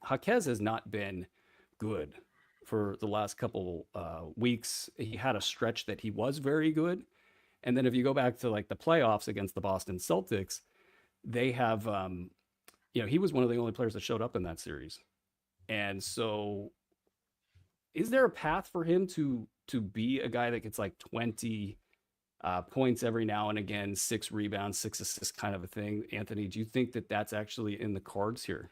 Jaquez has not been good for the last couple weeks. He had a stretch that he was very good. And then if you go back to like the playoffs against the Boston Celtics, they have, he was one of the only players that showed up in that series. And so is there a path for him to be a guy that gets like 20 points every now and again, 6 rebounds, 6 assists kind of a thing? Anthony, do you think that that's actually in the cards here?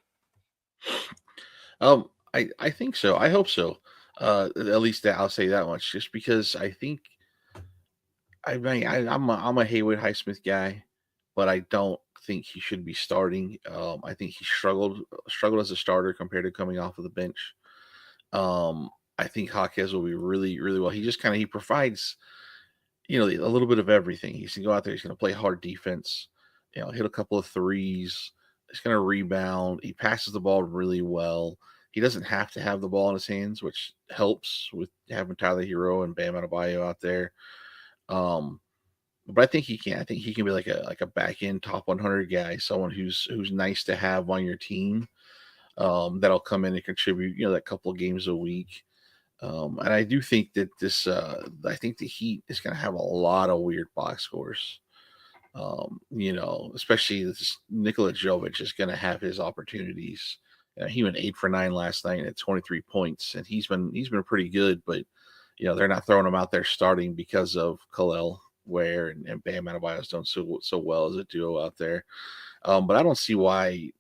I think so. I hope so. At least that I'll say that much, just because I think I'm a Haywood Highsmith guy, but I don't think he should be starting. I think he struggled as a starter compared to coming off of the bench. I think Jaquez will be really, really well. He just he provides, a little bit of everything. He's gonna go out there. He's gonna play hard defense. Hit a couple of threes. He's gonna rebound. He passes the ball really well. He doesn't have to have the ball in his hands, which helps with having Tyler Hero and Bam Adebayo out there. But I think he can. I think he can be like a back end top 100 guy, someone who's nice to have on your team. That'll come in and contribute, that couple of games a week. And I do think that I think the Heat is going to have a lot of weird box scores. Especially this Nikola Jovic is going to have his opportunities. He went 8 for 9 last night at 23 points, and he's been pretty good. But they're not throwing him out there starting because of Khalil Ware and Bam Adebayo's done so well as a duo out there. But I don't see why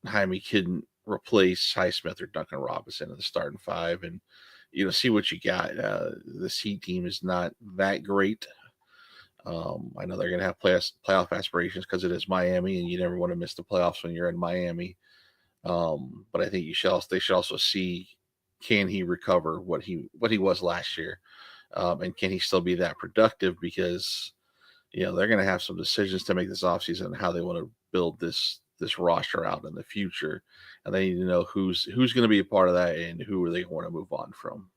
Jaime couldn't replace Highsmith or Duncan Robinson in the starting 5 and see what you got. This Heat team is not that great. I know they're going to have playoff aspirations because it is Miami, and you never want to miss the playoffs when you're in Miami. But I think they should also see, can he recover what he was last year, and can he still be that productive? Because they're going to have some decisions to make this offseason on how they want to build this roster out in the future, and they need to know who's going to be a part of that and who are they going to move on from.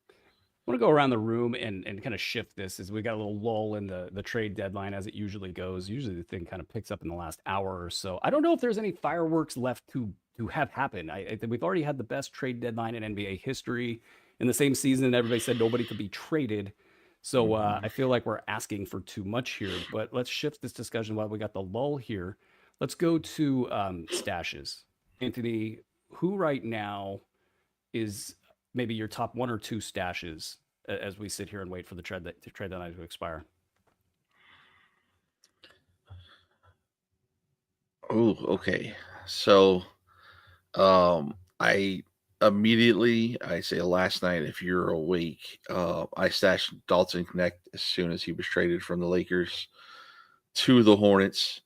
I want to go around the room and kind of shift this as we got a little lull in the trade deadline as it usually goes. Usually the thing kind of picks up in the last hour or so. I don't know if there's any fireworks left to have happen. I think we've already had the best trade deadline in NBA history in the same season. Everybody said nobody could be traded. So I feel like we're asking for too much here, but let's shift this discussion while we got the lull here. Let's go to stashes. Anthony, who right now is maybe your top 1 or 2 stashes as we sit here and wait for the trade deadline to expire? Oh, okay. So, I say last night, if you're awake, I stashed Dalton Knecht as soon as he was traded from the Lakers to the Hornets.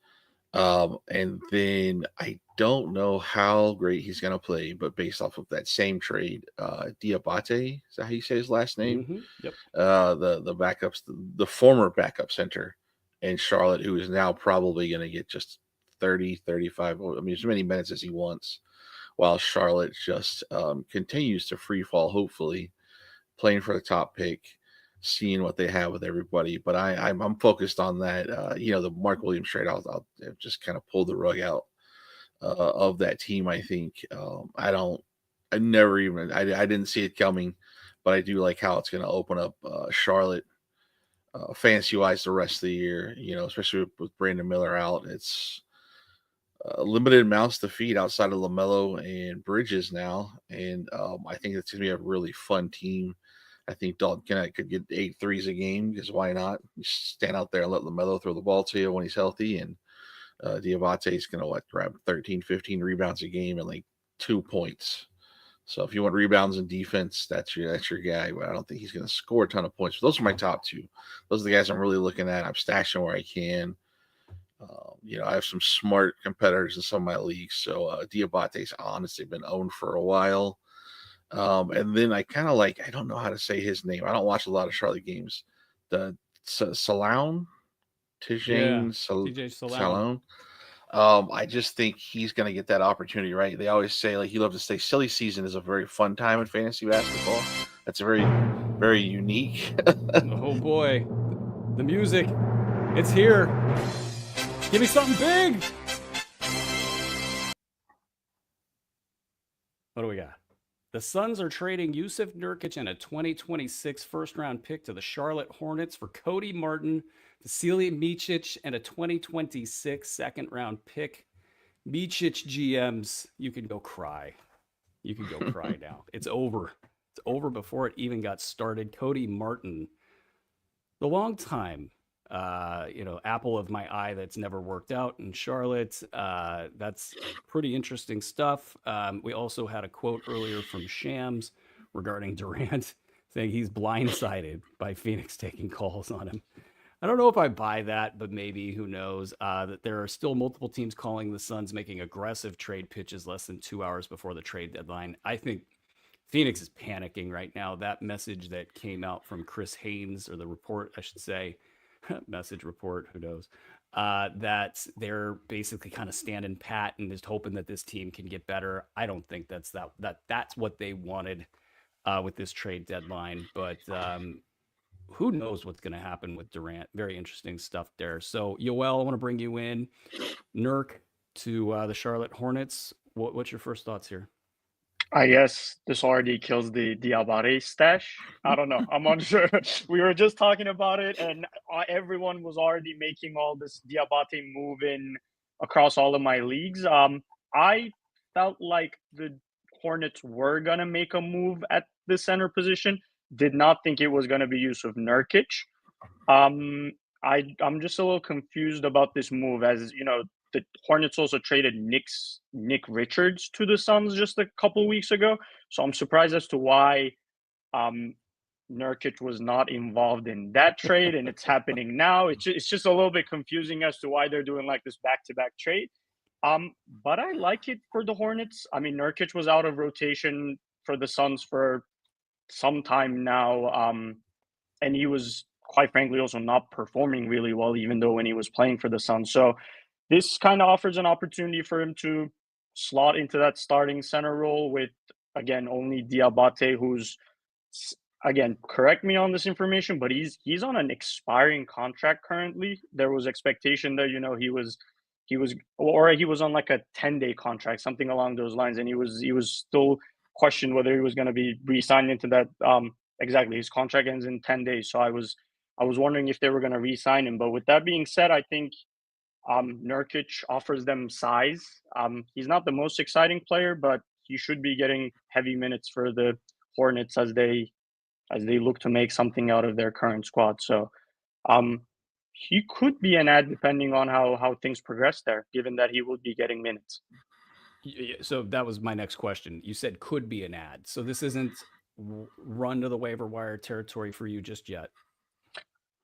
And then I don't know how great he's going to play, but based off of that same trade, Diabate, is that how you say his last name? Mm-hmm. Yep. The backups, the former backup center in Charlotte, who is now probably going to get just 30, 35, as many minutes as he wants, while Charlotte just continues to free fall, hopefully, playing for the top pick, seeing what they have with everybody. But I'm focused on that. The Mark Williams trade, I'll just kind of pull the rug out of that team. I think I didn't see it coming, but I do like how it's going to open up Charlotte fantasy wise the rest of the year. Especially with Brandon Miller out, it's limited amounts to feed outside of LaMelo and Bridges now, and I think it's going to be a really fun team. I think Dalton could get 8 threes a game, because why not? You stand out there and let LaMelo throw the ball to you when he's healthy, and Diabate is going to grab 13, 15 rebounds a game and like 2 points. So if you want rebounds and defense, that's your guy. But I don't think he's going to score a ton of points. But those are my top 2. Those are the guys I'm really looking at. I'm stashing where I can. I have some smart competitors in some of my leagues. So Diabate's honestly been owned for a while. And then I kind of I don't know how to say his name. I don't watch a lot of Charlotte games. The Salone, TJ Salone. I just think he's going to get that opportunity, right? They always say, you love to say, silly season is a very fun time in fantasy basketball. That's a very, very unique. Oh boy, the music, it's here. Give me something big. What do we got? The Suns are trading Yusuf Nurkic and a 2026 first-round pick to the Charlotte Hornets for Cody Martin, Vasilije Micic, and a 2026 second-round pick. Micic GMs, you can go cry. You can go cry now. It's over. It's over before it even got started. Cody Martin, the long time, apple of my eye that's never worked out in Charlotte. That's pretty interesting stuff. We also had a quote earlier from Shams regarding Durant saying he's blindsided by Phoenix taking calls on him. I don't know if I buy that, but maybe, who knows, that there are still multiple teams calling the Suns making aggressive trade pitches less than 2 hours before the trade deadline. I think Phoenix is panicking right now. That message that came out from Chris Haynes, or the report, I should say, message report, who knows, that they're basically kind of standing pat and just hoping that this team can get better. I don't think that's what they wanted with this trade deadline, but who knows what's going to happen with Durant. Very interesting stuff there. So, Yoel, I want to bring you in. Nurk to the Charlotte Hornets. What's your first thoughts here? I guess this already kills the Diabate stash. I don't know. I'm unsure. We were just talking about it, and everyone was already making all this Diabate move in across all of my leagues. I felt like the Hornets were going to make a move at the center position. Did not think it was going to be Yusuf Nurkic. I'm just a little confused about this move, as you know, the Hornets also traded Nick Richards to the Suns just a couple weeks ago. So I'm surprised as to why Nurkic was not involved in that trade, and it's happening now. It's just a little bit confusing as to why they're doing like this back-to-back trade. But I like it for the Hornets. I mean, Nurkic was out of rotation for the Suns for some time now, and he was, quite frankly, also not performing really well, even though when he was playing for the Suns. So this kind of offers an opportunity for him to slot into that starting center role with, again, only Diabate, who's, again, correct me on this information, but he's on an expiring contract currently. There was expectation that, he was on like a 10-day contract, something along those lines, and he was still questioned whether he was going to be re-signed into that. Exactly, his contract ends in 10 days. So I was wondering if they were going to re-sign him. But with that being said, I think Nurkic offers them size. He's not the most exciting player, but he should be getting heavy minutes for the Hornets as they look to make something out of their current squad. So he could be an ad depending on how things progress there, given that he would be getting minutes. So that was my next question. You said could be an ad. So this isn't run to the waiver wire territory for you just yet.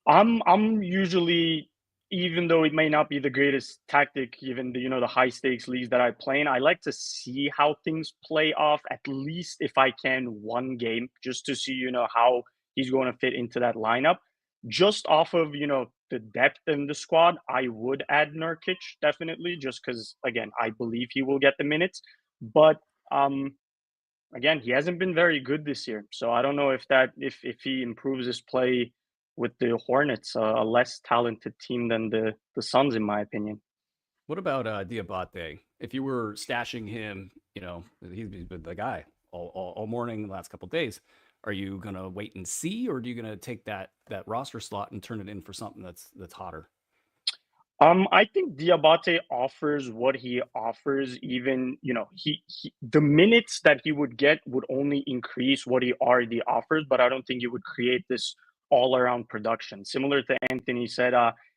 I'm usually, even though it may not be the greatest tactic, even the high stakes leagues that I play in, I like to see how things play off, at least if I can, one game, just to see, how he's going to fit into that lineup. Just off of, the depth in the squad, I would add Nurkic, definitely, just because, again, I believe he will get the minutes. But again, he hasn't been very good this year. So I don't know if he improves his play with the Hornets, a less talented team than the Suns, in my opinion. What about Diabate? If you were stashing him, he's been the guy all morning the last couple of days. Are you gonna wait and see, or are you gonna take that roster slot and turn it in for something that's hotter? I think Diabate offers what he offers. Even he the minutes that he would get would only increase what he already offers, but I don't think he would create this all-around production. Similar to Anthony said,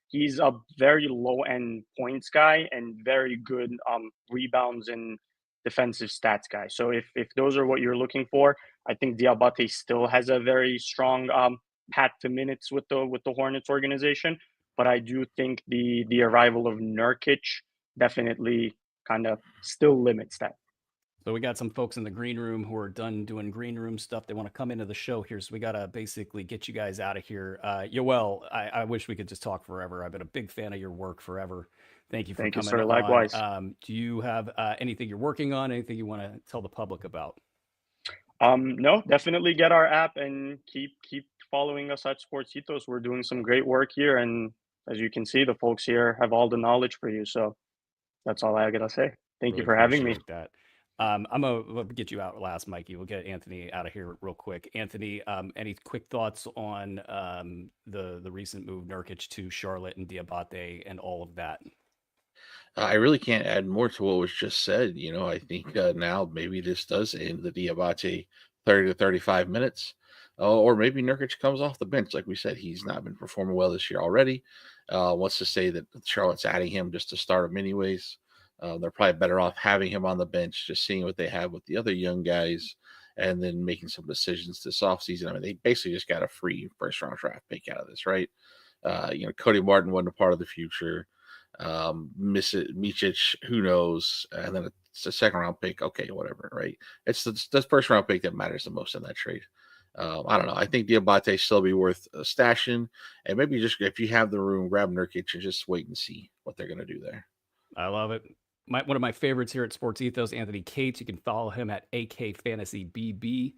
he's a very low-end points guy and very good rebounds and defensive stats guy. So if those are what you're looking for, I think Diabate still has a very strong path to minutes with the Hornets organization. But I do think the arrival of Nurkic definitely kind of still limits that. So we got some folks in the green room who are done doing green room stuff. They want to come into the show here. So we got to basically get you guys out of here. Yoel, I wish we could just talk forever. I've been a big fan of your work forever. Thank you for coming sir. on. Likewise. Do you have anything you're working on? Anything you want to tell the public about? No, definitely get our app and keep following us at SportsEthos. We're doing some great work here. And as you can see, the folks here have all the knowledge for you. So that's all I got to say. Thank you for having me. That. I'm gonna get you out last, Mikey. We'll get Anthony out of here real quick. Anthony, any quick thoughts on the recent move Nurkic to Charlotte and Diabate and all of that? I really can't add more to what was just said. I think now maybe this does end the Diabate 30 to 35 minutes. Or maybe Nurkic comes off the bench. Like we said, he's not been performing well this year already. Wants to say that Charlotte's adding him just to start him anyways. They're probably better off having him on the bench, just seeing what they have with the other young guys, and then making some decisions this offseason. I mean, they basically just got a free first-round draft pick out of this, right? Cody Martin wasn't a part of the future. Micic, who knows? And then it's a second-round pick. Okay, whatever, right? It's the first-round pick that matters the most in that trade. I don't know. I think Diabate still be worth stashing, and maybe just if you have the room, grab Nurkic and just wait and see what they're going to do there. I love it. One of my favorites here at Sports Ethos, Anthony Cates. You can follow him at AK Fantasy BB.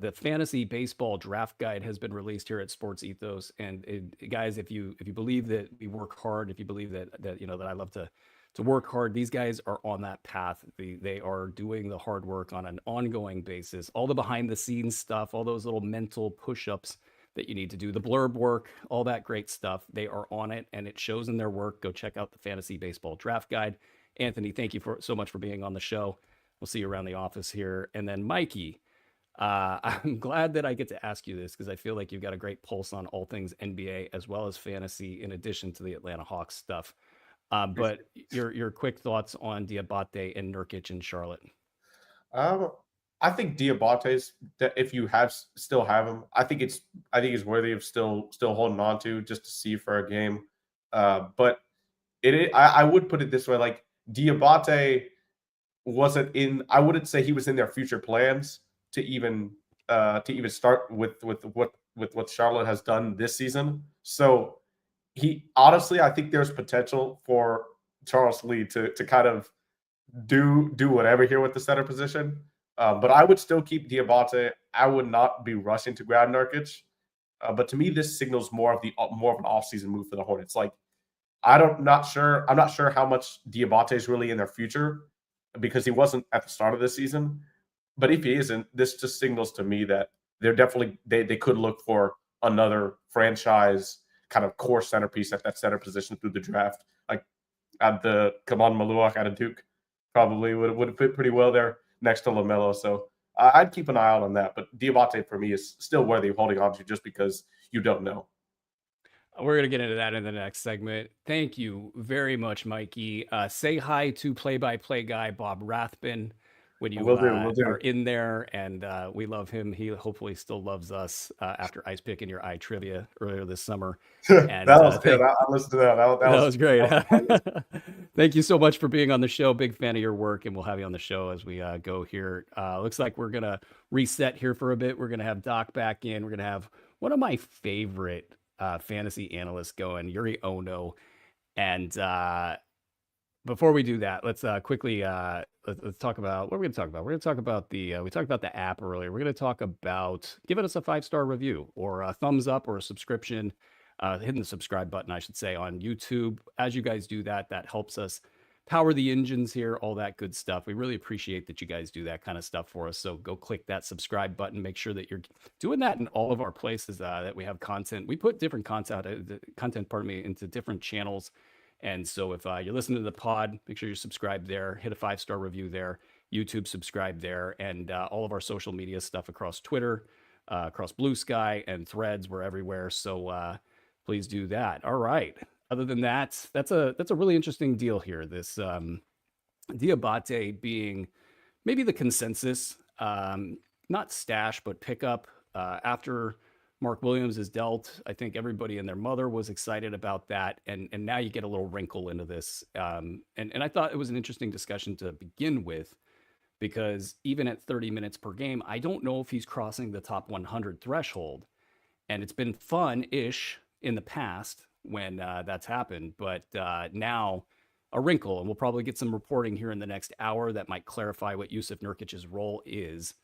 The fantasy baseball draft guide has been released here at Sports Ethos. And guys, if you believe that we work hard, if you believe that I love to work hard, these guys are on that path. They are doing the hard work on an ongoing basis. All the behind the scenes stuff, all those little mental push-ups that you need to do, the blurb work, all that great stuff. They are on it, and it shows in their work. Go check out the fantasy baseball draft guide. Anthony, thank you so much for being on the show. We'll see you around the office here. And then Mikey, I'm glad that I get to ask you this because I feel like you've got a great pulse on all things NBA as well as fantasy, in addition to the Atlanta Hawks stuff. But your quick thoughts on Diabate and Nurkic in Charlotte. I think Diabate's, that if you still have him, I think he's worthy of still holding on to just to see for a game. But I would put it this way: like Diabate wasn't in. I wouldn't say he was in their future plans to even start with what Charlotte has done this season. So I think there's potential for Charles Lee to kind of do whatever here with the center position. But I would still keep Diabate. I would not be rushing to grab Nurkic. But to me, this signals more of an offseason move for the Hornets. Like, I'm not sure how much Diabate is really in their future because he wasn't at the start of the season. But if he isn't, this just signals to me that they're definitely they could look for another franchise kind of core centerpiece at that center position through the draft. Like the Kaman Maluach out of Duke probably would fit pretty well there next to LaMelo. So I'd keep an eye out on that. But Diabate for me is still worthy of holding on to just because you don't know. We're going to get into that in the next segment. Thank you very much, Mikey. Say hi to play-by-play guy Bob Rathbun when you are in there, and we love him. He hopefully still loves us after Ice Pick in Your Eye Trivia earlier this summer. And, that was good. I listened to that. That was great. Thank you so much for being on the show. Big fan of your work, and we'll have you on the show as we go here. Looks like we're going to reset here for a bit. We're going to have Doc back in. We're going to have one of my favorite fantasy analysts going, Yuri Ono. And before we do that, let's quickly let's talk about what we're going to talk about. We're going to talk about we talked about the app earlier. We're going to talk about giving us a 5-star review or a thumbs up or a subscription, hitting the subscribe button, I should say, on YouTube. As you guys do that, that helps us power the engines here, all that good stuff. We really appreciate that you guys do that kind of stuff for us. So go click that subscribe button. Make sure that you're doing that in all of our places that we have content. We put different content, into different channels. And so if you're listening to the pod, make sure you're subscribed there, hit a 5-star review there, YouTube, subscribe there, and all of our social media stuff across Twitter, across Blue Sky and Threads. We're everywhere. So please do that. All right. Other than that, that's a really interesting deal here. This Diabate being maybe the consensus, not stash, but pickup after Mark Williams is dealt. I think everybody and their mother was excited about that. And now you get a little wrinkle into this. And I thought it was an interesting discussion to begin with, because even at 30 minutes per game, I don't know if he's crossing the top 100 threshold. And it's been fun-ish in the past when that's happened. But now a wrinkle, and we'll probably get some reporting here in the next hour that might clarify what Jusuf Nurkic's role is.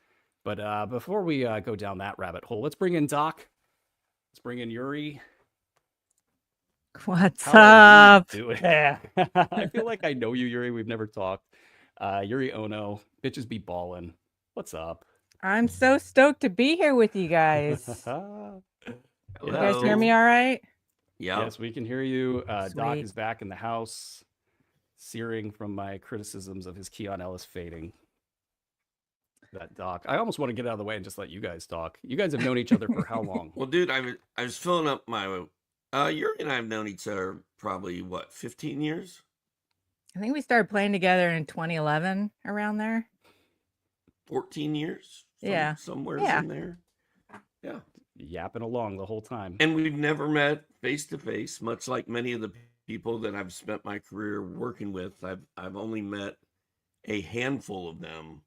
But before we go down that rabbit hole, let's bring in Doc. Let's bring in Yuri. What's up? I feel like I know you, Yuri. We've never talked. Yuri Ono, bitches be ballin'. What's up? I'm so stoked to be here with you guys. You guys hear me all right? Yeah. Yes, we can hear you. Doc is back in the house, searing from my criticisms of his Keon Ellis fading. that doc. I almost want to get out of the way and just let you guys talk. You guys have known each other for how long? Well, dude, I was filling up my. Yuri and I have known each other probably 15 years. I think we started playing together in 2011, around there. 14 years. Yeah. Somewhere Yeah. in there. Yeah. Yapping along the whole time. And we've never met face to face, much like many of the people that I've spent my career working with. I've only met a handful of them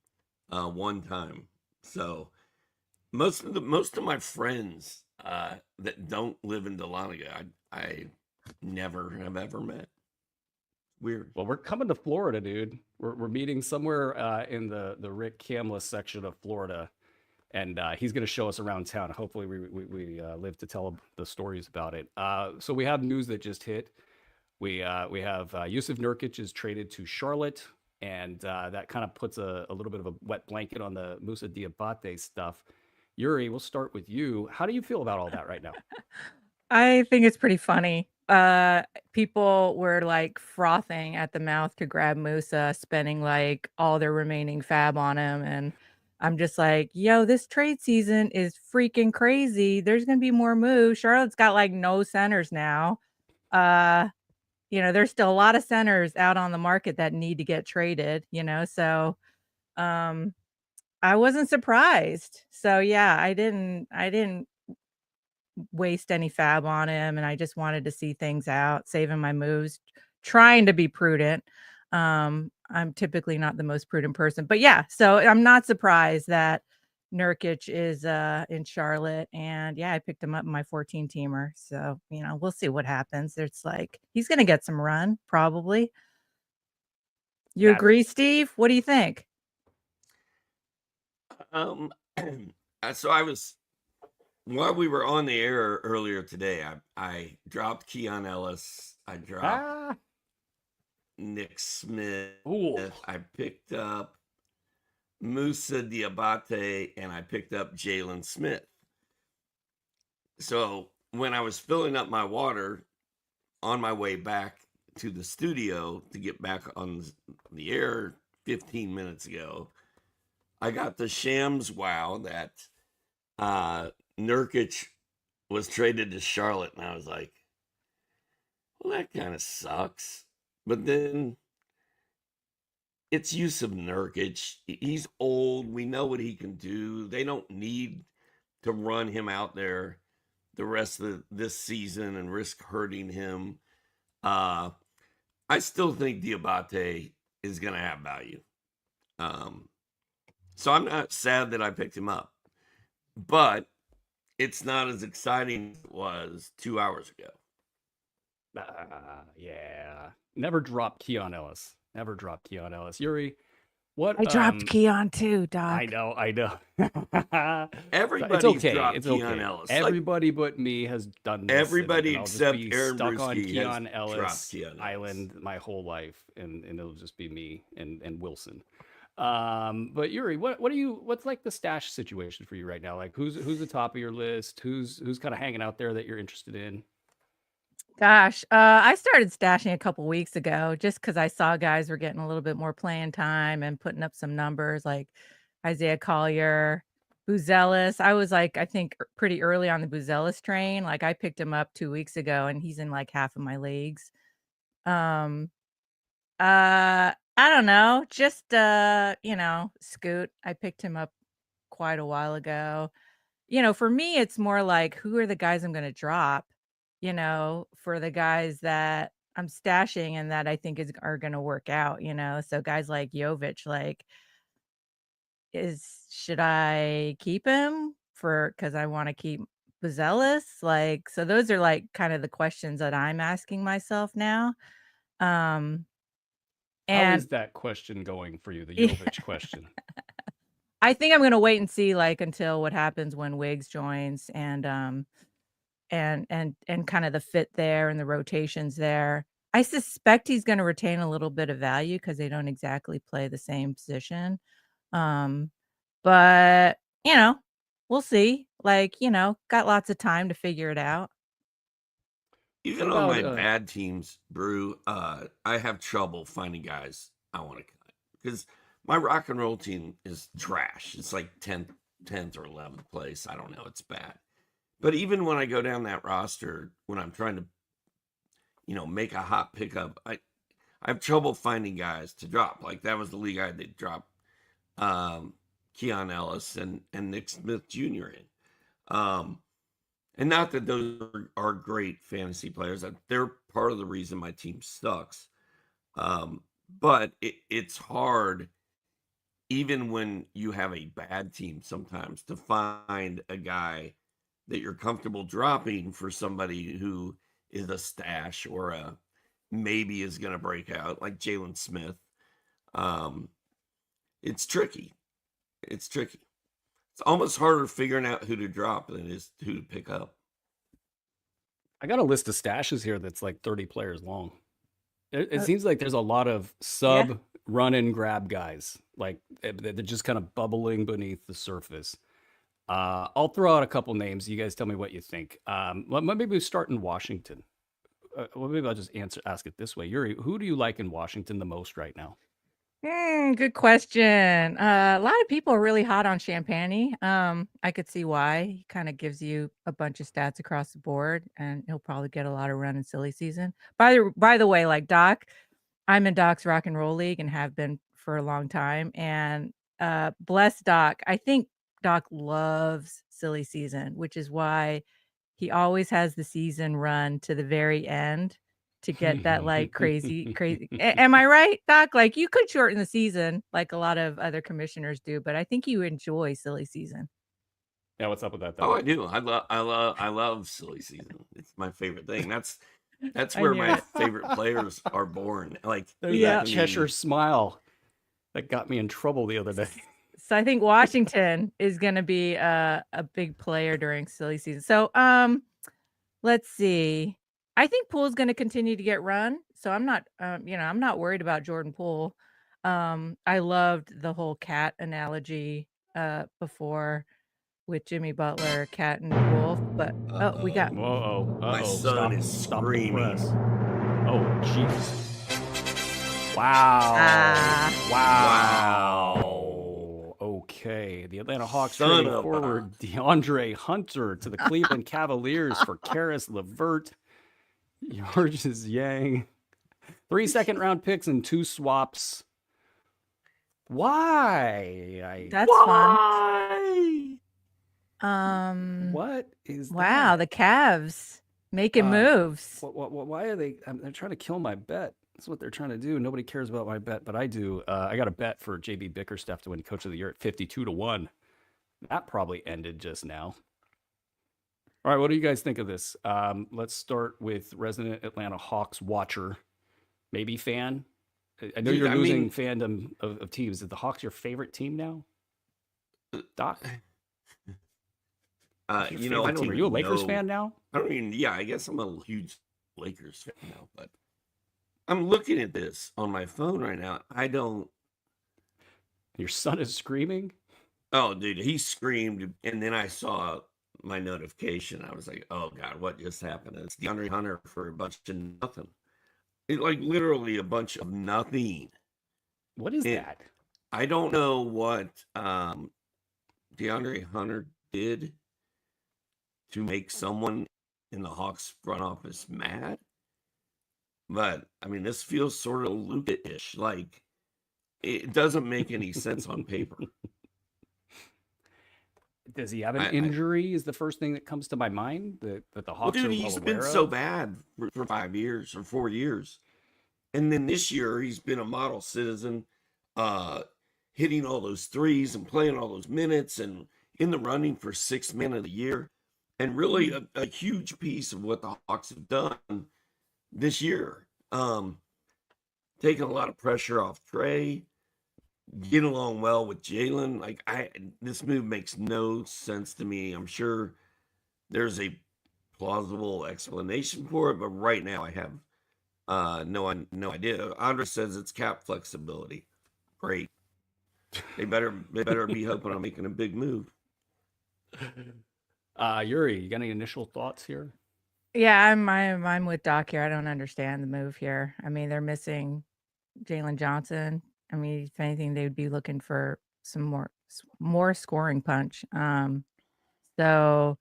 one time. So most of my friends that don't live in Dahlonega, I never have ever met. Weird. Well, we're coming to Florida, dude. We're meeting somewhere in the Rick Kamla section of Florida, and he's going to show us around town. Hopefully, we live to tell the stories about it. So we have news that just hit. We have Yusuf Nurkic is traded to Charlotte, and that kind of puts a little bit of a wet blanket on the Moussa Diabate stuff. Yuri, we'll start with you. How do you feel about all that right now? I think it's pretty funny. People were like frothing at the mouth to grab Musa, spending like all their remaining fab on him. And I'm just like, yo, this trade season is freaking crazy. There's going to be more moves. Charlotte's got like no centers now. There's still a lot of centers out on the market that need to get traded, so I wasn't surprised. So yeah, I didn't waste any fab on him, and I just wanted to see things out, saving my moves, trying to be prudent. I'm typically not the most prudent person, but yeah, so I'm not surprised that Nurkic is in Charlotte, and yeah, I picked him up in my 14 teamer. So, we'll see what happens. There's like he's gonna get some run, probably. You agree, Steve? What do you think? So I was, while we were on the air earlier today, I dropped Keon Ellis. I dropped Nick Smith. Ooh. I picked up Moussa Diabate, and I picked up Jalen Smith. So when I was filling up my water on my way back to the studio to get back on the air 15 minutes ago, I got the shams wow that Nurkic was traded to Charlotte, and I was like, well, that kind of sucks. But then it's Yusuf Nurkic. He's old. We know what he can do. They don't need to run him out there the rest of this season and risk hurting him. I still think Diabate is going to have value. So I'm not sad that I picked him up, but it's not as exciting as it was 2 hours ago. Yeah. Never drop Keon Ellis. Never drop Keon Ellis. Yuri, what? I dropped Keon too, Doc. I know. Everybody's it's okay. dropped It's Keon okay. Ellis. Everybody but me has done this. Everybody and I'll just except be Aaron stuck on Bruski Keon has Ellis dropped Keon Ellis. Island my whole life, and it'll just be me and Wilson. But Yuri, what's like the stash situation for you right now? Like who's the top of your list? Who's kind of hanging out there that you're interested in? Gosh, I started stashing a couple weeks ago just because I saw guys were getting a little bit more playing time and putting up some numbers like Isaiah Collier, Buzelis. I was like, I think pretty early on the Buzelis train. Like I picked him up 2 weeks ago and he's in like half of my leagues. I don't know, just Scoot. I picked him up quite a while ago. For me, it's more like who are the guys I'm going to drop, for the guys that I'm stashing and that I think are going to work out, so guys like Jovic, like, should I keep him because I want to keep Buzelis? Like, so those are like kind of the questions that I'm asking myself now. How is that question going for you, the Jovic question? I think I'm going to wait and see like until what happens when Wiggs joins and kind of the fit there and the rotations there. I suspect he's going to retain a little bit of value because they don't exactly play the same position. But we'll see. Like, got lots of time to figure it out. Even on my bad teams, Brew, I have trouble finding guys I want to cut because My rock and roll team is trash. It's like 10th or 11th place. I don't know. It's bad. But even when I go down that roster, when I'm trying to, make a hot pickup, I have trouble finding guys to drop. Like that was the league I did drop Keon Ellis and Nick Smith Jr. in. And not that those are great fantasy players. They're part of the reason my team sucks. But it's hard, even when you have a bad team sometimes, to find a guy that you're comfortable dropping for somebody who is a stash or maybe is going to break out, like Jalen Smith. It's tricky. It's almost harder figuring out who to drop than it is who to pick up. I got a list of stashes here that's like 30 players long. It seems like there's a lot of sub run and grab guys. Like they're just kind of bubbling beneath the surface. I'll throw out a couple names. You guys tell me what you think. Maybe we start in Washington. Well, maybe I'll just ask it this way. Yuri, who do you like in Washington the most right now? Good question. A lot of people are really hot on Champagny. I could see why. He kind of gives you a bunch of stats across the board, and he'll probably get a lot of run in silly season. By the way, like Doc, I'm in Doc's Rock and Roll League and have been for a long time. And bless Doc. I think Doc loves silly season, which is why he always has the season run to the very end to get that like crazy. Am I right, Doc? Like you could shorten the season like a lot of other commissioners do, but I think you enjoy silly season. Yeah, what's up with that? Oh, I do. I love silly season. It's my favorite thing. That's where my favorite players are born. Like that Cheshire smile that got me in trouble the other day. So I think Washington is going to be a big player during silly season. So let's see. I think Poole's going to continue to get run. So I'm not, I'm not worried about Jordan Poole. I loved the whole cat analogy before with Jimmy Butler, cat and wolf. But we got. My son is screaming. Oh, jeez. Wow. Okay. The Atlanta Hawks trading forward DeAndre Hunter to the Cleveland Cavaliers for Karis LeVert, Georges Yang, 3 second-round picks and 2 swaps. Why? That's fun. What is wow, that? the Cavs making moves. Why are they? They're trying to kill my bet. That's what they're trying to do. Nobody cares about my bet, but I do. I got a bet for JB Bickerstaff to win Coach of the Year at 52-1. That probably ended just now. All right, what do you guys think of this? Let's start with resident Atlanta Hawks watcher, maybe fan. I know you're losing fandom of teams. Is the Hawks your favorite team now, Doc? I don't. Are you a Lakers fan now? I don't even. Yeah, I guess I'm a huge Lakers fan now, but I'm looking at this on my phone right now. I don't. Your son is screaming? Oh, dude, he screamed, and then I saw my notification. I was like, "Oh God, what just happened?" It's DeAndre Hunter for a bunch of nothing. Like literally a bunch of nothing. What is that? I don't know what DeAndre Hunter did to make someone in the Hawks front office mad. But I mean, this feels sort of Luka-ish. Like it doesn't make any sense on paper. Does he have an injury? Is the first thing that comes to my mind that the Hawks are well he's aware been of? so bad for 5 years or 4 years, and then this year he's been a model citizen, hitting all those threes and playing all those minutes and in the running for 6th man of the year. And really a huge piece of what the Hawks have done this year. Taking a lot of pressure off Trey, getting along well with Jalen. This move makes no sense to me. I'm sure there's a plausible explanation for it, but right now I have no idea. Andre says it's cap flexibility. Great. They better be hoping I'm making a big move. Yuri, you got any initial thoughts here? Yeah, I'm with Doc here. I don't understand the move here. I mean, they're missing Jalen Johnson. I mean, if anything, they would be looking for some more scoring punch. So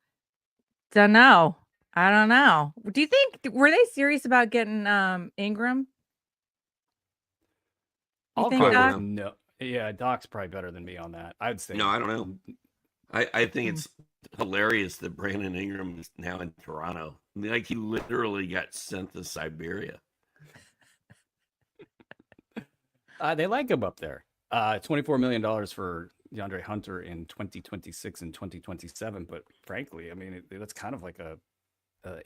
don't know. I don't know. Do you think were they serious about getting Ingram? You I'll think, go Doc? with no. Yeah, Doc's probably better than me on that. I'd say No, I don't know. I think Hmm. it's hilarious that Brandon Ingram is now in Toronto. I mean, like he literally got sent to Siberia. They like him up there. $24 million for DeAndre Hunter in 2026 and 2027. But frankly, I mean, that's kind of like a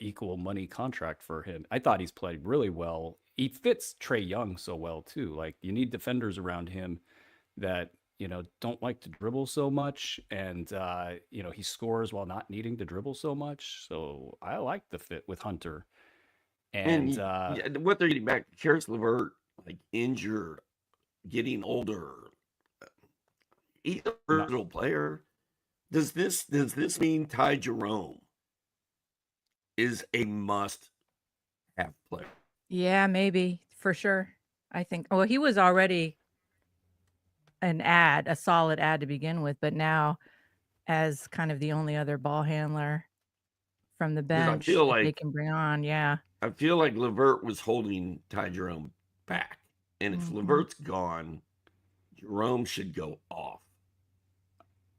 equal money contract for him. I thought he's played really well. He fits Trae Young so well too. Like you need defenders around him that don't like to dribble so much, and he scores while not needing to dribble so much. So I like the fit with Hunter. And what they're getting back, Karis LeVert, like injured, getting older. He's a versatile player. Does this mean Ty Jerome is a must-have player? Yeah, maybe for sure. I think. Well, he was already a solid ad to begin with, but now as kind of the only other ball handler from the 'Cause I bench feel that they like can bring on. Yeah. I feel like LeVert was holding Ty Jerome back, and if Mhm. LeVert's gone, Jerome should go off.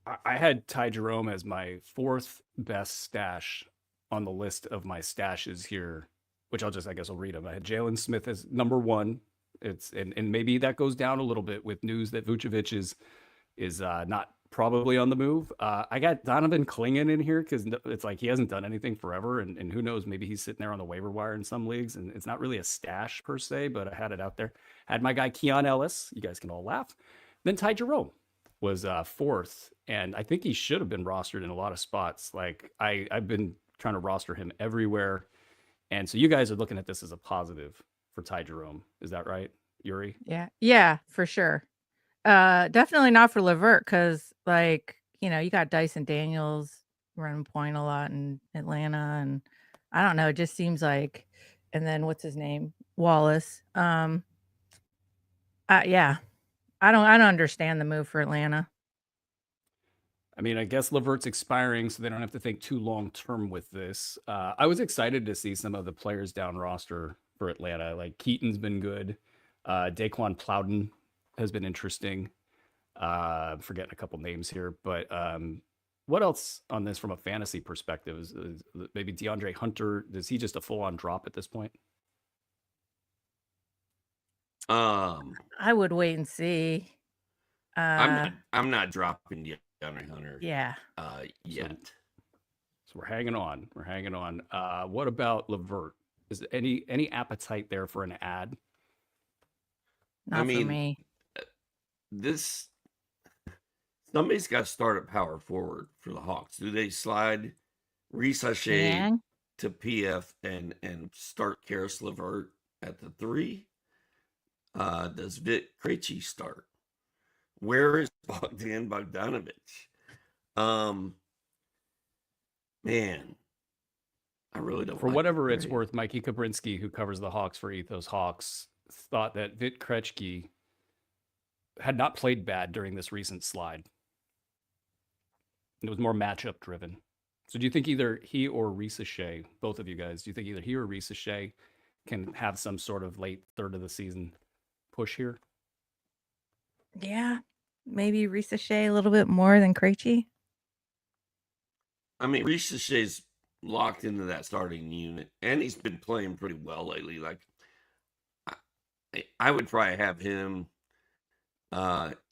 I had Ty Jerome as my fourth best stash on the list of my stashes here, which I guess I'll read them. I had Jalen Smith as number one. And maybe that goes down a little bit with news that Vucevic is not probably on the move. I got Donovan Clingan in here because it's like he hasn't done anything forever, and who knows, maybe he's sitting there on the waiver wire in some leagues, and it's not really a stash per se, but I had it out there. Had my guy Keon Ellis. You guys can all laugh. Then Ty Jerome was fourth, and I think he should have been rostered in a lot of spots. Like I've been trying to roster him everywhere, and so you guys are looking at this as a positive for Ty Jerome. Is that right, Yuri? Yeah. Yeah, for sure. Definitely not for LeVert because, you got Dyson Daniels running point a lot in Atlanta, and I don't know. It just seems like, and then what's his name, Wallace. Yeah, I don't understand the move for Atlanta. I mean, I guess LeVert's expiring, so they don't have to think too long term with this. I was excited to see some of the players down roster for Atlanta. Like Keaton's been good. Daquan Plowden has been interesting. I'm forgetting a couple names here, but what else on this from a fantasy perspective? Is maybe DeAndre Hunter? Is he just a full on drop at this point? I would wait and see. I'm not dropping DeAndre Hunter. Yeah. Yet. So we're hanging on. We're hanging on. What about LeVert? Is there any appetite there for an ad? Not for me. Somebody's got to start at power forward for the Hawks. Do they slide Reese Haché to PF and start Karis LeVert at the 3? Does Vit Krejci start? Where is Bogdan Bogdanovic? Man, I really don't. For whatever it's worth, Mikey Kabrinsky, who covers the Hawks for Ethos Hawks, thought that Vit Krejci had not played bad during this recent slide. It was more matchup driven. So do you think either he or Reese Haché, both of you guys, do you think either he or Reese Haché can have some sort of late third of the season push here? Yeah, maybe Reese Haché a little bit more than Krejci. I mean, Reese Haché's locked into that starting unit, and he's been playing pretty well lately. Like, I would probably have him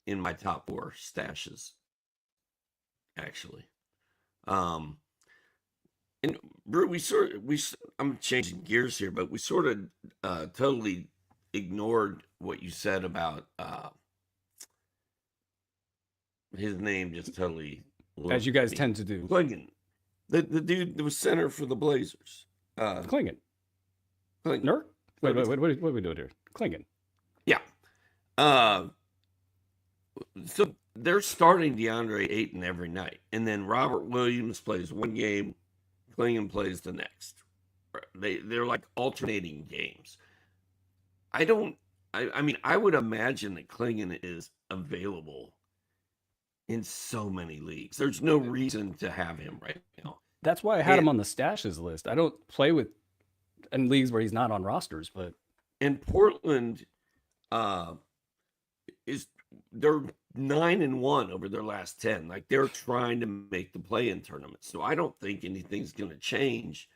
in my top 4 stashes, actually. And Brew, I'm changing gears here, but we sort of totally ignored what you said about his name. Just totally, as you guys tend to do. Clingan, the dude that was center for the Blazers. Clingan. Nerd? Wait, what are we doing here? Clingan. Yeah. So they're starting DeAndre Ayton every night, and then Robert Williams plays one game, Clingan plays the next. They're like alternating games. I don't I mean, I would imagine that Klingon is available in so many leagues. There's no reason to have him right now. That's why I had him on the stashes list. I don't play with in leagues where he's not on rosters, but in Portland, they're 9-1 over their last 10. Like they're trying to make the play-in tournament. So I don't think anything's going to change.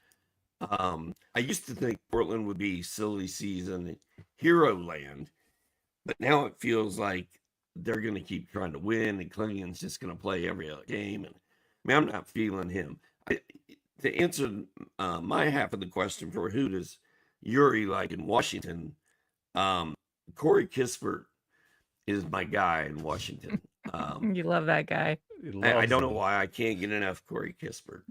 I used to think Portland would be silly season hero land, but now it feels like they're going to keep trying to win, and Klingon's just going to play every other game. And I mean, I'm not feeling him. To answer my half of the question for who does Yuri like in Washington, Corey Kispert is my guy in Washington. You love that guy. I don't know why I can't get enough Corey Kispert.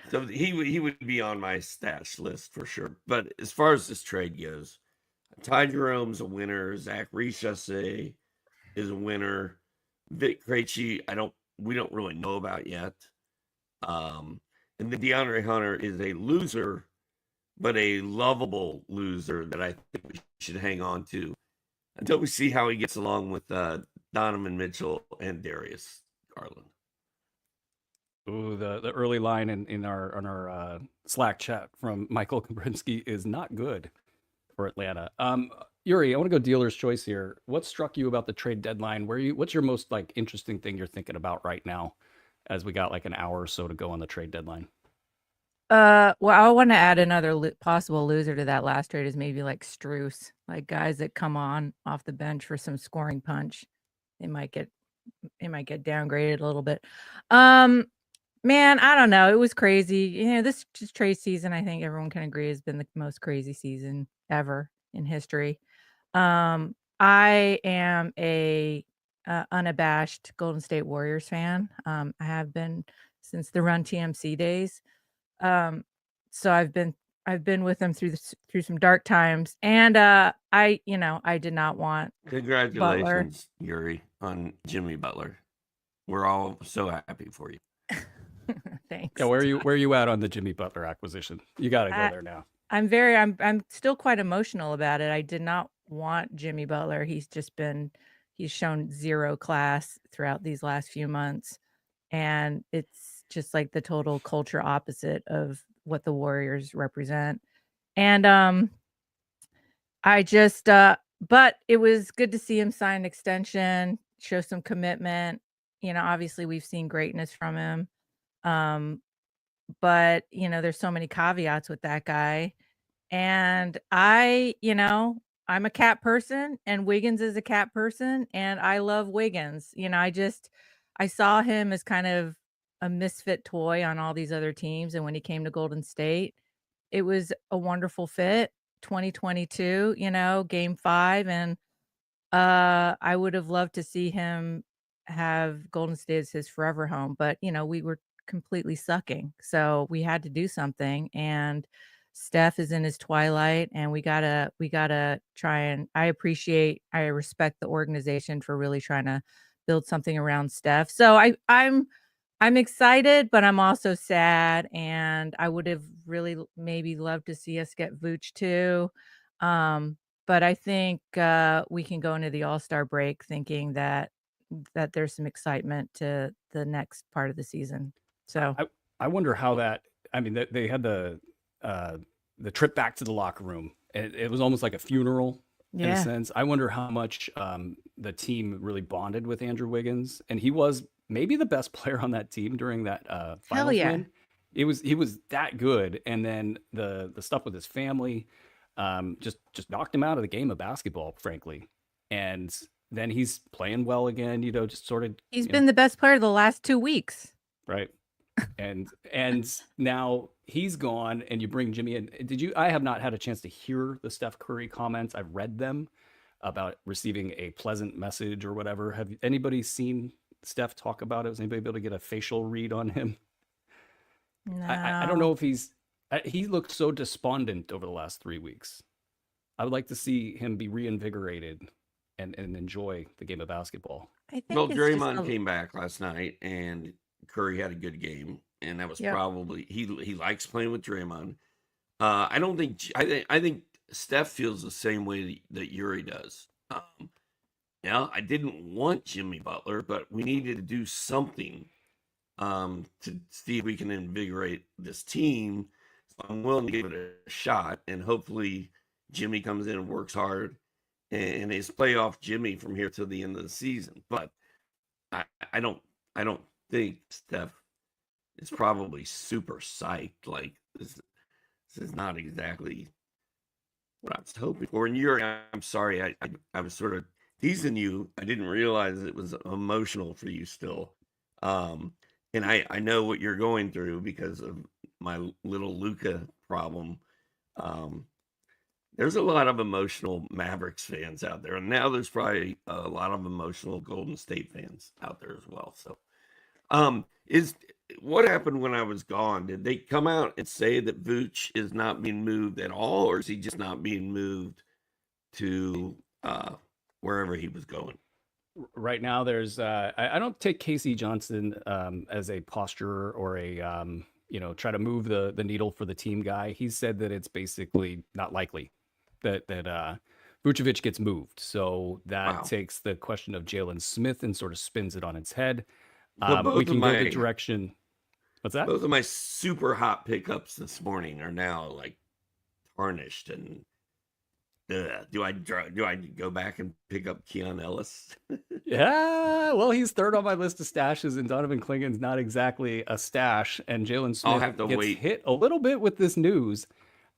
So he would be on my stash list for sure. But as far as this trade goes, Ty Jerome's a winner. Zach Richesse is a winner. Vic Krejci, we don't really know about yet. And then DeAndre Hunter is a loser, but a lovable loser that I think we should hang on to until we see how he gets along with Donovan Mitchell and Darius Garland. Ooh, the early line in our Slack chat from Michael Kabrinsky is not good for Atlanta. Yuri, I want to go dealer's choice here. What struck you about the trade deadline? What's your most like interesting thing you're thinking about right now, as we got like an hour or so to go on the trade deadline? Well, I want to add another possible loser to that last trade is maybe like Strus, like guys that come on off the bench for some scoring punch. It might get downgraded a little bit. Man, I don't know. It was crazy. This trade season, I think everyone can agree, has been the most crazy season ever in history. I am a unabashed Golden State Warriors fan. I have been since the Run TMC days. So I've been with them through some dark times, and I did not want Congratulations, Yuri, on Jimmy Butler. We're all so happy for you. Thanks. Yeah, where are you at on the Jimmy Butler acquisition? You got to go there now. I'm still quite emotional about it. I did not want Jimmy Butler. He's shown zero class throughout these last few months, and it's just like the total culture opposite of what the Warriors represent. And but it was good to see him sign an extension, show some commitment. Obviously we've seen greatness from him. But there's so many caveats with that guy. And I'm a cat person, and Wiggins is a cat person, and I love Wiggins. I saw him as kind of a misfit toy on all these other teams. And when he came to Golden State, it was a wonderful fit. 2022, game 5. And I would have loved to see him have Golden State as his forever home. But, we were completely sucking. So we had to do something. And Steph is in his twilight, and we gotta try, and I respect the organization for really trying to build something around Steph. So I'm excited, but I'm also sad, and I would have really maybe loved to see us get Vooch too. But I think we can go into the All-Star break thinking that there's some excitement to the next part of the season. So I wonder how that. I mean, they had the trip back to the locker room. It was almost like a funeral in a sense. I wonder how much the team really bonded with Andrew Wiggins, and he was maybe the best player on that team during that finals win. He was that good, and then the stuff with his family just knocked him out of the game of basketball, frankly. And then he's playing well again. Just sort of. He's been the best player the last 2 weeks. Right. And now he's gone, and you bring Jimmy in. I have not had a chance to hear the Steph Curry comments. I've read them about receiving a pleasant message or whatever. Have anybody seen Steph talk about it? Was anybody able to get a facial read on him? No. I don't know if he looked so despondent over the last 3 weeks. I would like to see him be reinvigorated and enjoy the game of basketball. I think Draymond came back last night, and Curry had a good game, and that was probably he likes playing with Draymond. I think Steph feels the same way that Yuri does. I didn't want Jimmy Butler, but we needed to do something to see if we can invigorate this team. So I'm willing to give it a shot, and hopefully Jimmy comes in and works hard, and is playoff Jimmy from here till the end of the season. But I don't think Steph is probably super psyched. Like this is not exactly what I was hoping for. And I'm sorry, I was sort of teasing you. I didn't realize it was emotional for you still. And I know what you're going through because of my little Luca problem. There's a lot of emotional Mavericks fans out there, and now there's probably a lot of emotional Golden State fans out there as well. So, is what happened when I was gone? Did they come out and say that Vooch is not being moved at all, or is he just not being moved to wherever he was going? Right now, there's I don't take Casey Johnson as a posturer or a try to move the needle for the team guy. He said that it's basically not likely that Vucevic gets moved. So that takes the question of Jalen Smith and sort of spins it on its head. We can go the direction. What's that? Both of my super hot pickups this morning are now like tarnished, and do I go back and pick up Keon Ellis? Yeah, well, he's third on my list of stashes, and Donovan Clingan's not exactly a stash, and Jalen Smith gets hit a little bit with this news.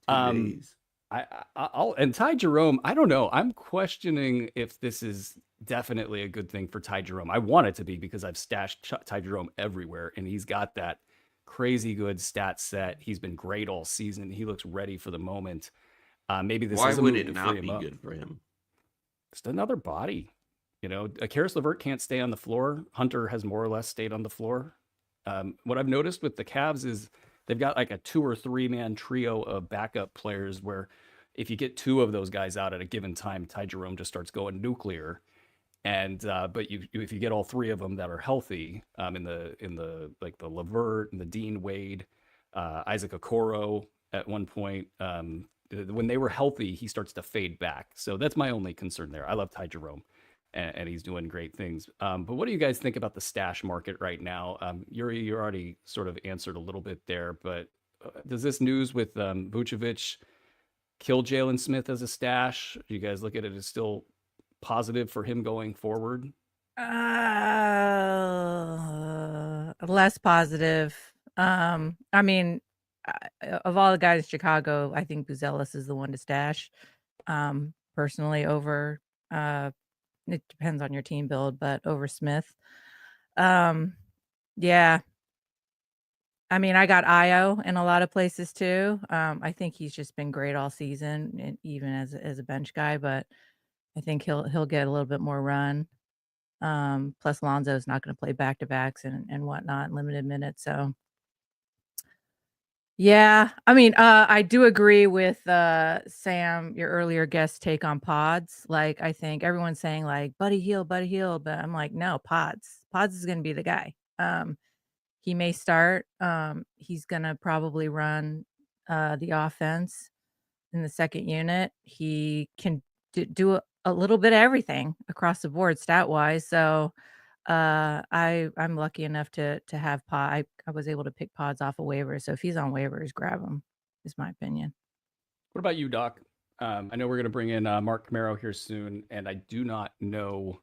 2 days. And Ty Jerome, I don't know. I'm questioning if this is definitely a good thing for Ty Jerome. I want it to be because I've stashed Ty Jerome everywhere, and he's got that crazy good stat set. He's been great all season. He looks ready for the moment. Maybe this Why is a would move it to not free him be up. good for him? Just another body. Karis LeVert can't stay on the floor. Hunter has more or less stayed on the floor. What I've noticed with the Cavs is they've got like a 2 or 3 man trio of backup players where if you get 2 of those guys out at a given time, Ty Jerome just starts going nuclear. And but if you get all 3 of them that are healthy, in the like the LeVert and the Dean Wade, Isaac Okoro at one point, when they were healthy, he starts to fade back. So that's my only concern there. I love Ty Jerome, and he's doing great things. But what do you guys think about the stash market right now? Yuri, you already sort of answered a little bit there, but does this news with Vucevic kill Jalen Smith as a stash? Do you guys look at it as still positive for him going forward? Less positive. I mean, of all the guys in Chicago, I think Buzelis is the one to stash. Personally, over it depends on your team build, but over Smith. Yeah. I mean, I got Io in a lot of places too. I think he's just been great all season, and even as a bench guy. But I think he'll get a little bit more run. Plus, Lonzo's not going to play back to backs and whatnot in limited minutes. So, yeah, I mean, I do agree with Sam, your earlier guest take on Pods. Like, I think everyone's saying like Buddy Hield, but I'm like, no, Pods. Pods is going to be the guy. He may start. He's going to probably run the offense in the second unit. He can do a little bit of everything across the board stat wise. So I'm lucky enough to have Pod. I was able to pick Pods off of waivers. So if he's on waivers, grab him, is my opinion. What about you, Doc? I know we're going to bring in Mark Camaro here soon, and I do not know.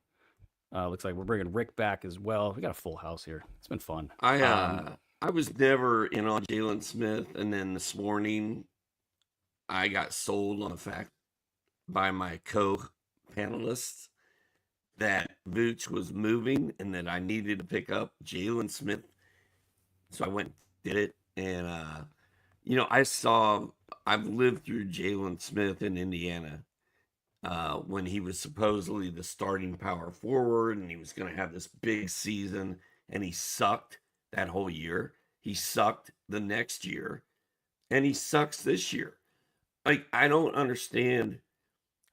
Looks like we're bringing Rick back as well. We got a full house here. It's been fun. I was never in on Jalen Smith, and then this morning I got sold on the fact by my co-panelists that Vooch was moving and that I needed to pick up Jalen Smith. So I went and did it. And, I've lived through Jalen Smith in Indiana when he was supposedly the starting power forward and he was going to have this big season, and he sucked that whole year. He sucked the next year, and he sucks this year. Like, I don't understand.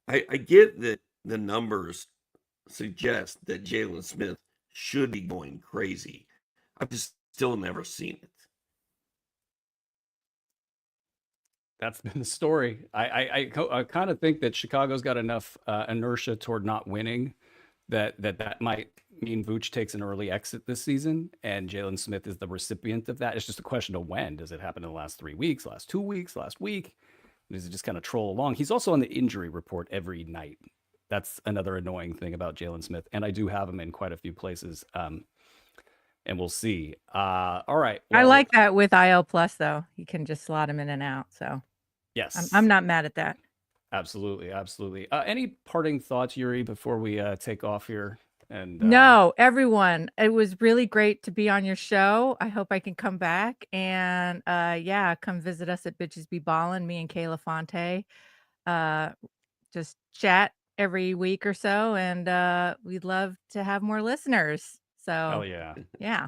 I get that the numbers suggest that Jalen Smith should be going crazy. I've just still never seen it. That's been the story. I kind of think that Chicago's got enough inertia toward not winning that might mean Vooch takes an early exit this season, and Jalen Smith is the recipient of that. It's just a question of when. Does it happen in the last 3 weeks, last 2 weeks, last week? Does it just kind of troll along? He's also on the injury report every night. That's another annoying thing about Jalen Smith, and I do have him in quite a few places. And we'll see. All right. I well, like that with IL Plus though. You can just slot him in and out. So Yes, I'm not mad at that. absolutely, absolutely. Any parting thoughts, Yuri, before we take off here? And No, everyone, it was really great to be on your show. I hope I can come back and yeah, come visit us at Bitches Be Ballin', me and Kayla Fonte. Just chat every week or so, and we'd love to have more listeners. hell So yeah. yeah.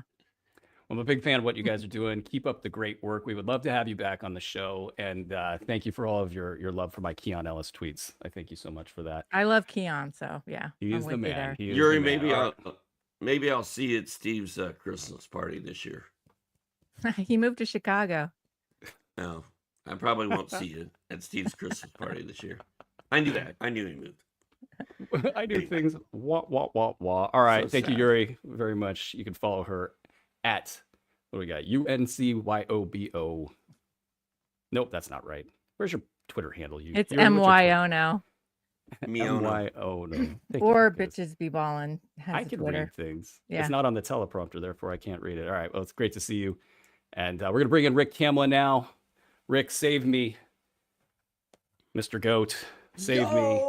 I'm a big fan of what you guys are doing. Keep up the great work. We would love to have you back on the show. And thank you for all of your love for my Keon Ellis tweets. I thank you so much for that. I love Keon, so yeah. He I'm is the with you man. there. He is Yuri, the man. maybe I'll see you at Steve's Christmas party this year. He moved to Chicago. No, I probably won't see you at Steve's Christmas party this year. I knew that. I knew he moved. I do things. Wah. All right. So Thank you, sad. Yuri, very much. You can follow her at, what do we got? UNCYOBO. Nope, that's not right. Where's your Twitter handle? It's Yuri, what's your Twitter? MYO Miona. MYO. No. Thank you, or Chris. Bitches Be Ballin' has I a can Twitter. read things. Yeah. It's not on the teleprompter, therefore I can't read it. All right. Well, it's great to see you. And we're going to bring in Rick Kamla now. Rick, save me. Mr. Goat, save me.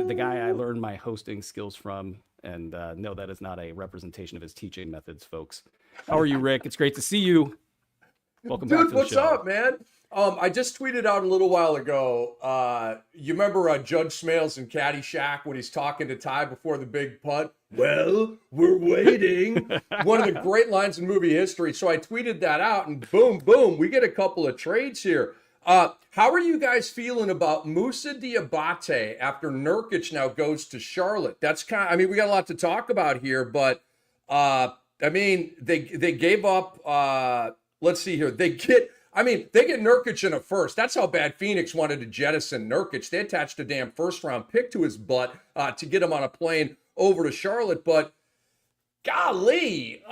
The guy I learned my hosting skills from. And no, that is not a representation of his teaching methods, folks. How are you, Rick? It's great to see you. Welcome back to Dude, the what's show. up, man? I just tweeted out a little while ago. You remember Judge Smales in Caddyshack when he's talking to Ty before the big putt? Well, we're waiting. One of the great lines in movie history. So I tweeted that out, and boom, boom, we get a couple of trades here. How are you guys feeling about Moussa Diabate after Nurkic now goes to Charlotte? That's I mean, we got a lot to talk about here, but I mean, they gave up. Let's see here. They get Nurkic in a first. That's how bad Phoenix wanted to jettison Nurkic. They attached a damn first-round pick to his butt to get him on a plane over to Charlotte. But golly,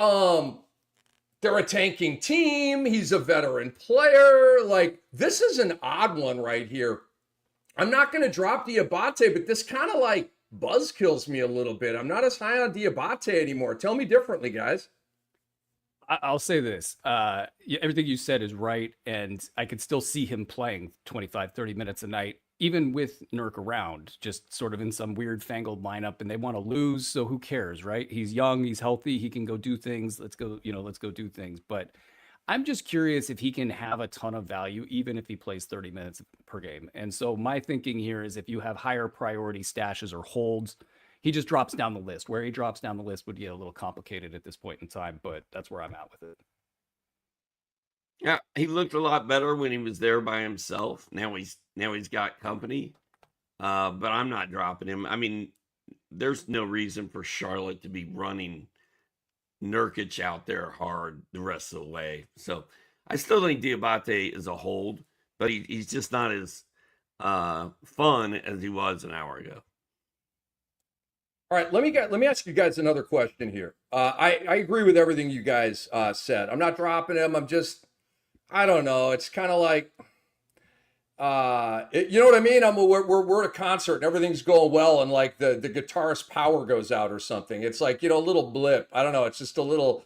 they're a tanking team. He's a veteran player. Like, this is an odd one right here. I'm not going to drop Diabate, but this kind of like buzz kills me a little bit. I'm not as high on Diabate anymore. Tell me differently, guys. I'll say this. Everything you said is right. And I could still see him playing 25, 30 minutes a night, even with Nurk around, just sort of in some weird fangled lineup. And they want to lose. So who cares, right? He's young. He's healthy. He can go do things. Let's go do things. But I'm just curious if he can have a ton of value, even if he plays 30 minutes per game. And so my thinking here is if you have higher priority stashes or holds, he just drops down the list. Where he drops down the list would get a little complicated at this point in time, but that's where I'm at with it. Yeah, he looked a lot better when he was there by himself. Now he's got company. But I'm not dropping him. I mean, there's no reason for Charlotte to be running Nurkic out there hard the rest of the way. So I still think Diabate is a hold, but he's just not as fun as he was an hour ago. All right, let me ask you guys another question here. I agree with everything you guys said. I'm not dropping him. I don't know. It's kind of like, you know what I mean? We're at a concert and everything's going well, and like the guitarist's power goes out or something. It's like, a little blip. I don't know. It's just a little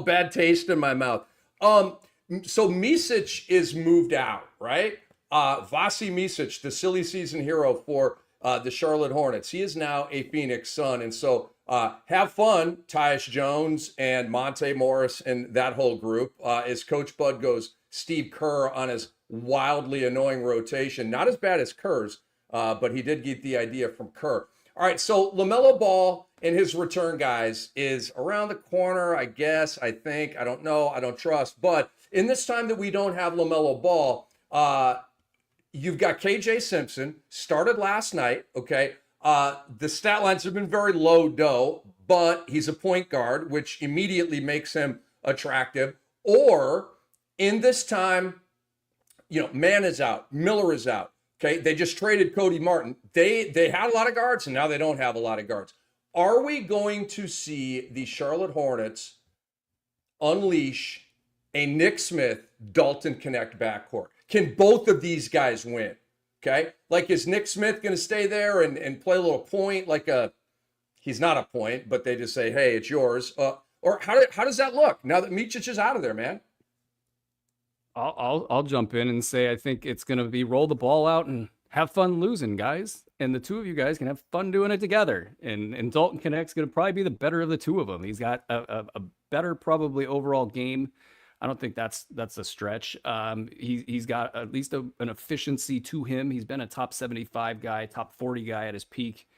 bad taste in my mouth. So Micic is moved out, right? Vasi Micic, the silly season hero for the Charlotte Hornets. He is now a Phoenix Sun. And so have fun, Tyus Jones and Monte Morris and that whole group, as Coach Bud goes Steve Kerr on his wildly annoying rotation. Not as bad as Kerr's, but he did get the idea from Kerr. All right, so LaMelo Ball and his return, guys, is around the corner, I guess, I think. I don't know. I don't trust. But in this time that we don't have LaMelo Ball, you've got KJ Simpson, started last night, okay? The stat lines have been very low dough, but he's a point guard, which immediately makes him attractive. Or in this time, Mann is out, Miller is out. Okay, they just traded Cody Martin. They had a lot of guards, and now they don't have a lot of guards. Are we going to see the Charlotte Hornets unleash a Nick Smith, Dalton Connect backcourt? Can both of these guys win? Okay, like is Nick Smith going to stay there and play a little point, he's not a point, but they just say, hey, it's yours. Or how does that look now that Micic is out of there, man? I'll jump in and say I think it's going to be roll the ball out and have fun losing, guys. And the two of you guys can have fun doing it together. And Dalton Connect's going to probably be the better of the two of them. He's got a better probably overall game. I don't think that's a stretch. He's got at least an efficiency to him. He's been a top 75 guy, top 40 guy at his peak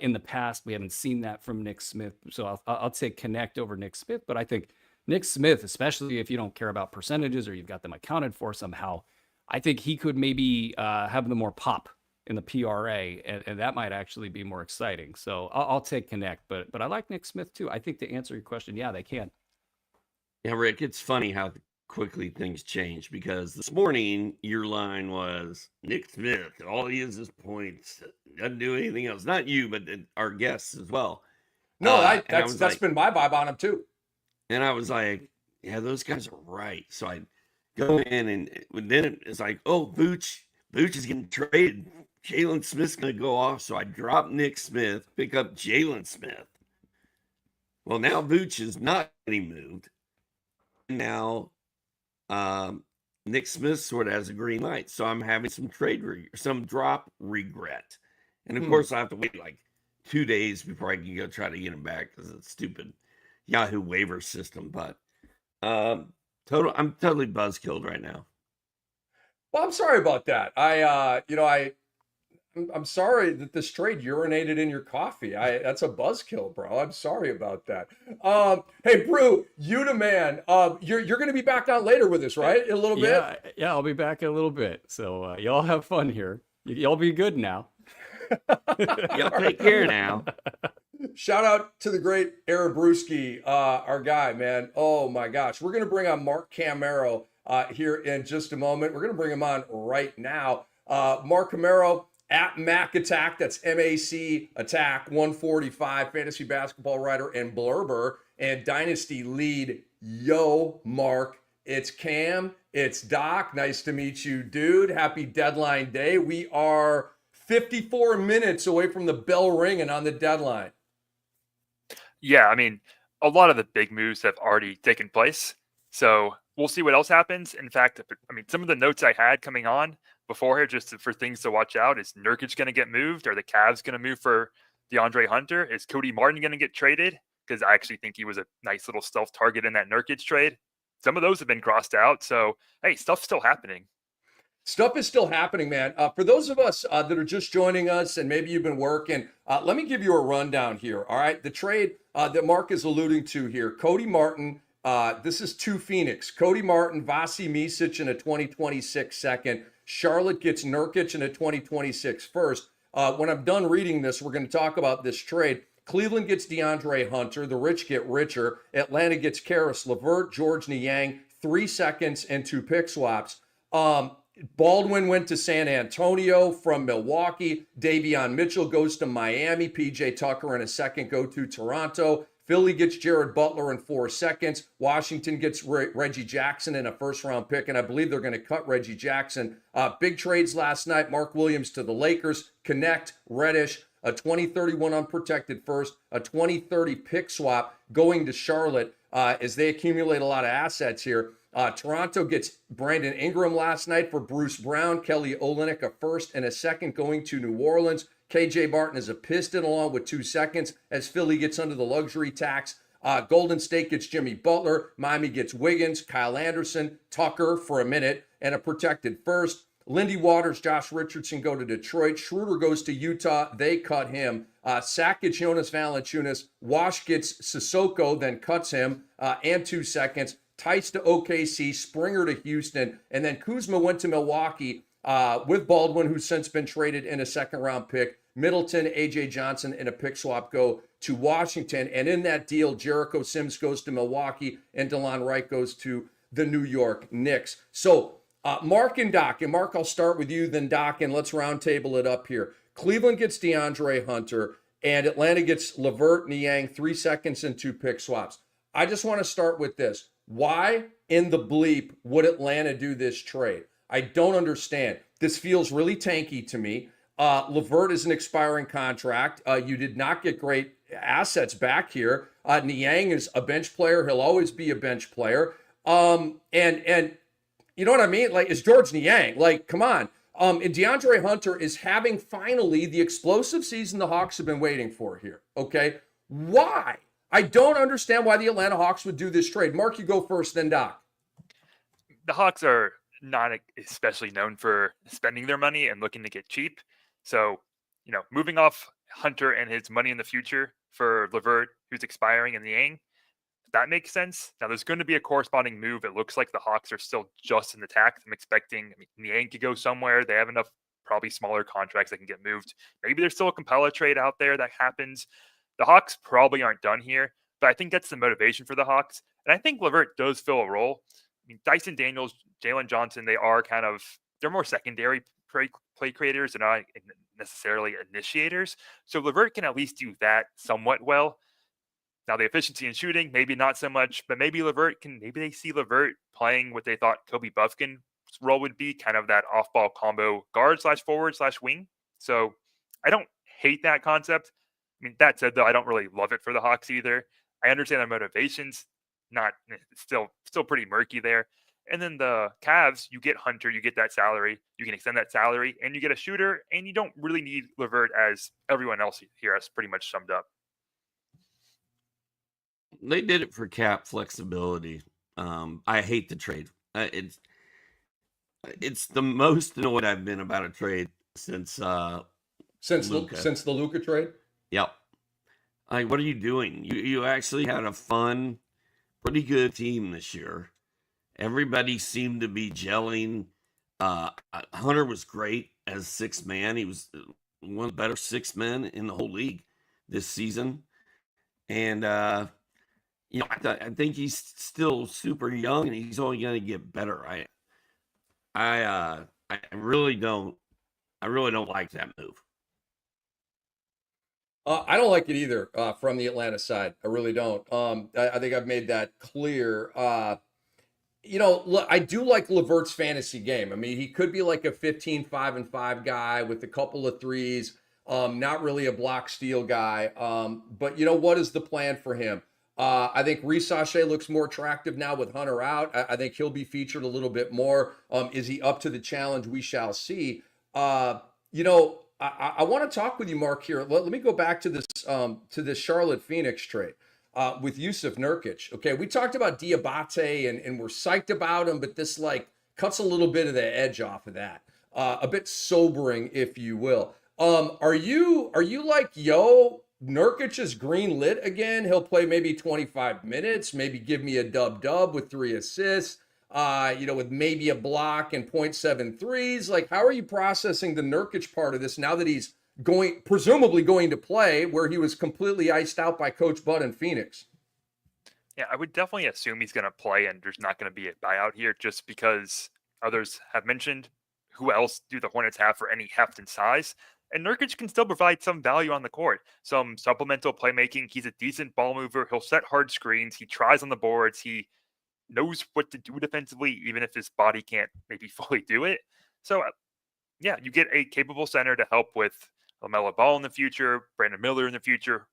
in the past. We haven't seen that from Nick Smith. So I'll take Connect over Nick Smith. But I think Nick Smith, especially if you don't care about percentages or you've got them accounted for somehow, I think he could maybe have the more pop in the PRA, and that might actually be more exciting. So I'll take Connect, but I like Nick Smith too. I think to answer your question, yeah, they can. Yeah, Rick, it's funny how quickly things change because this morning your line was Nick Smith, all he is points, doesn't do anything else. Not you, but our guests as well. No, that's been my vibe on him too. And I was like, yeah, those guys are right. So I go in, and then it's like, oh, Vooch is getting traded. Jalen Smith's going to go off. So I drop Nick Smith, pick up Jalen Smith. Well, now Vooch is not getting moved. Now Nick Smith sort of has a green light. So I'm having some drop regret. And of course, I have to wait like 2 days before I can go try to get him back because it's stupid Yahoo waiver system. But I'm totally buzzkilled right now. Well, I'm sorry about that. I'm sorry that this trade urinated in your coffee. That's a buzzkill, bro. I'm sorry about that. Hey, Brew, you the man. You're going to be back on later with us, right? In a little bit. Yeah, I'll be back in a little bit. So y'all have fun here. Y'all be good now. Y'all take care now. Shout out to the great Aaron Bruski, our guy, man. Oh my gosh. We're going to bring on Mark Camaro here in just a moment. We're going to bring him on right now. Mark Camaro at Mac Attack. That's MAC Attack 145, fantasy basketball writer and blurber and dynasty lead. Yo, Mark. It's Cam. It's Doc. Nice to meet you, dude. Happy deadline day. We are 54 minutes away from the bell ringing on the deadline. Yeah, I mean, a lot of the big moves have already taken place. So we'll see what else happens. In fact, some of the notes I had coming on before here, just for things to watch out, is Nurkic going to get moved? Are the Cavs going to move for DeAndre Hunter? Is Cody Martin going to get traded? Because I actually think he was a nice little stealth target in that Nurkic trade. Some of those have been crossed out. So, hey, stuff's still happening. Stuff is still happening, man. For those of us that are just joining us and maybe you've been working, let me give you a rundown here, all right? The trade that Mark is alluding to here, Cody Martin, this is to Phoenix. Cody Martin, Vasi Micic in a 2026 second. Charlotte gets Nurkic in a 2026 first. When I'm done reading this, we're going to talk about this trade. Cleveland gets DeAndre Hunter. The rich get richer. Atlanta gets Karis LeVert, George Niang, 3 seconds and 2 pick swaps. Baldwin went to San Antonio from Milwaukee. Davion Mitchell goes to Miami. PJ Tucker in a second go to Toronto. Philly gets Jared Butler in 4 seconds. Washington gets Reggie Jackson in a first-round pick, and I believe they're going to cut Reggie Jackson. Big trades last night. Mark Williams to the Lakers. Connect, Reddish, a 2031 unprotected first, a 2030 pick swap going to Charlotte as they accumulate a lot of assets here. Toronto gets Brandon Ingram last night for Bruce Brown. Kelly Olynyk a first and a second going to New Orleans. KJ Barton is a Piston along with 2 seconds as Philly gets under the luxury tax. Golden State gets Jimmy Butler. Miami gets Wiggins, Kyle Anderson, Tucker for a minute, and a protected first. Lindy Waters, Josh Richardson go to Detroit. Schroeder goes to Utah. They cut him. Sack gets Jonas Valanciunas. Wash gets Sissoko, then cuts him, and 2 seconds. Tice to OKC, Springer to Houston, and then Kuzma went to Milwaukee with Baldwin, who's since been traded in a second-round pick. Middleton, A.J. Johnson, and a pick swap go to Washington. And in that deal, Jericho Sims goes to Milwaukee, and DeLon Wright goes to the New York Knicks. So Mark and Doc. And Mark, I'll start with you, then Doc, and let's roundtable it up here. Cleveland gets DeAndre Hunter, and Atlanta gets LeVert, Niang, 3 seconds and 2 pick swaps. I just want to start with this. Why in the bleep would Atlanta do this trade? I don't understand. This feels really tanky to me. LeVert is an expiring contract. You did not get great assets back here. Niang is a bench player. He'll always be a bench player. And you know what I mean? Like, it's George Niang. Like, come on. And DeAndre Hunter is having finally the explosive season the Hawks have been waiting for here. Okay. Why? I don't understand why the Atlanta Hawks would do this trade. Mark, you go first, then Doc. The Hawks are not especially known for spending their money and looking to get cheap. So, moving off Hunter and his money in the future for LeVert, who's expiring, in Niang, that makes sense. Now, there's going to be a corresponding move. It looks like the Hawks are still just in the tax. I'm expecting Niang to go somewhere. They have enough, probably smaller contracts that can get moved. Maybe there's still a Capella trade out there that happens. The Hawks probably aren't done here, but I think that's the motivation for the Hawks. And I think LeVert does fill a role. I mean, Dyson Daniels, Jalen Johnson, they're more secondary play creators and not necessarily initiators. So LeVert can at least do that somewhat well. Now, the efficiency in shooting, maybe not so much, but maybe they see LeVert playing what they thought Kobe Buffkin's role would be, kind of that off-ball combo guard/forward/wing. So I don't hate that concept. I mean, that said, though, I don't really love it for the Hawks either. I understand their motivations, still pretty murky there. And then the Cavs, you get Hunter, you get that salary, you can extend that salary, and you get a shooter, and you don't really need LeVert, as everyone else here has pretty much summed up. They did it for cap flexibility. I hate the trade. It's the most annoyed I've been about a trade since Luka. Since the Luka trade. Yep. Like, what are you doing? You actually had a fun, pretty good team this year. Everybody seemed to be gelling. Hunter was great as sixth man. He was one of the better sixth men in the whole league this season. And I think he's still super young, and he's only going to get better. I really don't like that move. I don't like it either from the Atlanta side. I really don't. I think I've made that clear. Look, I do like LeVert's fantasy game. I mean, he could be like a 15-5-5 guy with a couple of threes. Not really a block steal guy. But what is the plan for him? I think Reece Sachet looks more attractive now with Hunter out. I think he'll be featured a little bit more. Is he up to the challenge? We shall see. I want to talk with you, Mark, here. Let me go back to this Charlotte Phoenix trade with Yusuf Nurkic. Okay, we talked about Diabate and we're psyched about him, but this cuts a little bit of the edge off of that. A bit sobering, if you will. Are you like, Nurkic is green lit again? He'll play maybe 25 minutes, maybe give me a dub with 3 assists. With maybe a block and 0.7 threes. Like, how are you processing the Nurkic part of this now that he's presumably going to play where he was completely iced out by Coach Bud in Phoenix? Yeah, I would definitely assume he's going to play and there's not going to be a buyout here, just because others have mentioned who else do the Hornets have for any heft and size. And Nurkic can still provide some value on the court, some supplemental playmaking. He's a decent ball mover. He'll set hard screens. He tries on the boards. He knows what to do defensively, even if his body can't maybe fully do it. So, yeah, you get a capable center to help with LaMelo Ball in the future, Brandon Miller in the future.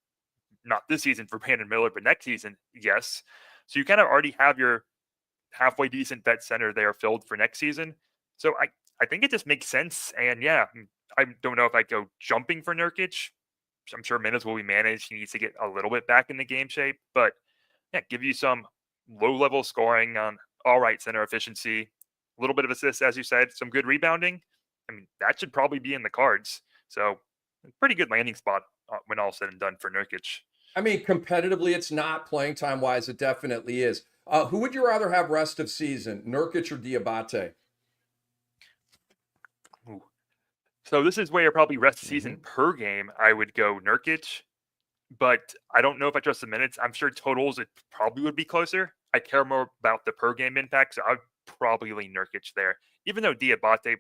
Not this season for Brandon Miller, but next season, yes. So you kind of already have your halfway decent vet center there filled for next season. So I think it just makes sense. And yeah, I don't know if I go jumping for Nurkic. I'm sure minutes will be managed. He needs to get a little bit back into game shape, but yeah, give you some low-level scoring on all right center efficiency, a little bit of assists, as you said, some good rebounding. I mean, that should probably be in the cards. So, pretty good landing spot when all said and done for Nurkic. I mean, competitively, it's not. Playing time-wise, it definitely is. Who would you rather have rest of season, Nurkic or Diabate? Ooh. So this is where probably rest of season per game, I would go Nurkic. But I don't know if I trust the minutes. I'm sure totals, it probably would be closer. I care more about the per game impact. So I'd probably lean Nurkic there. Even though Diabate,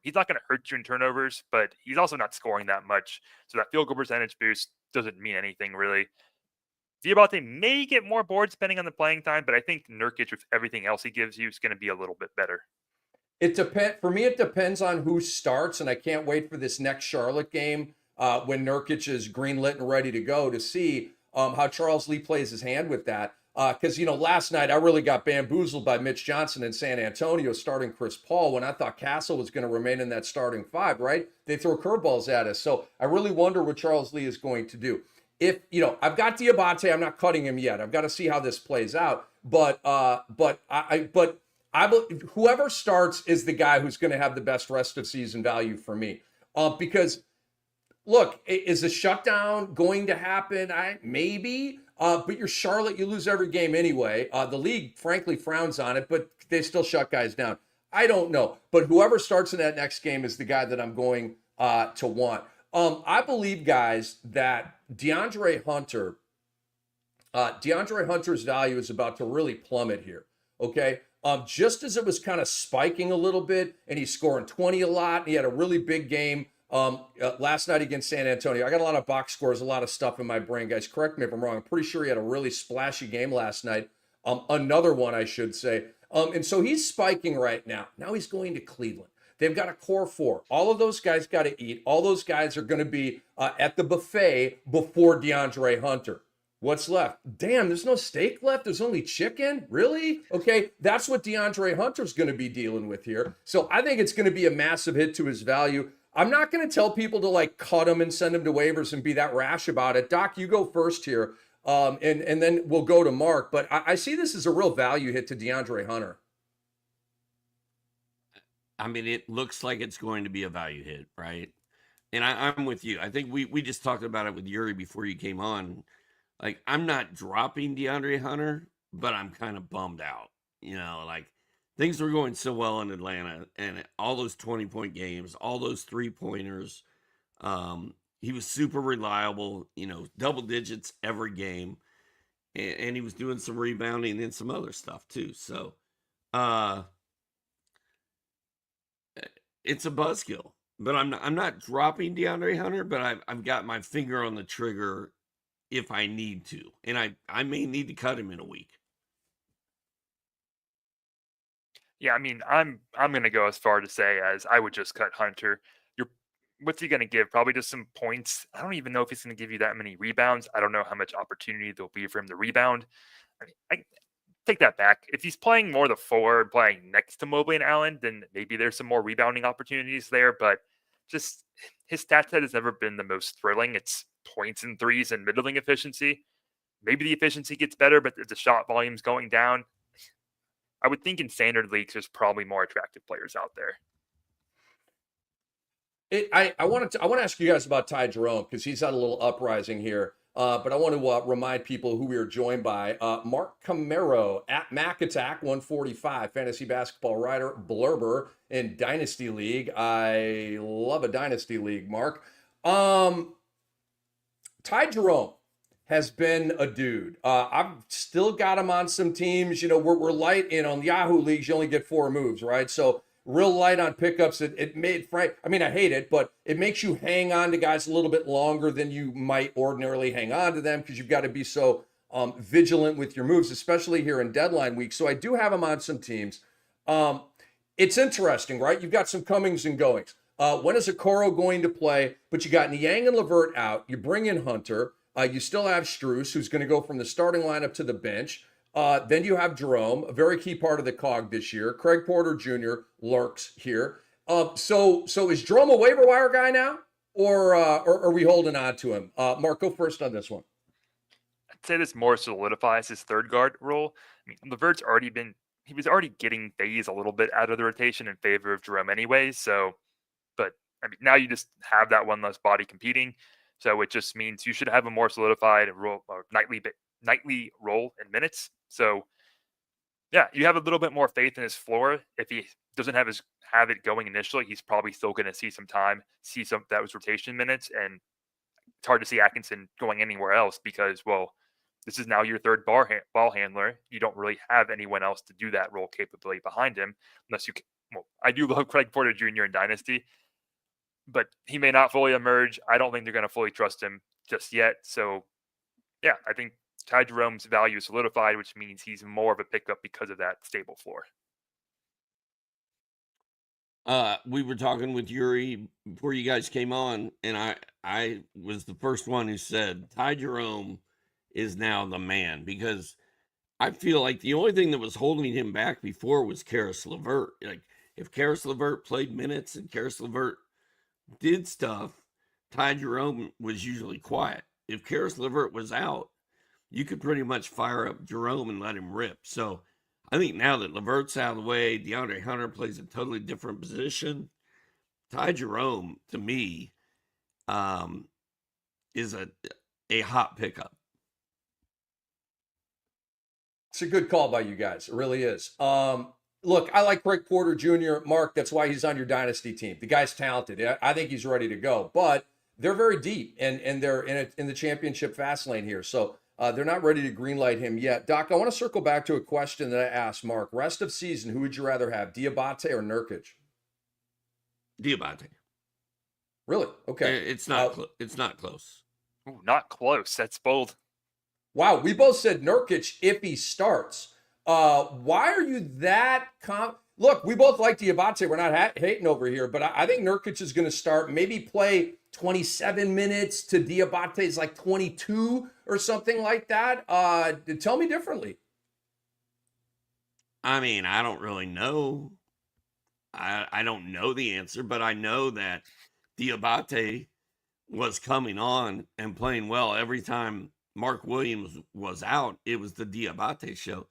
he's not going to hurt you in turnovers, but he's also not scoring that much. So that field goal percentage boost doesn't mean anything really. Diabate may get more boards depending on the playing time, but I think Nurkic with everything else he gives you is going to be a little bit better. For me, it depends on who starts, and I can't wait for this next Charlotte game when Nurkic is greenlit and ready to go to see how Charles Lee plays his hand with that. Because, last night I really got bamboozled by Mitch Johnson in San Antonio starting Chris Paul when I thought Castle was going to remain in that starting five, right? They throw curveballs at us. So I really wonder what Charles Lee is going to do. If, I've got Diabate, I'm not cutting him yet. I've got to see how this plays out. But whoever starts is the guy who's going to have the best rest of season value for me. Because, look, is a shutdown going to happen? Maybe. But you're Charlotte, you lose every game anyway. The league, frankly, frowns on it, but they still shut guys down. I don't know. But whoever starts in that next game is the guy that I'm going to want. I believe, guys, that DeAndre Hunter's value is about to really plummet here. Okay? Just as it was kind of spiking a little bit, and he's scoring 20 a lot, and he had a really big game last night against San Antonio. I got a lot of box scores, a lot of stuff in my brain, guys. Correct me if I'm wrong. I'm pretty sure he had a really splashy game last night. Another one, I should say. And so he's spiking right now. Now he's going to Cleveland. They've got a core four. All of those guys got to eat. All those guys are going to be at the buffet before DeAndre Hunter. What's left? Damn, there's no steak left. There's only chicken. Really? Okay, that's what DeAndre Hunter's going to be dealing with here. So I think it's going to be a massive hit to his value. I'm not going to tell people to cut him and send him to waivers and be that rash about it. Doc, you go first here, and then we'll go to Mark. But I see this as a real value hit to DeAndre Hunter. I mean, it looks like it's going to be a value hit, right? And I'm with you. I think we just talked about it with Yuri before you came on. I'm not dropping DeAndre Hunter, but I'm kind of bummed out. Things were going so well in Atlanta, and all those 20-point games, all those three-pointers. He was super reliable, double digits every game, and he was doing some rebounding and some other stuff too. So it's a buzzkill, but I'm not dropping DeAndre Hunter, but I've got my finger on the trigger if I need to, and I may need to cut him in a week. Yeah, I mean, I'm going to go as far to say as I would just cut Hunter. What's he going to give? Probably just some points. I don't even know if he's going to give you that many rebounds. I don't know how much opportunity there'll be for him to rebound. I take that back. If he's playing more the four and playing next to Mobley and Allen, then maybe there's some more rebounding opportunities there. But just his stat set has never been the most thrilling. It's points and threes and middling efficiency. Maybe the efficiency gets better, but the shot volume's going down. I would think in standard leagues, there's probably more attractive players out there. I want to ask you guys about Ty Jerome because he's had a little uprising here. But I want to remind people who we are joined by. Mark Camaro at Mac Attack 145, fantasy basketball writer, blurber in Dynasty League. I love a Dynasty League, Mark. Ty Jerome has been a dude. I've still got him on some teams. We're light in on Yahoo leagues. You only get 4 moves, right? So real light on pickups. It made Frank. I mean, I hate it, but it makes you hang on to guys a little bit longer than you might ordinarily hang on to them because you've got to be so vigilant with your moves, especially here in deadline week. So I do have him on some teams. It's interesting, right? You've got some comings and goings. When is Okoro going to play? But you got Niang and LeVert out. You bring in Hunter. You still have Strus, who's going to go from the starting lineup to the bench. Then you have Jerome, a very key part of the cog this year. Craig Porter Jr. lurks here. So is Jerome a waiver wire guy now, or are we holding on to him? Mark, go first on this one. I'd say this more solidifies his third guard role. I mean, LeVert's he was already getting Faze a little bit out of the rotation in favor of Jerome anyway. So, but I mean, now you just have that one less body competing. So it just means you should have a more solidified role, or nightly role in minutes. So yeah, you have a little bit more faith in his floor. If he doesn't have it going initially, he's probably still going to see some time, that was rotation minutes. And it's hard to see Atkinson going anywhere else because, well, This is now your third ball handler. You don't really have anyone else to do that role capability behind him, unless you can. Well, I do love Craig Porter Jr. in Dynasty, but he may not fully emerge. I don't think they're going to fully trust him just yet. So, yeah, I think Ty Jerome's value is solidified, which means he's more of a pickup because of that stable floor. We were talking with Yuri before you guys came on, and I was the first one who said Ty Jerome is now the man, because I feel like the only thing that was holding him back before was Karis LeVert. Like, if Karis LeVert played minutes and Karis LeVert did stuff, Ty Jerome was usually quiet. If Karis LeVert was out, you could pretty much fire up Jerome and let him rip. So I think now that LeVert's out of the way, DeAndre Hunter plays a totally different position. Ty Jerome, to me, is a hot pickup. It's a good call by you guys. It really is. Look, I like Craig Porter Jr. Mark, that's why he's on your dynasty team. The guy's talented. I think he's ready to go. But they're very deep, and they're in the championship fast lane here. So they're not ready to greenlight him yet. Doc, I want to circle back to a question that I asked Mark. Rest of season, who would you rather have, Diabate or Nurkic? Diabate. Really? Okay. It's not. It's not close. Ooh, not close. That's bold. Wow, we both said Nurkic if he starts. Why are you that Look, we both like Diabate. We're not hating over here, but I think Nurkic is going to start, maybe play 27 minutes to Diabate's like 22 or something like that. Tell me differently. I mean, I don't really know. I don't know the answer, but I know that Diabate was coming on and playing well every time Mark Williams was out. It was the Diabate show.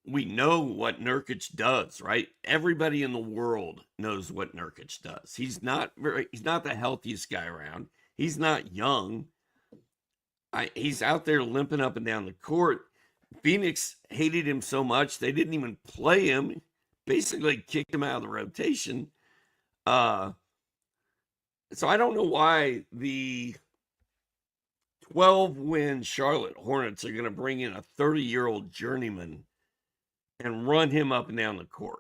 We know what Nurkic does, right? Everybody in the world knows what Nurkic does. He's not the healthiest guy around. He's not young. He's out there limping up and down the court. Phoenix hated him so much they didn't even play him. Basically kicked him out of the rotation. So I don't know why the 12-win Charlotte Hornets are going to bring in a 30-year-old journeyman and run him up and down the court.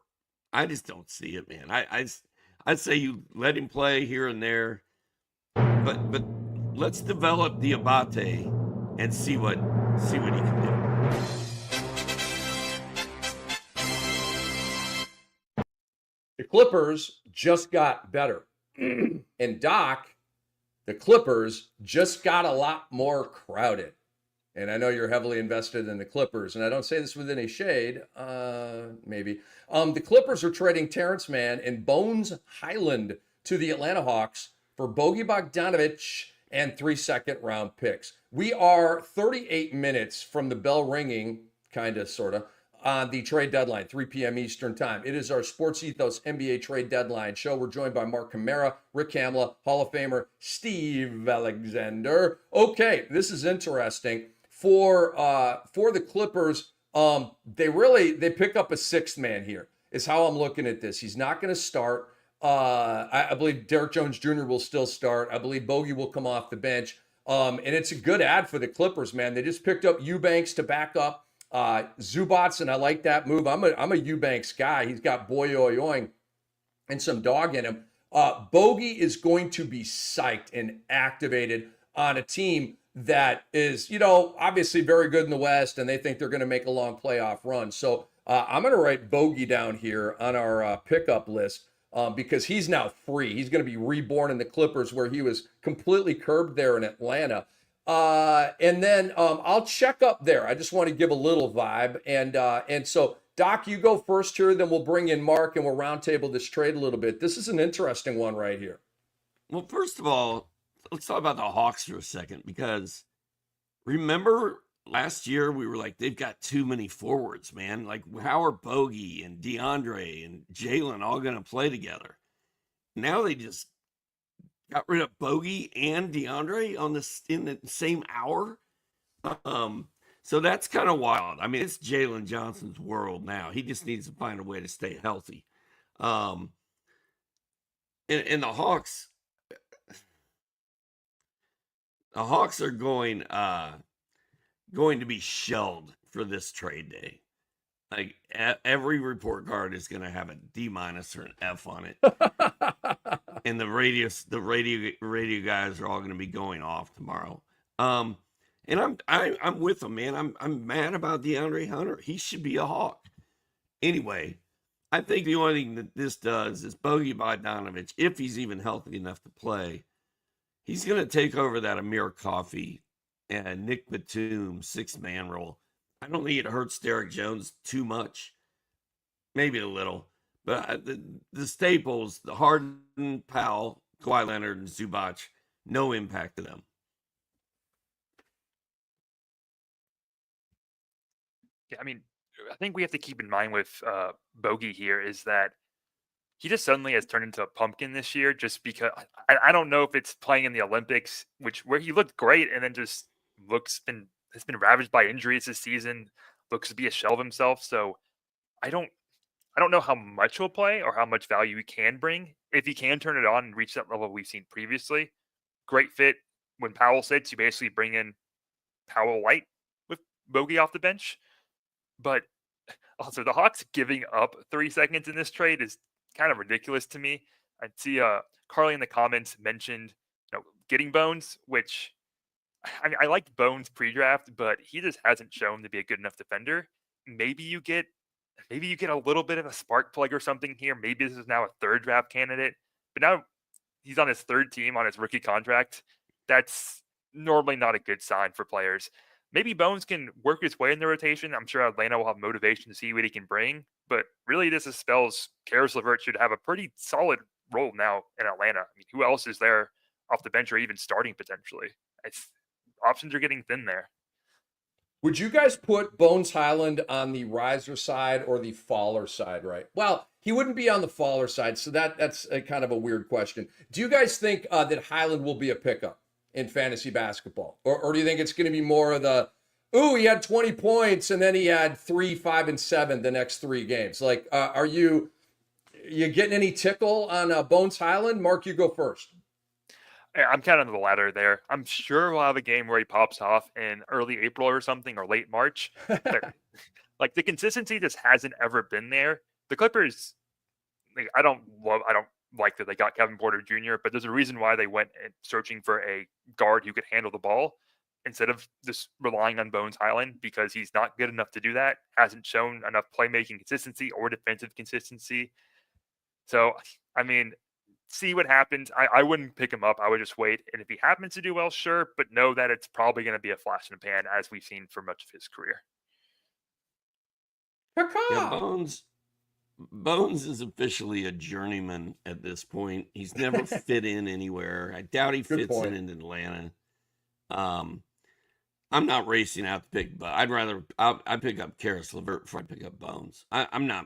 I just don't see it, man. I'd say you let him play here and there, but let's develop Diabate and see what he can do. The Clippers just got better. And Doc, the Clippers just got a lot more crowded. And I know you're heavily invested in the Clippers, and I don't say this with any shade, maybe. The Clippers are trading Terrence Mann and Bones Highland to the Atlanta Hawks for Bogey Bogdanovic and 3 second-round picks. We are 38 minutes from the bell ringing, kind of, sort of, on the trade deadline, 3 p.m. Eastern time. It is our SportsEthos NBA trade deadline show. We're joined by Mark Kamara, Rick Kamla, Hall of Famer Steve Alexander. Okay, this is interesting. For the Clippers, they pick up a sixth man here, is how I'm looking at this. He's not going to start. I believe Derrick Jones Jr. will still start. I believe Bogey will come off the bench. And it's a good ad for the Clippers, man. They just picked up Eubanks to back up Zubats, and I like that move. I'm a Eubanks guy. He's got boy and some dog in him. Bogey is going to be psyched and activated on a team that is, obviously very good in the West, and they think they're going to make a long playoff run. So I'm going to write Bogey down here on our pickup list because he's now free. He's going to be reborn in the Clippers, where he was completely curbed there in Atlanta. And then I'll check up there. I just want to give a little vibe. And so, Doc, you go first here, then we'll bring in Mark and we'll roundtable this trade a little bit. This is an interesting one right here. Well, first of all, let's talk about the Hawks for a second, because remember last year we were like, they've got too many forwards, man. Like, how are Bogey and DeAndre and Jalen all going to play together? Now they just got rid of Bogey and DeAndre in the same hour. So that's kind of wild. I mean, it's Jalen Johnson's world now. He just needs to find a way to stay healthy. And the Hawks are going going to be shelled for this trade day. Like every report card is going to have a D- or an F on it, and the radio guys are all going to be going off tomorrow. And I'm with them, man. I'm mad about DeAndre Hunter. He should be a Hawk. Anyway, I think the only thing that this does is Bogey Bogdanovich, if he's even healthy enough to play, he's going to take over that Amir Coffey and Nick Batum 6-man role. I don't think it hurts Derek Jones too much. Maybe a little. But the staples, the Harden, Powell, Kawhi Leonard, and Zubac, no impact to them. Yeah, I mean, I think we have to keep in mind with Bogey here is that he just suddenly has turned into a pumpkin this year just because I don't know if it's playing in the Olympics, where he looked great and then just has been ravaged by injuries this season, looks to be a shell of himself. So I don't know how much he'll play or how much value he can bring. If he can turn it on and reach that level we've seen previously, great fit. When Powell sits, you basically bring in Powell White with Bogey off the bench. But also the Hawks giving up 3 seconds in this trade is kind of ridiculous to me. I see Carly in the comments mentioned getting Bones, which I mean, I liked Bones pre-draft, but he just hasn't shown to be a good enough defender. Maybe you get a little bit of a spark plug or something here. Maybe this is now a 3rd draft candidate, but now he's on his 3rd team on his rookie contract. That's normally not a good sign for players. Maybe Bones can work his way in the rotation. I'm sure Atlanta will have motivation to see what he can bring, but really this spells Karis LeVert should have a pretty solid role now in Atlanta. I mean, who else is there off the bench or even starting potentially? Options are getting thin there. Would you guys put Bones Highland on the riser side or the faller side, right? Well, he wouldn't be on the faller side, so that's a kind of a weird question. Do you guys think that Highland will be a pickup in fantasy basketball? Or do you think it's going to be more of the, he had 20 points and then he had 3, 5, and 7 the next 3 games? Like, are you getting any tickle on Bones Highland? Mark, you go first. I'm kind of the latter there. I'm sure we'll have a game where he pops off in early April or something, or late March. Like the consistency just hasn't ever been there. The Clippers, I don't like that they got Kevin Porter Jr., but there's a reason why they went searching for a guard who could handle the ball instead of just relying on Bones Highland, because he's not good enough to do that. Hasn't shown enough playmaking consistency or defensive consistency. So, I mean, see what happens. I wouldn't pick him up. I would just wait. And if he happens to do well, sure, but know that it's probably going to be a flash in the pan, as we've seen for much of his career. Yeah, Bones is officially a journeyman at this point. He's never fit in anywhere. I doubt he fits in Atlanta. I'm not racing out to pick, but I'd pick up Karis LeVert before I pick up Bones. I'm not.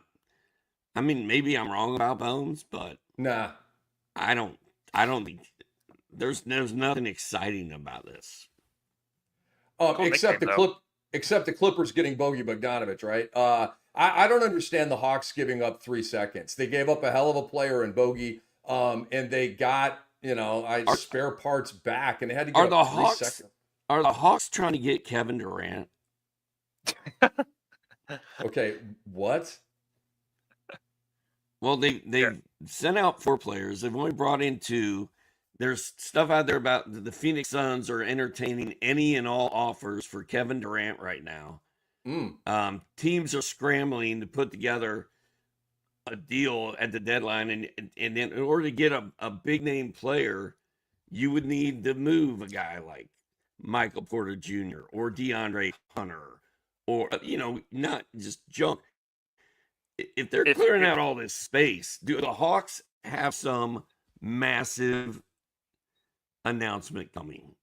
I mean, maybe I'm wrong about Bones, but nah. I don't think there's nothing exciting about this. Except the Clippers getting Bogey Bogdanovich, right? I don't understand the Hawks giving up 3 seconds. They gave up a hell of a player in Bogey, and they got spare parts back, and they had to give up 3 seconds. Are the Hawks trying to get Kevin Durant? Okay, what? Well, they sent out 4 players. They've only brought in 2. There's stuff out there about the Phoenix Suns are entertaining any and all offers for Kevin Durant right now. Teams are scrambling to put together a deal at the deadline, and then in order to get a big name player, you would need to move a guy like Michael Porter Jr. or DeAndre Hunter, or not just junk. If they're clearing out all this space, do the Hawks have some massive announcement coming?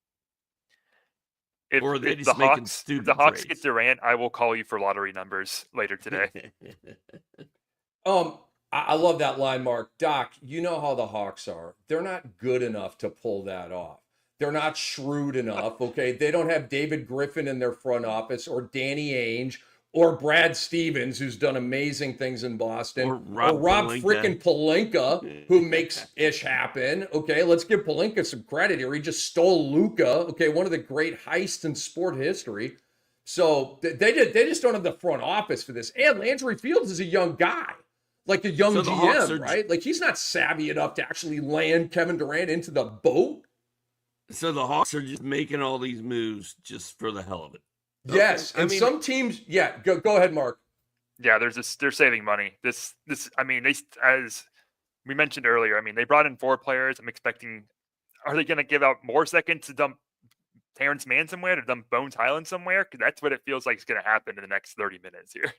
Or are they just making stupid if the Hawks trades? get Durant, I will call you for lottery numbers later today. I love that line, Mark. Doc, you know how the Hawks are. They're not good enough to pull that off. They're not shrewd enough, okay? They don't have David Griffin in their front office, or Danny Ainge, or Brad Stevens, who's done amazing things in Boston, or Rob freaking Pelinka, who makes ish happen. Okay, let's give Pelinka some credit here. He just stole Luka. Okay, one of the great heists in sport history. So they just don't have the front office for this. And Landry Fields is a young guy, like a young GM, right? Like he's not savvy enough to actually land Kevin Durant into the boat. So the Hawks are just making all these moves just for the hell of it. Yes, and some teams, go ahead, Mark. Yeah, they're saving money. This I mean, as we mentioned earlier, I mean, they brought in 4 players. I'm expecting, are they going to give out more seconds to dump Terrence Mann somewhere, to dump Bones Highland somewhere? Because that's what it feels like is going to happen in the next 30 minutes here.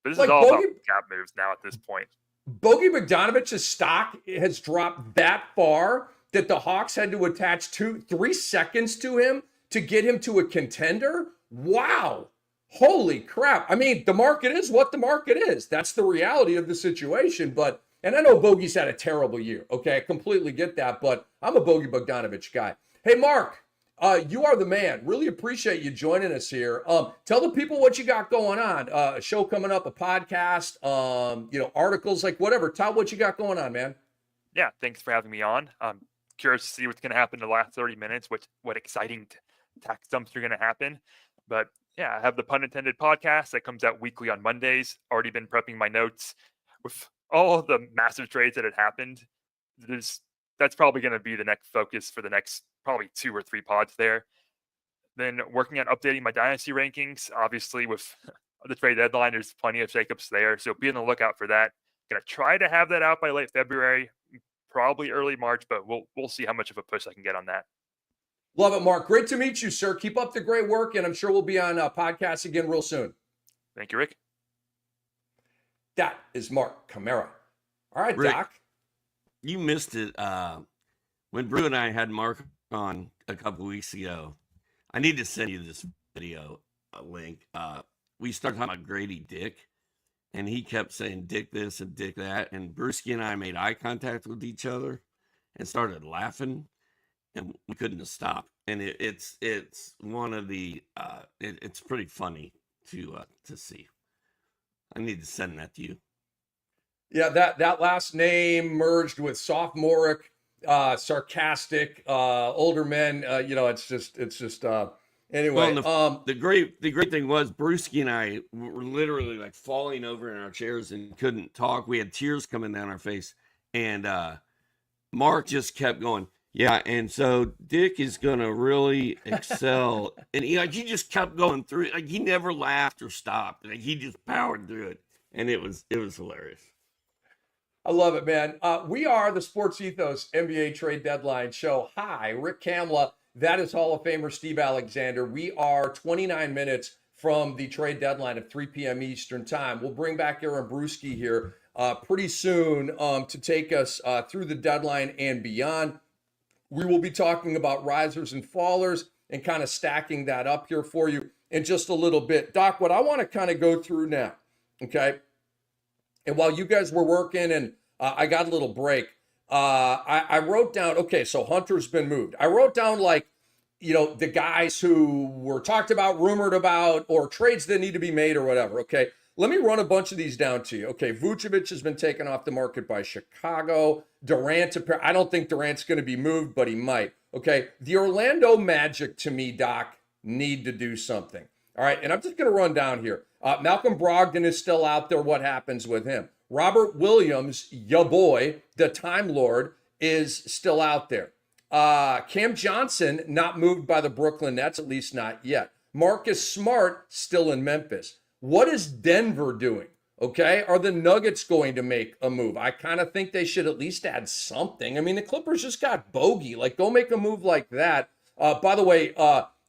But this is all about cap moves now at this point. Bogey Bogdanovich's stock has dropped that far that the Hawks had to attach 2-3 seconds to him to get him to a contender. Wow. Holy crap. I mean, the market is what the market is. That's the reality of the situation. And I know Bogey's had a terrible year. Okay, I completely get that, but I'm a Bogey Bogdanovich guy. Hey, Mark, you are the man. Really appreciate you joining us here. Tell the people what you got going on. A show coming up, a podcast, articles, like whatever. Tell what you got going on, man. Yeah, thanks for having me on. I'm curious to see what's going to happen in the last 30 minutes, what exciting tax dumps are going to happen. But yeah, I have the Pun Intended podcast that comes out weekly on Mondays. Already been prepping my notes with all the massive trades that had happened. That's probably going to be the next focus for the next probably 2 or 3 pods there. Then working on updating my dynasty rankings. Obviously, with the trade deadline, there's plenty of shakeups there. So be on the lookout for that. Going to try to have that out by late February, probably early March, but we'll see how much of a push I can get on that. Love it, Mark. Great to meet you, sir. Keep up the great work, and I'm sure we'll be on podcasts again real soon. Thank you, Rick. That is Mark Kamara. All right, Rick, Doc. You missed it when Brew and I had Mark on a couple weeks ago. I need to send you this video link. We started talking about Grady Dick, and he kept saying Dick this and Dick that, and Bruski and I made eye contact with each other and started laughing, and we couldn't have stopped. And it's one of the it's pretty funny to see. I need to send that to you. Yeah, that last name merged with sophomoric, sarcastic, older men. It's just anyway. Well, the great thing was Bruski and I were literally like falling over in our chairs and couldn't talk. We had tears coming down our face, and Mark just kept going. Yeah, and so Dick is gonna really excel, and he just kept going through it. Like he never laughed or stopped. Like he just powered through it, and it was hilarious. I love it, man. We are the Sports Ethos NBA Trade Deadline Show. Hi, Rick Kamla. That is Hall of Famer Steve Alexander. We are 29 minutes from the trade deadline of 3 p.m. Eastern Time. We'll bring back Aaron Bruski here pretty soon to take us through the deadline and beyond. We will be talking about risers and fallers and kind of stacking that up here for you in just a little bit. Doc, what I want to kind of go through now, okay? And while you guys were working and I got a little break, I wrote down, okay, so Hunter's been moved. I wrote down the guys who were talked about, rumored about, or trades that need to be made or whatever, okay? Let me run a bunch of these down to you. Okay, Vucevic has been taken off the market by Chicago. Durant, I don't think Durant's going to be moved, but he might. Okay, the Orlando Magic, to me, Doc, need to do something. All right, and I'm just going to run down here. Malcolm Brogdon is still out there. What happens with him? Robert Williams, ya boy, the Time Lord, is still out there. Cam Johnson, not moved by the Brooklyn Nets, at least not yet. Marcus Smart, still in Memphis. What is Denver doing? Okay, are the Nuggets going to make a move? I kind of think they should at least add something. I mean, the Clippers just got Bogey. Go make a move like that. By the way,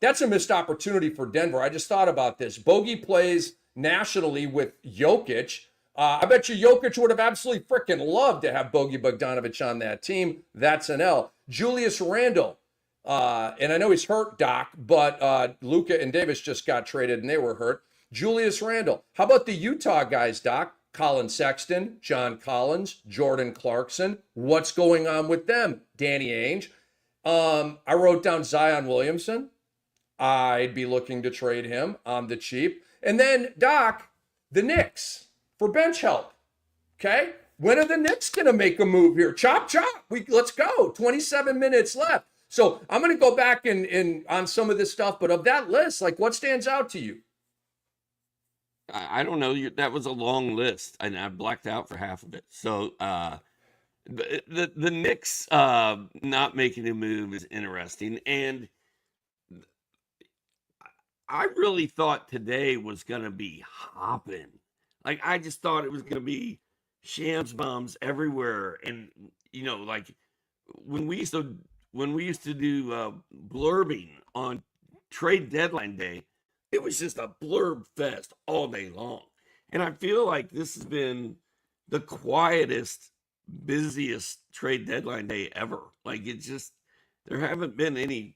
that's a missed opportunity for Denver. I just thought about this. Bogey plays nationally with Jokic. I bet you Jokic would have absolutely freaking loved to have Bogey Bogdanovic on that team. That's an L. Julius Randle. And I know he's hurt, Doc, but Luka and Davis just got traded and they were hurt. Julius Randle. How about the Utah guys, Doc? Colin Sexton, John Collins, Jordan Clarkson. What's going on with them? Danny Ainge. I wrote down Zion Williamson. I'd be looking to trade him on the cheap. And then, Doc, the Knicks for bench help. Okay? When are the Knicks going to make a move here? Chop, chop. Let's go. 27 minutes left. So I'm going to go back and on some of this stuff. But of that list, what stands out to you? I don't know. That was a long list, and I blacked out for half of it. So the Knicks not making a move is interesting, and I really thought today was going to be hopping. Like, I just thought it was going to be shams bombs everywhere, and like when we used to do blurbing on trade deadline day, it was just a blurb fest all day long. And I feel like this has been the quietest, busiest trade deadline day ever. Like, there haven't been any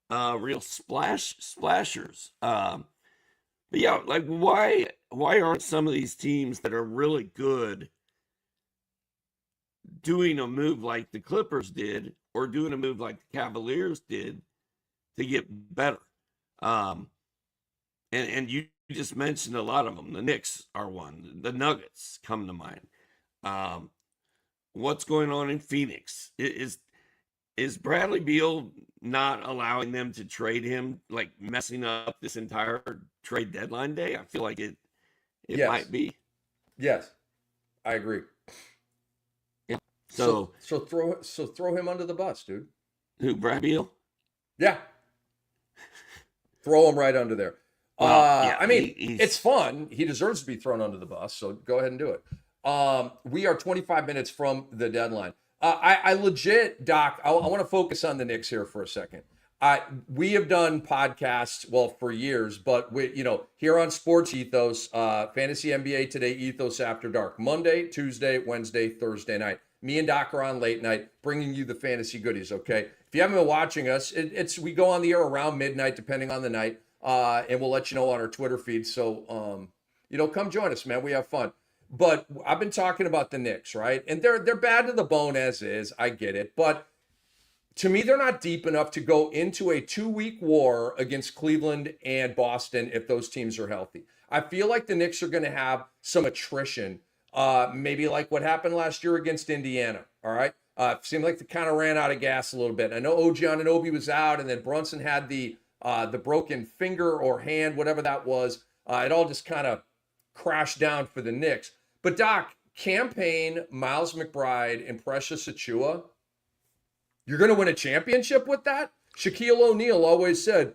real splashers. But yeah, like why aren't some of these teams that are really good doing a move like the Clippers did, or doing a move like the Cavaliers did to get better? And you just mentioned a lot of them. The Knicks are one. The Nuggets come to mind. What's going on in Phoenix? Is Bradley Beal not allowing them to trade him, like messing up this entire trade deadline day? I feel like it Yes. might be. Yes, I agree. Yeah. So throw him under the bus, dude. Who, Brad Beal? Yeah. Throw him right under there. Well, yeah, I mean, it's fun. He deserves to be thrown under the bus, so go ahead and do it. We are 25 minutes from the deadline. I legit, Doc, I want to focus on the Knicks here for a second. We have done podcasts, well, for years, but here on Sports Ethos, Fantasy NBA Today, Ethos After Dark, Monday, Tuesday, Wednesday, Thursday night. Me and Doc are on late night, bringing you the fantasy goodies, okay? If you haven't been watching us, we go on the air around midnight, depending on the night, and we'll let you know on our Twitter feed. So, come join us, man. We have fun. But I've been talking about the Knicks, right? And they're bad to the bone as is. I get it. But to me, they're not deep enough to go into a 2-week war against Cleveland and Boston if those teams are healthy. I feel like the Knicks are going to have some attrition, maybe like what happened last year against Indiana, all right? Seemed like they kind of ran out of gas a little bit. I know OG Anunoby was out, and then Brunson had the broken finger or hand, whatever that was. It all just kind of crashed down for the Knicks. But, Doc, campaign Miles McBride and Precious Achiuwa, you're going to win a championship with that? Shaquille O'Neal always said,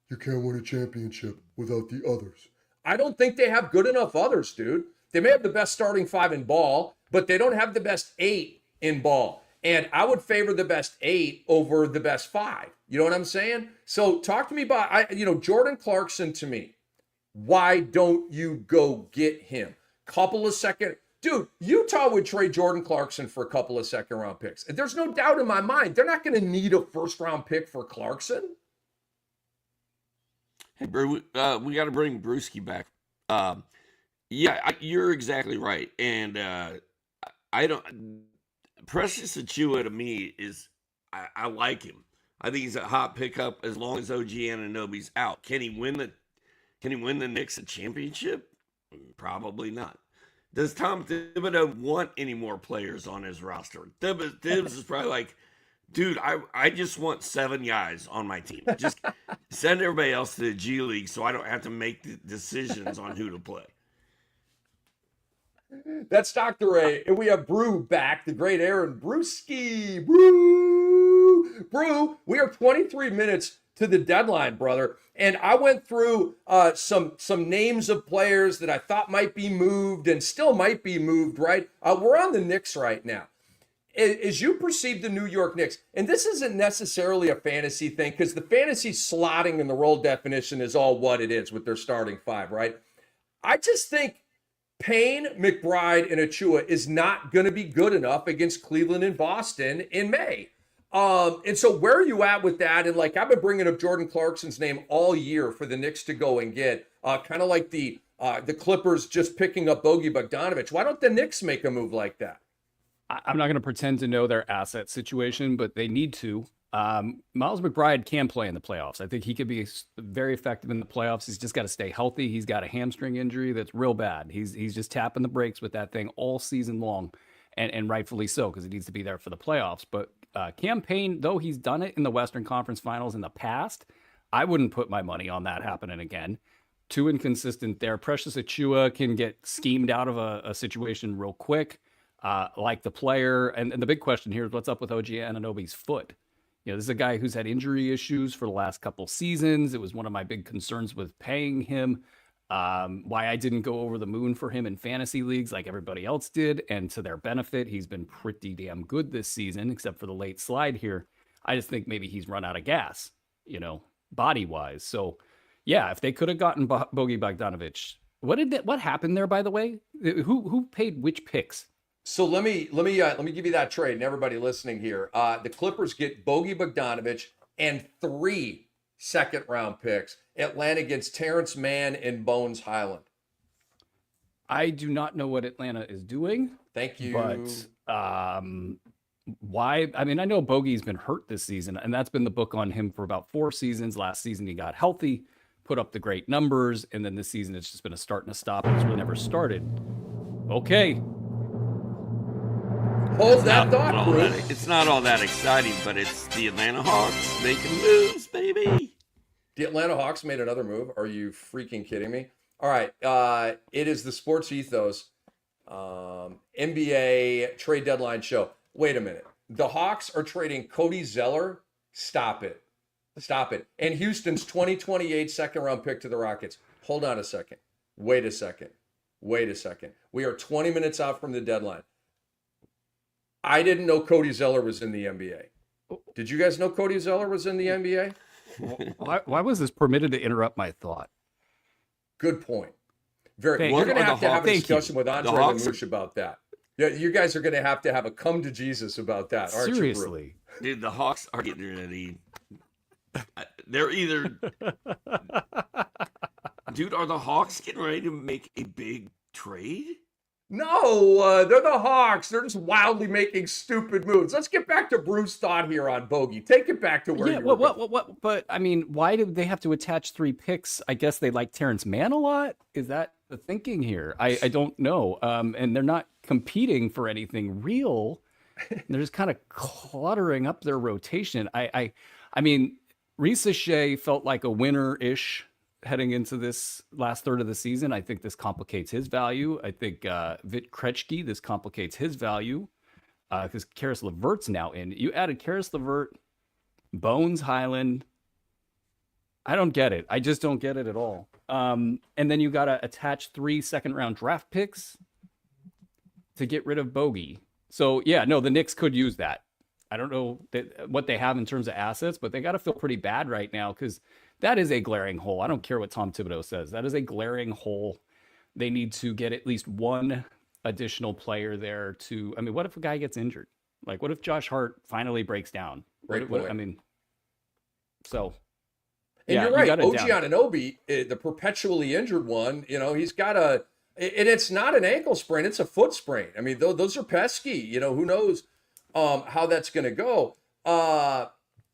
you can't win a championship without the others. I don't think they have good enough others, dude. They may have the best starting 5 in ball, but they don't have the best 8 in ball. And I would favor the best 8 over the best 5. You know what I'm saying? So talk to me about, Jordan Clarkson to me. Why don't you go get him? Dude, Utah would trade Jordan Clarkson for a couple of second-round picks. And there's no doubt in my mind, they're not going to need a first-round pick for Clarkson. Hey, bro, we got to bring Bruski back. You're exactly right. And Precious Achiuwa to me I like him. I think he's a hot pickup as long as OG Anunoby's out. Can he win the Knicks a championship? Probably not. Does Tom Thibodeau want any more players on his roster? Tibbs is probably like, dude, I just want 7 guys on my team. Just send everybody else to the G League so I don't have to make the decisions on who to play. That's Dr. Ray. And we have Brew back, the great Aaron Bruski. Brew, we are 23 minutes to the deadline, brother. And I went through some names of players that I thought might be moved and still might be moved, right? We're on the Knicks right now. As you perceive the New York Knicks, and this isn't necessarily a fantasy thing because the fantasy slotting in the role definition is all what it is with their starting 5, right? I just think Payne, McBride, and Achiuwa is not going to be good enough against Cleveland and Boston in May. And so where are you at with that? And I've been bringing up Jordan Clarkson's name all year for the Knicks to go and get, kind of like the Clippers just picking up Bogey Bogdanovic. Why don't the Knicks make a move like that? I'm not going to pretend to know their asset situation, but they need to. Miles McBride can play in the playoffs. I think he could be very effective in the playoffs. He's just got to stay healthy. He's got a hamstring injury that's real bad. He's just tapping the brakes with that thing all season long, and rightfully so because he needs to be there for the playoffs. But campaign, though he's done it in the Western Conference Finals in the past, I wouldn't put my money on that happening again. too inconsistent there. Precious Achua can get schemed out of a situation real quick, like the player. And the big question here is what's up with OG Anunoby's foot? You know, this is a guy who's had injury issues for the last couple seasons. It was one of my big concerns with paying him. Why I didn't go over the moon for him in fantasy leagues like everybody else did. And to their benefit, he's been pretty damn good this season, except for the late slide here. I just think maybe he's run out of gas, you know, body-wise. So, yeah, if they could have gotten Bogey Bogdanovic, what happened there, by the way? Who paid which picks? So let me give you that trade, and everybody listening here. The Clippers get Bogey Bogdanovic and 3 second-round picks. Atlanta gets Terrence Mann and Bones Highland. I do not know what Atlanta is doing. Thank you. But why? I mean, I know Bogey's been hurt this season, and that's been the book on him for about 4 seasons. Last season, he got healthy, put up the great numbers, and then this season, it's just been a start and a stop. It's really never started. Okay. Hold that thought, Bruce. It's not all that exciting, but it's the Atlanta Hawks making moves, baby. The Atlanta Hawks made another move. Are you freaking kidding me? All right. It is the Sports Ethos NBA trade deadline show. Wait a minute. The Hawks are trading Cody Zeller. Stop it. Stop it. And Houston's 2028 second-round pick to the Rockets. Hold on a second. Wait a second. Wait a second. We are 20 minutes out from the deadline. I didn't know Cody Zeller was in the NBA. Did you guys know Cody Zeller was in the NBA? Why was this permitted to interrupt my thought? Good point. You're going to have a discussion with Andre Lamouche about that. Yeah, you guys are going to have a come to Jesus about that, aren't Seriously. you? Dude, the Hawks are getting ready. They're either... Dude, are the Hawks getting ready to make a big trade? No, they're the Hawks. They're just wildly making stupid moves. Let's get back to Bruce's thought here on Bogey. Take it back to where you were. What? But I mean, why did they have to attach 3 picks? I guess they like Terrence Mann a lot. Is that the thinking here? I don't know. And they're not competing for anything real. They're just kind of cluttering up their rotation. I mean, Risa Shea felt like a winner-ish heading into this last third of the season. I think this complicates his value. I think Vit Krejci, this complicates his value because Karis LeVert's now in. You added Karis LeVert, Bones Highland. I don't get it. I just don't get it at all. And then you got to attach 3 second-round draft picks to get rid of Bogey. So, yeah, no, the Knicks could use that. I don't know what they have in terms of assets, but they got to feel pretty bad right now because that is a glaring hole. I don't care what Tom Thibodeau says. That is a glaring hole. They need to get at least one additional player there to... I mean, what if a guy gets injured? Like, what if Josh Hart finally breaks down? I mean, so... And yeah, you're right. OG Anunoby, the perpetually injured one, you know, he's got and it's not an ankle sprain, it's a foot sprain. I mean, those are pesky. You know, who knows how that's going to go.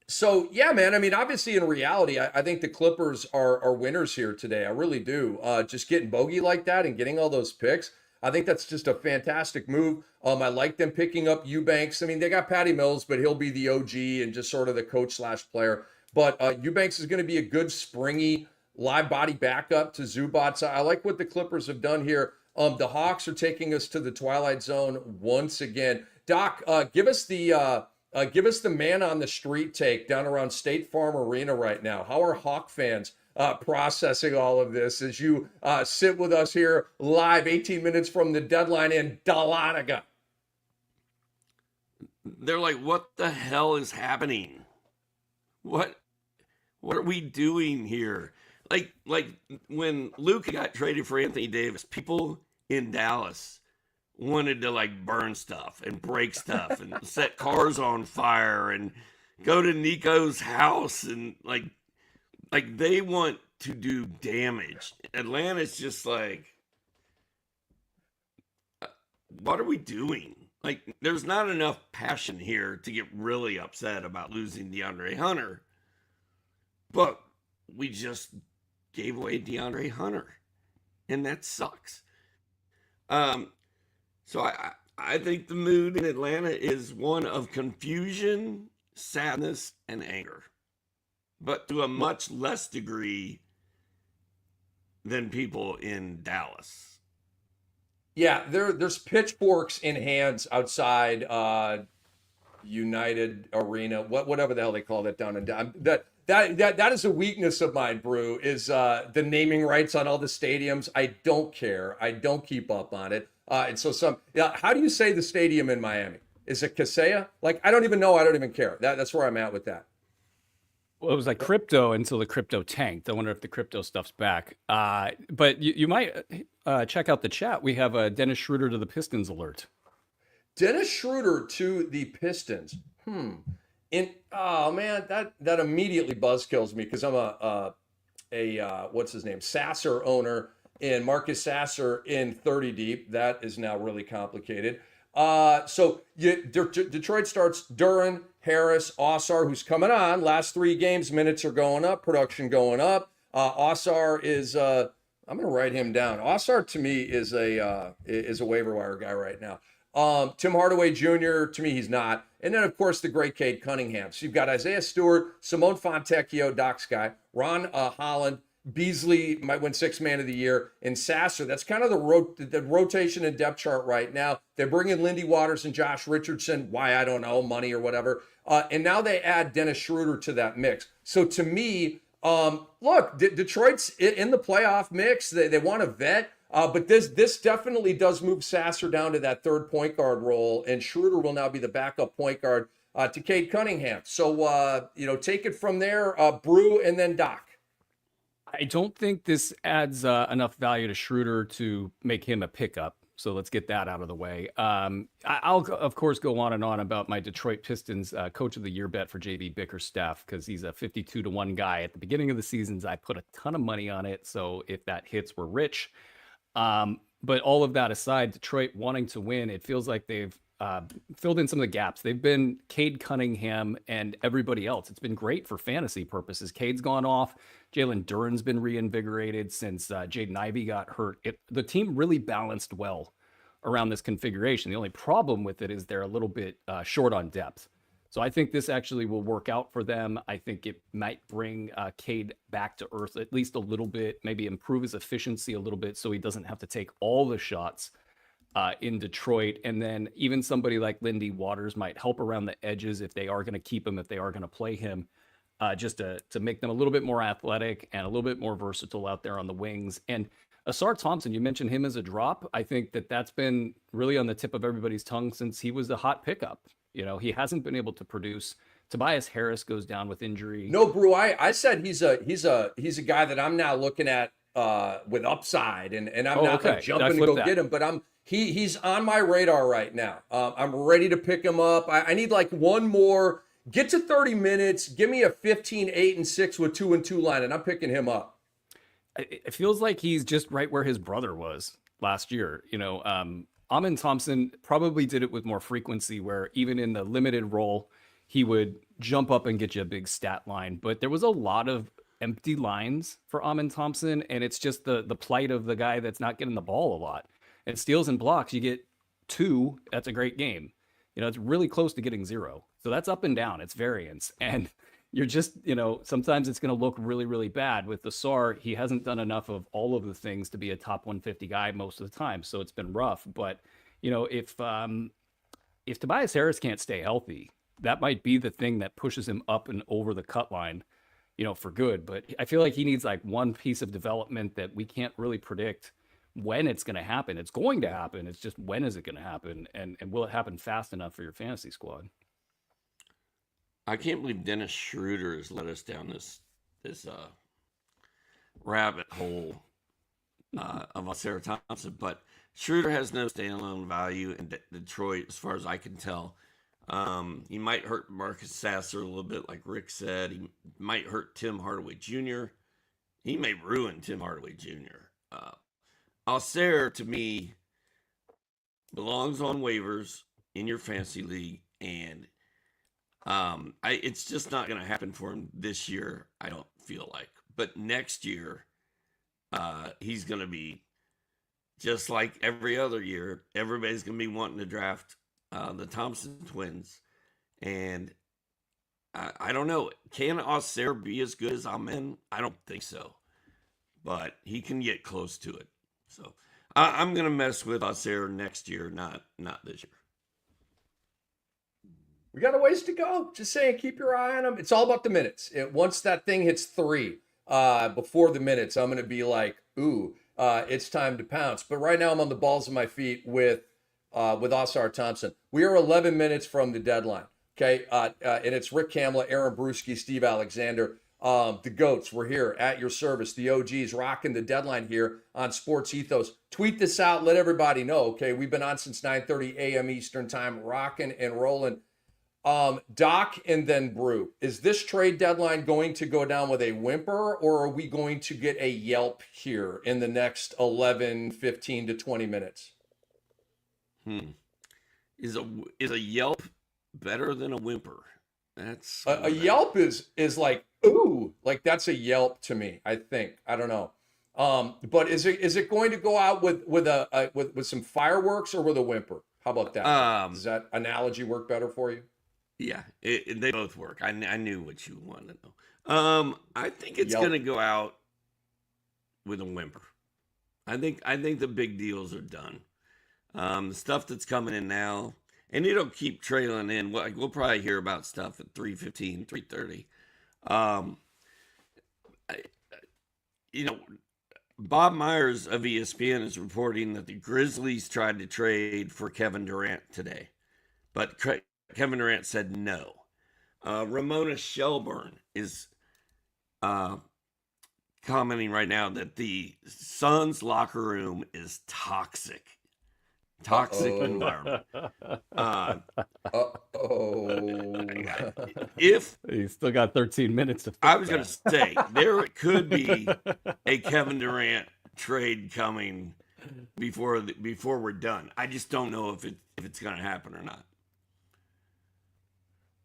So, yeah, man, I mean, obviously in reality, I think the Clippers are winners here today. I really do. Just getting Bogey like that and getting all those picks, I think that's just a fantastic move. I like them picking up Eubanks. I mean, they got Patty Mills, but he'll be the OG and just sort of the coach/player. But Eubanks is going to be a good, springy, live body backup to Zubats. I like what the Clippers have done here. The Hawks are taking us to the Twilight Zone once again. Doc, give us the man on the street take down around State Farm Arena right now. How are Hawk fans processing all of this as you sit with us here live 18 minutes from the deadline in Dahlonega? They're like, what the hell is happening? What are we doing here? Like when Luka got traded for Anthony Davis, people in Dallas wanted to like burn stuff and break stuff and set cars on fire and go to Nico's house and like they want to do damage. Atlanta's just like, what are we doing? Like, there's not enough passion here to get really upset about losing DeAndre Hunter. But we just gave away DeAndre Hunter. And that sucks. So I think the mood in Atlanta is one of confusion, sadness, and anger. But to a much less degree than people in Dallas. Yeah, there's pitchforks in hands outside United Arena, whatever the hell they call that down in that is a weakness of mine, Brew, is the naming rights on all the stadiums. I don't care. I don't keep up on it. And so how do you say the stadium in Miami? Is it Kaseya? Like, I don't even know. I don't even care. That's where I'm at with that. Well, it was like crypto until the crypto tanked. I wonder if the crypto stuff's back. But you might check out the chat. We have a Dennis Schroeder to the Pistons alert. Dennis Schroeder to the Pistons. Oh man, that immediately buzzkills me because I'm a what's his name, Sasser owner, and Marcus Sasser in 30 deep. That is now really complicated. Detroit starts Durant, Harris, Osar, who's coming on. Last 3 games, minutes are going up, production going up. Osar is I'm gonna write him down. Osar to me is a waiver wire guy right now. Tim Hardaway Jr., to me, he's not. And then, of course, the great Cade Cunningham. So you've got Isaiah Stewart, Simone Fontecchio, Doc's guy, Ron Holland, Beasley might win 6th man of the year, and Sasser. That's kind of the rotation and depth chart right now. They bring in Lindy Waters and Josh Richardson. Why, I don't know, money or whatever. And now they add Dennis Schroeder to that mix. So to me, look, Detroit's in the playoff mix. They want to vet. But this definitely does move Sasser down to that 3rd point guard role, and Schroeder will now be the backup point guard to Cade Cunningham. So, take it from there, Brew, and then Doc. I don't think this adds enough value to Schroeder to make him a pickup. So let's get that out of the way. I'll, of course, go on and on about my Detroit Pistons Coach of the Year bet for JB Bickerstaff because he's a 52-1 guy. At the beginning of the seasons, I put a ton of money on it. So if that hits, we're rich. But all of that aside, Detroit wanting to win, it feels like they've filled in some of the gaps. They've been Cade Cunningham and everybody else. It's been great for fantasy purposes. Cade's gone off. Jalen Duren's been reinvigorated since Jaden Ivey got hurt. The team really balanced well around this configuration. The only problem with it is they're a little bit short on depth. So I think this actually will work out for them. I think it might bring Cade back to earth at least a little bit, maybe improve his efficiency a little bit so he doesn't have to take all the shots in Detroit. And then even somebody like Lindy Waters might help around the edges if they are going to keep him, if they are going to play him, just to make them a little bit more athletic and a little bit more versatile out there on the wings. And Asar Thompson, you mentioned him as a drop. I think that's been really on the tip of everybody's tongue since he was the hot pickup. He hasn't been able to produce. Tobias Harris goes down with injury. No, Brew, I said he's a guy that I'm now looking at with upside, and I'm not like jumping to go get him, but he's on my radar right now. I'm ready to pick him up. I need like one more, get to 30 minutes, give me a 15, 8, and 6 with 2 and 2 line, and I'm picking him up. It feels like he's just right where his brother was last year. Amin Thompson probably did it with more frequency where even in the limited role, he would jump up and get you a big stat line. But there was a lot of empty lines for Amin Thompson, and it's just the plight of the guy that's not getting the ball a lot. And steals and blocks, you get 2, that's a great game. It's really close to getting 0. So that's up and down. It's variance. And you're just, sometimes it's going to look really, really bad. With the SAR, he hasn't done enough of all of the things to be a top 150 guy most of the time. So it's been rough. But, if Tobias Harris can't stay healthy, that might be the thing that pushes him up and over the cut line, for good. But I feel like he needs like one piece of development that we can't really predict when it's going to happen. It's going to happen. It's just, when is it going to happen? And will it happen fast enough for your fantasy squad? I can't believe Dennis Schroeder has led us down this rabbit hole of Sarah Thompson, but Schroeder has no standalone value in Detroit, as far as I can tell. He might hurt Marcus Sasser a little bit, like Rick said. He might hurt Tim Hardaway Jr. He may ruin Tim Hardaway Jr. Alcer, to me, belongs on waivers in your fantasy league, and it's just not going to happen for him this year, I don't feel like. But next year, he's going to be just like every other year. Everybody's going to be wanting to draft the Thompson twins. And I don't know. Can Alcer be as good as Amin? I don't think so. but he can get close to it. So I'm going to mess with us here next year, not this year. We got a ways to go. Just saying, keep your eye on them. It's all about the minutes. Once that thing hits 3 before the minutes, I'm going to be like, ooh, it's time to pounce. But right now I'm on the balls of my feet with Osar Thompson. We are 11 minutes from the deadline. Okay. And it's Rick Kamla, Aaron Bruski, Steve Alexander. The GOATs, we're here at your service. The OGs rocking the deadline here on SportsEthos. Tweet this out. Let everybody know. Okay. We've been on since 9:30 a.m. Eastern time, rocking and rolling. Doc and then Brew. Is this trade deadline going to go down with a whimper, or are we going to get a yelp here in the next 11, 15 to 20 minutes? Is a yelp better than a whimper? That's a yelp is like, ooh, like that's a yelp to me, I think. I don't know. But is it going to go out with some fireworks or with a whimper? How about that? Does that analogy work better for you? Yeah, they both work. I knew what you wanted to know. I think it's going to go out with a whimper. I think the big deals are done. The stuff that's coming in now, and it'll keep trailing in. We'll probably hear about stuff at 3:15, 3:30. Bob Myers of ESPN is reporting that the Grizzlies tried to trade for Kevin Durant today, but Kevin Durant said no. Ramona Shelburne is commenting right now that the Suns locker room is toxic. Toxic environment. If he's still got 13 minutes to fix I was going to say, there could be a Kevin Durant trade coming before we're done. I just don't know if it's going to happen or not.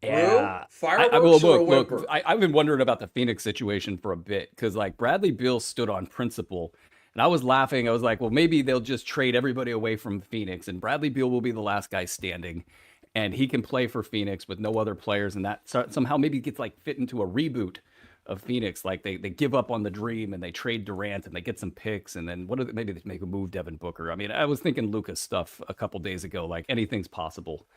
Yeah, I've been wondering about the Phoenix situation for a bit because like Bradley Beal stood on principle, and I was laughing. I was like, well, maybe they'll just trade everybody away from Phoenix, and Bradley Beal will be the last guy standing, and he can play for Phoenix with no other players, and that somehow maybe gets like fit into a reboot of Phoenix. Like they give up on the dream and they trade Durant and they get some picks, and then maybe they make a move Devin Booker. I mean, I was thinking Lucas stuff a couple days ago, like anything's possible.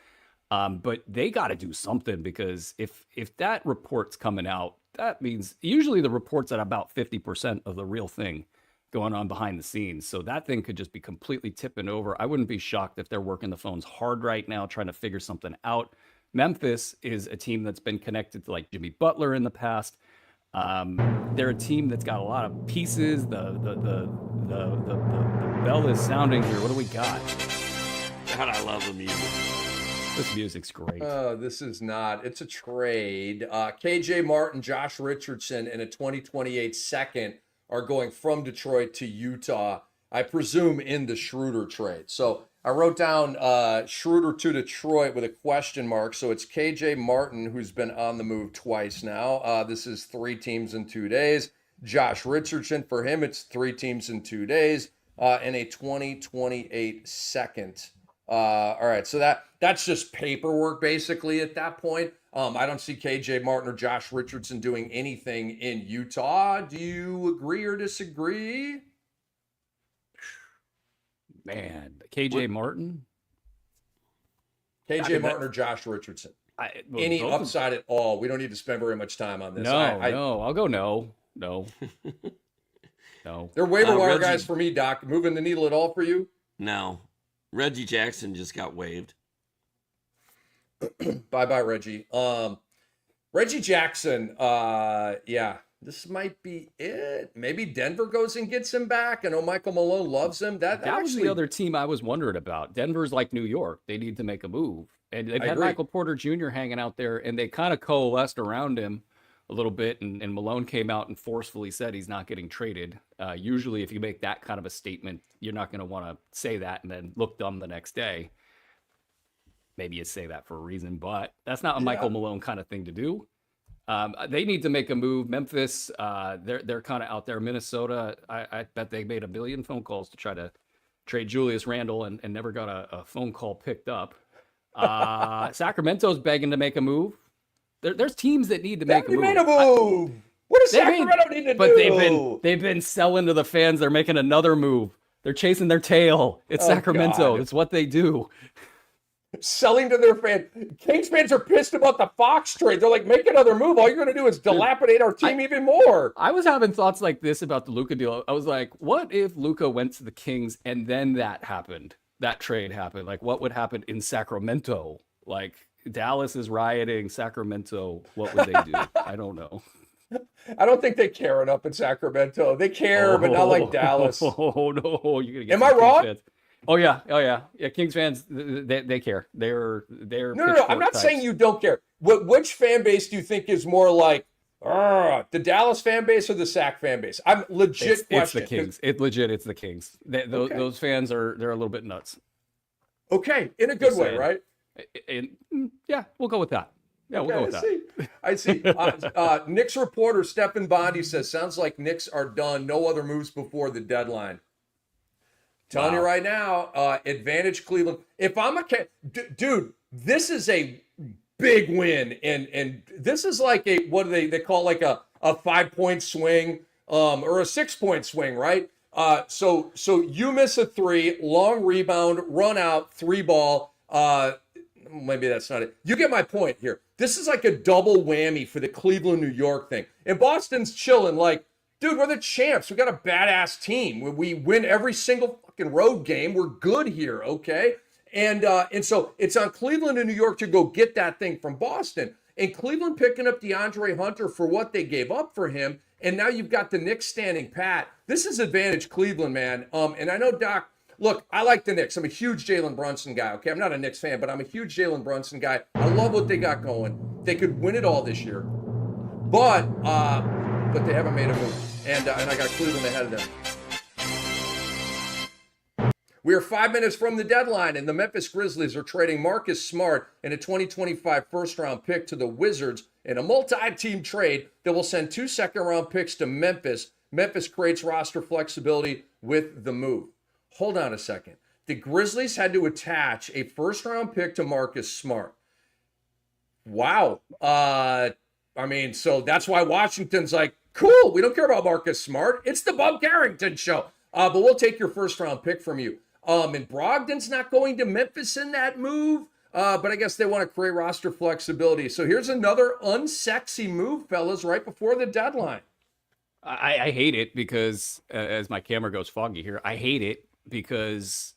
But they got to do something because if that report's coming out, that means usually the report's at about 50% of the real thing going on behind the scenes. So that thing could just be completely tipping over. I wouldn't be shocked if they're working the phones hard right now, trying to figure something out. Memphis is a team that's been connected to like Jimmy Butler in the past. They're a team that's got a lot of pieces. The bell is sounding here. What do we got? God, I love the music. This music's great. This is not. It's a trade. KJ Martin, Josh Richardson, and a 2028 second are going from Detroit to Utah, I presume in the Schroeder trade. So I wrote down Schroeder to Detroit with a question mark. So it's KJ Martin, who's been on the move twice now. This is 3 teams in 2 days. Josh Richardson, for him, it's 3 teams in 2 days, and a 2028 second. All right, so that's just paperwork basically at that point. I don't see KJ Martin or Josh Richardson doing anything in Utah. Do you agree or disagree? Man, KJ Martin? KJ Martin or Josh Richardson? Any upside at all? We don't need to spend very much time on this. No, I'll go no. No. They're waiver wire guys for me, Doc. Moving the needle at all for you? No. Reggie Jackson just got waived. Bye-bye, Reggie. Reggie Jackson, yeah, this might be it. Maybe Denver goes and gets him back. I know Michael Malone loves him. That was the other team I was wondering about. Denver's like New York. They need to make a move. And they've had Michael Porter Jr. hanging out there, and they kind of coalesced around him a little bit, and Malone came out and forcefully said he's not getting traded. Usually if you make that kind of a statement, you're not going to want to say that and then look dumb the next day. Maybe you say that for a reason, but that's not a Michael Malone kind of thing to do. They need to make a move. Memphis, they're kind of out there. Minnesota, I bet they made 1 billion phone calls to try to trade Julius Randle and never got a phone call picked up. Sacramento's begging to make a move. There's teams that need to make a move. What does Sacramento need to do? But they've been selling to the fans. They're making another move. They're chasing their tail. It's Sacramento. God. It's what they do. Selling to their fans. Kings fans are pissed about the Fox trade. They're like, make another move. All you're going to do is dilapidate our team even more. I was having thoughts like this about the Luka deal. I was like, what if Luka went to the Kings and then that happened? That trade happened. Like, what would happen in Sacramento? Like, Dallas is rioting. Sacramento, what would they do? I don't know. I don't think they care enough in Sacramento. They care, but not like Dallas. Oh no! You're gonna get Am I wrong? Fans. Oh yeah. Yeah, Kings fans, they care. They're No. I'm not types. saying you don't care. Which fan base do you think is more like the Dallas fan base or the Sac fan base? I'm legit. It's the Kings. It's the Kings. Those fans they're a little bit nuts. Okay, in a good way, right? Yeah, we'll go with that. Yeah, we'll go with that. I see. Knicks reporter Stephen Bondi says, sounds like Knicks are done. No other moves before the deadline. Telling you right now, advantage Cleveland. If I'm dude, this is a big win, and this is like a what do they call like a 5-point swing, or a 6-point swing, right? So you miss a 3, long rebound, run out, 3 ball. Maybe that's not it. You get my point here. This is like a double whammy for the Cleveland, New York thing. And Boston's chilling like, dude, we're the champs. We got a badass team. We win every single fucking road game. We're good here, okay? And so it's on Cleveland and New York to go get that thing from Boston. And Cleveland picking up DeAndre Hunter for what they gave up for him. And now you've got the Knicks standing pat. This is advantage Cleveland, man. And I know, Doc, look, I like the Knicks. I'm a huge Jalen Brunson guy, okay? I'm not a Knicks fan, but I'm a huge Jalen Brunson guy. I love what they got going. They could win it all this year. But they haven't made a move. And I got Cleveland ahead of them. We are 5 minutes from the deadline, and the Memphis Grizzlies are trading Marcus Smart and a 2025 first-round pick to the Wizards in a multi-team trade that will send 2 second-round picks to Memphis. Memphis creates roster flexibility with the move. Hold on a second. The Grizzlies had to attach a first-round pick to Marcus Smart. Wow. So that's why Washington's like, cool, we don't care about Marcus Smart. It's the Bob Carrington show. But we'll take your first-round pick from you. And Brogdon's not going to Memphis in that move. But I guess they want to create roster flexibility. So here's another unsexy move, fellas, right before the deadline. I hate it because, as my camera goes foggy here, I hate it because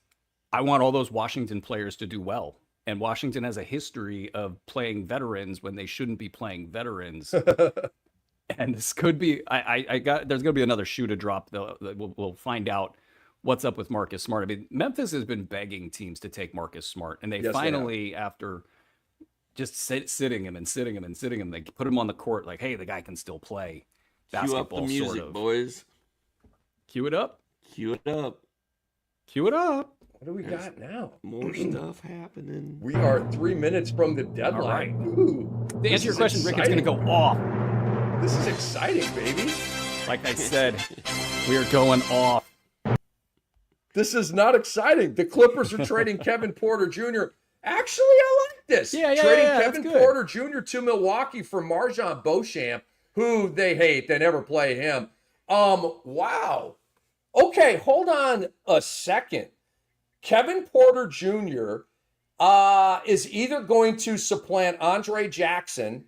I want all those Washington players to do well. And Washington has a history of playing veterans when they shouldn't be playing veterans. And this could be, there's going to be another shoe to drop, though. We'll find out what's up with Marcus Smart. I mean, Memphis has been begging teams to take Marcus Smart. And they finally, after just sitting him, they put him on the court like, hey, the guy can still play basketball. Cue up the music, sort of. boys. Cue it up. Cue it up. Cue it up. What do we got now? More stuff happening. We are 3 minutes from the deadline. All right. Ooh, To answer your question, Rick, it's going to go off. This is exciting, baby. Like I said, we are going off. This is not exciting. The Clippers are trading Kevin Porter Jr. Actually, I like this. Trading Kevin Porter Jr. to Milwaukee for Marjon Beauchamp, who they hate. They never play him. Wow. Okay, hold on a second. Kevin Porter Jr. Is either going to supplant Andre Jackson.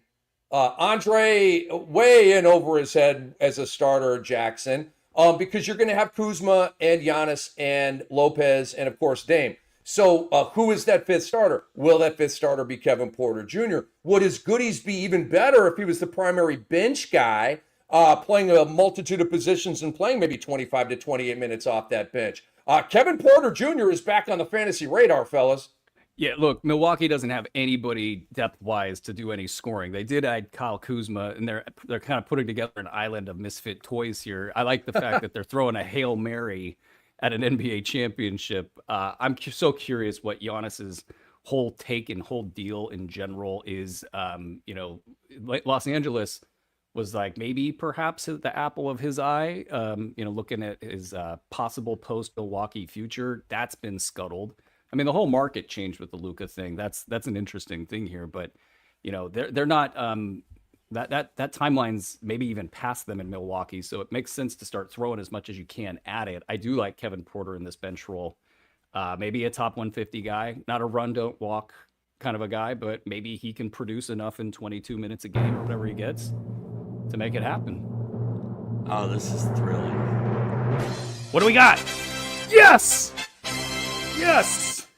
Andre way in over his head as a starter, Jackson, because you're going to have Kuzma and Giannis and Lopez and, of course, Dame. So who is that fifth starter? Will that fifth starter be Kevin Porter Jr.? Would his goodies be even better if he was the primary bench guy, playing a multitude of positions and playing maybe 25 to 28 minutes off that bench? Kevin Porter Jr. is back on the fantasy radar, fellas. Yeah, look, Milwaukee doesn't have anybody depth-wise to do any scoring. They did add Kyle Kuzma, and they're kind of putting together an island of misfit toys here. I like the fact that they're throwing a Hail Mary at an NBA championship. I'm so curious what Giannis's whole take and whole deal in general is. Los Angeles was like maybe perhaps the apple of his eye, looking at his possible post-Milwaukee future. That's been scuttled. I mean, the whole market changed with the Luka thing. That's an interesting thing here, but they're not That timeline's maybe even past them in Milwaukee, so it makes sense to start throwing as much as you can at it. I do like Kevin Porter in this bench role. Maybe a top 150 guy, not a run, don't walk kind of a guy, but maybe he can produce enough in 22 minutes a game or whatever he gets to make it happen. Oh, this is thrilling. What do we got? Yes! Yes!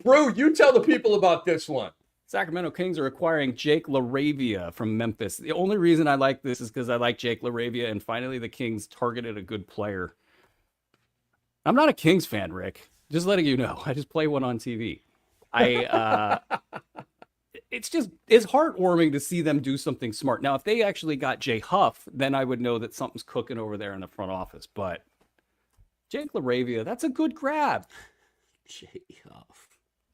Bro, you tell the people about this one. Sacramento Kings are acquiring Jake LaRavia from Memphis. The only reason I like this is because I like Jake LaRavia, and finally the Kings targeted a good player. I'm not a Kings fan, Rick. Just letting you know. I just play one on TV. It's heartwarming to see them do something smart. Now, if they actually got Jay Huff, then I would know that something's cooking over there in the front office. But Jake LaRavia, that's a good grab. Jay Huff.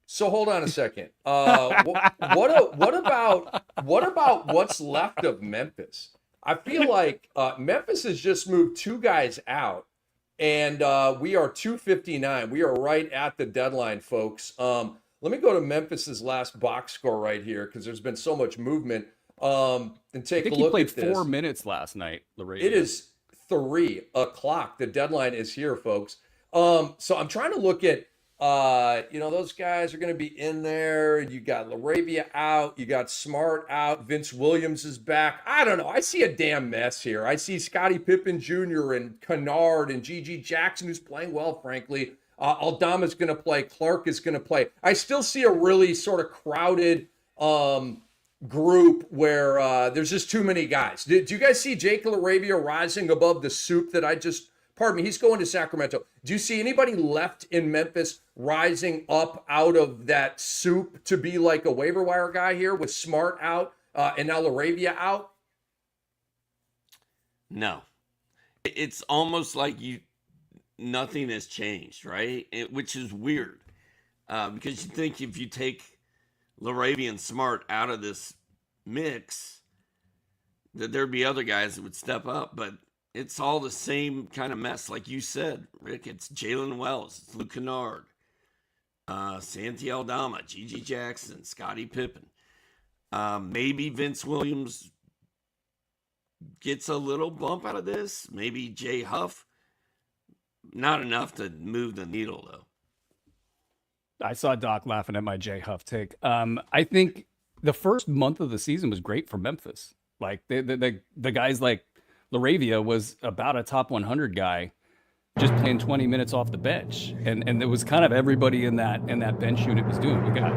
So hold on a second. What about what's left of Memphis? I feel like Memphis has just moved 2 guys out, and we are 259. We are right at the deadline, folks. Let me go to Memphis's last box score right here because there's been so much movement. And take a look. He played at this. 4 minutes last night. LaRavia. It is 3 o'clock. The deadline is here, folks. So I'm trying to look at. Those guys are going to be in there. You got LaRavia out. You got Smart out. Vince Williams is back. I don't know. I see a damn mess here. I see Scottie Pippen Jr. and Kennard and G.G. Jackson, who's playing well, frankly. Aldama's going to play. Clark is going to play. I still see a really sort of crowded group where there's just too many guys. Did you guys see Jake LaRavia rising above the soup that I just... Pardon me, he's going to Sacramento. Do you see anybody left in Memphis rising up out of that soup to be like a waiver wire guy here with Smart out and now LaRavia out? No. It's almost like nothing has changed, right? Which is weird. Because you think if you take LaRavia and Smart out of this mix, that there'd be other guys that would step up, but it's all the same kind of mess. Like you said, Rick, it's Jalen Wells, it's Luke Kennard, Santi Aldama, G.G. Jackson, Scottie Pippen. Maybe Vince Williams gets a little bump out of this. Maybe Jay Huff. Not enough to move the needle, though. I saw Doc laughing at my Jay Huff take. I think the first month of the season was great for Memphis. Like the guys like LaRavia was about a top 100 guy, just playing 20 minutes off the bench, and it was kind of everybody in that bench unit was doing. We got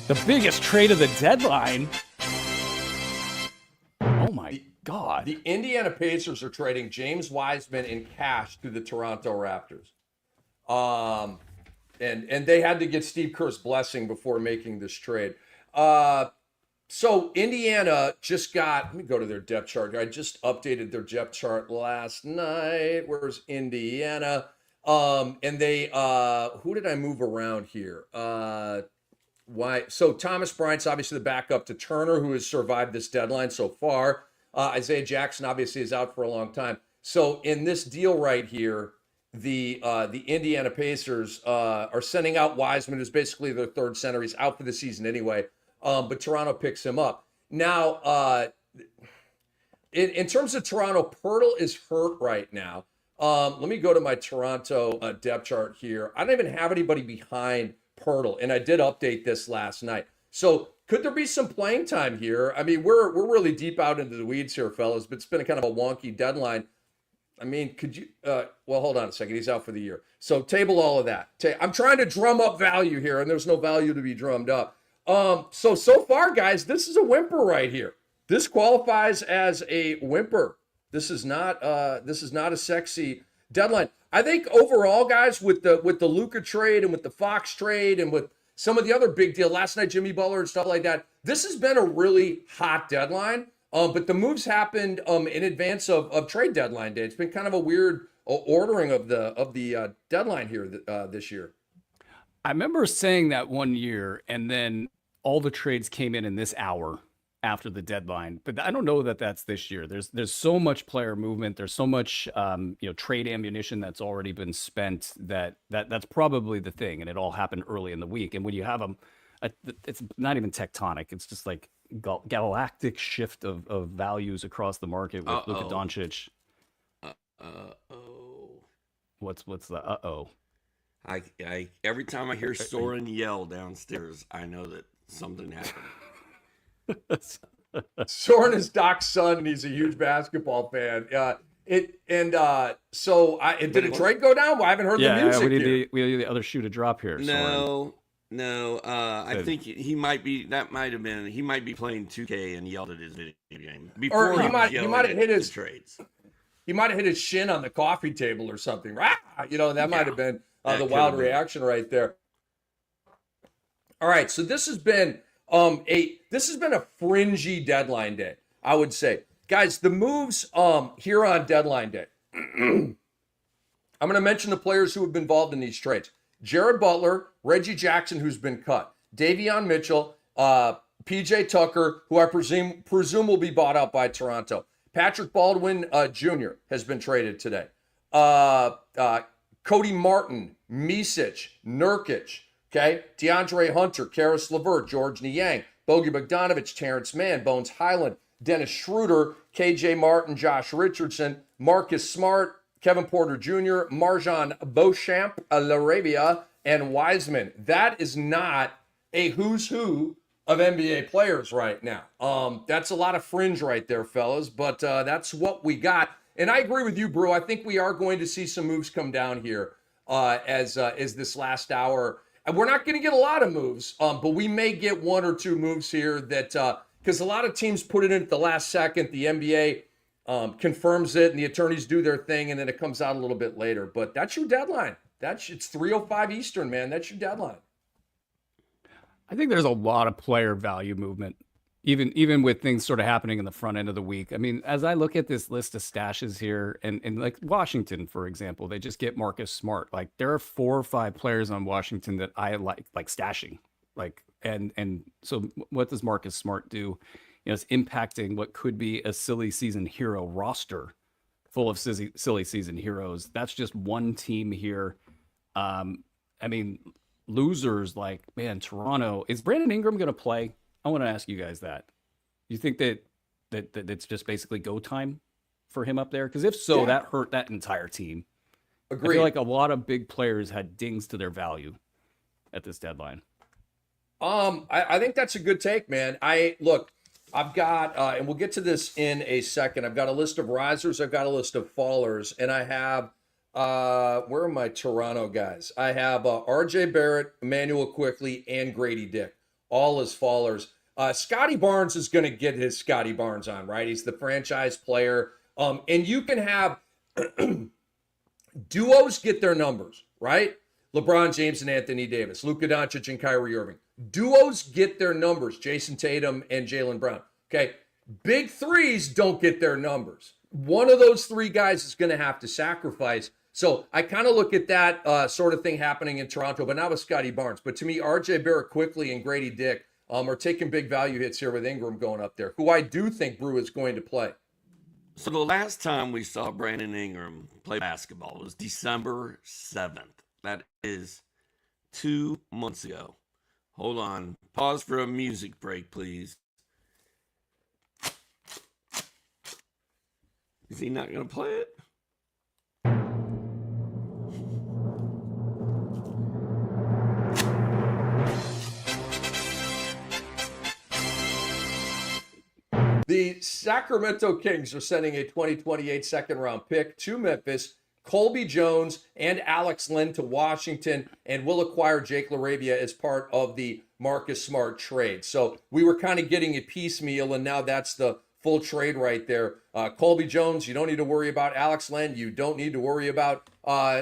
the biggest trade of the deadline. Oh my God! The Indiana Pacers are trading James Wiseman in cash to the Toronto Raptors, and they had to get Steve Kerr's blessing before making this trade. So Indiana just got, let me go to their depth chart. I just updated their depth chart last night. Where's Indiana? And they, who did I move around here? Why? So Thomas Bryant's obviously the backup to Turner, who has survived this deadline so far. Isaiah Jackson obviously is out for a long time. So in this deal right here, the Indiana Pacers are sending out Wiseman, who's basically their third center. He's out for the season anyway. But Toronto picks him up. Now, in terms of Toronto, Pirtle is hurt right now. Let me go to my Toronto depth chart here. I don't even have anybody behind Pirtle, and I did update this last night. So could there be some playing time here? I mean, we're really deep out into the weeds here, fellas, but it's been kind of a wonky deadline. I mean, could you well, hold on a second. He's out for the year. So table all of that. I'm trying to drum up value here, and there's no value to be drummed up. So far, guys, this is a whimper right here. This qualifies as a whimper. This is not a sexy deadline. I think overall, guys, with the Luka trade and with the Fox trade and with some of the other big deal last night, Jimmy Butler and stuff like that, this has been a really hot deadline. But the moves happened in advance of trade deadline day. It's been kind of a weird ordering of the deadline here this year. I remember saying that one year, and then all the trades came in this hour after the deadline. But I don't know that that's this year. There's so much player movement. There's so much trade ammunition that's already been spent that's probably the thing. And it all happened early in the week. And when you have them, it's not even tectonic. It's just like galactic shift of values across the market with Luka Doncic. What's the uh-oh? I every time I hear Soren yell downstairs, I know that something happened. Soren is Doc's son, and he's a huge basketball fan. Did a trade go down? Well, I haven't heard the music. We need the other shoe to drop here. No. I think he might be playing 2K and yelled at his video game. Before Or he might have hit his trades. He might have hit his shin on the coffee table or something. That might have been the wild reaction right there. All right, so this has been a fringy deadline day, I would say. Guys, the moves here on deadline day. I'm going to mention the players who have been involved in these trades. Jared Butler, Reggie Jackson, who's been cut, Davion Mitchell, PJ Tucker, who I presume will be bought out by Toronto. Patrick Baldwin Jr. has been traded today. Cody Martin, Misic, Nurkic, okay? DeAndre Hunter, Karis LeVert, George Niang, Bogey Bogdanovic, Terrence Mann, Bones Highland, Dennis Schroeder, KJ Martin, Josh Richardson, Marcus Smart, Kevin Porter Jr., Marjan Beauchamp, LaRavia, and Wiseman. That is not a who's who of NBA players right now. That's a lot of fringe right there, fellas, but that's what we got. And I agree with you, Brew. I think we are going to see some moves come down here as this last hour. And we're not going to get a lot of moves, but we may get one or two moves here that because a lot of teams put it in at the last second. The NBA confirms it, and the attorneys do their thing, and then it comes out a little bit later. But that's your deadline. It's 3:05 Eastern, man. That's your deadline. I think there's a lot of player value movement, even with things sort of happening in the front end of the week. I mean, as I look at this list of stashes here, and like Washington, for example, they just get Marcus Smart. Like there are 4 or 5 players on Washington that I like stashing. Like and so what does Marcus Smart do? It's impacting what could be a silly season hero roster full of silly season heroes. That's just one team here. I mean, losers like, man, Toronto. Is Brandon Ingram going to play? I want to ask you guys that. You think that it's just basically go time for him up there? Because if so, that hurt that entire team. Agreed. I feel like a lot of big players had dings to their value at this deadline. I think that's a good take, man. I've got, and we'll get to this in a second. I've got a list of risers. I've got a list of fallers, and I have, where are my Toronto guys? I have RJ Barrett, Emmanuel Quickly, and Grady Dick, all as fallers. Scotty Barnes is going to get his Scotty Barnes on, right? He's the franchise player. And you can have duos get their numbers, right? LeBron James and Anthony Davis, Luka Doncic and Kyrie Irving. Duos get their numbers, Jason Tatum and Jaylen Brown. Okay, big threes don't get their numbers. One of those 3 guys is going to have to sacrifice. So I kind of look at that sort of thing happening in Toronto, but not with Scotty Barnes. But to me, RJ Barrett Quickly and Grady Dick are taking big value hits here with Ingram going up there, who I do think Brew is going to play. So the last time we saw Brandon Ingram play basketball was December 7th. That is 2 months ago. Hold on. Pause for a music break, please. Is he not going to play it? The Sacramento Kings are sending a 2028 second-round pick to Memphis, Colby Jones and Alex Len to Washington, and will acquire Jake LaRavia as part of the Marcus Smart trade. So we were kind of getting a piecemeal, and now that's the full trade right there. Colby Jones, you don't need to worry about. Alex Len, you don't need to worry about.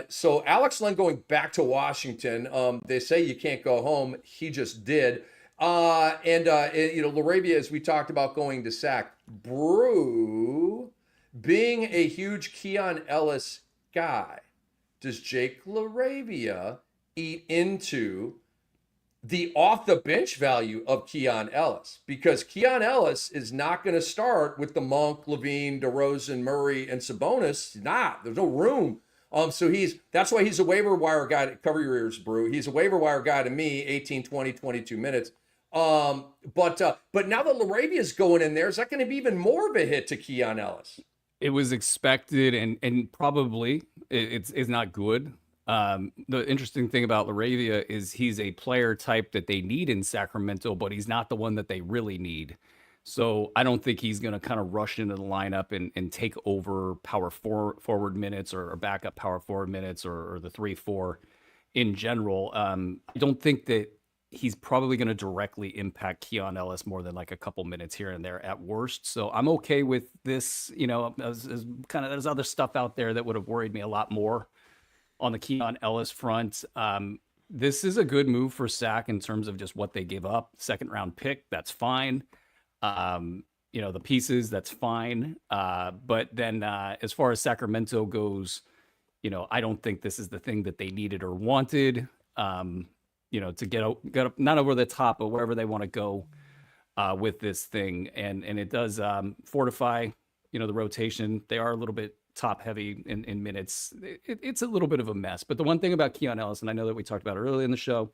So Alex Len going back to Washington. They say you can't go home. He just did. LaRavia, as we talked about, going to Sac. Brew, being a huge Keon Ellis guy, does Jake LaRavia eat into the off-the-bench value of Keon Ellis? Because Keon Ellis is not going to start with the Monk, Levine, DeRozan, Murray, and Sabonis. There's no room. So that's why he's a waiver wire guy. Cover your ears, Brew. He's a waiver wire guy to me, 18, 20, 22 minutes. But now that Laravia's going in there, is that going to be even more of a hit to Keon Ellis? It was expected, and probably it's not good. The interesting thing about Laravia is he's a player type that they need in Sacramento, but he's not the one that they really need. So I don't think he's going to kind of rush into the lineup and take over forward minutes or backup power forward minutes or the 3-4 in general. I don't think that he's probably going to directly impact Keon Ellis more than like a couple minutes here and there at worst. So I'm okay with this. You know, as kind of there's other stuff out there that would have worried me a lot more on the Keon Ellis front. This is a good move for Sac in terms of just what they gave up. Second round pick, that's fine. You know, the pieces, that's fine. But then as far as Sacramento goes, you know, I don't think this is the thing that they needed or wanted. You know, to get up, not over the top, but wherever they want to go with this thing. And it does fortify, you know, the rotation. They are a little bit top heavy in minutes. It's a little bit of a mess. But the one thing about Keon Ellis, and I know that we talked about it earlier in the show,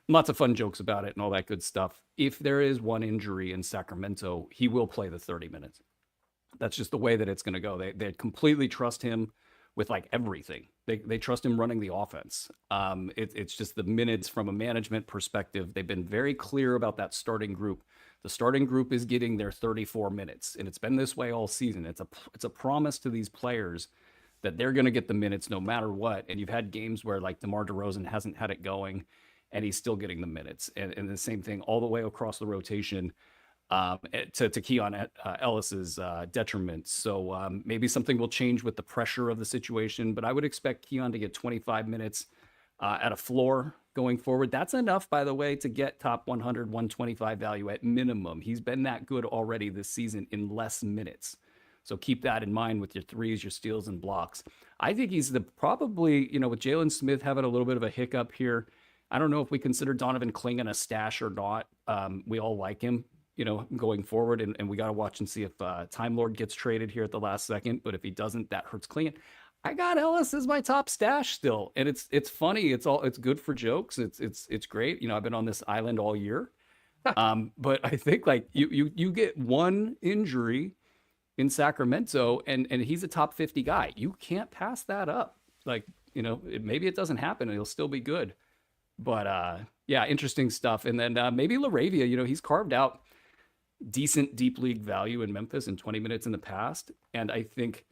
lots of fun jokes about it and all that good stuff. If there is one injury in Sacramento, he will play the 30 minutes. That's just the way that it's going to go. They completely trust him with like everything. They trust him running the offense. It's just the minutes from a management perspective. They've been very clear about that starting group. The starting group is getting their 34 minutes, and it's been this way all season. It's a promise to these players that they're going to get the minutes no matter what. And you've had games where like DeMar DeRozan hasn't had it going, and he's still getting the minutes. And the same thing all the way across the rotation. To Keon Ellis's detriment. So maybe something will change with the pressure of the situation, but I would expect Keon to get 25 minutes at a floor going forward. That's enough, by the way, to get top 100, 125 value at minimum. He's been that good already this season in less minutes. So keep that in mind with your threes, your steals, and blocks. I think he's probably, you know, with Jalen Smith having a little bit of a hiccup here, I don't know if we consider Donovan Clingan a stash or not. We all like him, you know, going forward, and we got to watch and see if Time Lord gets traded here at the last second. But if he doesn't, that hurts Clingan. I got Ellis as my top stash still, and it's funny. It's good for jokes. It's great. You know, I've been on this island all year, but I think like you get one injury in Sacramento, and he's a top 50 guy. You can't pass that up. Like, you know, maybe it doesn't happen, and he'll still be good. But yeah, interesting stuff. And then maybe Laravia. You know, he's carved out decent deep league value in Memphis in 20 minutes in the past. And I think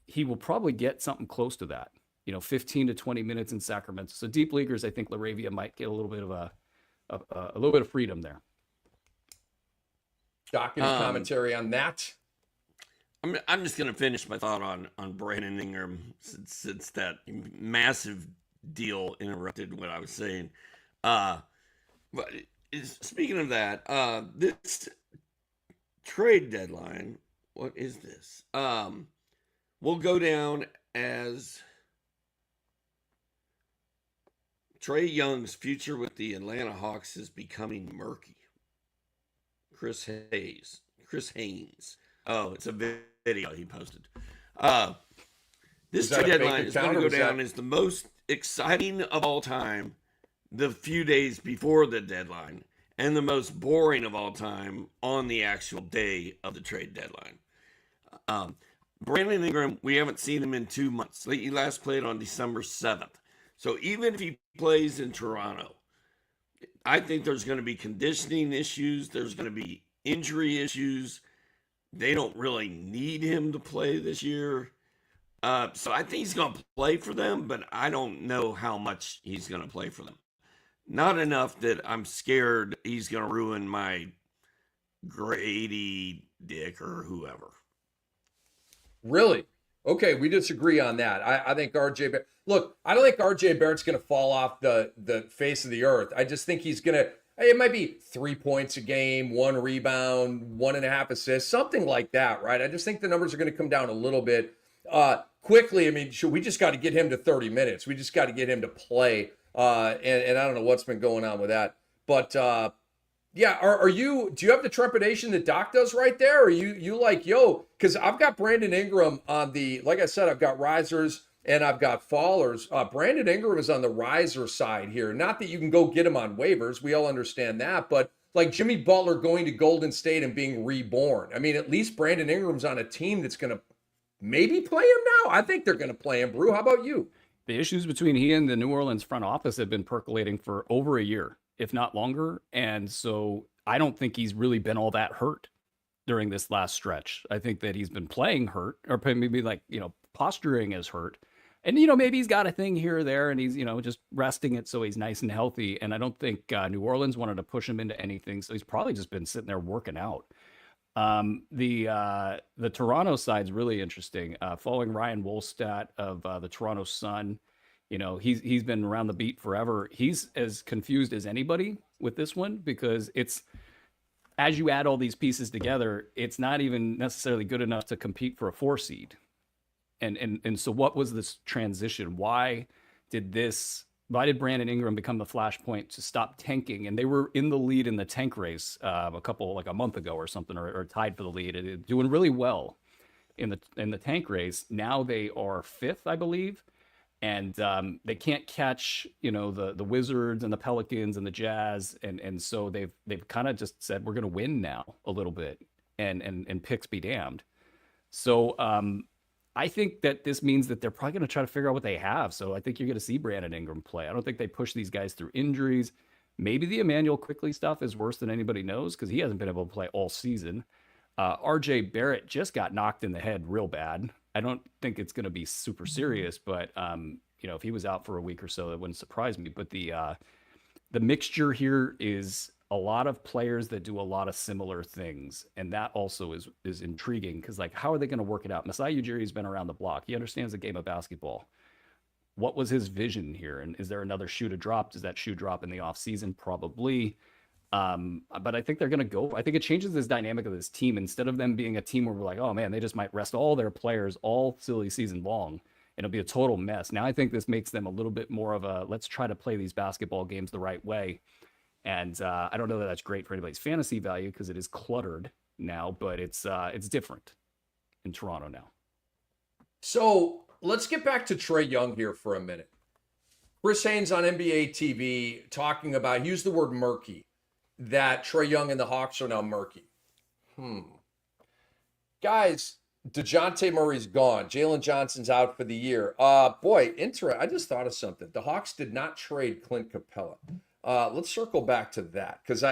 he will probably get something close to that, you know, 15 to 20 minutes in Sacramento. So deep leaguers, I think Laravia might get a little bit of a little bit of freedom there. Doc, any commentary on that? I'm just going to finish my thought on Brandon Ingram since that massive deal interrupted what I was saying. But speaking of that, this trade deadline, what is this? Will go down as Trae Young's future with the Atlanta Hawks is becoming murky. Chris Haynes. Oh, it's a video he posted. This trade deadline is going to go down as the most exciting of all time the few days before the deadline, and the most boring of all time on the actual day of the trade deadline. Brandon Ingram, we haven't seen him in 2 months. He last played on December 7th. So even if he plays in Toronto, I think there's going to be conditioning issues. There's going to be injury issues. They don't really need him to play this year. So I think he's going to play for them, but I don't know how much he's going to play for them. Not enough that I'm scared he's going to ruin my Grady, Dick, or whoever. Really? Okay, we disagree on that. I think RJ Barrett. Look, I don't think RJ Barrett's going to fall off the face of the earth. I just think he's going to. It might be 3 points a game, 1 rebound, 1.5 assists, something like that, right? I just think the numbers are going to come down a little bit quickly. I mean, we just got to get him to 30 minutes. We just got to get him to play. And I don't know what's been going on with that. But yeah, do you have the trepidation that Doc does right there? Or you like, yo, because I've got Brandon Ingram on the, like I said, I've got risers and I've got fallers. Brandon Ingram is on the riser side here. Not that you can go get him on waivers. We all understand that. But like Jimmy Butler going to Golden State and being reborn. I mean, at least Brandon Ingram's on a team that's going to maybe play him now. I think they're going to play him. Brew, how about you? The issues between he and the New Orleans front office have been percolating for over a year, if not longer. And so I don't think he's really been all that hurt during this last stretch. I think that he's been playing hurt, or maybe like, posturing as hurt. And, maybe he's got a thing here or there and he's, just resting it so he's nice and healthy. And I don't think New Orleans wanted to push him into anything. So he's probably just been sitting there working out. The Toronto side's really interesting. Following Ryan Wolstadt of the Toronto Sun, he's been around the beat forever. He's as confused as anybody with this one because it's, as you add all these pieces together, it's not even necessarily good enough to compete for a 4 seed. And so what was this transition? Why did Brandon Ingram become the flashpoint to stop tanking? And they were in the lead in the tank race a month ago or something, or tied for the lead, doing really well in the tank race. Now they are 5th, I believe. And they can't catch, the Wizards and the Pelicans and the Jazz. And so they've kind of just said, we're going to win now a little bit and picks be damned. So I think that this means that they're probably going to try to figure out what they have. So I think you're going to see Brandon Ingram play. I don't think they push these guys through injuries. Maybe the Emmanuel Quickley stuff is worse than anybody knows because he hasn't been able to play all season. RJ Barrett just got knocked in the head real bad. I don't think it's going to be super serious, but if he was out for a week or so, that wouldn't surprise me. But the mixture here is a lot of players that do a lot of similar things, and that also is intriguing because, like, how are they going to work it out? Masai Ujiri's been around the block. He understands the game of basketball. What was his vision here? And is there another shoe to drop? Does that shoe drop in the offseason? Probably. But I think they're going to go. I think it changes this dynamic of this team. Instead of them being a team where we're like, oh man, they just might rest all their players all silly season long. It'll be a total mess. Now I think this makes them a little bit more of a, let's try to play these basketball games the right way. And I don't know that that's great for anybody's fantasy value because it is cluttered now, but it's different in Toronto now. So let's get back to Trae Young here for a minute. Chris Haynes on NBA TV talking about, he used the word murky, that Trae Young and the Hawks are now murky. Guys, DeJounte Murray's gone. Jalen Johnson's out for the year. I just thought of something. The Hawks did not trade Clint Capella. Let's circle back to that because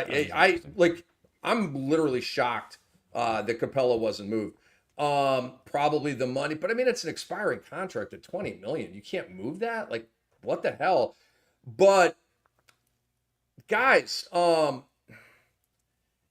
I'm literally shocked that Capella wasn't moved. Probably the money, but I mean, it's an expiring contract at $20 million. You can't move that. Like, what the hell? But guys,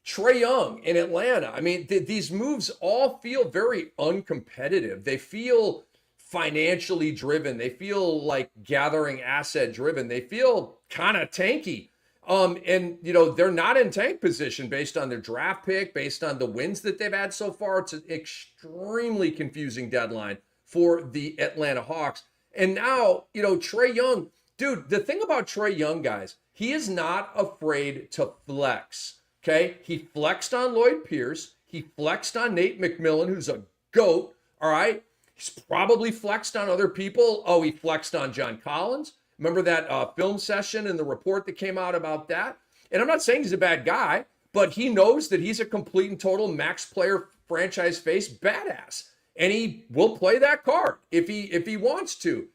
Trae Young in Atlanta. I mean, these moves all feel very uncompetitive. They feel financially driven. They feel like gathering asset driven. They feel kind of tanky. And they're not in tank position based on their draft pick, based on the wins that they've had so far. It's an extremely confusing deadline for the Atlanta Hawks. And now, Trae Young, dude, the thing about Trae Young, guys, he is not afraid to flex. Okay, he flexed on Lloyd Pierce. He flexed on Nate McMillan, who's a GOAT. All right, he's probably flexed on other people. Oh, he flexed on John Collins. Remember that film session and the report that came out about that? And I'm not saying he's a bad guy, but he knows that he's a complete and total max player, franchise face badass, and he will play that card if he wants to.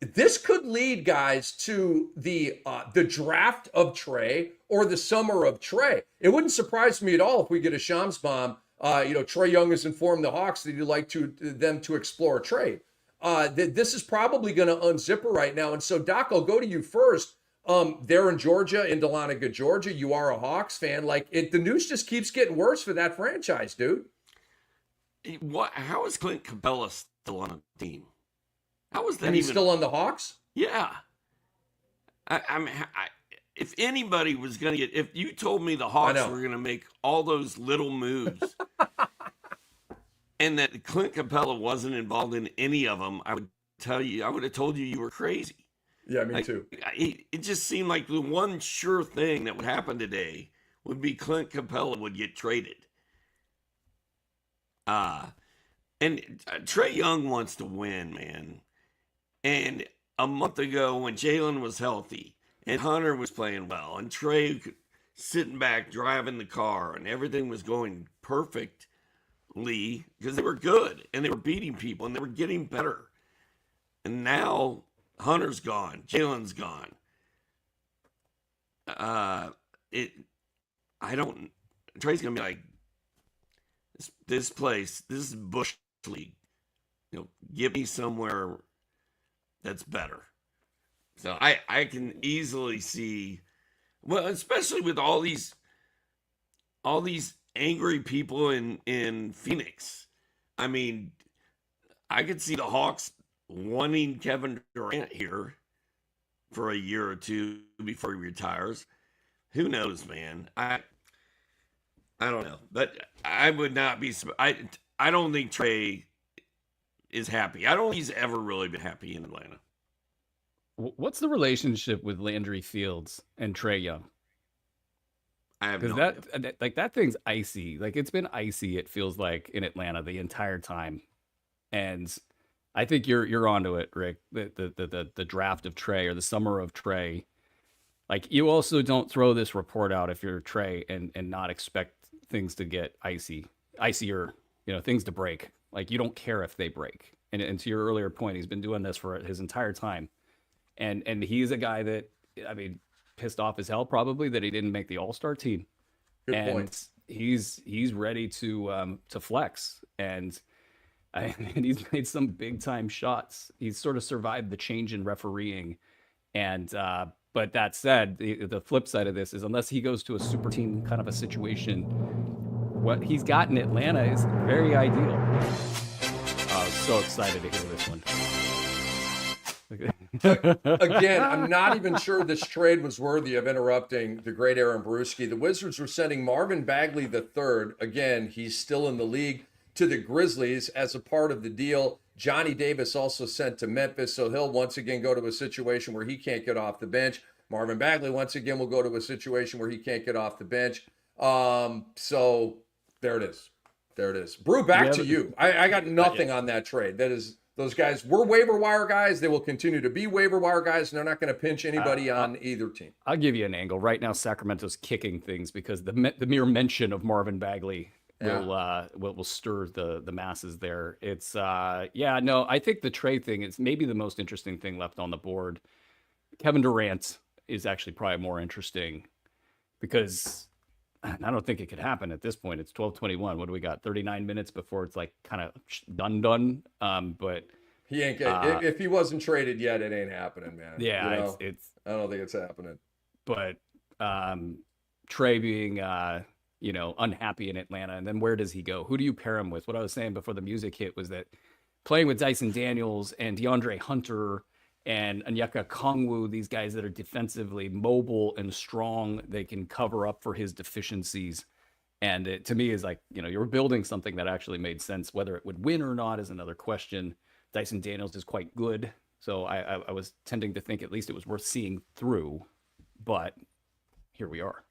This could lead, guys, to the draft of Trae or the summer of Trae. It wouldn't surprise me at all if we get a Shams bomb. Trae Young has informed the Hawks that he'd like them to explore a trade. This is probably going to unzipper right now. And so, Doc, I'll go to you first. There in Georgia, in Dahlonega, Georgia, you are a Hawks fan. The news just keeps getting worse for that franchise, dude. How is Clint Capella still on a team? How is that? And he's still on the Hawks? Yeah. If anybody was going to get, if you told me the Hawks were going to make all those little moves and that Clint Capella wasn't involved in any of them, I would have told you were crazy. Yeah, me too. It just seemed like the one sure thing that would happen today would be Clint Capella would get traded. And Trae Young wants to win, man. And a month ago when Jalen was healthy and Hunter was playing well and Trae sitting back, driving the car, and everything was going perfectly because they were good and they were beating people and they were getting better. And now Hunter's gone, Jalen's gone. Trey's gonna be like, this place, this is Bush League. Give me somewhere that's better. So I can easily see, well, especially with all these angry people in Phoenix. I mean, I could see the Hawks wanting Kevin Durant here for a year or two before he retires. Who knows, man? I don't know, but I would not be. I don't think Trey is happy. I don't think he's ever really been happy in Atlanta. What's the relationship with Landry Fields and Trae Young? I have Because no that thing's icy. Like, it's been icy, it feels like, in Atlanta the entire time. And I think you're onto it, Rick. The draft of Trae, or the summer of Trae. Like, you also don't throw this report out if you're Trae and not expect things to get icier, things to break. Like, you don't care if they break. And to your earlier point, he's been doing this for his entire time. And he's a guy that, I mean, pissed off as hell probably that he didn't make the All-Star team. Good and point. He's ready to flex, and he's made some big time shots. He's sort of survived the change in refereeing, and but that said, the flip side of this is, unless he goes to a super team kind of a situation, what he's got in Atlanta is very ideal. So excited to hear this one. Again, I'm not even sure this trade was worthy of interrupting the great Aaron Bruski. The Wizards were sending Marvin Bagley III, again, he's still in the league, to the Grizzlies as a part of the deal. Johnny Davis also sent to Memphis, so he'll once again go to a situation where he can't get off the bench. Marvin Bagley once again will go to a situation where he can't get off the bench. So there it is. There it is. Brew, back to you. I got nothing on that trade. That is, those guys were waiver wire guys. They will continue to be waiver wire guys, and they're not going to pinch anybody on either team. I'll give you an angle. Right now, Sacramento's kicking things because the mere mention of Marvin Bagley will stir the masses there. It's I think the trade thing is maybe the most interesting thing left on the board. Kevin Durant is actually probably more interesting because I don't think it could happen at this point. It's 12:21. What do we got? 39 minutes before it's like kind of done. But he ain't getting. If he wasn't traded yet, it ain't happening, man. Yeah, it's. I don't think it's happening. But Trey being unhappy in Atlanta, and then where does he go? Who do you pair him with? What I was saying before the music hit was that playing with Dyson Daniels and DeAndre Hunter and Onyeka Okongwu, these guys that are defensively mobile and strong, they can cover up for his deficiencies. And it, to me, is like, you're building something that actually made sense. Whether it would win or not is another question. Dyson Daniels is quite good. So I was tending to think at least it was worth seeing through. But here we are.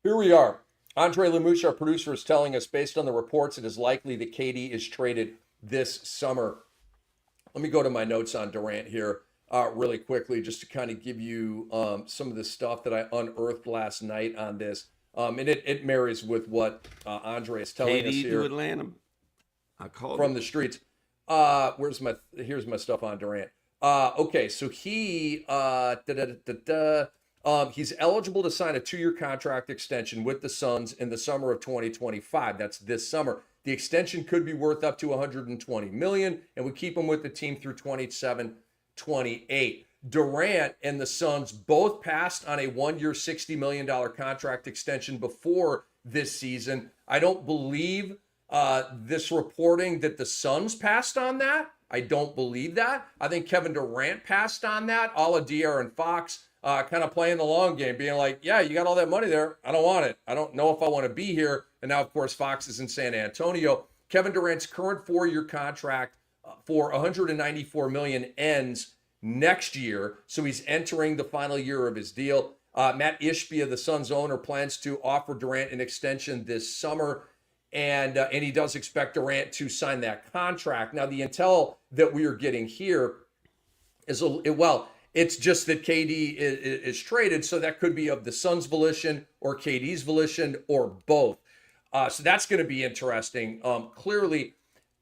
Here we are. Andre Lemouche, our producer, is telling us, based on the reports, it is likely that KD is traded this summer. Let me go to my notes on Durant here really quickly, just to kind of give you some of the stuff that I unearthed last night on this. And it marries with what Andre is telling us here. To Atlanta. I called from the streets. Here's my stuff on Durant. Okay, so he he's eligible to sign a 2-year contract extension with the Suns in the summer of 2025. That's this summer. The extension could be worth up to $120 million, and would keep him with the team through 27-28. Durant and the Suns both passed on a 1-year, $60 million contract extension before this season. I don't believe this reporting that the Suns passed on that. I don't believe that. I think Kevin Durant passed on that, a la De'Aaron Fox, kind of playing the long game, being like, yeah, you got all that money there. I don't want it. I don't know if I want to be here. And now, of course, Fox is in San Antonio. Kevin Durant's current 4-year contract for $194 million ends next year. So he's entering the final year of his deal. Matt Ishbia, the Suns owner, plans to offer Durant an extension this summer. And he does expect Durant to sign that contract. Now, the intel that we are getting here is, It's just that KD is traded, so that could be of the Suns' volition or KD's volition or both. So that's going to be interesting. Clearly,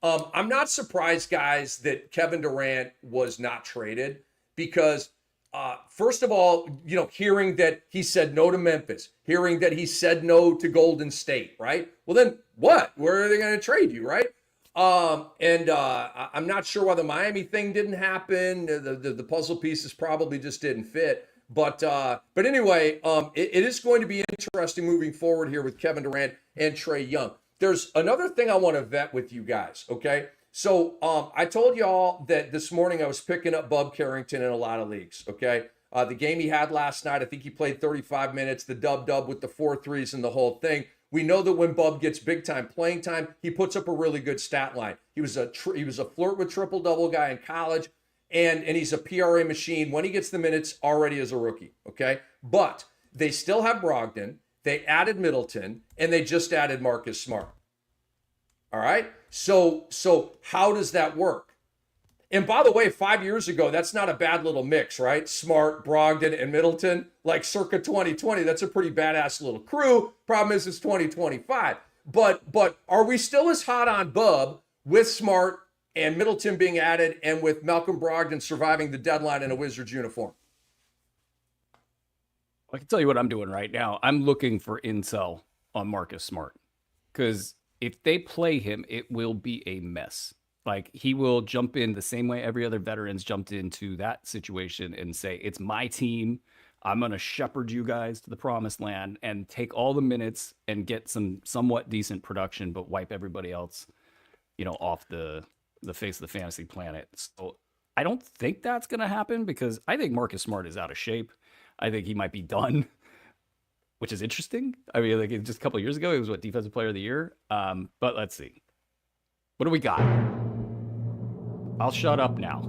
I'm not surprised, guys, that Kevin Durant was not traded because, first of all, hearing that he said no to Memphis, hearing that he said no to Golden State, right? Well, then what? Where are they going to trade you, right? I'm not sure why the Miami thing didn't happen. The puzzle pieces probably just didn't fit. But anyway, it is going to be interesting moving forward here with Kevin Durant and Trae Young. There's another thing I want to vet with you guys, okay? So I told y'all that this morning I was picking up Bub Carrington in a lot of leagues, okay? The game he had last night, I think he played 35 minutes, the dub with the 4 threes and the whole thing. We know that when Bub gets big time playing time, he puts up a really good stat line. He was a flirt with triple double guy in college, and he's a PRA machine when he gets the minutes already as a rookie. Okay, but they still have Brogdon. They added Middleton, and they just added Marcus Smart. All right, so how does that work? And by the way, 5 years ago, that's not a bad little mix, right? Smart, Brogdon, and Middleton, like circa 2020. That's a pretty badass little crew. Problem is, it's 2025. But are we still as hot on Bub with Smart and Middleton being added and with Malcolm Brogdon surviving the deadline in a Wizards uniform? I can tell you what I'm doing right now. I'm looking for intel on Marcus Smart because if they play him, it will be a mess. Like, he will jump in the same way every other veteran's jumped into that situation and say, it's my team. I'm going to shepherd you guys to the promised land and take all the minutes and get some somewhat decent production, but wipe everybody else, off the face of the fantasy planet. So I don't think that's going to happen because I think Marcus Smart is out of shape. I think he might be done, which is interesting. I mean, like, just a couple of years ago, he was Defensive Player of the Year. But let's see. What do we got? I'll shut up now.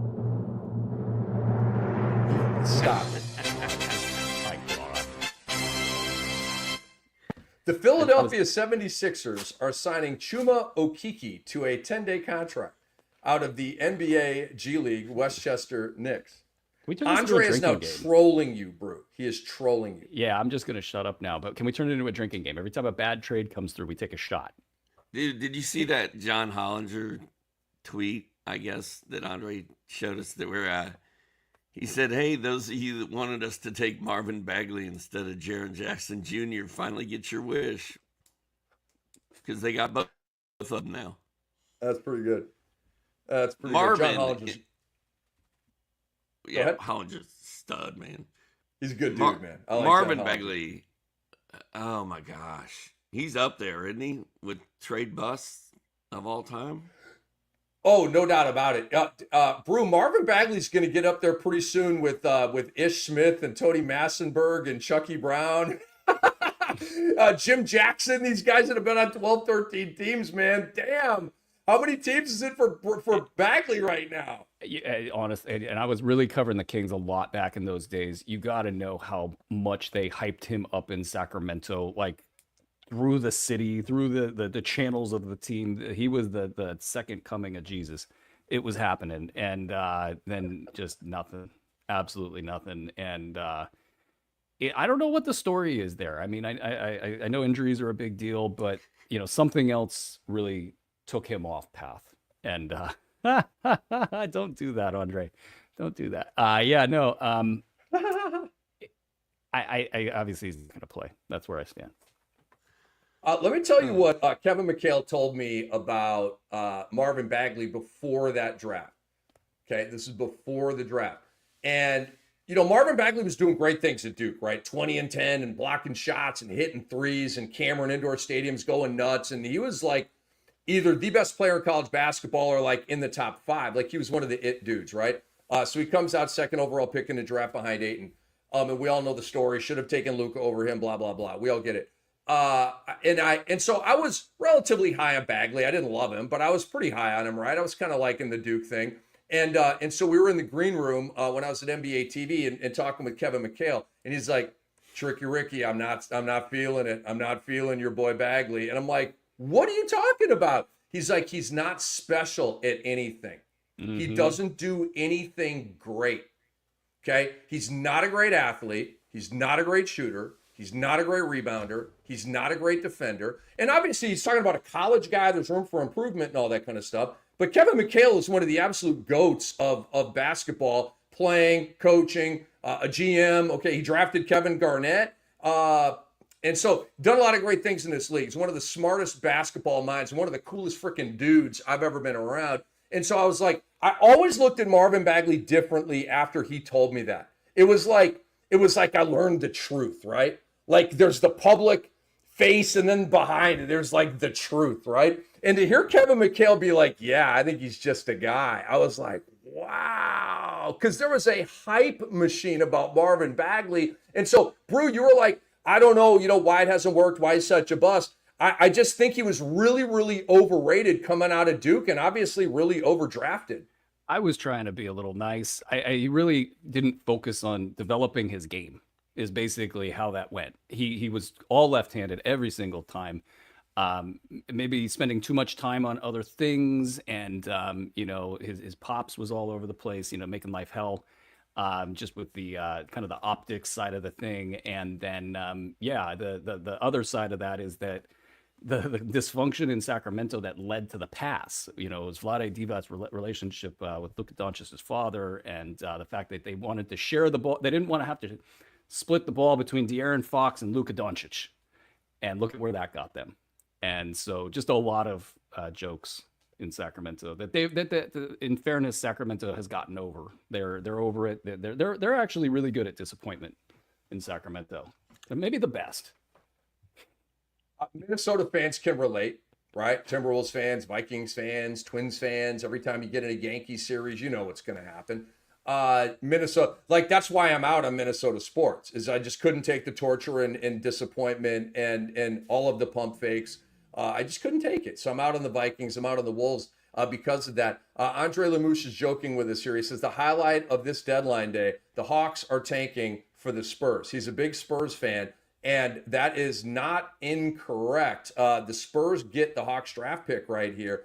Stop it. My God. The Philadelphia 76ers are signing Chuma Okeke to a 10-day contract out of the NBA G League Westchester Knicks. Andre is now trolling you, Brew. He is trolling you. Yeah, I'm just going to shut up now. But can we turn it into a drinking game? Every time a bad trade comes through, we take a shot. Dude, did you see that John Hollinger tweet, I guess, that Andre showed us that he said, hey, those of you that wanted us to take Marvin Bagley instead of Jaren Jackson Jr. finally get your wish. Because they got both of them now. That's pretty good. That's pretty Marvin, good. John Hollinger's... Yeah, Hollinger's stud, man. He's a good dude, man. I like Marvin Bagley, oh my gosh. He's up there, isn't he? With trade busts of all time. Oh, no doubt about it. Brew, Marvin Bagley's going to get up there pretty soon with Ish Smith and Tony Massenberg and Chucky Brown. Jim Jackson, these guys that have been on 12, 13 teams, man. Damn. How many teams is it for Bagley right now? Yeah, honestly, and I was really covering the Kings a lot back in those days. You got to know how much they hyped him up in Sacramento, like through the city, through the channels of the team. He was the second coming of Jesus. It was happening, and then just nothing, absolutely nothing. And I don't know what the story is there. I mean, I know injuries are a big deal, but something else really took him off path. And don't do that, Andre. Don't do that. I obviously he's going to play. That's where I stand. Let me tell you what Kevin McHale told me about Marvin Bagley before that draft. Okay, this is before the draft. And, Marvin Bagley was doing great things at Duke, right? 20-10 and blocking shots and hitting threes and Cameron Indoor Stadium's going nuts. And he was like either the best player in college basketball or like in the top 5. Like he was one of the it dudes, right? So he comes out second overall pick in the draft behind Ayton. And we all know the story. Should have taken Luka over him, blah, blah, blah. We all get it. And so I was relatively high on Bagley. I didn't love him, but I was pretty high on him, right? I was kind of liking the Duke thing. And so we were in the green room when I was at NBA TV and talking with Kevin McHale, and he's like, Tricky Ricky, I'm not feeling it. I'm not feeling your boy Bagley. And I'm like, what are you talking about? He's like, he's not special at anything. Mm-hmm. He doesn't do anything great. Okay. He's not a great athlete. He's not a great shooter. He's not a great rebounder. He's not a great defender. And obviously, he's talking about a college guy. There's room for improvement and all that kind of stuff. But Kevin McHale is one of the absolute goats of basketball, playing, coaching, a GM. Okay, he drafted Kevin Garnett. And so done a lot of great things in this league. He's one of the smartest basketball minds, one of the coolest freaking dudes I've ever been around. And so I was like, I always looked at Marvin Bagley differently after he told me that. It was like I learned the truth, right? Like there's the public face and then behind it, there's like the truth, right? And to hear Kevin McHale be like, yeah, I think he's just a guy. I was like, wow. Because there was a hype machine about Marvin Bagley. And so, Brew, you were like, I don't know, why it hasn't worked, why he's such a bust. I just think he was really, really overrated coming out of Duke and obviously really overdrafted. I was trying to be a little nice. I really didn't focus on developing his game, is basically how that went. He was all left-handed every single time. Maybe spending too much time on other things, and his pops was all over the place, making life hell. Just with the kind of the optics side of the thing, and then the other side of that is that the dysfunction in Sacramento that led to the pass. It was Vlade Divac's relationship with Luka Doncic's father, and the fact that they wanted to share the ball. They didn't want to have to split the ball between De'Aaron Fox and Luka Doncic, and look at where that got them. And so, just a lot of jokes in Sacramento that in fairness, Sacramento has gotten over. They're over it. They're actually really good at disappointment in Sacramento. They're maybe the best. Minnesota fans can relate, right? Timberwolves fans, Vikings fans, Twins fans. Every time you get in a Yankees series, you know what's going to happen. Minnesota, like that's why I'm out on Minnesota sports. Is I just couldn't take the torture and disappointment and all of the pump fakes. I just couldn't take it. So I'm out on the Vikings. I'm out on the Wolves because of that. Andre Lamouche is joking with us here. He says the highlight of this deadline day, the Hawks are tanking for the Spurs. He's a big Spurs fan, and that is not incorrect. The Spurs get the Hawks draft pick right here.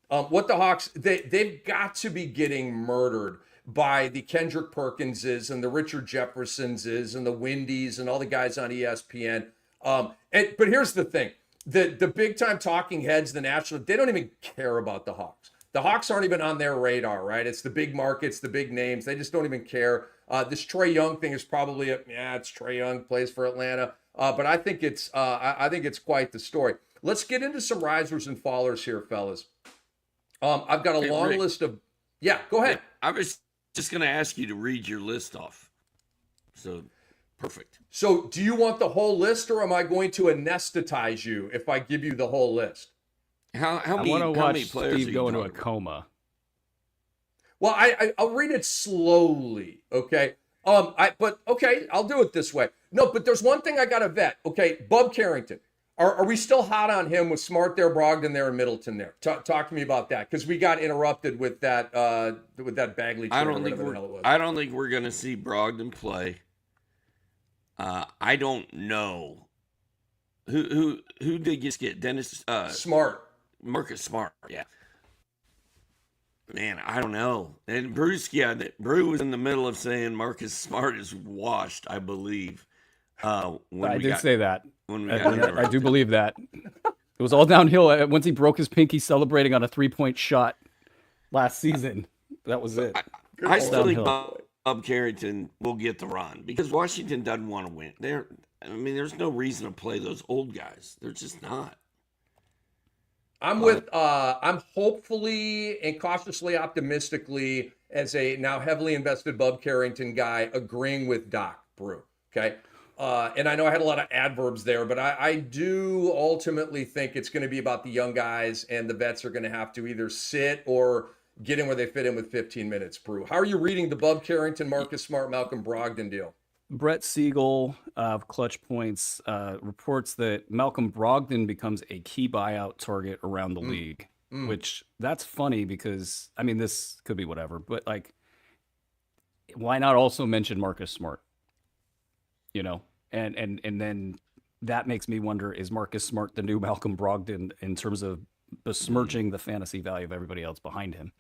What the Hawks, they've got to be getting murdered by the Kendrick Perkinses and the Richard Jeffersonses and the Windies and all the guys on ESPN. But here's the thing. The big-time talking heads, the national, they don't even care about the Hawks. The Hawks aren't even on their radar, right? It's the big markets, the big names. They just don't even care. This Trae Young thing is probably it's Trae Young, plays for Atlanta. But I think it's quite the story. Let's get into some risers and fallers here, fellas. I've got a long list of. Yeah, go ahead. I was just going to ask you to read your list off. So, perfect. So, do you want the whole list, or am I going to anesthetize you if I give you the whole list? How many players Steve go into a coma? Well, I'll read it slowly, okay? I'll do it this way. No, but there's one thing I got to vet. Okay, Bub Carrington. Are we still hot on him with Smart there, Brogdon there, and Middleton there? Talk to me about that, because we got interrupted with that Bagley. I don't think we're going to see Brogdon play. I don't know who did you get. Dennis Smart, Marcus Smart. Yeah, man, I don't know. And Bruski, Brew was in the middle of saying Marcus Smart is washed, I believe. I did say that. I do believe that. It was all downhill once he broke his pinky celebrating on a 3-point shot last season. That was it. I still think Bob Carrington will get the run because Washington doesn't want to win. There's no reason to play those old guys. They're just not. I'm hopefully and cautiously optimistically, as a now heavily invested Bub Carrington guy, agreeing with Doc Brew. Okay. And I know I had a lot of adverbs there, but I do ultimately think it's going to be about the young guys, and the vets are going to have to either sit or get in where they fit in with 15 minutes, Brew. How are you reading the Bub Carrington, Marcus Smart, Malcolm Brogdon deal? Brett Siegel of Clutch Points reports that Malcolm Brogdon becomes a key buyout target around the league, which that's funny because, this could be whatever, but why not also mention Marcus Smart? And then that makes me wonder, is Marcus Smart the new Malcolm Brogdon in terms of besmirching the fantasy value of everybody else behind him?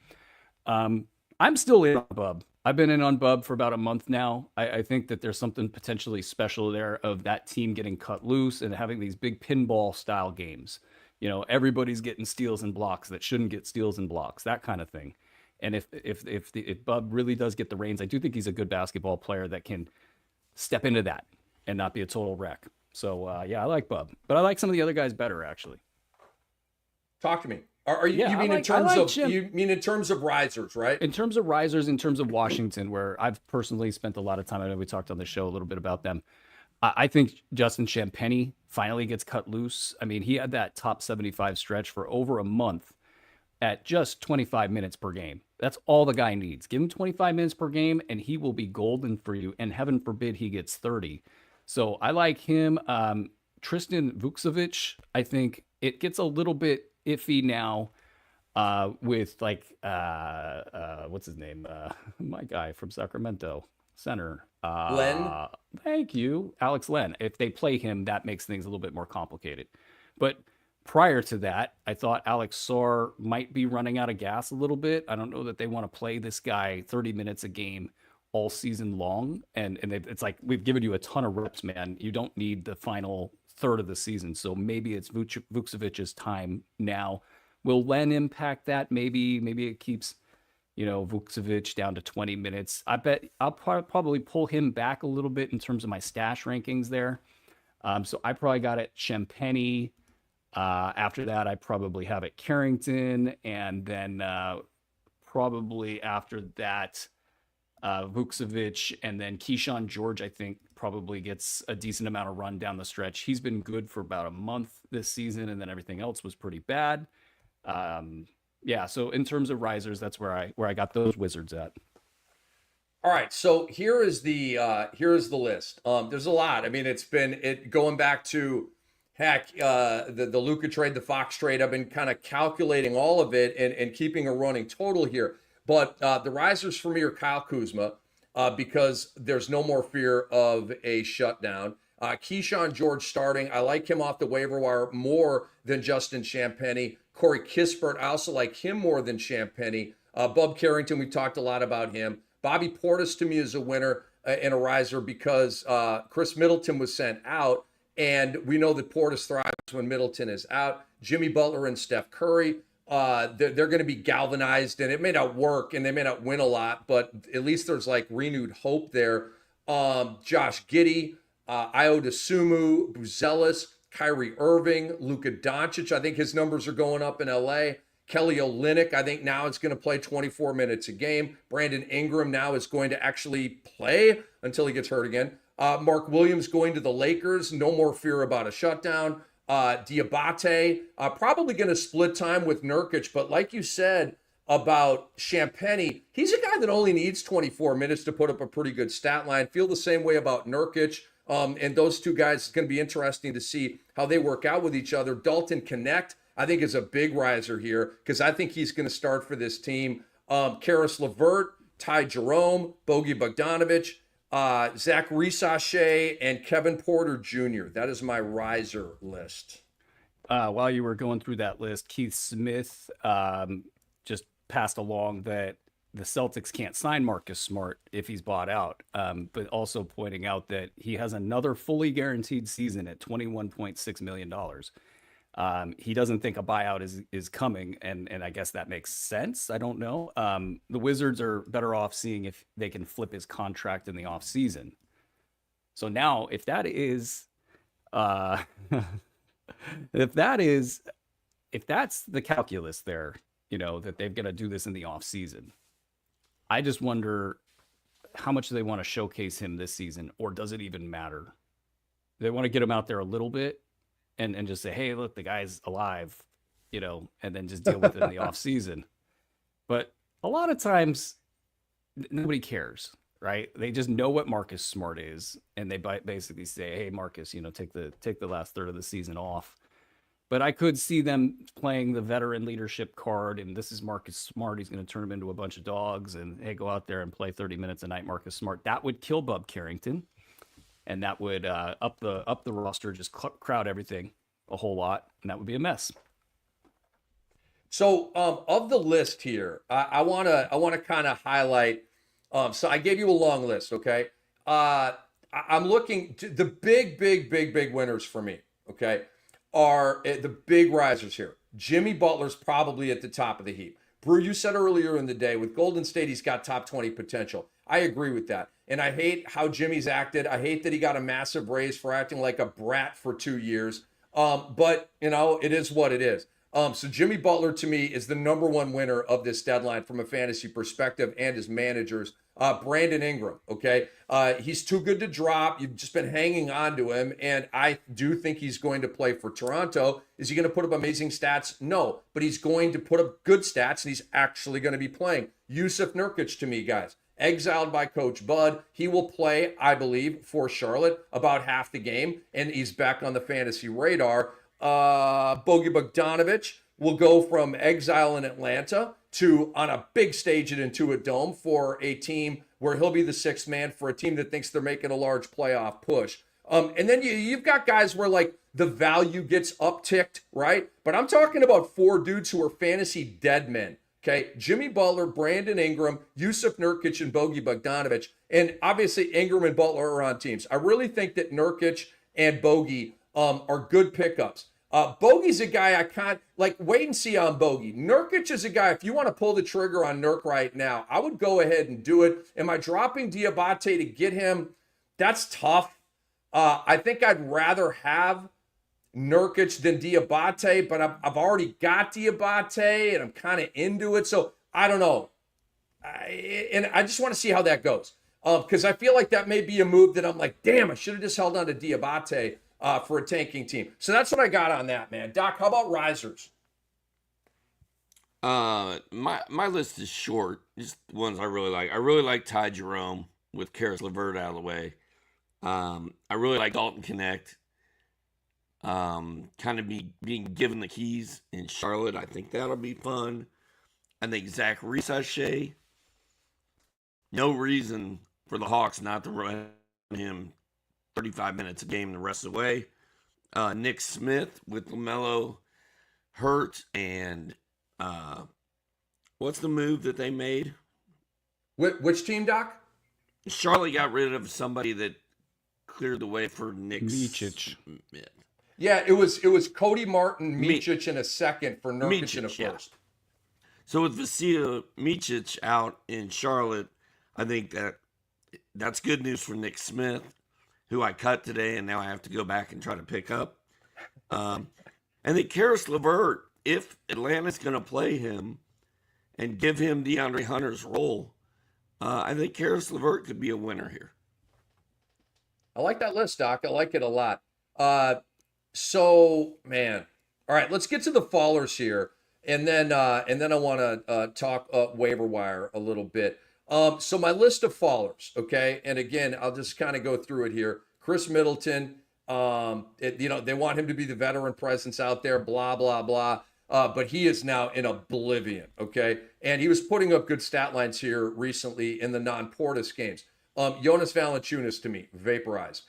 I'm still in on Bub. I've been in on Bub for about a month now. I think that there's something potentially special there of that team getting cut loose and having these big pinball style games. You know, everybody's getting steals and blocks that shouldn't get steals and blocks, that kind of thing. And if Bub really does get the reins, I do think he's a good basketball player that can step into that and not be a total wreck. So yeah, I like Bub, but I like some of the other guys better actually. Talk to me. Are you, Yeah, you mean I in terms like of Jim. you mean in terms of risers, right? In terms of risers, in terms of Washington, where I've personally spent a lot of time, I know we talked on the show a little bit about them. I think Justin Champagnie finally gets cut loose. I mean, he had that top 75 stretch for over a month at just 25 minutes per game. That's all the guy needs. Give him 25 minutes per game, and he will be golden for you. And heaven forbid he gets 30. So I like him. Tristan Vukcevic, I think it gets a little bit iffy now. With like what's his name? My guy from Sacramento, center. Len? Thank you, Alex Len. If they play him, that makes things a little bit more complicated. But prior to that, I thought Alex Sor might be running out of gas a little bit. I don't know that they want to play this guy 30 minutes a game all season long. And it's like, we've given you a ton of reps, man. You don't need the final third of the season. So maybe it's Vucevic's time now. Will Len impact that? Maybe it keeps, Vukcevic down to 20 minutes. I bet I'll probably pull him back a little bit in terms of my stash rankings there. So I probably got it Champagnie. After that, I probably have it Carrington. And then probably after that, Vukcevic, and then Keyshawn George, I think, probably gets a decent amount of run down the stretch. He's been good for about a month this season, and then everything else was pretty bad. Yeah, so in terms of risers, that's where I got those Wizards at. All right, so here is the list. There's a lot. I mean, it's been going back to the Luka trade, the Fox trade. I've been kind of calculating all of it and keeping a running total here. But the risers for me are Kyle Kuzma because there's no more fear of a shutdown. Keyshawn George starting. I like him off the waiver wire more than Justin Champagnie. Corey Kispert, I also like him more than Champagnie. Bub Carrington, we talked a lot about him. Bobby Portis to me is a winner and a riser because Chris Middleton was sent out, and we know that Portis thrives when Middleton is out. Jimmy Butler and Steph Curry, they're going to be galvanized, and it may not work, and they may not win a lot, but at least there's like renewed hope there. Josh Giddey, Ayo Dosunmu, Buzelis, Kyrie Irving, Luka Doncic. I think his numbers are going up in LA. Kelly Olynyk, I think now is going to play 24 minutes a game. Brandon Ingram now is going to actually play until he gets hurt again. Mark Williams going to the Lakers. No more fear about a shutdown. Diabate, probably going to split time with Nurkic. But like you said about Champagnie, he's a guy that only needs 24 minutes to put up a pretty good stat line. Feel the same way about Nurkic. And those two guys, it's going to be interesting to see how they work out with each other. Dalton Connect, I think, is a big riser here because I think he's going to start for this team. Karis LeVert, Ty Jerome, Bogey Bogdanovic, Zach Risachet, and Kevin Porter Jr. That is my riser list. While you were going through that list, Keith Smith just passed along that the Celtics can't sign Marcus Smart if he's bought out, but also pointing out that he has another fully guaranteed season at $21.6 million. He doesn't think a buyout is coming, and I guess that makes sense. I don't know. The Wizards are better off seeing if they can flip his contract in the offseason. So now, if that's the calculus there, that they're going to do this in the offseason, I just wonder how much they want to showcase him this season, or does it even matter? They want to get him out there a little bit and just say, hey, look, the guy's alive, and then just deal with it in the off season. But a lot of times nobody cares, right? They just know what Marcus Smart is. And they basically say, hey, Marcus, take the last third of the season off. But I could see them playing the veteran leadership card, and this is Marcus Smart. He's going to turn him into a bunch of dogs, and hey, go out there and play 30 minutes a night, Marcus Smart. That would kill Bub Carrington, and that would up the roster, just crowd everything a whole lot, and that would be a mess. So of the list here, I wanna kind of highlight. So I gave you a long list, okay? I'm looking to the big winners for me, okay, are the big risers here. Jimmy Butler's probably at the top of the heap. Brew, you said earlier in the day with Golden State, he's got top 20 potential. I agree with that. And I hate how Jimmy's acted. I hate that he got a massive raise for acting like a brat for 2 years. But, it is what it is. So Jimmy Butler to me is the number one winner of this deadline from a fantasy perspective and his managers. Brandon Ingram, okay? He's too good to drop. You've just been hanging on to him, and I do think he's going to play for Toronto. Is he going to put up amazing stats? No, but he's going to put up good stats, and he's actually going to be playing. Yusuf Nurkic to me, guys. Exiled by Coach Bud. He will play, I believe, for Charlotte about half the game, and he's back on the fantasy radar. Bogi Bogdanovic will go from exile in Atlanta to on a big stage at Intuit Dome for a team where he'll be the sixth man for a team that thinks they're making a large playoff push. And then you've got guys where like the value gets upticked, right? But I'm talking about 4 dudes who are fantasy dead men. Okay, Jimmy Butler, Brandon Ingram, Yusuf Nurkic, and Bogi Bogdanovic. And obviously Ingram and Butler are on teams. I really think that Nurkic and Bogi are good pickups. Bogey's a guy I can't wait and see on Bogey. Nurkic is a guy, if you want to pull the trigger on Nurk right now, I would go ahead and do it. Am I dropping Diabate to get him? That's tough. I think I'd rather have Nurkic than Diabate, but I've already got Diabate and I'm kind of into it. So I don't know. And I just want to see how that goes. Because I feel like that may be a move that I'm like, damn, I should have just held on to Diabate for a tanking team. So that's what I got on that, man. Doc, how about risers? My list is short. Just the ones I really like. I really like Ty Jerome with Karis LeVert out of the way. I really like Dalton Connect. Kind of being given the keys in Charlotte. I think that'll be fun. I think Zach Reese, no reason for the Hawks not to run him 35 minutes a game the rest of the way. Nick Smith with LaMelo hurt, and what's the move that they made? Which team, Doc? Charlotte got rid of somebody that cleared the way for Nick Micic. Smith. Yeah, it was Cody Martin, Micic in a second for Nurkic in a first. Yeah. So with Vasilije Micic out in Charlotte, I think that's good news for Nick Smith, who I cut today, and now I have to go back and try to pick up. And then Karis LeVert, if Atlanta's going to play him and give him DeAndre Hunter's role, I think Karis LeVert could be a winner here. I like that list, Doc. I like it a lot. So, man. All right, let's get to the fallers here. And then I want to talk waiver wire a little bit. So my list of fallers, okay? And again, I'll just kind of go through it here. Chris Middleton, they want him to be the veteran presence out there, blah, blah, blah. But he is now in oblivion, okay? And he was putting up good stat lines here recently in the non-Portis games. Jonas Valanciunas, to me, vaporized.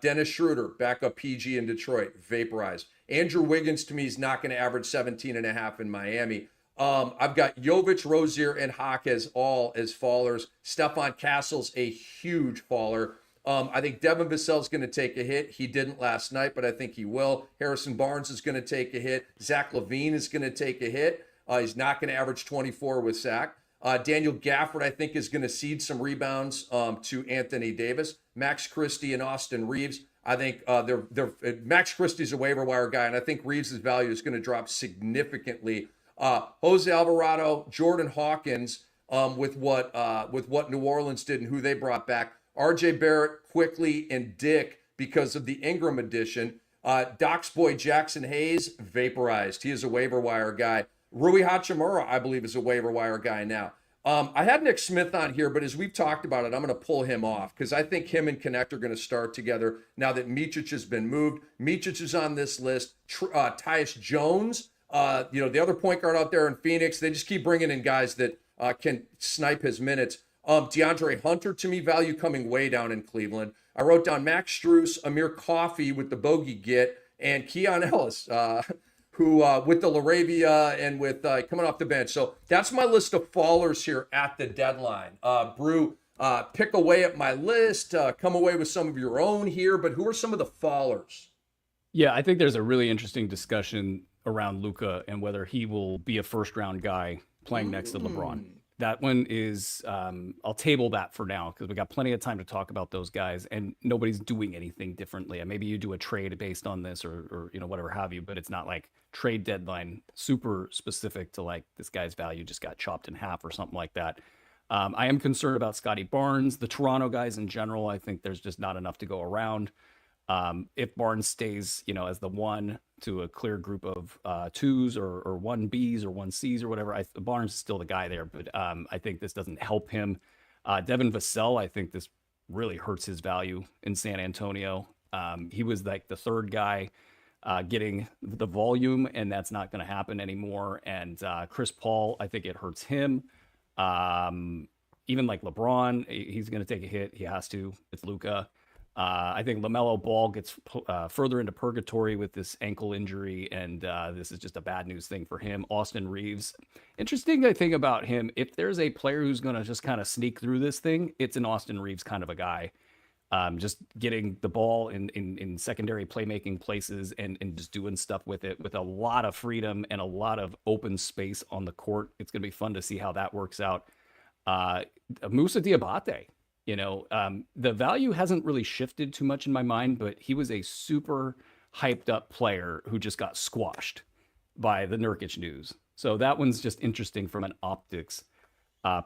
Dennis Schroeder, backup PG in Detroit, vaporized. Andrew Wiggins, to me, is not going to average 17.5 in Miami. I've got Jovic, Rozier, and Hawkes all as fallers. Stephon Castle's a huge faller. I think Devin Vassell's going to take a hit. He didn't last night, but I think he will. Harrison Barnes is going to take a hit. Zach LaVine is going to take a hit. He's not going to average 24 with Zach. Daniel Gafford, I think, is going to cede some rebounds to Anthony Davis. Max Christie and Austin Reeves, I think Max Christie's a waiver wire guy, and I think Reeves' value is going to drop significantly. Jose Alvarado, Jordan Hawkins, with what New Orleans did and who they brought back. RJ Barrett, Quickly, and Dick because of the Ingram addition. Doc's boy Jackson Hayes, vaporized. He is a waiver wire guy. Rui Hachimura, I believe, is a waiver wire guy now. I had Nick Smith on here, but as we've talked about it, I'm going to pull him off because I think him and Connect are going to start together now that Micic has been moved. Micic is on this list. Tyus Jones, the other point guard out there in Phoenix, they just keep bringing in guys that can snipe his minutes. DeAndre Hunter, to me, value coming way down in Cleveland. I wrote down Max Strus, Amir Coffey with the bogey get, and Keon Ellis, who with the Laravia and with coming off the bench. So that's my list of fallers here at the deadline. Brew, pick away at my list, come away with some of your own here, but who are some of the fallers? Yeah, I think there's a really interesting discussion around Luka and whether he will be a first round guy playing next to LeBron. That one is, I'll table that for now because we got plenty of time to talk about those guys and nobody's doing anything differently. And maybe you do a trade based on this or whatever have you, but it's not like trade deadline super specific to like this guy's value just got chopped in half or something like that. I am concerned about Scotty Barnes, the Toronto guys in general. I think there's just not enough to go around. If Barnes stays, as the one to a clear group of twos or one Bs or one Cs or whatever, Barnes is still the guy there. But I think this doesn't help him. Devin Vassell, I think this really hurts his value in San Antonio. He was like the third guy getting the volume, and that's not going to happen anymore. And Chris Paul, I think it hurts him. Even like LeBron, he's going to take a hit. He has to. It's Luka. I think LaMelo Ball gets further into purgatory with this ankle injury, and this is just a bad news thing for him. Austin Reeves. Interesting thing about him, if there's a player who's going to just kind of sneak through this thing, it's an Austin Reeves kind of a guy. Just getting the ball in secondary playmaking places and just doing stuff with it with a lot of freedom and a lot of open space on the court. It's going to be fun to see how that works out. Moussa Diabate. The value hasn't really shifted too much in my mind, but he was a super hyped up player who just got squashed by the Nurkic news. So that one's just interesting from an optics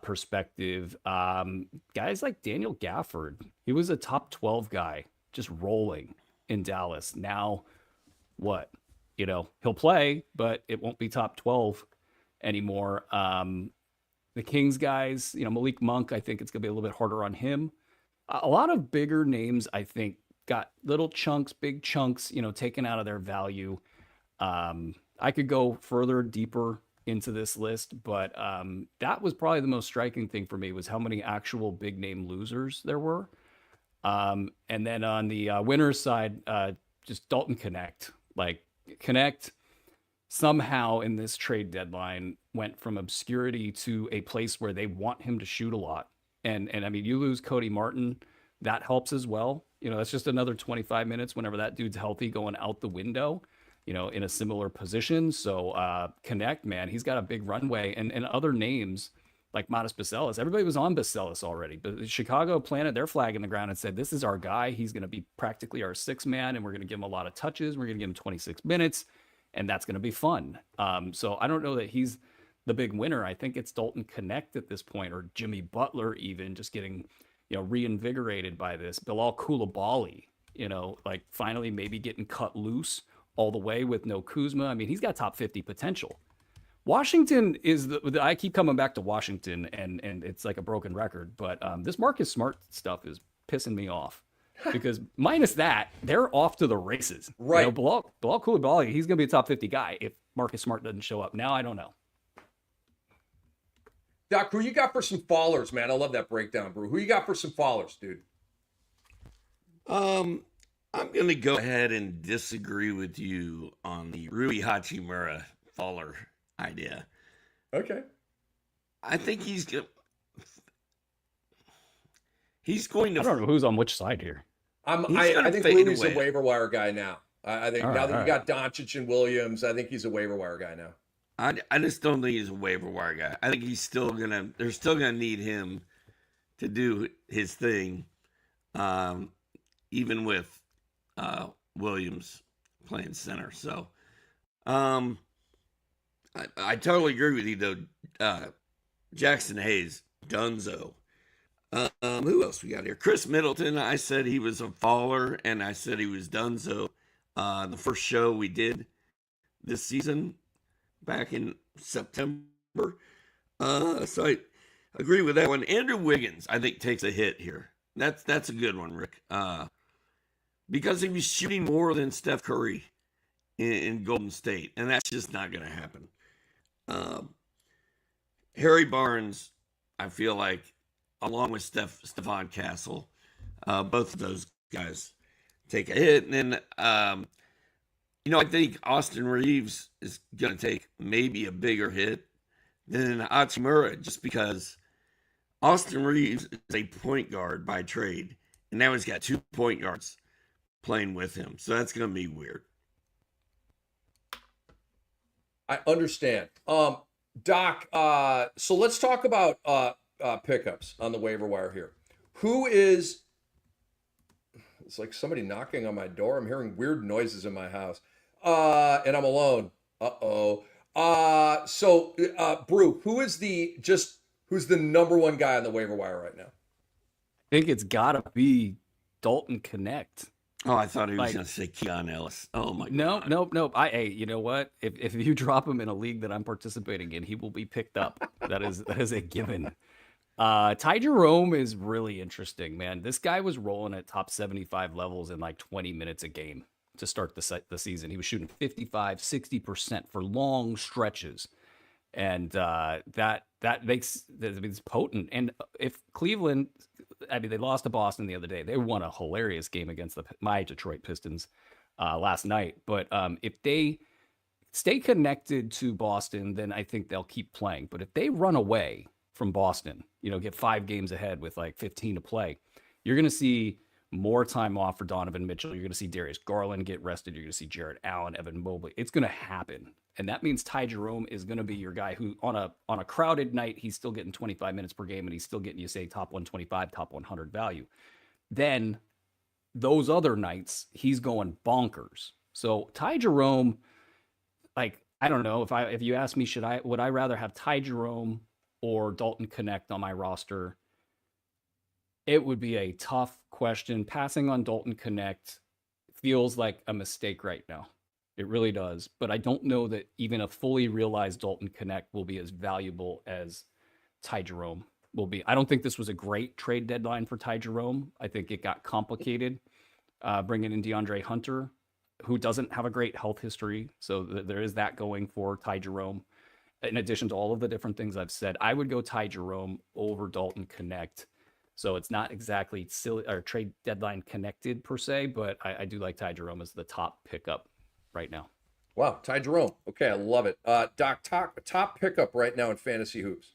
perspective. Guys like Daniel Gafford, he was a top 12 guy just rolling in Dallas. Now what? He'll play, but it won't be top 12 anymore. The Kings guys, Malik Monk, I think it's going to be a little bit harder on him. A lot of bigger names, I think, got little chunks, big chunks, taken out of their value. I could go further, deeper into this list, but that was probably the most striking thing for me was how many actual big name losers there were. And then on the winners side, just Dalton Connect. Like Connect somehow in this trade deadline went from obscurity to a place where they want him to shoot a lot. And I mean, you lose Cody Martin, that helps as well. That's just another 25 minutes whenever that dude's healthy going out the window, in a similar position. So Connect, man, he's got a big runway and other names like Modest Bacelis. Everybody was on Bacelis already, but Chicago planted their flag in the ground and said, this is our guy. He's going to be practically our sixth man and we're going to give him a lot of touches. We're going to give him 26 minutes. And that's going to be fun. So I don't know that he's the big winner. I think it's Dalton Connect at this point, or Jimmy Butler even just getting, reinvigorated by this. Bilal Coulibaly, like finally maybe getting cut loose all the way with no Kuzma. I mean, he's got top 50 potential. Washington is I keep coming back to Washington and it's like a broken record, but this Marcus Smart stuff is pissing me off. Because minus that, they're off to the races. Right. Bilal Coulibaly, he's going to be a top 50 guy if Marcus Smart doesn't show up. Now I don't know. Doc, who you got for some fallers, man? I love that breakdown, bro. Who you got for some fallers, dude? I'm going to go ahead and disagree with you on the Rui Hachimura faller idea. Okay. I think he's going to. I don't know who's on which side here. I think Rui's a waiver wire guy now. I think now that you got Doncic and Williams, I think he's a waiver wire guy now. I just don't think he's a waiver wire guy. I think he's still they're still gonna need him to do his thing, even with Williams playing center. So I totally agree with you though. Jackson Hayes, Dunzo. Who else we got here? Chris Middleton. I said he was a faller, and I said he was Dunzo. The first show we did this season back in September. So I agree with that one. Andrew Wiggins, I think, takes a hit here. That's a good one, Rick. Because he was shooting more than Steph Curry in Golden State, and that's just not going to happen. Harry Barnes, I feel like, along with Stephon Castle, both of those guys take a hit. And then I think Austin Reeves is going to take maybe a bigger hit than Hachimura just because Austin Reeves is a point guard by trade, and now he's got 2 point guards playing with him. So that's going to be weird. I understand. Doc, so let's talk about pickups on the waiver wire here. Who is, it's like somebody knocking on my door. I'm hearing weird noises in my house. And I'm alone. So Brew, who's the number one guy on the waiver wire right now? I think it's gotta be Dalton Connect. Oh, I thought he was going to say Keon Ellis. Oh my God. Nope. Hey, you know what? If you drop him in a league that I'm participating in, he will be picked up. That is a given. Ty Jerome is really interesting, man. This guy was rolling at top 75 levels in like 20 minutes a game to start the season. He was shooting 55, 60% for long stretches. And that makes it's potent. And if Cleveland, they lost to Boston the other day. They won a hilarious game against my Detroit Pistons last night. But if they stay connected to Boston, then I think they'll keep playing. But if they run away from Boston, get 5 games ahead with like 15 to play, you're going to see more time off for Donovan Mitchell. You're going to see Darius Garland get rested. You're going to see Jarrett Allen, Evan Mobley. It's going to happen. And that means Ty Jerome is going to be your guy who on a crowded night, he's still getting 25 minutes per game and he's still getting, you say, top 125, top 100 value. Then those other nights, he's going bonkers. So Ty Jerome, I don't know, if you ask me, would I rather have Ty Jerome or Dalton Connect on my roster? It would be a tough question. Passing on Dalton Connect feels like a mistake right now. It really does. But I don't know that even a fully realized Dalton Connect will be as valuable as Ty Jerome will be. I don't think this was a great trade deadline for Ty Jerome. I think it got complicated bringing in DeAndre Hunter, who doesn't have a great health history. So there is that going for Ty Jerome. In addition to all of the different things I've said, I would go Ty Jerome over Dalton Connect. So it's not exactly silly or trade deadline connected per se, but I do like Ty Jerome as the top pickup right now. Wow, Ty Jerome. Okay, I love it. Doc, top pickup right now in fantasy hoops.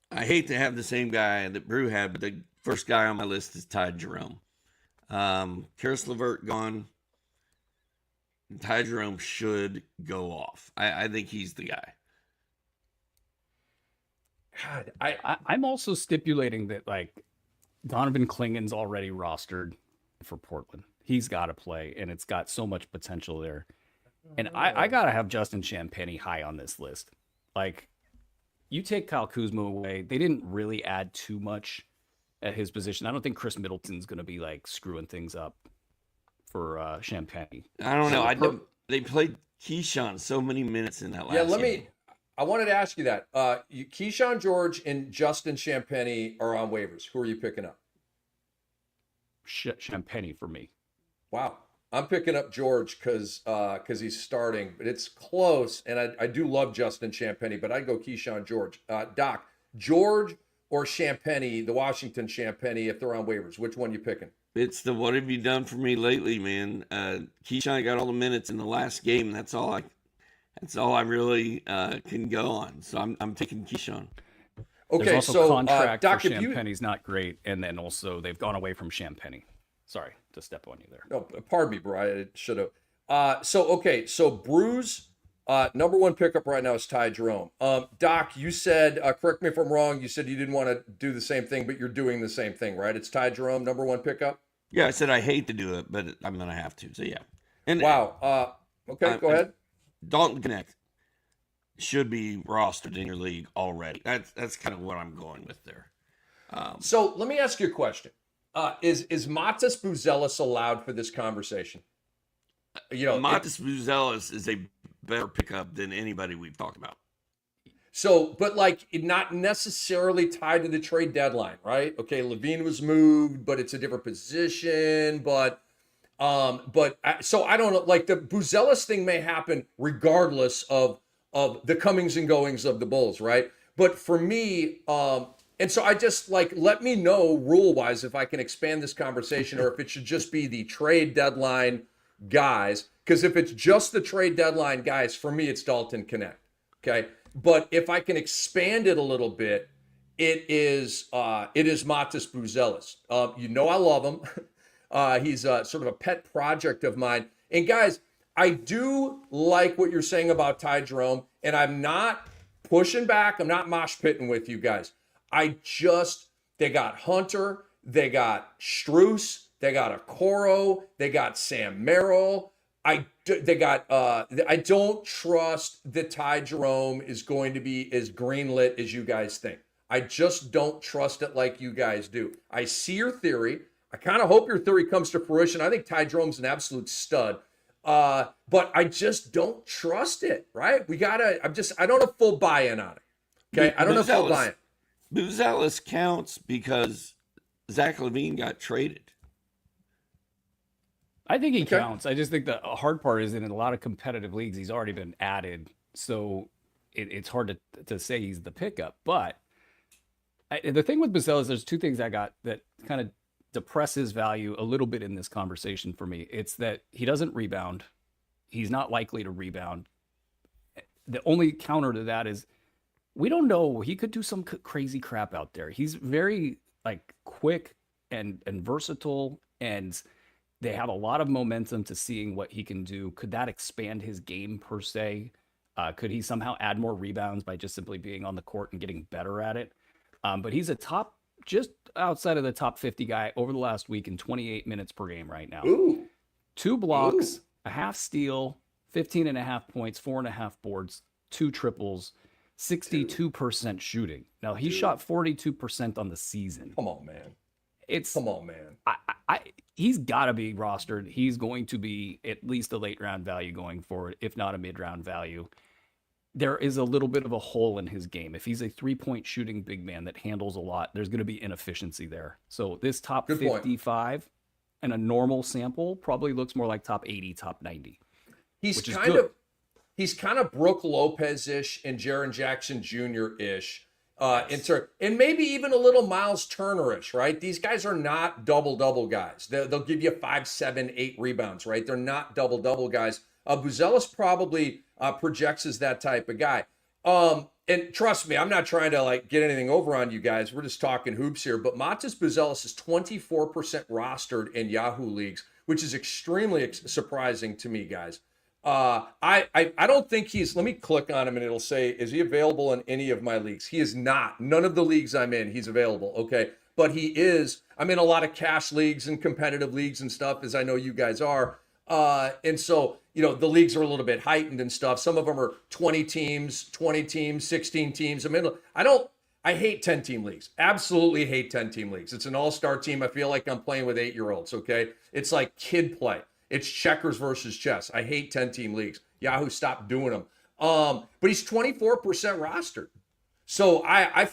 I hate to have the same guy that Brew had, but the first guy on my list is Ty Jerome. Karis LeVert gone. Ty Jerome should go off. I think he's the guy. God, I'm also stipulating that Donovan Klingen's already rostered for Portland. He's got to play, and it's got so much potential there. And I got to have Justin Champagnie high on this list. You take Kyle Kuzma away, they didn't really add too much at his position. I don't think Chris Middleton's going to be screwing things up for Champagnie. I don't know. They played Keyshawn so many minutes in that last game. I wanted to ask you that. Keyshawn George and Justin Champagnie are on waivers. Who are you picking up? Champagnie for me. Wow. I'm picking up George because he's starting, but it's close. And I do love Justin Champagnie, but I'd go Keyshawn George. Doc, George or Champagnie, the Washington Champagnie, if they're on waivers, which one you picking? It's the what have you done for me lately, man. Keyshawn got all the minutes in the last game. That's all I really can go on. So I'm taking Keyshawn. Okay, there's also contract Doc, for Champagnie's not great, and then also they've gone away from Champagnie. Sorry to step on you there. No, pardon me, bro. I should have. So Brew's number one pickup right now is Ty Jerome. Doc, you said, correct me if I'm wrong, you said you didn't want to do the same thing, but you're doing the same thing, right? It's Ty Jerome, number one pickup? Yeah, I said I hate to do it, but I'm going to have to. So, yeah. And wow. Okay, go ahead. Dalton Connect should be rostered in your league already. That's kind of what I'm going with there. So let me ask you a question. Is Matas Buzelis allowed for this conversation? Matas Buzelis is a better pickup than anybody we've talked about. So, but not necessarily tied to the trade deadline, right? Okay, Levine was moved, but it's a different position. So I don't know. The Buzelis thing may happen regardless of the comings and goings of the Bulls, right? But for me, And so I just like, let me know rule wise if I can expand this conversation or if it should just be the trade deadline guys. Because if it's just the trade deadline guys, for me, it's Dalton Connect. Okay. But if I can expand it a little bit, it is Matas Buzelis. I love him. He's sort of a pet project of mine. And guys, I do like what you're saying about Ty Jerome, and I'm not pushing back. I'm not mosh pitting with you guys. They got Hunter, they got Strus, they got Okoro, they got Sam Merrill. I don't trust that Ty Jerome is going to be as greenlit as you guys think. I just don't trust it like you guys do. I see your theory. I kind of hope your theory comes to fruition. I think Ty Jerome's an absolute stud. But I just don't trust it, right? I don't have full buy-in on it. Okay, I don't have full buy-in. Buzelis counts because Zach LaVine got traded. I think he counts. I just think the hard part is that in a lot of competitive leagues, he's already been added. So it's hard to say he's the pickup. But the thing with Buzelis, there's two things I got that kind of depress his value a little bit in this conversation for me. It's that he doesn't rebound. He's not likely to rebound. The only counter to that is we don't know. He could do some crazy crap out there. He's very quick and versatile, and they have a lot of momentum to seeing what he can do. Could that expand his game per se? Could he somehow add more rebounds by just simply being on the court and getting better at it? But he's just outside of the top 50 guy over the last week in 28 minutes per game right now. Ooh. 2 blocks, a half steal, 15.5 points, 4.5 boards, 2 triples, 62% shooting. Now he shot 42% on the season. Come on, man. He's got to be rostered. He's going to be at least a late round value going forward, if not a mid round value. There is a little bit of a hole in his game. If he's a 3-point shooting big man that handles a lot, there's going to be inefficiency there. So this top 55 and a normal sample probably looks more like top 80, top 90. He's kind of Brooke Lopez-ish and Jaren Jackson Jr.-ish. And maybe even a little Miles Turner-ish, right? These guys are not double-double guys. They'll give you 5, 7, 8 rebounds, right? They're not double-double guys. Buzelis probably projects as that type of guy. And trust me, I'm not trying to get anything over on you guys. We're just talking hoops here. But Matas Buzelis is 24% rostered in Yahoo leagues, which is extremely surprising to me, guys. I don't think let me click on him and it'll say, is he available in any of my leagues? He is not. None of the leagues I'm in, he's available. Okay. But I'm in a lot of cash leagues and competitive leagues and stuff, as I know you guys are. And so, the leagues are a little bit heightened and stuff. Some of them are 20 teams, 16 teams. I hate 10-team leagues. Absolutely hate 10-team leagues. It's an all-star team. I feel like I'm playing with 8-year-olds. Okay. It's like kid play. It's checkers versus chess. I hate 10-team leagues. Yahoo stopped doing them. But he's 24% rostered. So I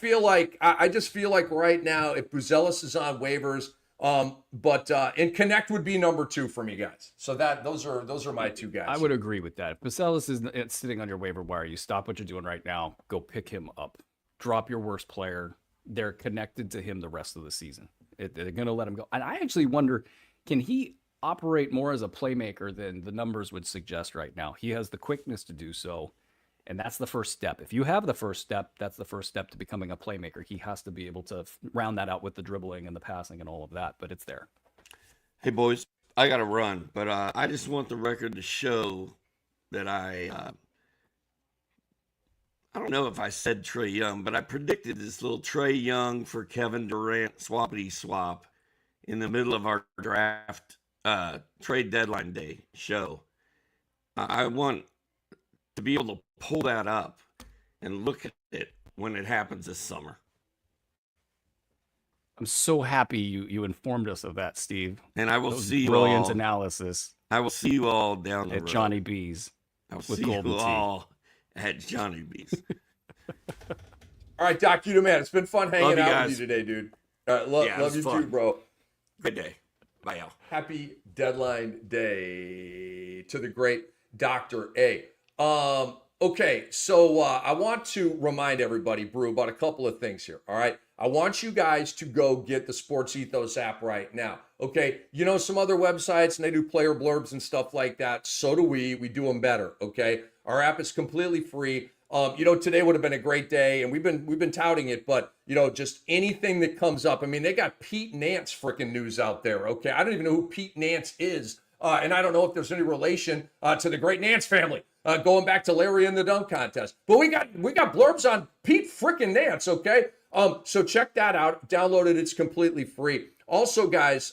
just feel like right now, if Buzelis is on waivers, and Connect would be number 2 for me, guys. So those are my 2 guys. I would agree with that. If Buzelis is sitting on your waiver wire, you stop what you're doing right now, go pick him up, drop your worst player. They're connected to him the rest of the season. They're going to let him go. And I actually wonder, can he operate more as a playmaker than the numbers would suggest right now? He has the quickness to do so, and that's the first step. If you have the first step, that's the first step to becoming a playmaker. He has to be able to round that out with the dribbling and the passing and all of that, but it's there. Hey, boys, I got to run, but I just want the record to show that I don't know if I said Trae Young, but I predicted this little Trae Young for Kevin Durant swappity swap in the middle of our draft trade deadline day show. I want to be able to pull that up and look at it when it happens this summer. I'm so happy you informed us of that, Steve. And I will see you all. Brilliant analysis. I will see you all down the road. At Johnny B's. I will see you all at Johnny B's. All right, Doc, you the man. It's been fun hanging out with you today, dude. Love you too, bro. Good day. Bye, y'all. Happy deadline day to the great Dr. A. Okay, so I want to remind everybody, Brew, about a couple of things here. All right, I want you guys to go get the Sports Ethos app right now. Okay, you know some other websites and they do player blurbs and stuff like that. So do we. We do them better. Okay, our app is completely free. Today would have been a great day, and we've been touting it, but just anything that comes up. I mean, they got Pete Nance freaking news out there. Okay, I don't even know who Pete Nance is, and I don't know if there's any relation to the great Nance family. Going back to Larry in the dunk contest. But we got blurbs on Pete frickin' Nance, okay? So check that out. Download it. It's completely free. Also, guys,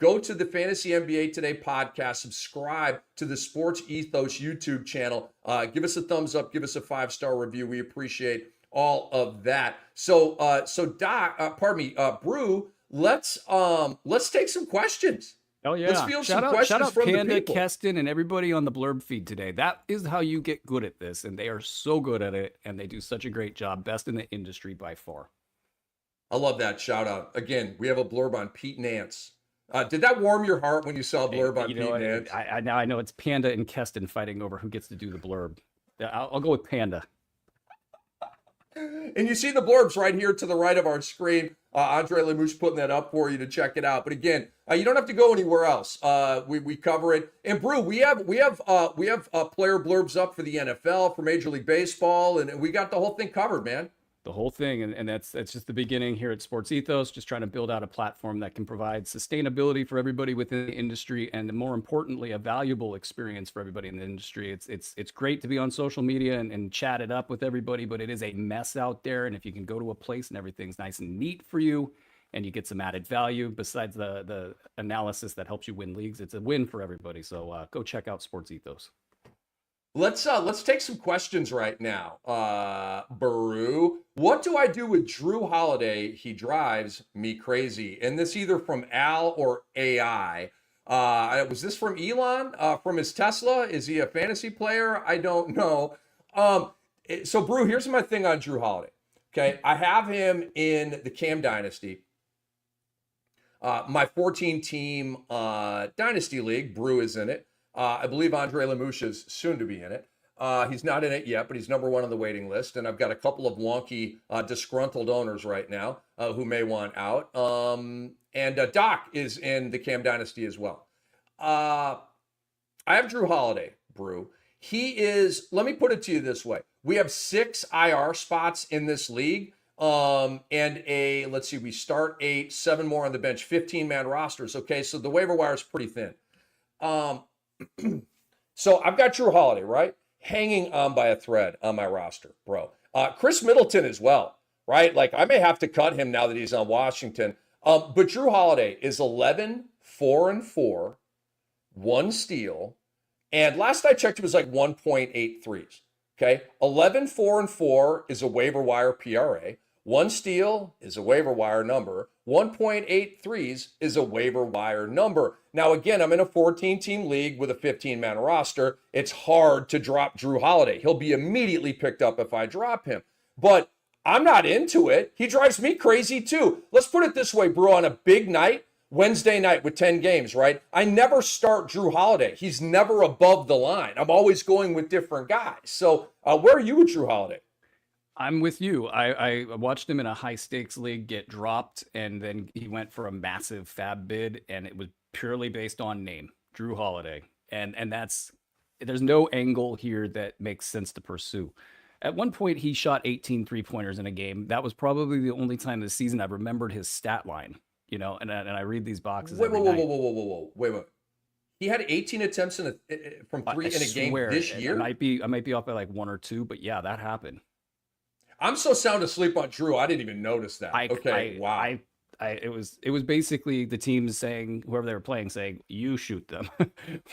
go to the Fantasy NBA Today podcast. Subscribe to the Sports Ethos YouTube channel. Give us a thumbs up. Give us a 5-star review. We appreciate all of that. So Brew, let's take some questions. Oh yeah! Let's field some questions shout out from Panda, the people. Keston, and everybody on the blurb feed today. That is how you get good at this, and they are so good at it, and they do such a great job. Best in the industry by far. I love that shout out. Again, we have a blurb on Pete Nance. Did that warm your heart when you saw a blurb on Pete Nance? Now I know it's Panda and Keston fighting over who gets to do the blurb. I'll go with Panda. And you see the blurbs right here to the right of our screen. Andre Lemouche putting that up for you to check it out. But again, you don't have to go anywhere else. We cover it. And Brew, we have player blurbs up for the NFL, for Major League Baseball, and we got the whole thing covered, man. The whole thing, and that's just the beginning here at Sports Ethos, just trying to build out a platform that can provide sustainability for everybody within the industry, and more importantly, a valuable experience for everybody in the industry. It's great to be on social media and chat it up with everybody, but it is a mess out there, and if you can go to a place and everything's nice and neat for you, and you get some added value besides the analysis that helps you win leagues, it's a win for everybody. So go check out Sports Ethos. Let's take some questions right now. Baru, what do I do with Drew Holiday? He drives me crazy. And this either from Al or AI. Was this from Elon? From his Tesla? Is he a fantasy player? I don't know. So Brew, here's my thing on Drew Holiday. Okay, I have him in the Cam Dynasty. My 14-team Dynasty League. Brew is in it. I believe Andre Lemouche is soon to be in it. He's not in it yet, but he's number one on the waiting list. And I've got a couple of wonky, disgruntled owners right now who may want out. And Doc is in the Cam Dynasty as well. I have Drew Holiday, Brew. He is, let me put it to you this way. We have 6 IR spots in this league. And let's see, we start 8, 7 more on the bench, 15-man rosters. Okay, so the waiver wire is pretty thin. So I've got Drew Holiday, right? Hanging on by a thread on my roster, bro. Chris Middleton as well, right? Like I may have to cut him now that he's on Washington. But Drew Holiday is 11, 4-4, 1 steal. And last I checked, it was like 1.8 threes. Okay. 11, 4-4 is a waiver wire PRA. 1 steal is a waiver wire number. 1.8 threes is a waiver wire number. Now, again, I'm in a 14-team league with a 15-man roster. It's hard to drop Drew Holiday. He'll be immediately picked up if I drop him. But I'm not into it. He drives me crazy too. Let's put it this way, bro. On a big night, Wednesday night with 10 games, right? I never start Drew Holiday. He's never above the line. I'm always going with different guys. So where are you with Drew Holiday? I'm with you. I watched him in a high stakes league get dropped, and then he went for a massive fab bid, and it was purely based on name, Drew Holiday. And there's no angle here that makes sense to pursue. At one point, he shot 18 3-pointers in a game. That was probably the only time this season I remembered his stat line, and I read these boxes. Wait. He had 18 attempts from 3 in a game this year? I might be off by like 1 or 2, but yeah, that happened. I'm so sound asleep on Drew, I didn't even notice that. Wow. It was basically the team saying, whoever they were playing, saying, you shoot them.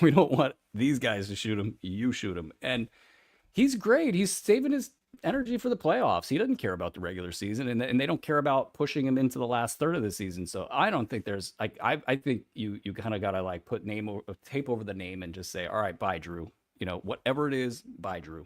We don't want these guys to shoot him. You shoot him. And he's great. He's saving his energy for the playoffs. He doesn't care about the regular season, and they don't care about pushing him into the last third of the season. So I don't think there's I think you kind of got to like put tape over the name and just say, all right, bye, Drew. Whatever it is, bye, Drew.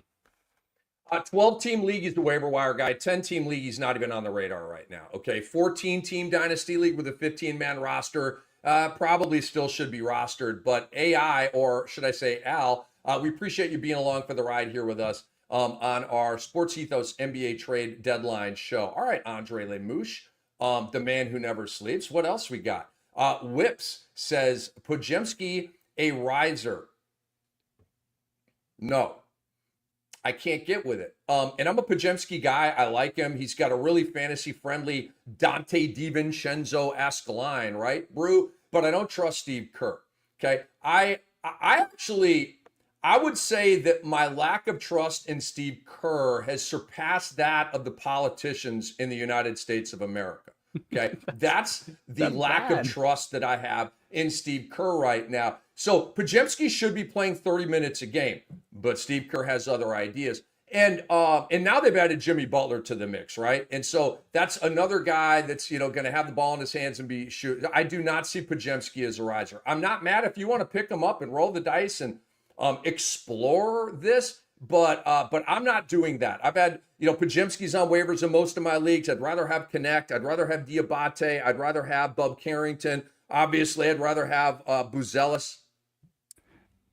12-team league, he's the waiver wire guy. 10-team league, he's not even on the radar right now. Okay, 14-team dynasty league with a 15-man roster, probably still should be rostered. But AI, or should I say Al, we appreciate you being along for the ride here with us. on our SportsEthos NBA trade deadline show. All right, Andre Lemouche, the man who never sleeps. What else we got? Whips says, Podziemski a riser. No, I can't get with it. And I'm a Podziemski guy. I like him. He's got a really fantasy-friendly Dante DiVincenzo-esque line, right, Brew? But I don't trust Steve Kerr. Okay, I would say that my lack of trust in Steve Kerr has surpassed that of the politicians in the United States of America. Okay, that's the lack of trust that I have in Steve Kerr right now. So Podziemski should be playing 30 minutes a game, but Steve Kerr has other ideas. And now they've added Jimmy Butler to the mix, right? And so that's another guy that's going to have the ball in his hands and be shoot. I do not see Podziemski as a riser. I'm not mad if you want to pick him up and roll the dice and explore this, but I'm not doing that. I've had Podziemski's on waivers in most of my leagues. I'd rather have Connect. I'd rather have Diabate. I'd rather have Bub Carrington. Obviously, I'd rather have Buzelis.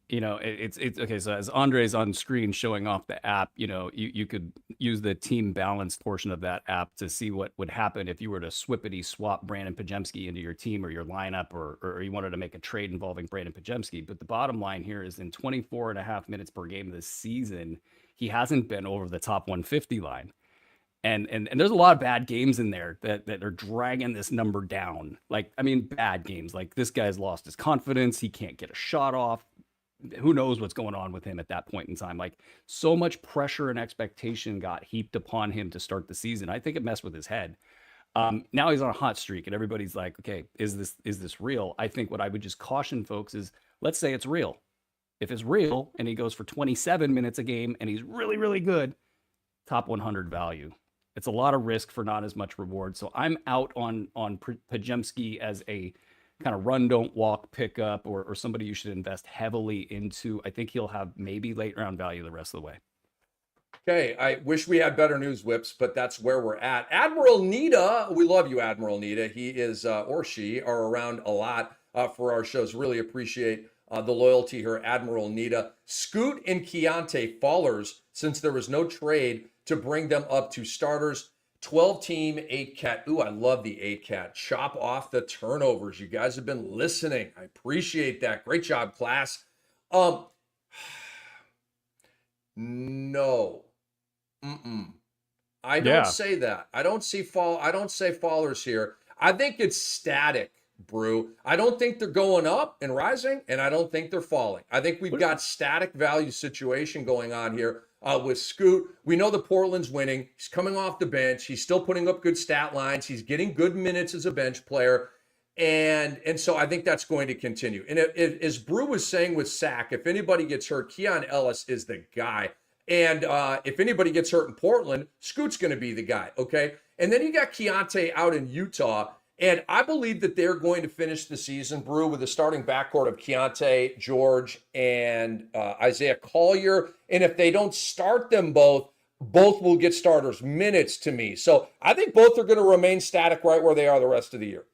It's okay. So as Andre's on screen showing off the app, you could use the team balance portion of that app to see what would happen if you were to swippity swap Brandon Podziemski into your team or your lineup, or you wanted to make a trade involving Brandon Podziemski. But the bottom line here is in 24.5 minutes per game this season, he hasn't been over the top 150 line. And there's a lot of bad games in there that are dragging this number down. Bad games. Like this guy's lost his confidence. He can't get a shot off. Who knows what's going on with him at that point in time? Like so much pressure and expectation got heaped upon him to start the season. I think it messed with his head. Now he's on a hot streak and everybody's like, okay, is this real? I think what I would just caution folks is let's say it's real. If it's real and he goes for 27 minutes a game and he's really, really good, top 100 value. It's a lot of risk for not as much reward. So I'm out on Podziemski as a kind of run, don't walk pickup or somebody you should invest heavily into. I think he'll have maybe late round value the rest of the way. Okay, I wish we had better news, Whips, but that's where we're at. Admiral Nita, we love you, Admiral Nita. He is, or she, are around a lot for our shows. Really appreciate the loyalty here, Admiral Nita. Scoot and Keontae fallers since there was no trade to bring them up to starters. 12-team 8-cat. Ooh, I love the 8-cat. Chop off the turnovers. You guys have been listening. I appreciate that. Great job, class. No. I don't say that. I don't say fallers here. I think it's static, Brew. I don't think they're going up and rising, and I don't think they're falling. I think we've got static value situation going on here. With Scoot, we know the Portland's winning. He's coming off the bench. He's still putting up good stat lines. He's getting good minutes as a bench player. And so I think that's going to continue. And as Brew was saying with Sack, if anybody gets hurt, Keon Ellis is the guy. And if anybody gets hurt in Portland, Scoot's going to be the guy, okay? And then you got Keontae out in Utah. And I believe that they're going to finish the season, Brew, with a starting backcourt of Keontae, George, and Isaiah Collier. And if they don't start them both will get starters minutes to me. So I think both are going to remain static right where they are the rest of the year.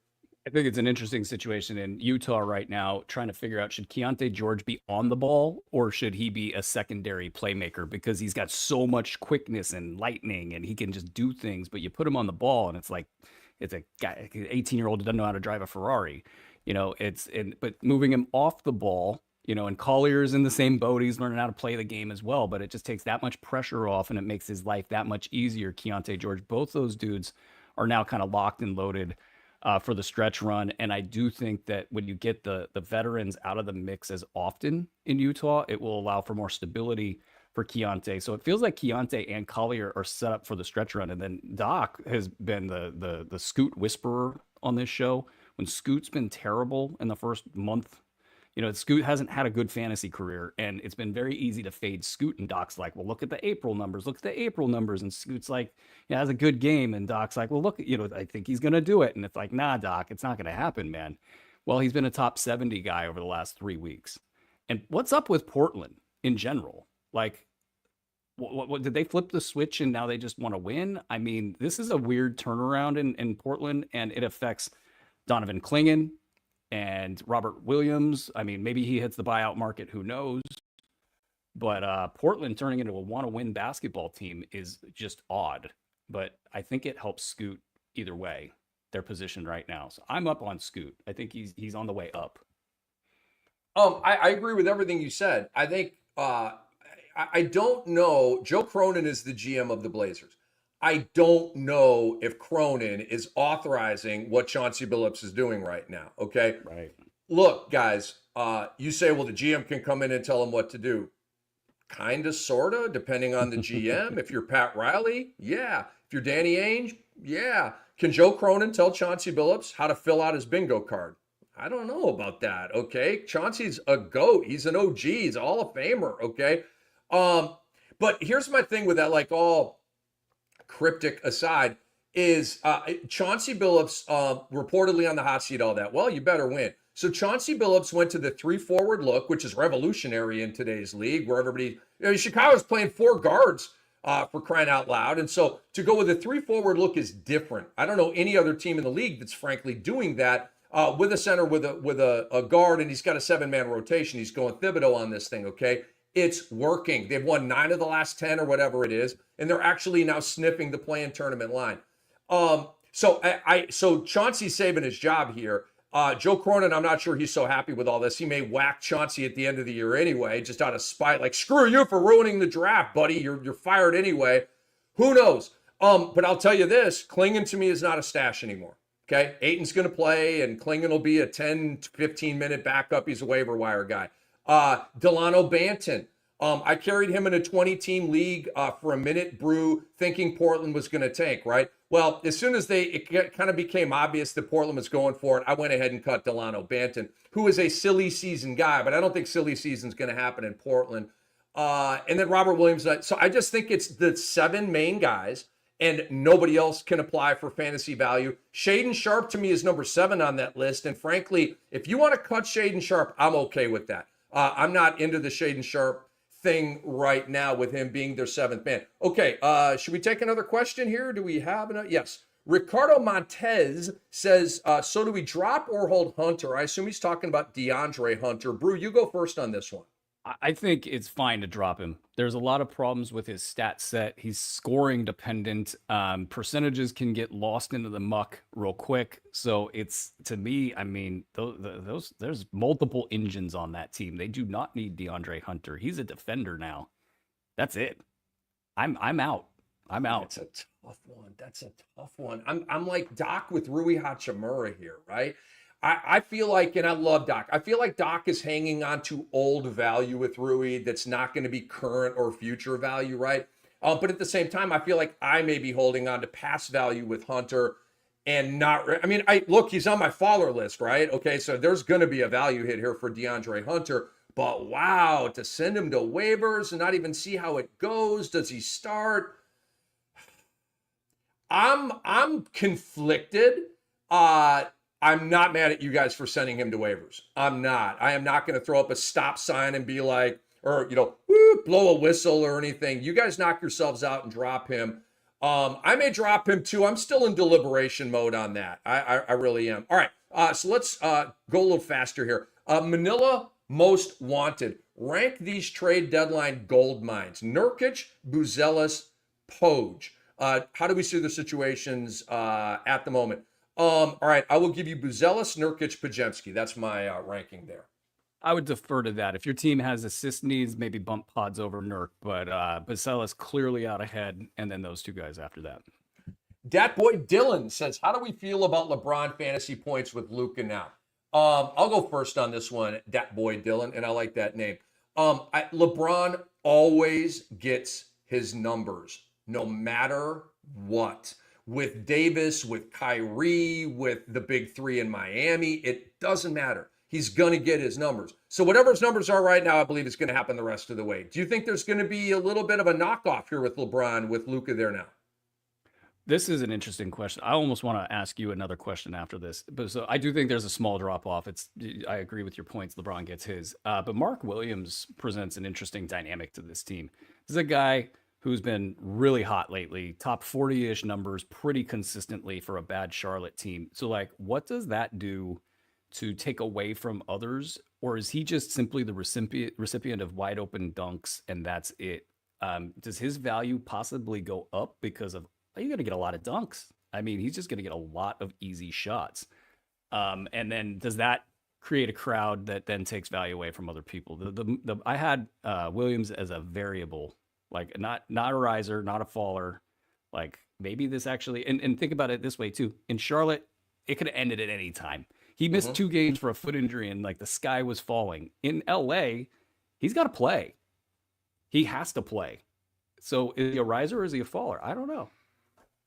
I think it's an interesting situation in Utah right now, trying to figure out, should Keontae George be on the ball or should he be a secondary playmaker? Because he's got so much quickness and lightning and he can just do things, but you put him on the ball and it's like, it's a guy, an 18-year-old who doesn't know how to drive a Ferrari, but moving him off the ball, and Collier's in the same boat. He's learning how to play the game as well, but it just takes that much pressure off and it makes his life that much easier. Keontae George, both those dudes are now kind of locked and loaded for the stretch run. And I do think that when you get the veterans out of the mix as often in Utah, it will allow for more stability for Keontae. So it feels like Keontae and Collier are set up for the stretch run. And then Doc has been the Scoot whisperer on this show. When Scoot's been terrible in the first month, Scoot hasn't had a good fantasy career, and it's been very easy to fade Scoot. And Doc's like, well, look at the April numbers. And Scoot's like, yeah, has a good game. And Doc's like, well, look, I think he's going to do it. And it's like, nah, Doc, it's not going to happen, man. Well, he's been a top 70 guy over the last 3 weeks. And what's up with Portland in general? Like, what did they flip the switch and now they just want to win? I mean, this is a weird turnaround in Portland, and it affects Donovan Clingan and Robert Williams. I mean, maybe he hits the buyout market. Who knows? But Portland turning into a want-to-win basketball team is just odd. But I think it helps Scoot either way, their position right now. So I'm up on Scoot. I think he's on the way up. I agree with everything you said. I think I don't know. Joe Cronin is the GM of the Blazers. I don't know if Cronin is authorizing what Chauncey Billups is doing right now. Okay. Right. Look, guys, you say, well, the GM can come in and tell him what to do. Kind of, sort of, depending on the GM. If you're Pat Riley, yeah. If you're Danny Ainge, yeah. Can Joe Cronin tell Chauncey Billups how to fill out his bingo card? I don't know about that, okay? Chauncey's a GOAT. He's an OG. He's a Hall of Famer, okay? But here's my thing with that, like all cryptic aside, is Chauncey Billups reportedly on the hot seat, all that. Well, you better win. So Chauncey Billups went to the 3-forward look, which is revolutionary in today's league, where everybody, Chicago's playing 4 guards for crying out loud. And so to go with a 3-forward look is different. I don't know any other team in the league that's frankly doing that with a center, with a guard, and he's got a 7-man rotation. He's going Thibodeau on this thing, okay? It's working. They've won 9 of the last 10 or whatever it is, and they're actually now sniffing the play-in tournament line. So Chauncey's saving his job here. Joe Cronin, I'm not sure he's so happy with all this. He may whack Chauncey at the end of the year anyway, just out of spite, like, screw you for ruining the draft, buddy. You're fired anyway. Who knows? But I'll tell you this, Klingon to me is not a stash anymore. Okay, Ayton's going to play, and Klingon will be a 10 to 15-minute backup. He's a waiver wire guy. Delano Banton. I carried him in a 20-team league for a minute, Brew, thinking Portland was going to tank, right? Well, as soon as it kind of became obvious that Portland was going for it, I went ahead and cut Delano Banton, who is a silly season guy, but I don't think silly season's going to happen in Portland. And then Robert Williams. So I just think it's the 7 main guys, and nobody else can apply for fantasy value. Shaden Sharp to me is number 7 on that list. And frankly, if you want to cut Shaden Sharp, I'm okay with that. I'm not into the Shaden Sharp thing right now with him being their 7th man. Okay, should we take another question here? Do we have enough? Yes. Ricardo Montez says, so do we drop or hold Hunter? I assume he's talking about DeAndre Hunter. Brew, you go first on this one. I think it's fine to drop him. There's a lot of problems with his stat set. He's scoring dependent. Percentages can get lost into the muck real quick. So it's, to me, I mean, those there's multiple engines on that team. They do not need DeAndre Hunter. He's a defender now. That's it. I'm out. I'm out. That's a tough one. That's a tough one. I'm like Doc with Rui Hachimura here, right? I feel like, and I love Doc, I feel like Doc is hanging on to old value with Rui that's not going to be current or future value, right? But at the same time, I feel like I may be holding on to past value with Hunter and not, I mean, look, he's on my follower list, right? Okay, so there's going to be a value hit here for DeAndre Hunter, but wow, to send him to waivers and not even see how it goes. Does he start? I'm conflicted. I'm not mad at you guys for sending him to waivers. I'm not. I am not going to throw up a stop sign and be like, or, blow a whistle or anything. You guys knock yourselves out and drop him. I may drop him too. I'm still in deliberation mode on that. I really am. All right. So let's go a little faster here. Manila most wanted. Rank these trade deadline gold mines. Nurkic, Buzelis, Poge. How do we see the situations at the moment? All right, I will give you Buzelis, Nurkic, Pajemski. That's my ranking there. I would defer to that. If your team has assist needs, maybe bump Pods over Nurk, but Buzelis clearly out ahead, and then those 2 guys after that. Dat boy Dylan says, how do we feel about LeBron fantasy points with Luka now? I'll go first on this one, Dat boy Dylan, and I like that name. LeBron always gets his numbers, no matter what. With Davis, with Kyrie, with the big 3 in Miami, it doesn't matter. He's going to get his numbers. So whatever his numbers are right now, I believe it's going to happen the rest of the way. Do you think there's going to be a little bit of a knockoff here with LeBron, with Luka there now? This is an interesting question. I almost want to ask you another question after this. But so I do think there's a small drop off. I agree with your points. LeBron gets his. But Mark Williams presents an interesting dynamic to this team. This is a guy who's been really hot lately, top 40-ish numbers pretty consistently for a bad Charlotte team. So, like, what does that do to take away from others or is he just simply the recipient of wide open dunks and that's it? Does his value possibly go up because of you're going to get a lot of dunks? I mean, he's just going to get a lot of easy shots. And then does that create a crowd that then takes value away from other people? I had Williams as a variable, like not a riser, not a faller. Like maybe this actually, and think about it this way too. In Charlotte, it could have ended at any time. He missed 2 games for a foot injury and like the sky was falling. In LA, he's got to play. He has to play. So is he a riser or is he a faller? I don't know.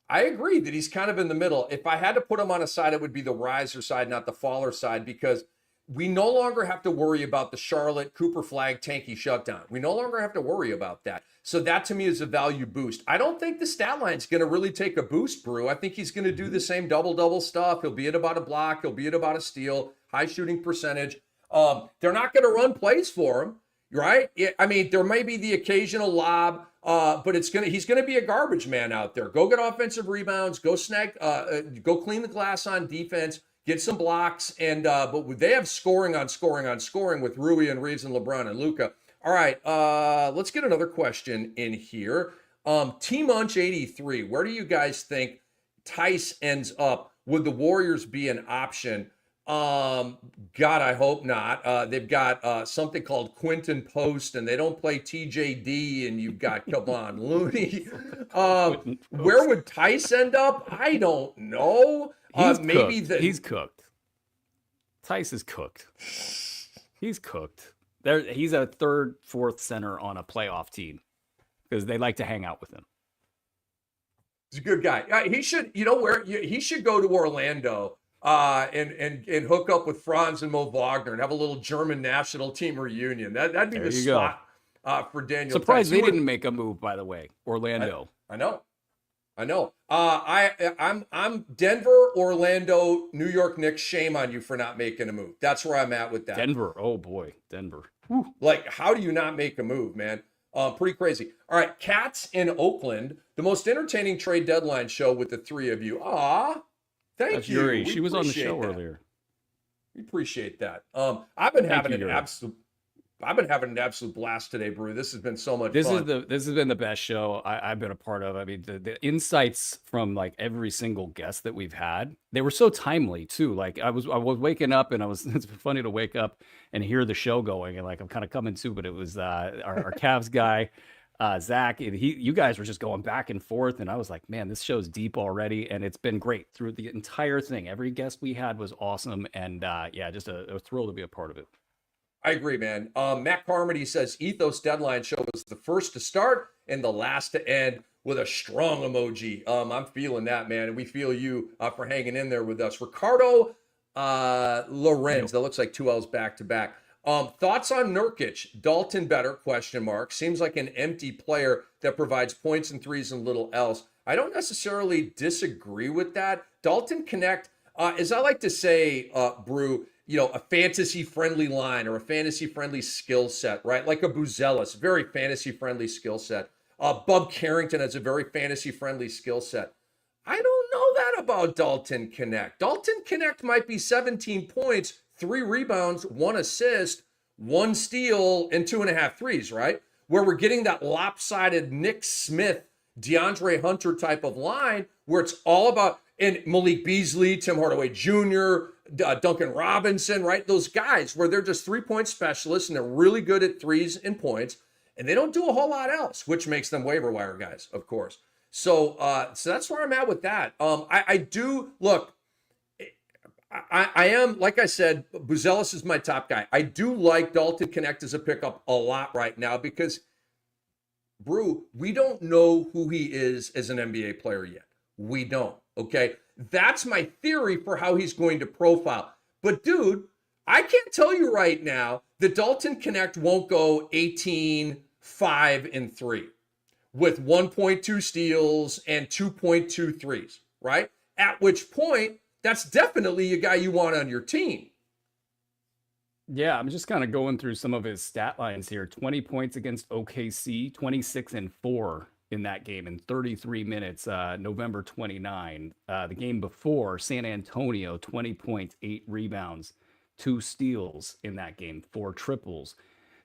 I agree that he's kind of in the middle. If I had to put him on a side, it would be the riser side, not the faller side, because we no longer have to worry about the Charlotte Cooper Flag tanky shutdown. We no longer have to worry about that. So that to me is a value boost. I don't think the stat line's going to really take a boost, Brew. I think he's going to do the same double-double stuff. He'll be at about a block. He'll be at about a steal, high shooting percentage. They're not going to run plays for him, right? I mean, there may be the occasional lob, but he's going to be a garbage man out there. Go get offensive rebounds. Go go clean the glass on defense. Get some blocks, and but they have scoring on scoring on scoring with Rui and Reeves and LeBron and Luka. All right, let's get another question in here. T-Munch83, where do you guys think Tice ends up? Would the Warriors be an option? God, I hope not. They've got something called Quinton Post, and they don't play TJD, and you've got, come on, Looney. Where would Tice end up? I don't know. He's cooked. Tice is cooked. He's cooked. He's a 3rd, 4th center on a playoff team because they like to hang out with him. He's a good guy. He should, he should go to Orlando and hook up with Franz and Mo Wagner and have a little German national team reunion. That'd be the spot for Daniel. Surprised they didn't make a move, by the way. Orlando. I know. I'm Denver, Orlando, New York Knicks. Shame on you for not making a move. That's where I'm at with that. Denver. Oh boy, Denver. Whew. Like, how do you not make a move, man? Pretty crazy. All right, Cats in Oakland, the most entertaining trade deadline show with the 3 of you. Thank you. Yuri. She was on the show earlier. We appreciate that. I've been having an absolute blast today, Brew. This has been so much fun. This has been the best show I've been a part of. I mean, the insights from like every single guest that we've had, they were so timely too. Like I was waking up and it's funny to wake up and hear the show going and like I'm kind of coming to, but it was our Cavs guy, Zach, and you guys were just going back and forth, and I was like, man, this show's deep already, and it's been great through the entire thing. Every guest we had was awesome, and just a thrill to be a part of it. I agree, man. Matt Carmody says Ethos deadline show was the first to start and the last to end with a strong emoji. I'm feeling that, man, and we feel you for hanging in there with us. Ricardo Lorenz, that looks like 2 L's back to back. Thoughts on Nurkic? Dalton better? ? Seems like an empty player that provides points and threes and little else. I don't necessarily disagree with that. Dalton Connect, as I like to say, Brew, a fantasy-friendly line or a fantasy-friendly skill set, right? Like a Buzelis, very fantasy-friendly skill set. Bub Carrington has a very fantasy-friendly skill set. I don't know that about Dalton Connect. Dalton Connect might be 17 points, 3 rebounds, 1 assist, 1 steal, and 2.5 threes, right? Where we're getting that lopsided Nick Smith, DeAndre Hunter type of line where it's all about, and Malik Beasley, Tim Hardaway Jr., Duncan Robinson, right? Those guys where they're just 3-point specialists and they're really good at threes and points, and they don't do a whole lot else, which makes them waiver wire guys, of course. So that's where I'm at with that. I do look. I am, like I said, Buzelis is my top guy. I do like Dalton Connect as a pickup a lot right now because, Brew, we don't know who he is as an NBA player yet. We don't, okay? That's my theory for how he's going to profile. But, dude, I can't tell you right now that Dalton Connect won't go 18, 5, and 3 with 1.2 steals and 2.2 threes, right? At which point, that's definitely a guy you want on your team. Yeah, I'm just kind of going through some of his stat lines here. 20 points against OKC, 26 and 4 in that game in 33 minutes, November 29. The game before, San Antonio, 20 points, 8 rebounds, 2 steals in that game, 4 triples.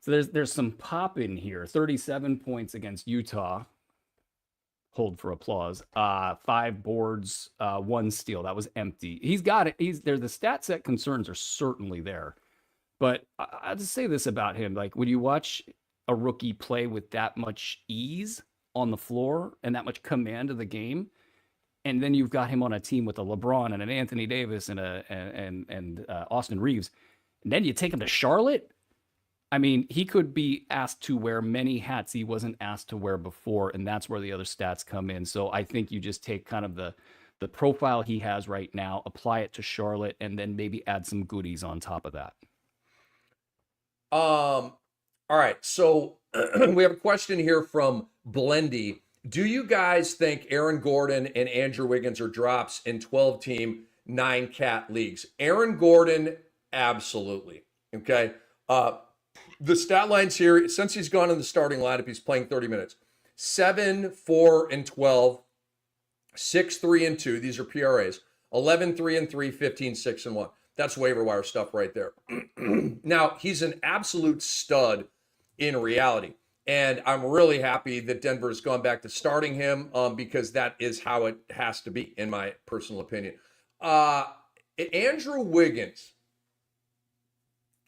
So there's some pop in here. 37 points against Utah. Hold for applause. 5 boards, 1 steal. That was empty. He's got it. He's there. The stat set concerns are certainly there. But I'll just say this about him. Like, when you watch a rookie play with that much ease on the floor and that much command of the game, and then you've got him on a team with a LeBron and an Anthony Davis and Austin Reeves, and then you take him to Charlotte. I mean, he could be asked to wear many hats he wasn't asked to wear before, and that's where the other stats come in. So I think you just take kind of the profile he has right now, apply it to Charlotte, and then maybe add some goodies on top of that. All right. So we have a question here from Blendy. Do you guys think Aaron Gordon and Andrew Wiggins are drops in 12-team 9-cat leagues? Aaron Gordon, absolutely. Okay. The stat lines here, since he's gone in the starting lineup, he's playing 30 minutes. 7, 4, and 12, 6, 3, and 2. These are PRAs. 11, 3, and 3, 15, 6, and 1. That's waiver wire stuff right there. Now, he's an absolute stud in reality. And I'm really happy that Denver's gone back to starting him because that is how it has to be, in my personal opinion. Andrew Wiggins,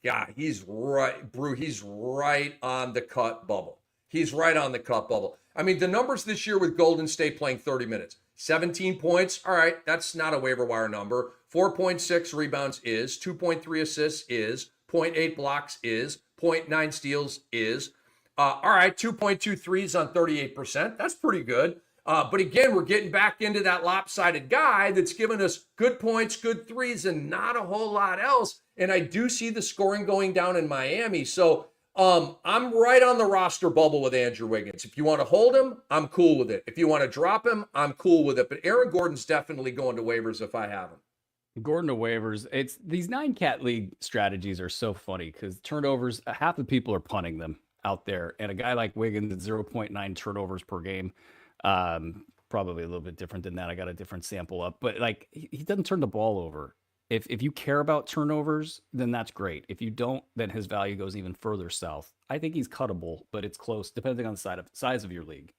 yeah, he's right, Brew. He's right on the cut bubble. He's right on the cut bubble. I mean, the numbers this year with Golden State playing 30 minutes. 17 points, all right, that's not a waiver wire number. 4.6 rebounds is, 2.3 assists is, 0.8 blocks is, 0.9 steals is. All right, 2.2 threes on 38%. That's pretty good. But again, we're getting back into that lopsided guy that's given us good points, good threes, and not a whole lot else. And I do see the scoring going down in Miami. So I'm right on the roster bubble with Andrew Wiggins. If you want to hold him, I'm cool with it. If you want to drop him, I'm cool with it. But Aaron Gordon's definitely going to waivers if I have him. Gordon to waivers. It's these 9-cat league strategies are so funny because turnovers, half the people are punting them out there. And a guy like Wiggins at 0.9 turnovers per game, probably a little bit different than that. I got a different sample up, but like he doesn't turn the ball over. If you care about turnovers, then that's great. If you don't, then his value goes even further south. I think he's cuttable, but it's close depending on the size of your league.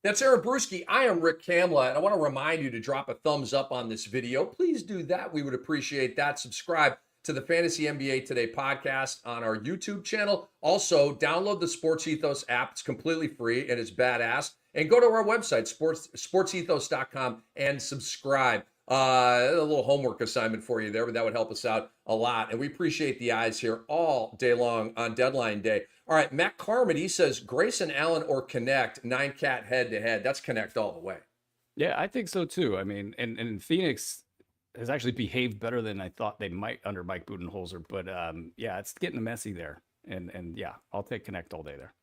That's Aaron Bruski. I am Rick Kamla, and I want to remind you to drop a thumbs up on this video. Please do that. We would appreciate that. Subscribe to the Fantasy NBA Today podcast on our YouTube channel. Also, download the SportsEthos app. It's completely free and it's badass. And go to our website, sportsethos.com, and subscribe. A little homework assignment for you there, but that would help us out a lot. And we appreciate the eyes here all day long on deadline day. All right, Matt Carmody says Grayson Allen or Connect, 9-cat head-to-head. That's Connect all the way. Yeah, I think so too. I mean, and Phoenix has actually behaved better than I thought they might under Mike Budenholzer. But yeah, it's getting messy there. And yeah, I'll take Connect all day there.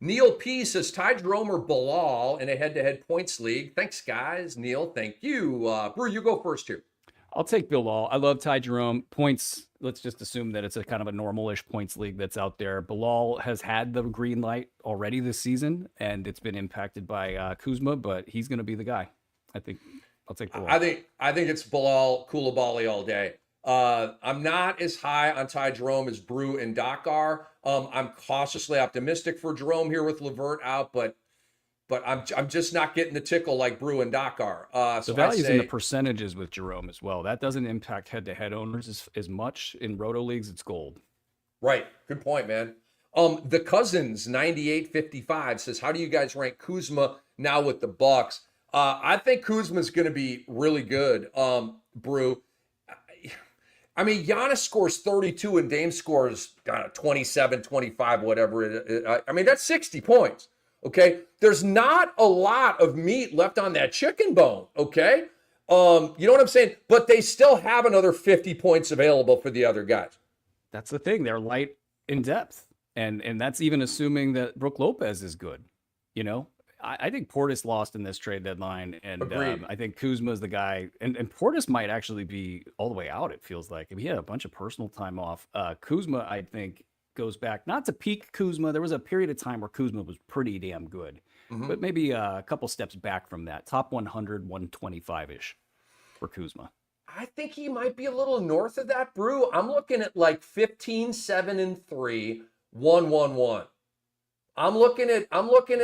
Neil P says Ty Jerome or Bilal in a head-to-head points league. Thanks, guys. Neil, thank you. Brew, you go first here. I'll take Bilal. I love Ty Jerome. Points, let's just assume that it's a kind of a normal-ish points league that's out there. Bilal has had the green light already this season, and it's been impacted by Kuzma, but he's going to be the guy. I think I'll take Bilal. I think it's Bilal Coulibaly all day. I'm not as high on Ty Jerome as Brew and Doc are. I'm cautiously optimistic for Jerome here with LeVert out, but I'm just not getting the tickle like Brew and Doc are. So the value's in the percentages with Jerome as well. That doesn't impact head-to-head owners as much. In roto leagues, it's gold. Right. Good point, man. The Cousins 9855 says, how do you guys rank Kuzma now with the Bucks? I think Kuzma's going to be really good, Brew. I mean, Giannis scores 32 and Dame scores 27, 25, whatever it is. I mean, that's 60 points, okay? There's not a lot of meat left on that chicken bone, okay? You know what I'm saying? But they still have another 50 points available for the other guys. That's the thing. They're light in depth. And that's even assuming that Brook Lopez is good, you know? I think Portis lost in this trade deadline, and I think Kuzma is the guy. And Portis might actually be all the way out, it feels like. I mean, he had a bunch of personal time off. Kuzma, I think, goes back, not to peak Kuzma. There was a period of time where Kuzma was pretty damn good, but maybe a couple steps back from that. Top 100, 125-ish for Kuzma. I think he might be a little north of that, Brew. I'm looking at like 15, 7, and 3, 1, 1, 1. I'm looking at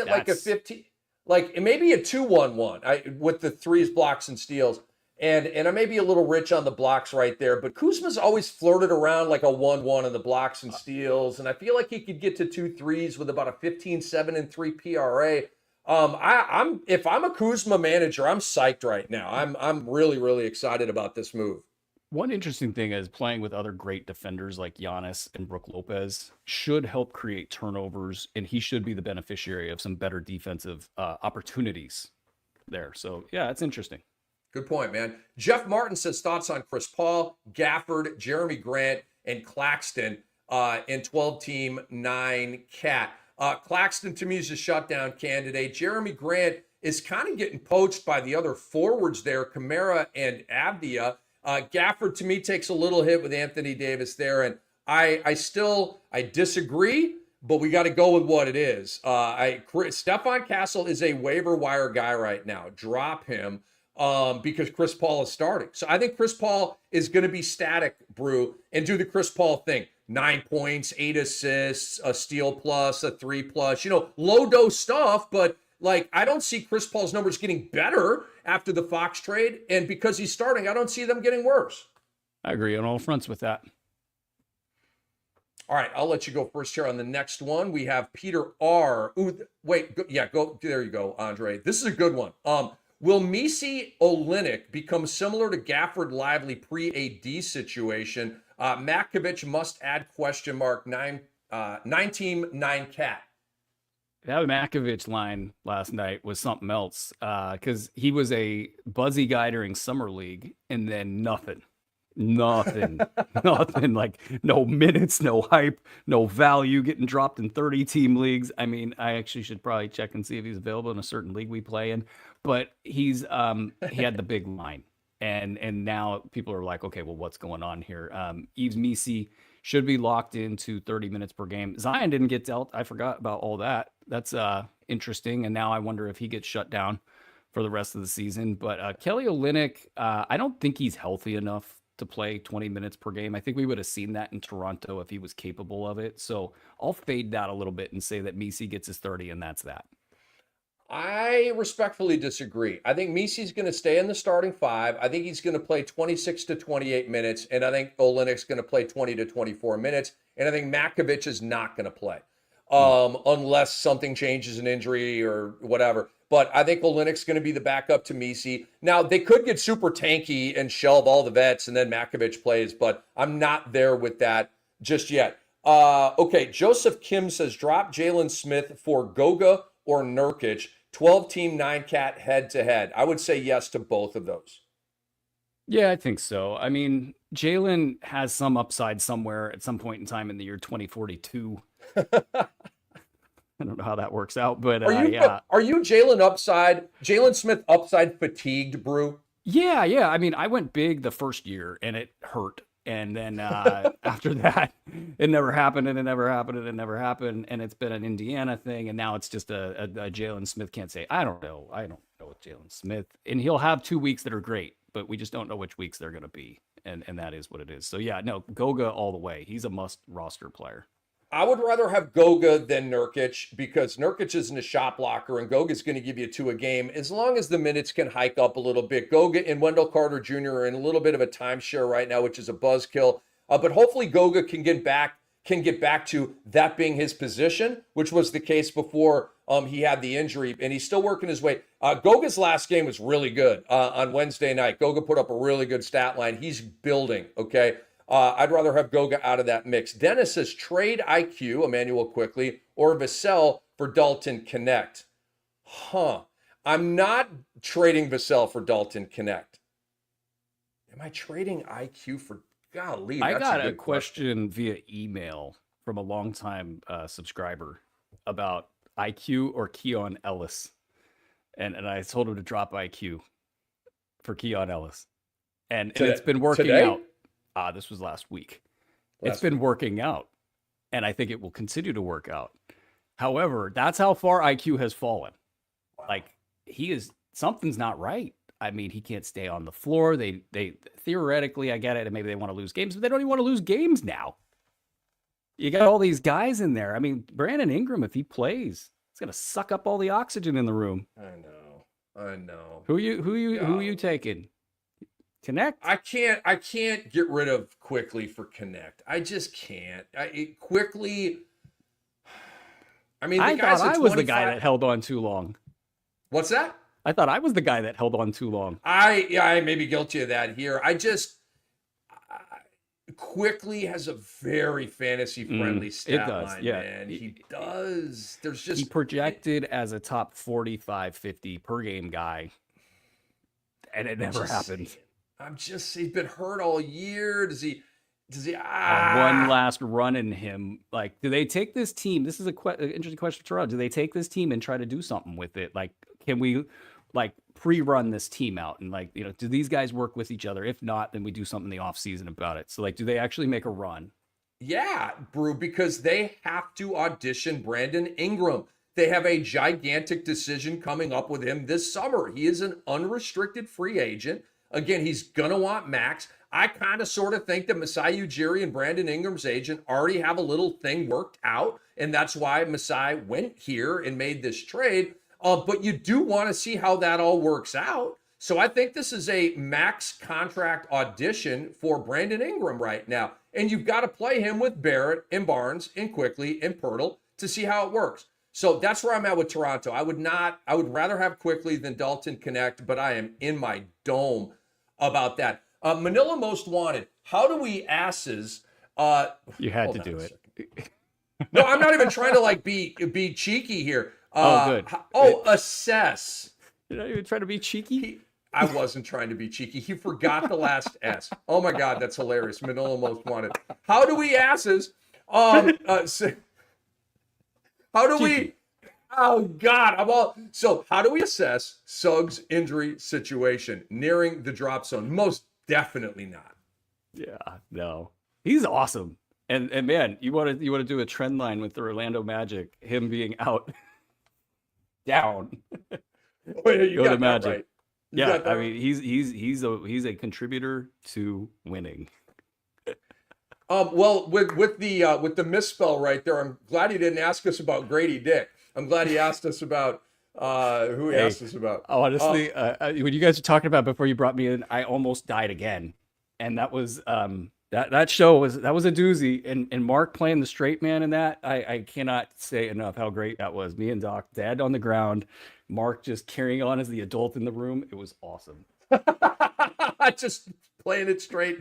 like a 15, like maybe a 2, 1, 1. With the threes, blocks, and steals. And I may be a little rich on the blocks right there, but Kuzma's always flirted around like a 1, 1 in the blocks and steals. And I feel like he could get to 2 threes with about a 15, 7, and 3 PRA. If I'm a Kuzma manager, I'm psyched right now. I'm really, really excited about this move. One interesting thing is playing with other great defenders like Giannis and Brook Lopez should help create turnovers, and he should be the beneficiary of some better defensive opportunities there. So, yeah, it's interesting. Good point, man. Jeff Martin says thoughts on Chris Paul, Gafford, Jeremy Grant, and Claxton in 12-team 9 cat. Claxton, to me, is a shutdown candidate. Jeremy Grant is kind of getting poached by the other forwards there, Kamara and Avdia. Gafford, to me, takes a little hit with Anthony Davis there. And I disagree, but we got to go with what it is. Stephon Castle is a waiver wire guy right now. Drop him because Chris Paul is starting. So I think Chris Paul is going to be static, Brew, and do the Chris Paul thing. 9 points, 8 assists, a steal plus, a 3 plus, low dose stuff. But like, I don't see Chris Paul's numbers getting better after the Fox trade. And because he's starting, I don't see them getting worse. I agree on all fronts with that. All right, I'll let you go first here on the next one. We have Peter R. Ooh, wait, go. There you go, Andre. This is a good one. Will Misi Olynyk become similar to Gafford Lively pre-AD situation? Matkovic must add ? 9-team 9 cat. That Matkovic line last night was something else because he was a buzzy guy during Summer League and then nothing, like no minutes, no hype, no value, getting dropped in 30-team leagues. I mean, I actually should probably check and see if he's available in a certain league we play in, but he had the big line. And now people are like, okay, well, what's going on here? Yves Missi should be locked into 30 minutes per game. Zion didn't get dealt. I forgot about all that. That's interesting. And now I wonder if he gets shut down for the rest of the season. But Kelly Olynyk, I don't think he's healthy enough to play 20 minutes per game. I think we would have seen that in Toronto if he was capable of it. So I'll fade that a little bit and say that Missi gets his 30 and that's that. I respectfully disagree. I think Misi's going to stay in the starting 5. I think he's going to play 26 to 28 minutes, and I think Olynyk's going to play 20 to 24 minutes, and I think Matkovic is not going to play unless something changes, an injury or whatever. But I think Olynyk's going to be the backup to Misi. Now, they could get super tanky and shelve all the vets, and then Matkovic plays, but I'm not there with that just yet. Okay, Joseph Kim says, drop Jalen Smith for Goga or Nurkic, 12-team 9 cat head-to-head. I would say yes to both of those. Yeah, I think so. I mean, Jalen has some upside somewhere at some point in time in the year 2042. I don't know how that works out, but yeah. Are you Jalen Smith upside fatigued, Brew? Yeah. I mean, I went big the first year and it hurt. And then after that, it never happened, and it never happened, and it never happened. And it's been an Indiana thing, and now it's just a Jalen Smith can't say. I don't know with Jalen Smith. And he'll have 2 weeks that are great, but we just don't know which weeks they're going to be. And that is what it is. So, yeah, no, Goga all the way. He's a must-roster player. I would rather have Goga than Nurkic because Nurkic isn't a shot blocker and Goga's going to give you 2 a game as long as the minutes can hike up a little bit. Goga and Wendell Carter Jr. are in a little bit of a timeshare right now, which is a buzzkill. But hopefully Goga can get back to that being his position, which was the case before he had the injury, and he's still working his way. Goga's last game was really good on Wednesday night. Goga put up a really good stat line. He's building, okay? I'd rather have Goga out of that mix. Dennis says trade IQ, Emmanuel Quickly, or Vassell for Dalton Connect. I'm not trading Vassell for Dalton Connect. Am I trading IQ for golly? I got a question via email from a longtime subscriber about IQ or Keon Ellis. And I told him to drop IQ for Keon Ellis. And it's been working out. This was last week. It's been working out, and I think it will continue to work out. However, that's how far IQ has fallen. Like, something's not right. I mean, he can't stay on the floor. They theoretically, I get it, and maybe they want to lose games, but they don't even want to lose games now. You got all these guys in there. I mean, Brandon Ingram, if he plays, it's gonna suck up all the oxygen in the room. I know. Who you taking? Connect? I can't get rid of Quickly for Connect. I just can't. Quickly. I mean, I thought I was the guy that held on too long. What's that? I thought I was the guy that held on too long. I may be guilty of that here. Quickly has a very fantasy friendly stat line, man. He does. He projected as a top 45, 50 per game guy, and it never happened. He's been hurt all year. Does he one last run in him? Like, do they take this team? This is an interesting question for Toronto. Do they take this team and try to do something with it? Like, can we pre-run this team out and do these guys work with each other? If not, then we do something in the off season about it. So do they actually make a run? Yeah, Brew, because they have to audition Brandon Ingram. They have a gigantic decision coming up with him this summer. He is an unrestricted free agent. Again, he's going to want max. I kind of sort of think that Masai Ujiri and Brandon Ingram's agent already have a little thing worked out, and that's why Masai went here and made this trade. But you do want to see how that all works out. So I think this is a max contract audition for Brandon Ingram right now. And you've got to play him with Barrett and Barnes and Quickly and Pirtle to see how it works. So that's where I'm at with Toronto. I would rather have Quickly than Dalton Connect, but I am in my dome about that. Manila Most Wanted. How do we asses? You had to do it. No, I'm not even trying to be cheeky here. Good. Assess. You're not even trying to be cheeky? I wasn't trying to be cheeky. He forgot the last S. Oh my God, that's hilarious. Manila Most Wanted. How do we asses? How do we? Oh God, how do we assess Suggs' injury situation nearing the drop zone? Most definitely not. Yeah, no, he's awesome. And man, you want to do a trend line with the Orlando Magic, him being out, down. You go got to Magic. Right. Yeah, I mean he's a contributor to winning. Well, with the misspell right there, I'm glad he didn't ask us about Grady Dick. I'm glad he asked us about who he asked us about. Honestly, when you guys were talking about before you brought me in, I almost died again, and that was that show was a doozy. And Mark playing the straight man in that, I cannot say enough how great that was. Me and Doc, Dad on the ground, Mark just carrying on as the adult in the room. It was awesome. Just playing it straight.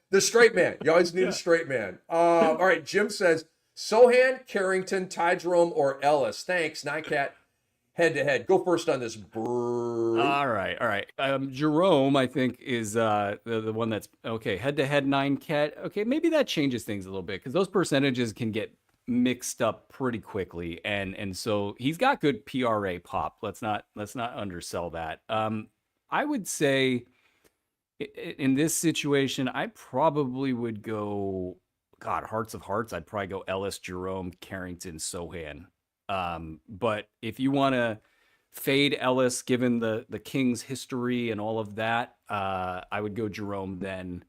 The straight man. You always need a straight man. All right. Jim says, Sohan, Carrington, Ty Jerome, or Ellis. Thanks. Ninecat, head to head. Go first on this. All right. Jerome, I think, is the one that's okay. Head to head, Ninecat. Okay, maybe that changes things a little bit because those percentages can get mixed up pretty quickly, and so he's got good PRA pop. Let's not undersell that. I would say, in this situation, I probably would go, hearts of hearts. I'd probably go Ellis, Jerome, Carrington, Sohan. But if you want to fade Ellis, given the Kings' history and all of that, I would go Jerome, then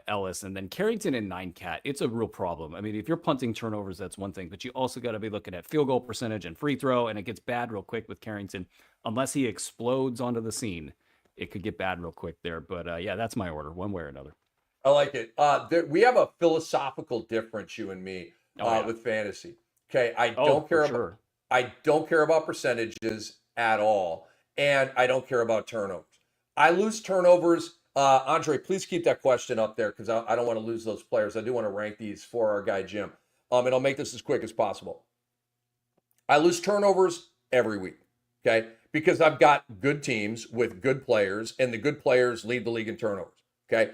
Ellis, and then Carrington and Ninecat. It's a real problem. I mean, if you're punting turnovers, that's one thing, but you also got to be looking at field goal percentage and free throw, and it gets bad real quick with Carrington. Unless he explodes onto the scene, it could get bad real quick there. But yeah, that's my order, one way or another. I like it. We have a philosophical difference, you and me, with fantasy. Okay, I don't care about percentages at all, and I don't care about turnovers. I lose turnovers. Andre, please keep that question up there because I don't want to lose those players. I do want to rank these for our guy Jim. And I'll make this as quick as possible. I lose turnovers every week. Okay, because I've got good teams with good players, and the good players lead the league in turnovers. Okay.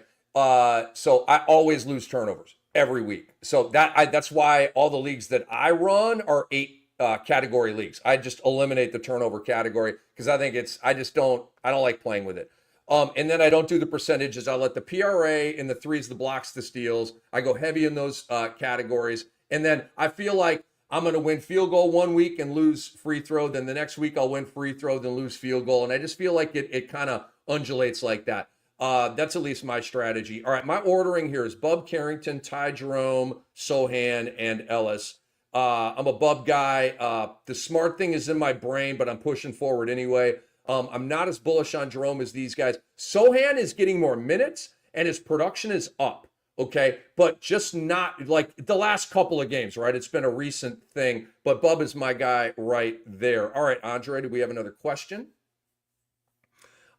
So I always lose turnovers every week. So that's why all the leagues that I run are 8 category leagues. I just eliminate the turnover category because I think I don't like playing with it. And then I don't do the percentages. I let the PRA and the threes, the blocks, the steals. I go heavy in those categories. And then I feel like I'm going to win field goal one week and lose free throw. Then the next week I'll win free throw, then lose field goal. And I just feel like it kind of undulates like that. That's at least my strategy. All right, my ordering here is Bub Carrington, Ty Jerome, Sohan, and Ellis. I'm a Bub guy. The smart thing is in my brain, but I'm pushing forward anyway. I'm not as bullish on Jerome as these guys. Sohan is getting more minutes, and his production is up. Okay, but just not like the last couple of games, right? It's been a recent thing, but Bub is my guy right there. All right, Andre, do we have another question?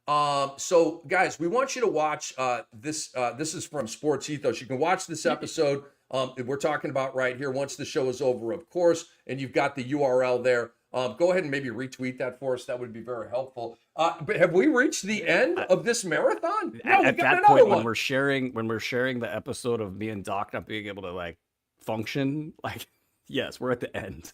So guys, we want you to watch this. This is from SportsEthos. You can watch this episode we're talking about right here once the show is over, of course, and you've got the URL there. Go ahead and maybe retweet that for us. That would be very helpful. But have we reached the end of this marathon? No, At that point, when we're sharing the episode of me and Doc not being able to like function, like, yes, we're at the end.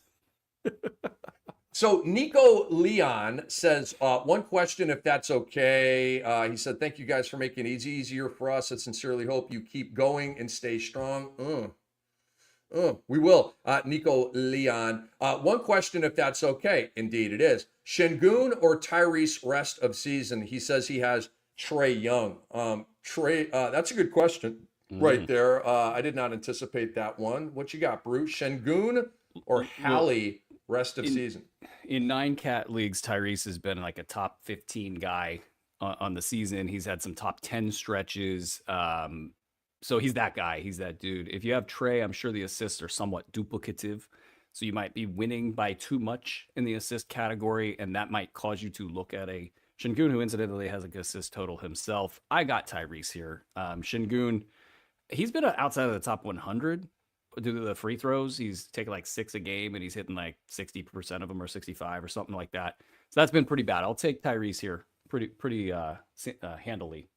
So Nico Leon says, one question, if that's okay. He said, thank you guys for making it easier for us. I sincerely hope you keep going and stay strong. We will. Nico Leon. One question, if that's okay. Indeed, it is. Şengün or Tyrese rest of season? He says he has Trae Young. That's a good question right there. I did not anticipate that one. What you got, Bruce? Şengün or Hallie rest of season? In 9-cat leagues, Tyrese has been like a top 15 guy on the season. He's had some top 10 stretches. So he's that guy. He's that dude. If you have Trae, I'm sure the assists are somewhat duplicative. So you might be winning by too much in the assist category, and that might cause you to look at a Şengün, who incidentally has a assist total himself. I got Tyrese here. Şengün, he's been outside of the top 100 due to the free throws. He's taken like 6 a game, and he's hitting like 60% of them or 65 or something like that. So that's been pretty bad. I'll take Tyrese here pretty handily.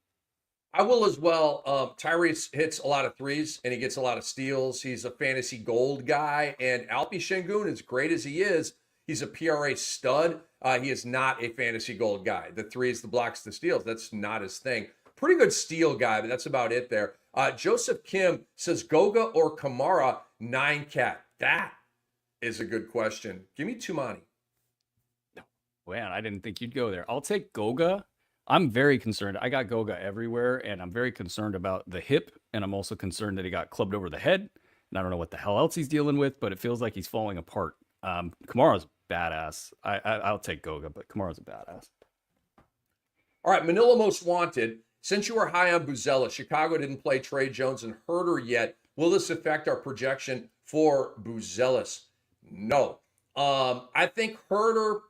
I will as well. Tyrese hits a lot of threes and he gets a lot of steals. He's a fantasy gold guy. And Alpi Şengün, as great as he is, he's a PRA stud. He is not a fantasy gold guy. The threes, the blocks, the steals, that's not his thing. Pretty good steal guy, but that's about it there. Joseph Kim says, Goga or Kamara, 9-cat? That is a good question. Give me Tumani. Man, I didn't think you'd go there. I'll take Goga. I'm very concerned. I got Goga everywhere, and I'm very concerned about the hip, and I'm also concerned that he got clubbed over the head, and I don't know what the hell else he's dealing with, but it feels like he's falling apart. Kamara's badass. I'll take Goga, but Kamara's a badass. All right, Manila Most Wanted. Since you were high on Buzella, Chicago didn't play Trey Jones and Herter yet. Will this affect our projection for Buzelis? No. I think Herter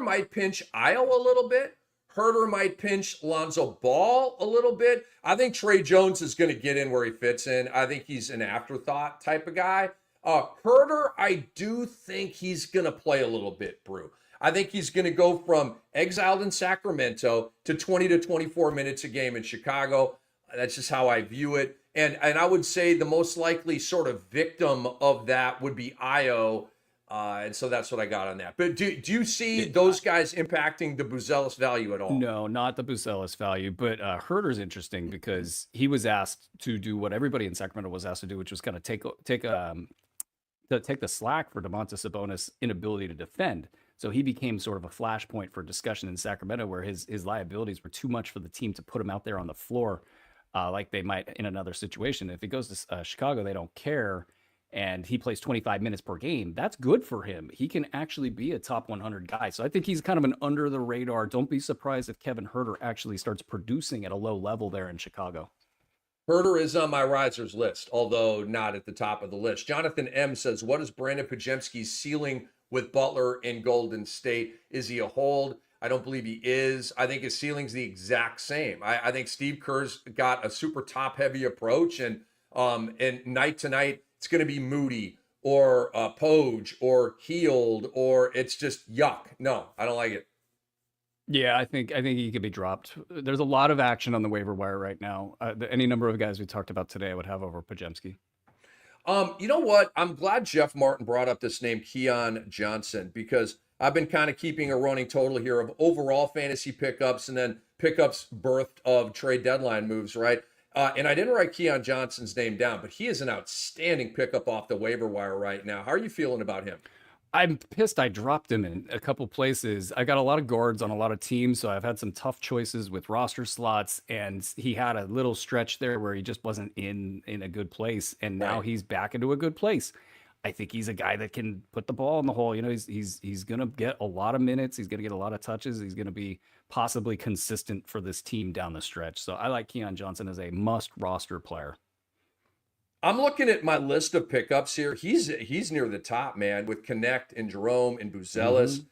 might pinch Io a little bit. Herter might pinch Lonzo Ball a little bit. I think Trey Jones is going to get in where he fits in. I think he's an afterthought type of guy. Herter, I do think he's going to play a little bit, Brew. I think he's going to go from exiled in Sacramento to 20 to 24 minutes a game in Chicago. That's just how I view it. And I would say the most likely sort of victim of that would be Io. And so that's what I got on that. But do you see those guys impacting the Buzelis value at all? No, not the Buzelis value. But Herter's interesting because he was asked to do what everybody in Sacramento was asked to do, which was kind of take the slack for Domantas Sabonis' inability to defend. So he became sort of a flashpoint for discussion in Sacramento, where his liabilities were too much for the team to put him out there on the floor like they might in another situation. If he goes to Chicago, they don't care. And he plays 25 minutes per game. That's good for him. He can actually be a top 100 guy. So I think he's kind of an under the radar. Don't be surprised if Kevin Herter actually starts producing at a low level there in Chicago. Herter is on my risers list, although not at the top of the list. Jonathan M says, what is Brandon Podziemski's ceiling with Butler in Golden State? Is he a hold? I don't believe he is. I think his ceiling's the exact same. I think Steve Kerr's got a super top heavy approach, and night to night, it's going to be Moody or Poge or Healed, or it's just yuck. No, I don't like it. Yeah, I think he could be dropped. There's a lot of action on the waiver wire right now. Any number of guys we talked about today I would have over Podziemski. You know what? I'm glad Jeff Martin brought up this name, Keon Johnson, because I've been kind of keeping a running total here of overall fantasy pickups and then pickups birthed of trade deadline moves, right? and I didn't write Keon Johnson's name down, but he is an outstanding pickup off the waiver wire right now. How are you feeling about him? I'm pissed I dropped him in a couple places. I got a lot of guards on a lot of teams, so I've had some tough choices with roster slots, and he had a little stretch there where he just wasn't in a good place, and now he's back into a good place. I think he's a guy that can put the ball in the hole. You know, he's going to get a lot of minutes. He's going to get a lot of touches. He's going to be possibly consistent for this team down the stretch. So I like Keon Johnson as a must roster player. I'm looking at my list of pickups here. He's near the top, man, with Connect and Jerome and Buzelis.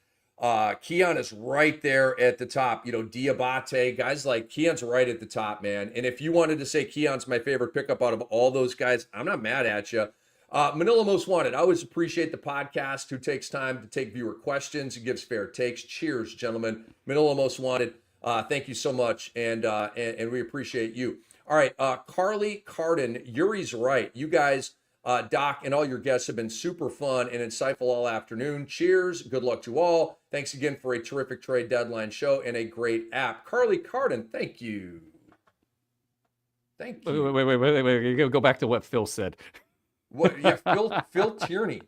Keon is right there at the top. You know, Diabate, guys like Keon's right at the top, man. And if you wanted to say Keon's my favorite pickup out of all those guys, I'm not mad at you. Manila Most Wanted, I always appreciate the podcast who takes time to take viewer questions and gives fair takes. Cheers, gentlemen. Manila Most Wanted, thank you so much, and we appreciate you. All right, Carly Carden, Yuri's right. You guys, Doc, and all your guests have been super fun and insightful all afternoon. Cheers. Good luck to all. Thanks again for a terrific trade deadline show and a great app. Carly Carden, thank you. Thank you. Wait. Go back to what Phil said. What? Yeah, Phil Tierney.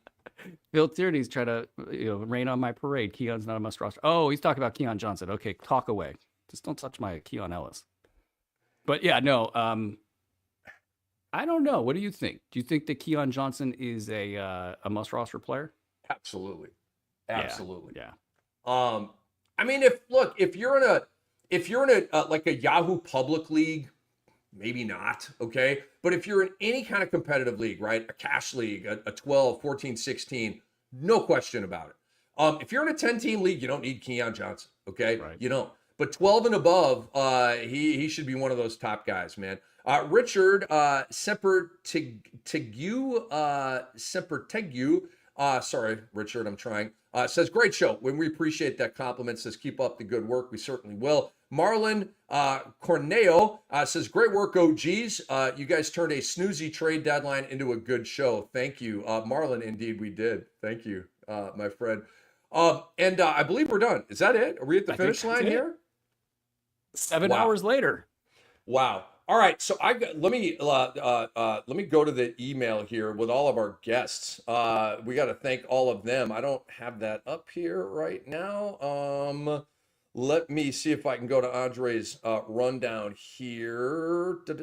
Phil Tierney's trying to rain on my parade. Keon's not a must roster. Oh, he's talking about Keon Johnson. Okay, talk away. Just don't touch my Keon Ellis. But yeah, no, I don't know. What do you think? Do you think that Keon Johnson is a must roster player? Absolutely. Yeah. I mean, if you're in a like a Yahoo public league, maybe not, okay? But if you're in any kind of competitive league, right? A cash league, a 12, 14, 16, no question about it. If you're in a 10-team league, you don't need Keon Johnson, okay? Right. You don't. But 12 and above, he should be one of those top guys, man. Richard Sempertegu, sorry, Richard, I'm trying. Says, great show. When we appreciate that compliment, says, keep up the good work. We certainly will. Marlon Corneo says, great work, OGs. You guys turned a snoozy trade deadline into a good show. Thank you. Marlon, indeed we did. Thank you, my friend. And I believe we're done. Is that it? Are we at the finish line here? 7 hours later. Wow. All right. So let me go to the email here with all of our guests. We got to thank all of them. I don't have that up here right now. Let me see if I can go to Andre's rundown here. If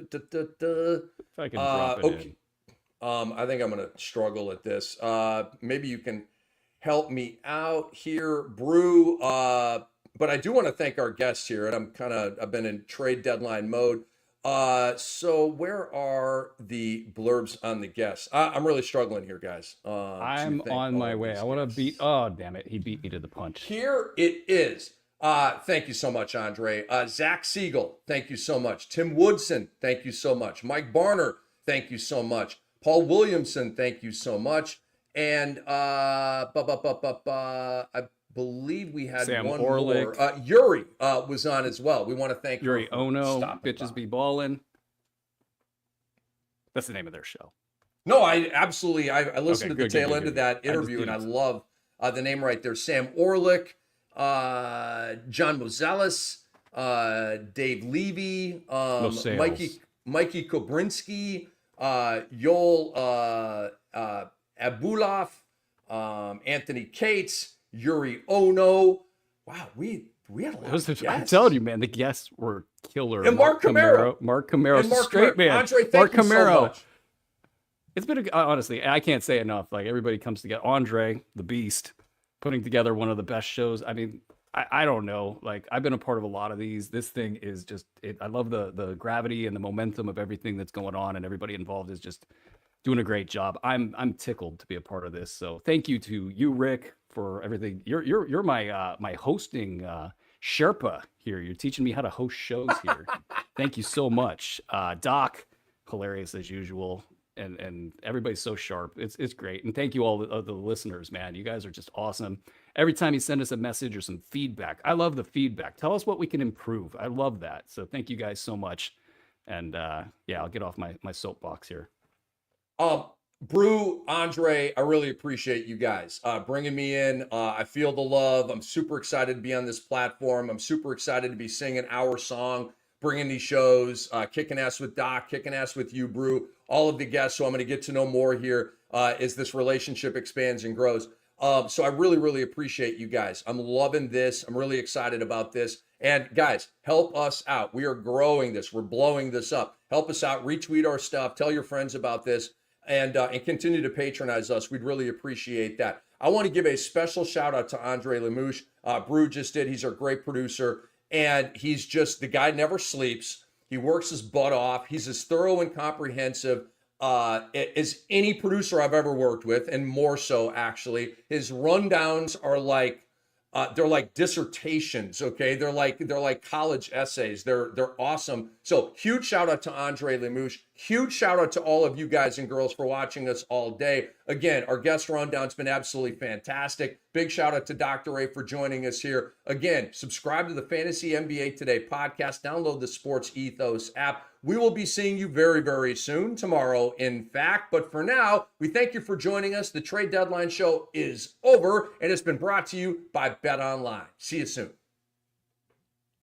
I can drop it in. I think I'm going to struggle at this. Maybe you can help me out here, Brew. But I do want to thank our guests here, and I've been in trade deadline mode. So where are the blurbs on the guests? I'm really struggling here, guys. I'm on my way. I want to beat. Oh, damn it. He beat me to the punch. Here it is. Thank you so much, Andre. Zach Siegel, thank you so much. Tim Woodson, thank you so much. Mike Barner, thank you so much. Paul Williamson, thank you so much. And I believe we had Sam one Orlick. more. Yuri was on as well. We want to thank Yuri her Ono, Bitches Be Ballin'. That's the name of their show. No, I listened to the good, tail good, end good. of that interview, and I love the name right there. Sam Orlick, John Mozales, Dave Levy, Mikey Kobrinsky, Yoel Abulaf, Anthony Cates, Yuri Ono. Wow, we had a lot of guests. I'm telling you, man, the guests were killer. And Mark Camaro. Mark Camaro, And Mark straight Camaro. man. Andre, thank Mark you so Camaro. much. It's been honestly, I can't say enough. Like everybody comes together. Andre, the Beast, putting together one of the best shows. I mean, I don't know. Like I've been a part of a lot of these. This thing is just. I love the gravity and the momentum of everything that's going on, and everybody involved is just doing a great job. I'm tickled to be a part of this. So thank you to you, Rick, for everything. You're my my hosting Sherpa here. You're teaching me how to host shows here. Thank you so much, Doc. Hilarious as usual, and everybody's so sharp. It's great. And thank you all the listeners, man. You guys are just awesome. Every time you send us a message or some feedback, I love the feedback. Tell us what we can improve. I love that. So thank you guys so much. And yeah, I'll get off my soapbox here. Brew, Andre, I really appreciate you guys bringing me in. I feel the love. I'm super excited to be on this platform. I'm super excited to be singing our song, bringing these shows, kicking ass with Doc, kicking ass with you, Brew, all of the guests. So I'm going to get to know more here as this relationship expands and grows. So I really, really appreciate you guys. I'm loving this. I'm really excited about this. And guys, help us out. We are growing this. We're blowing this up. Help us out. Retweet our stuff. Tell your friends about this, and continue to patronize us. We'd really appreciate that. I want to give a special shout out to Andre Lemouche. Brew just did. He's our great producer, and he's just, the guy never sleeps. He works his butt off. He's as thorough and comprehensive as any producer I've ever worked with, and more so actually. His rundowns are like they're like dissertations, okay? They're like college essays. They're awesome. So huge shout out to Andre Lemouche. Huge shout out to all of you guys and girls for watching us all day. Again, our guest rundown's been absolutely fantastic. Big shout out to Dr. A for joining us here. Again, subscribe to the Fantasy NBA Today podcast. Download the Sports Ethos app. We will be seeing you very, very soon, tomorrow, in fact. But for now, we thank you for joining us. The trade deadline show is over, and it's been brought to you by Bet Online. See you soon.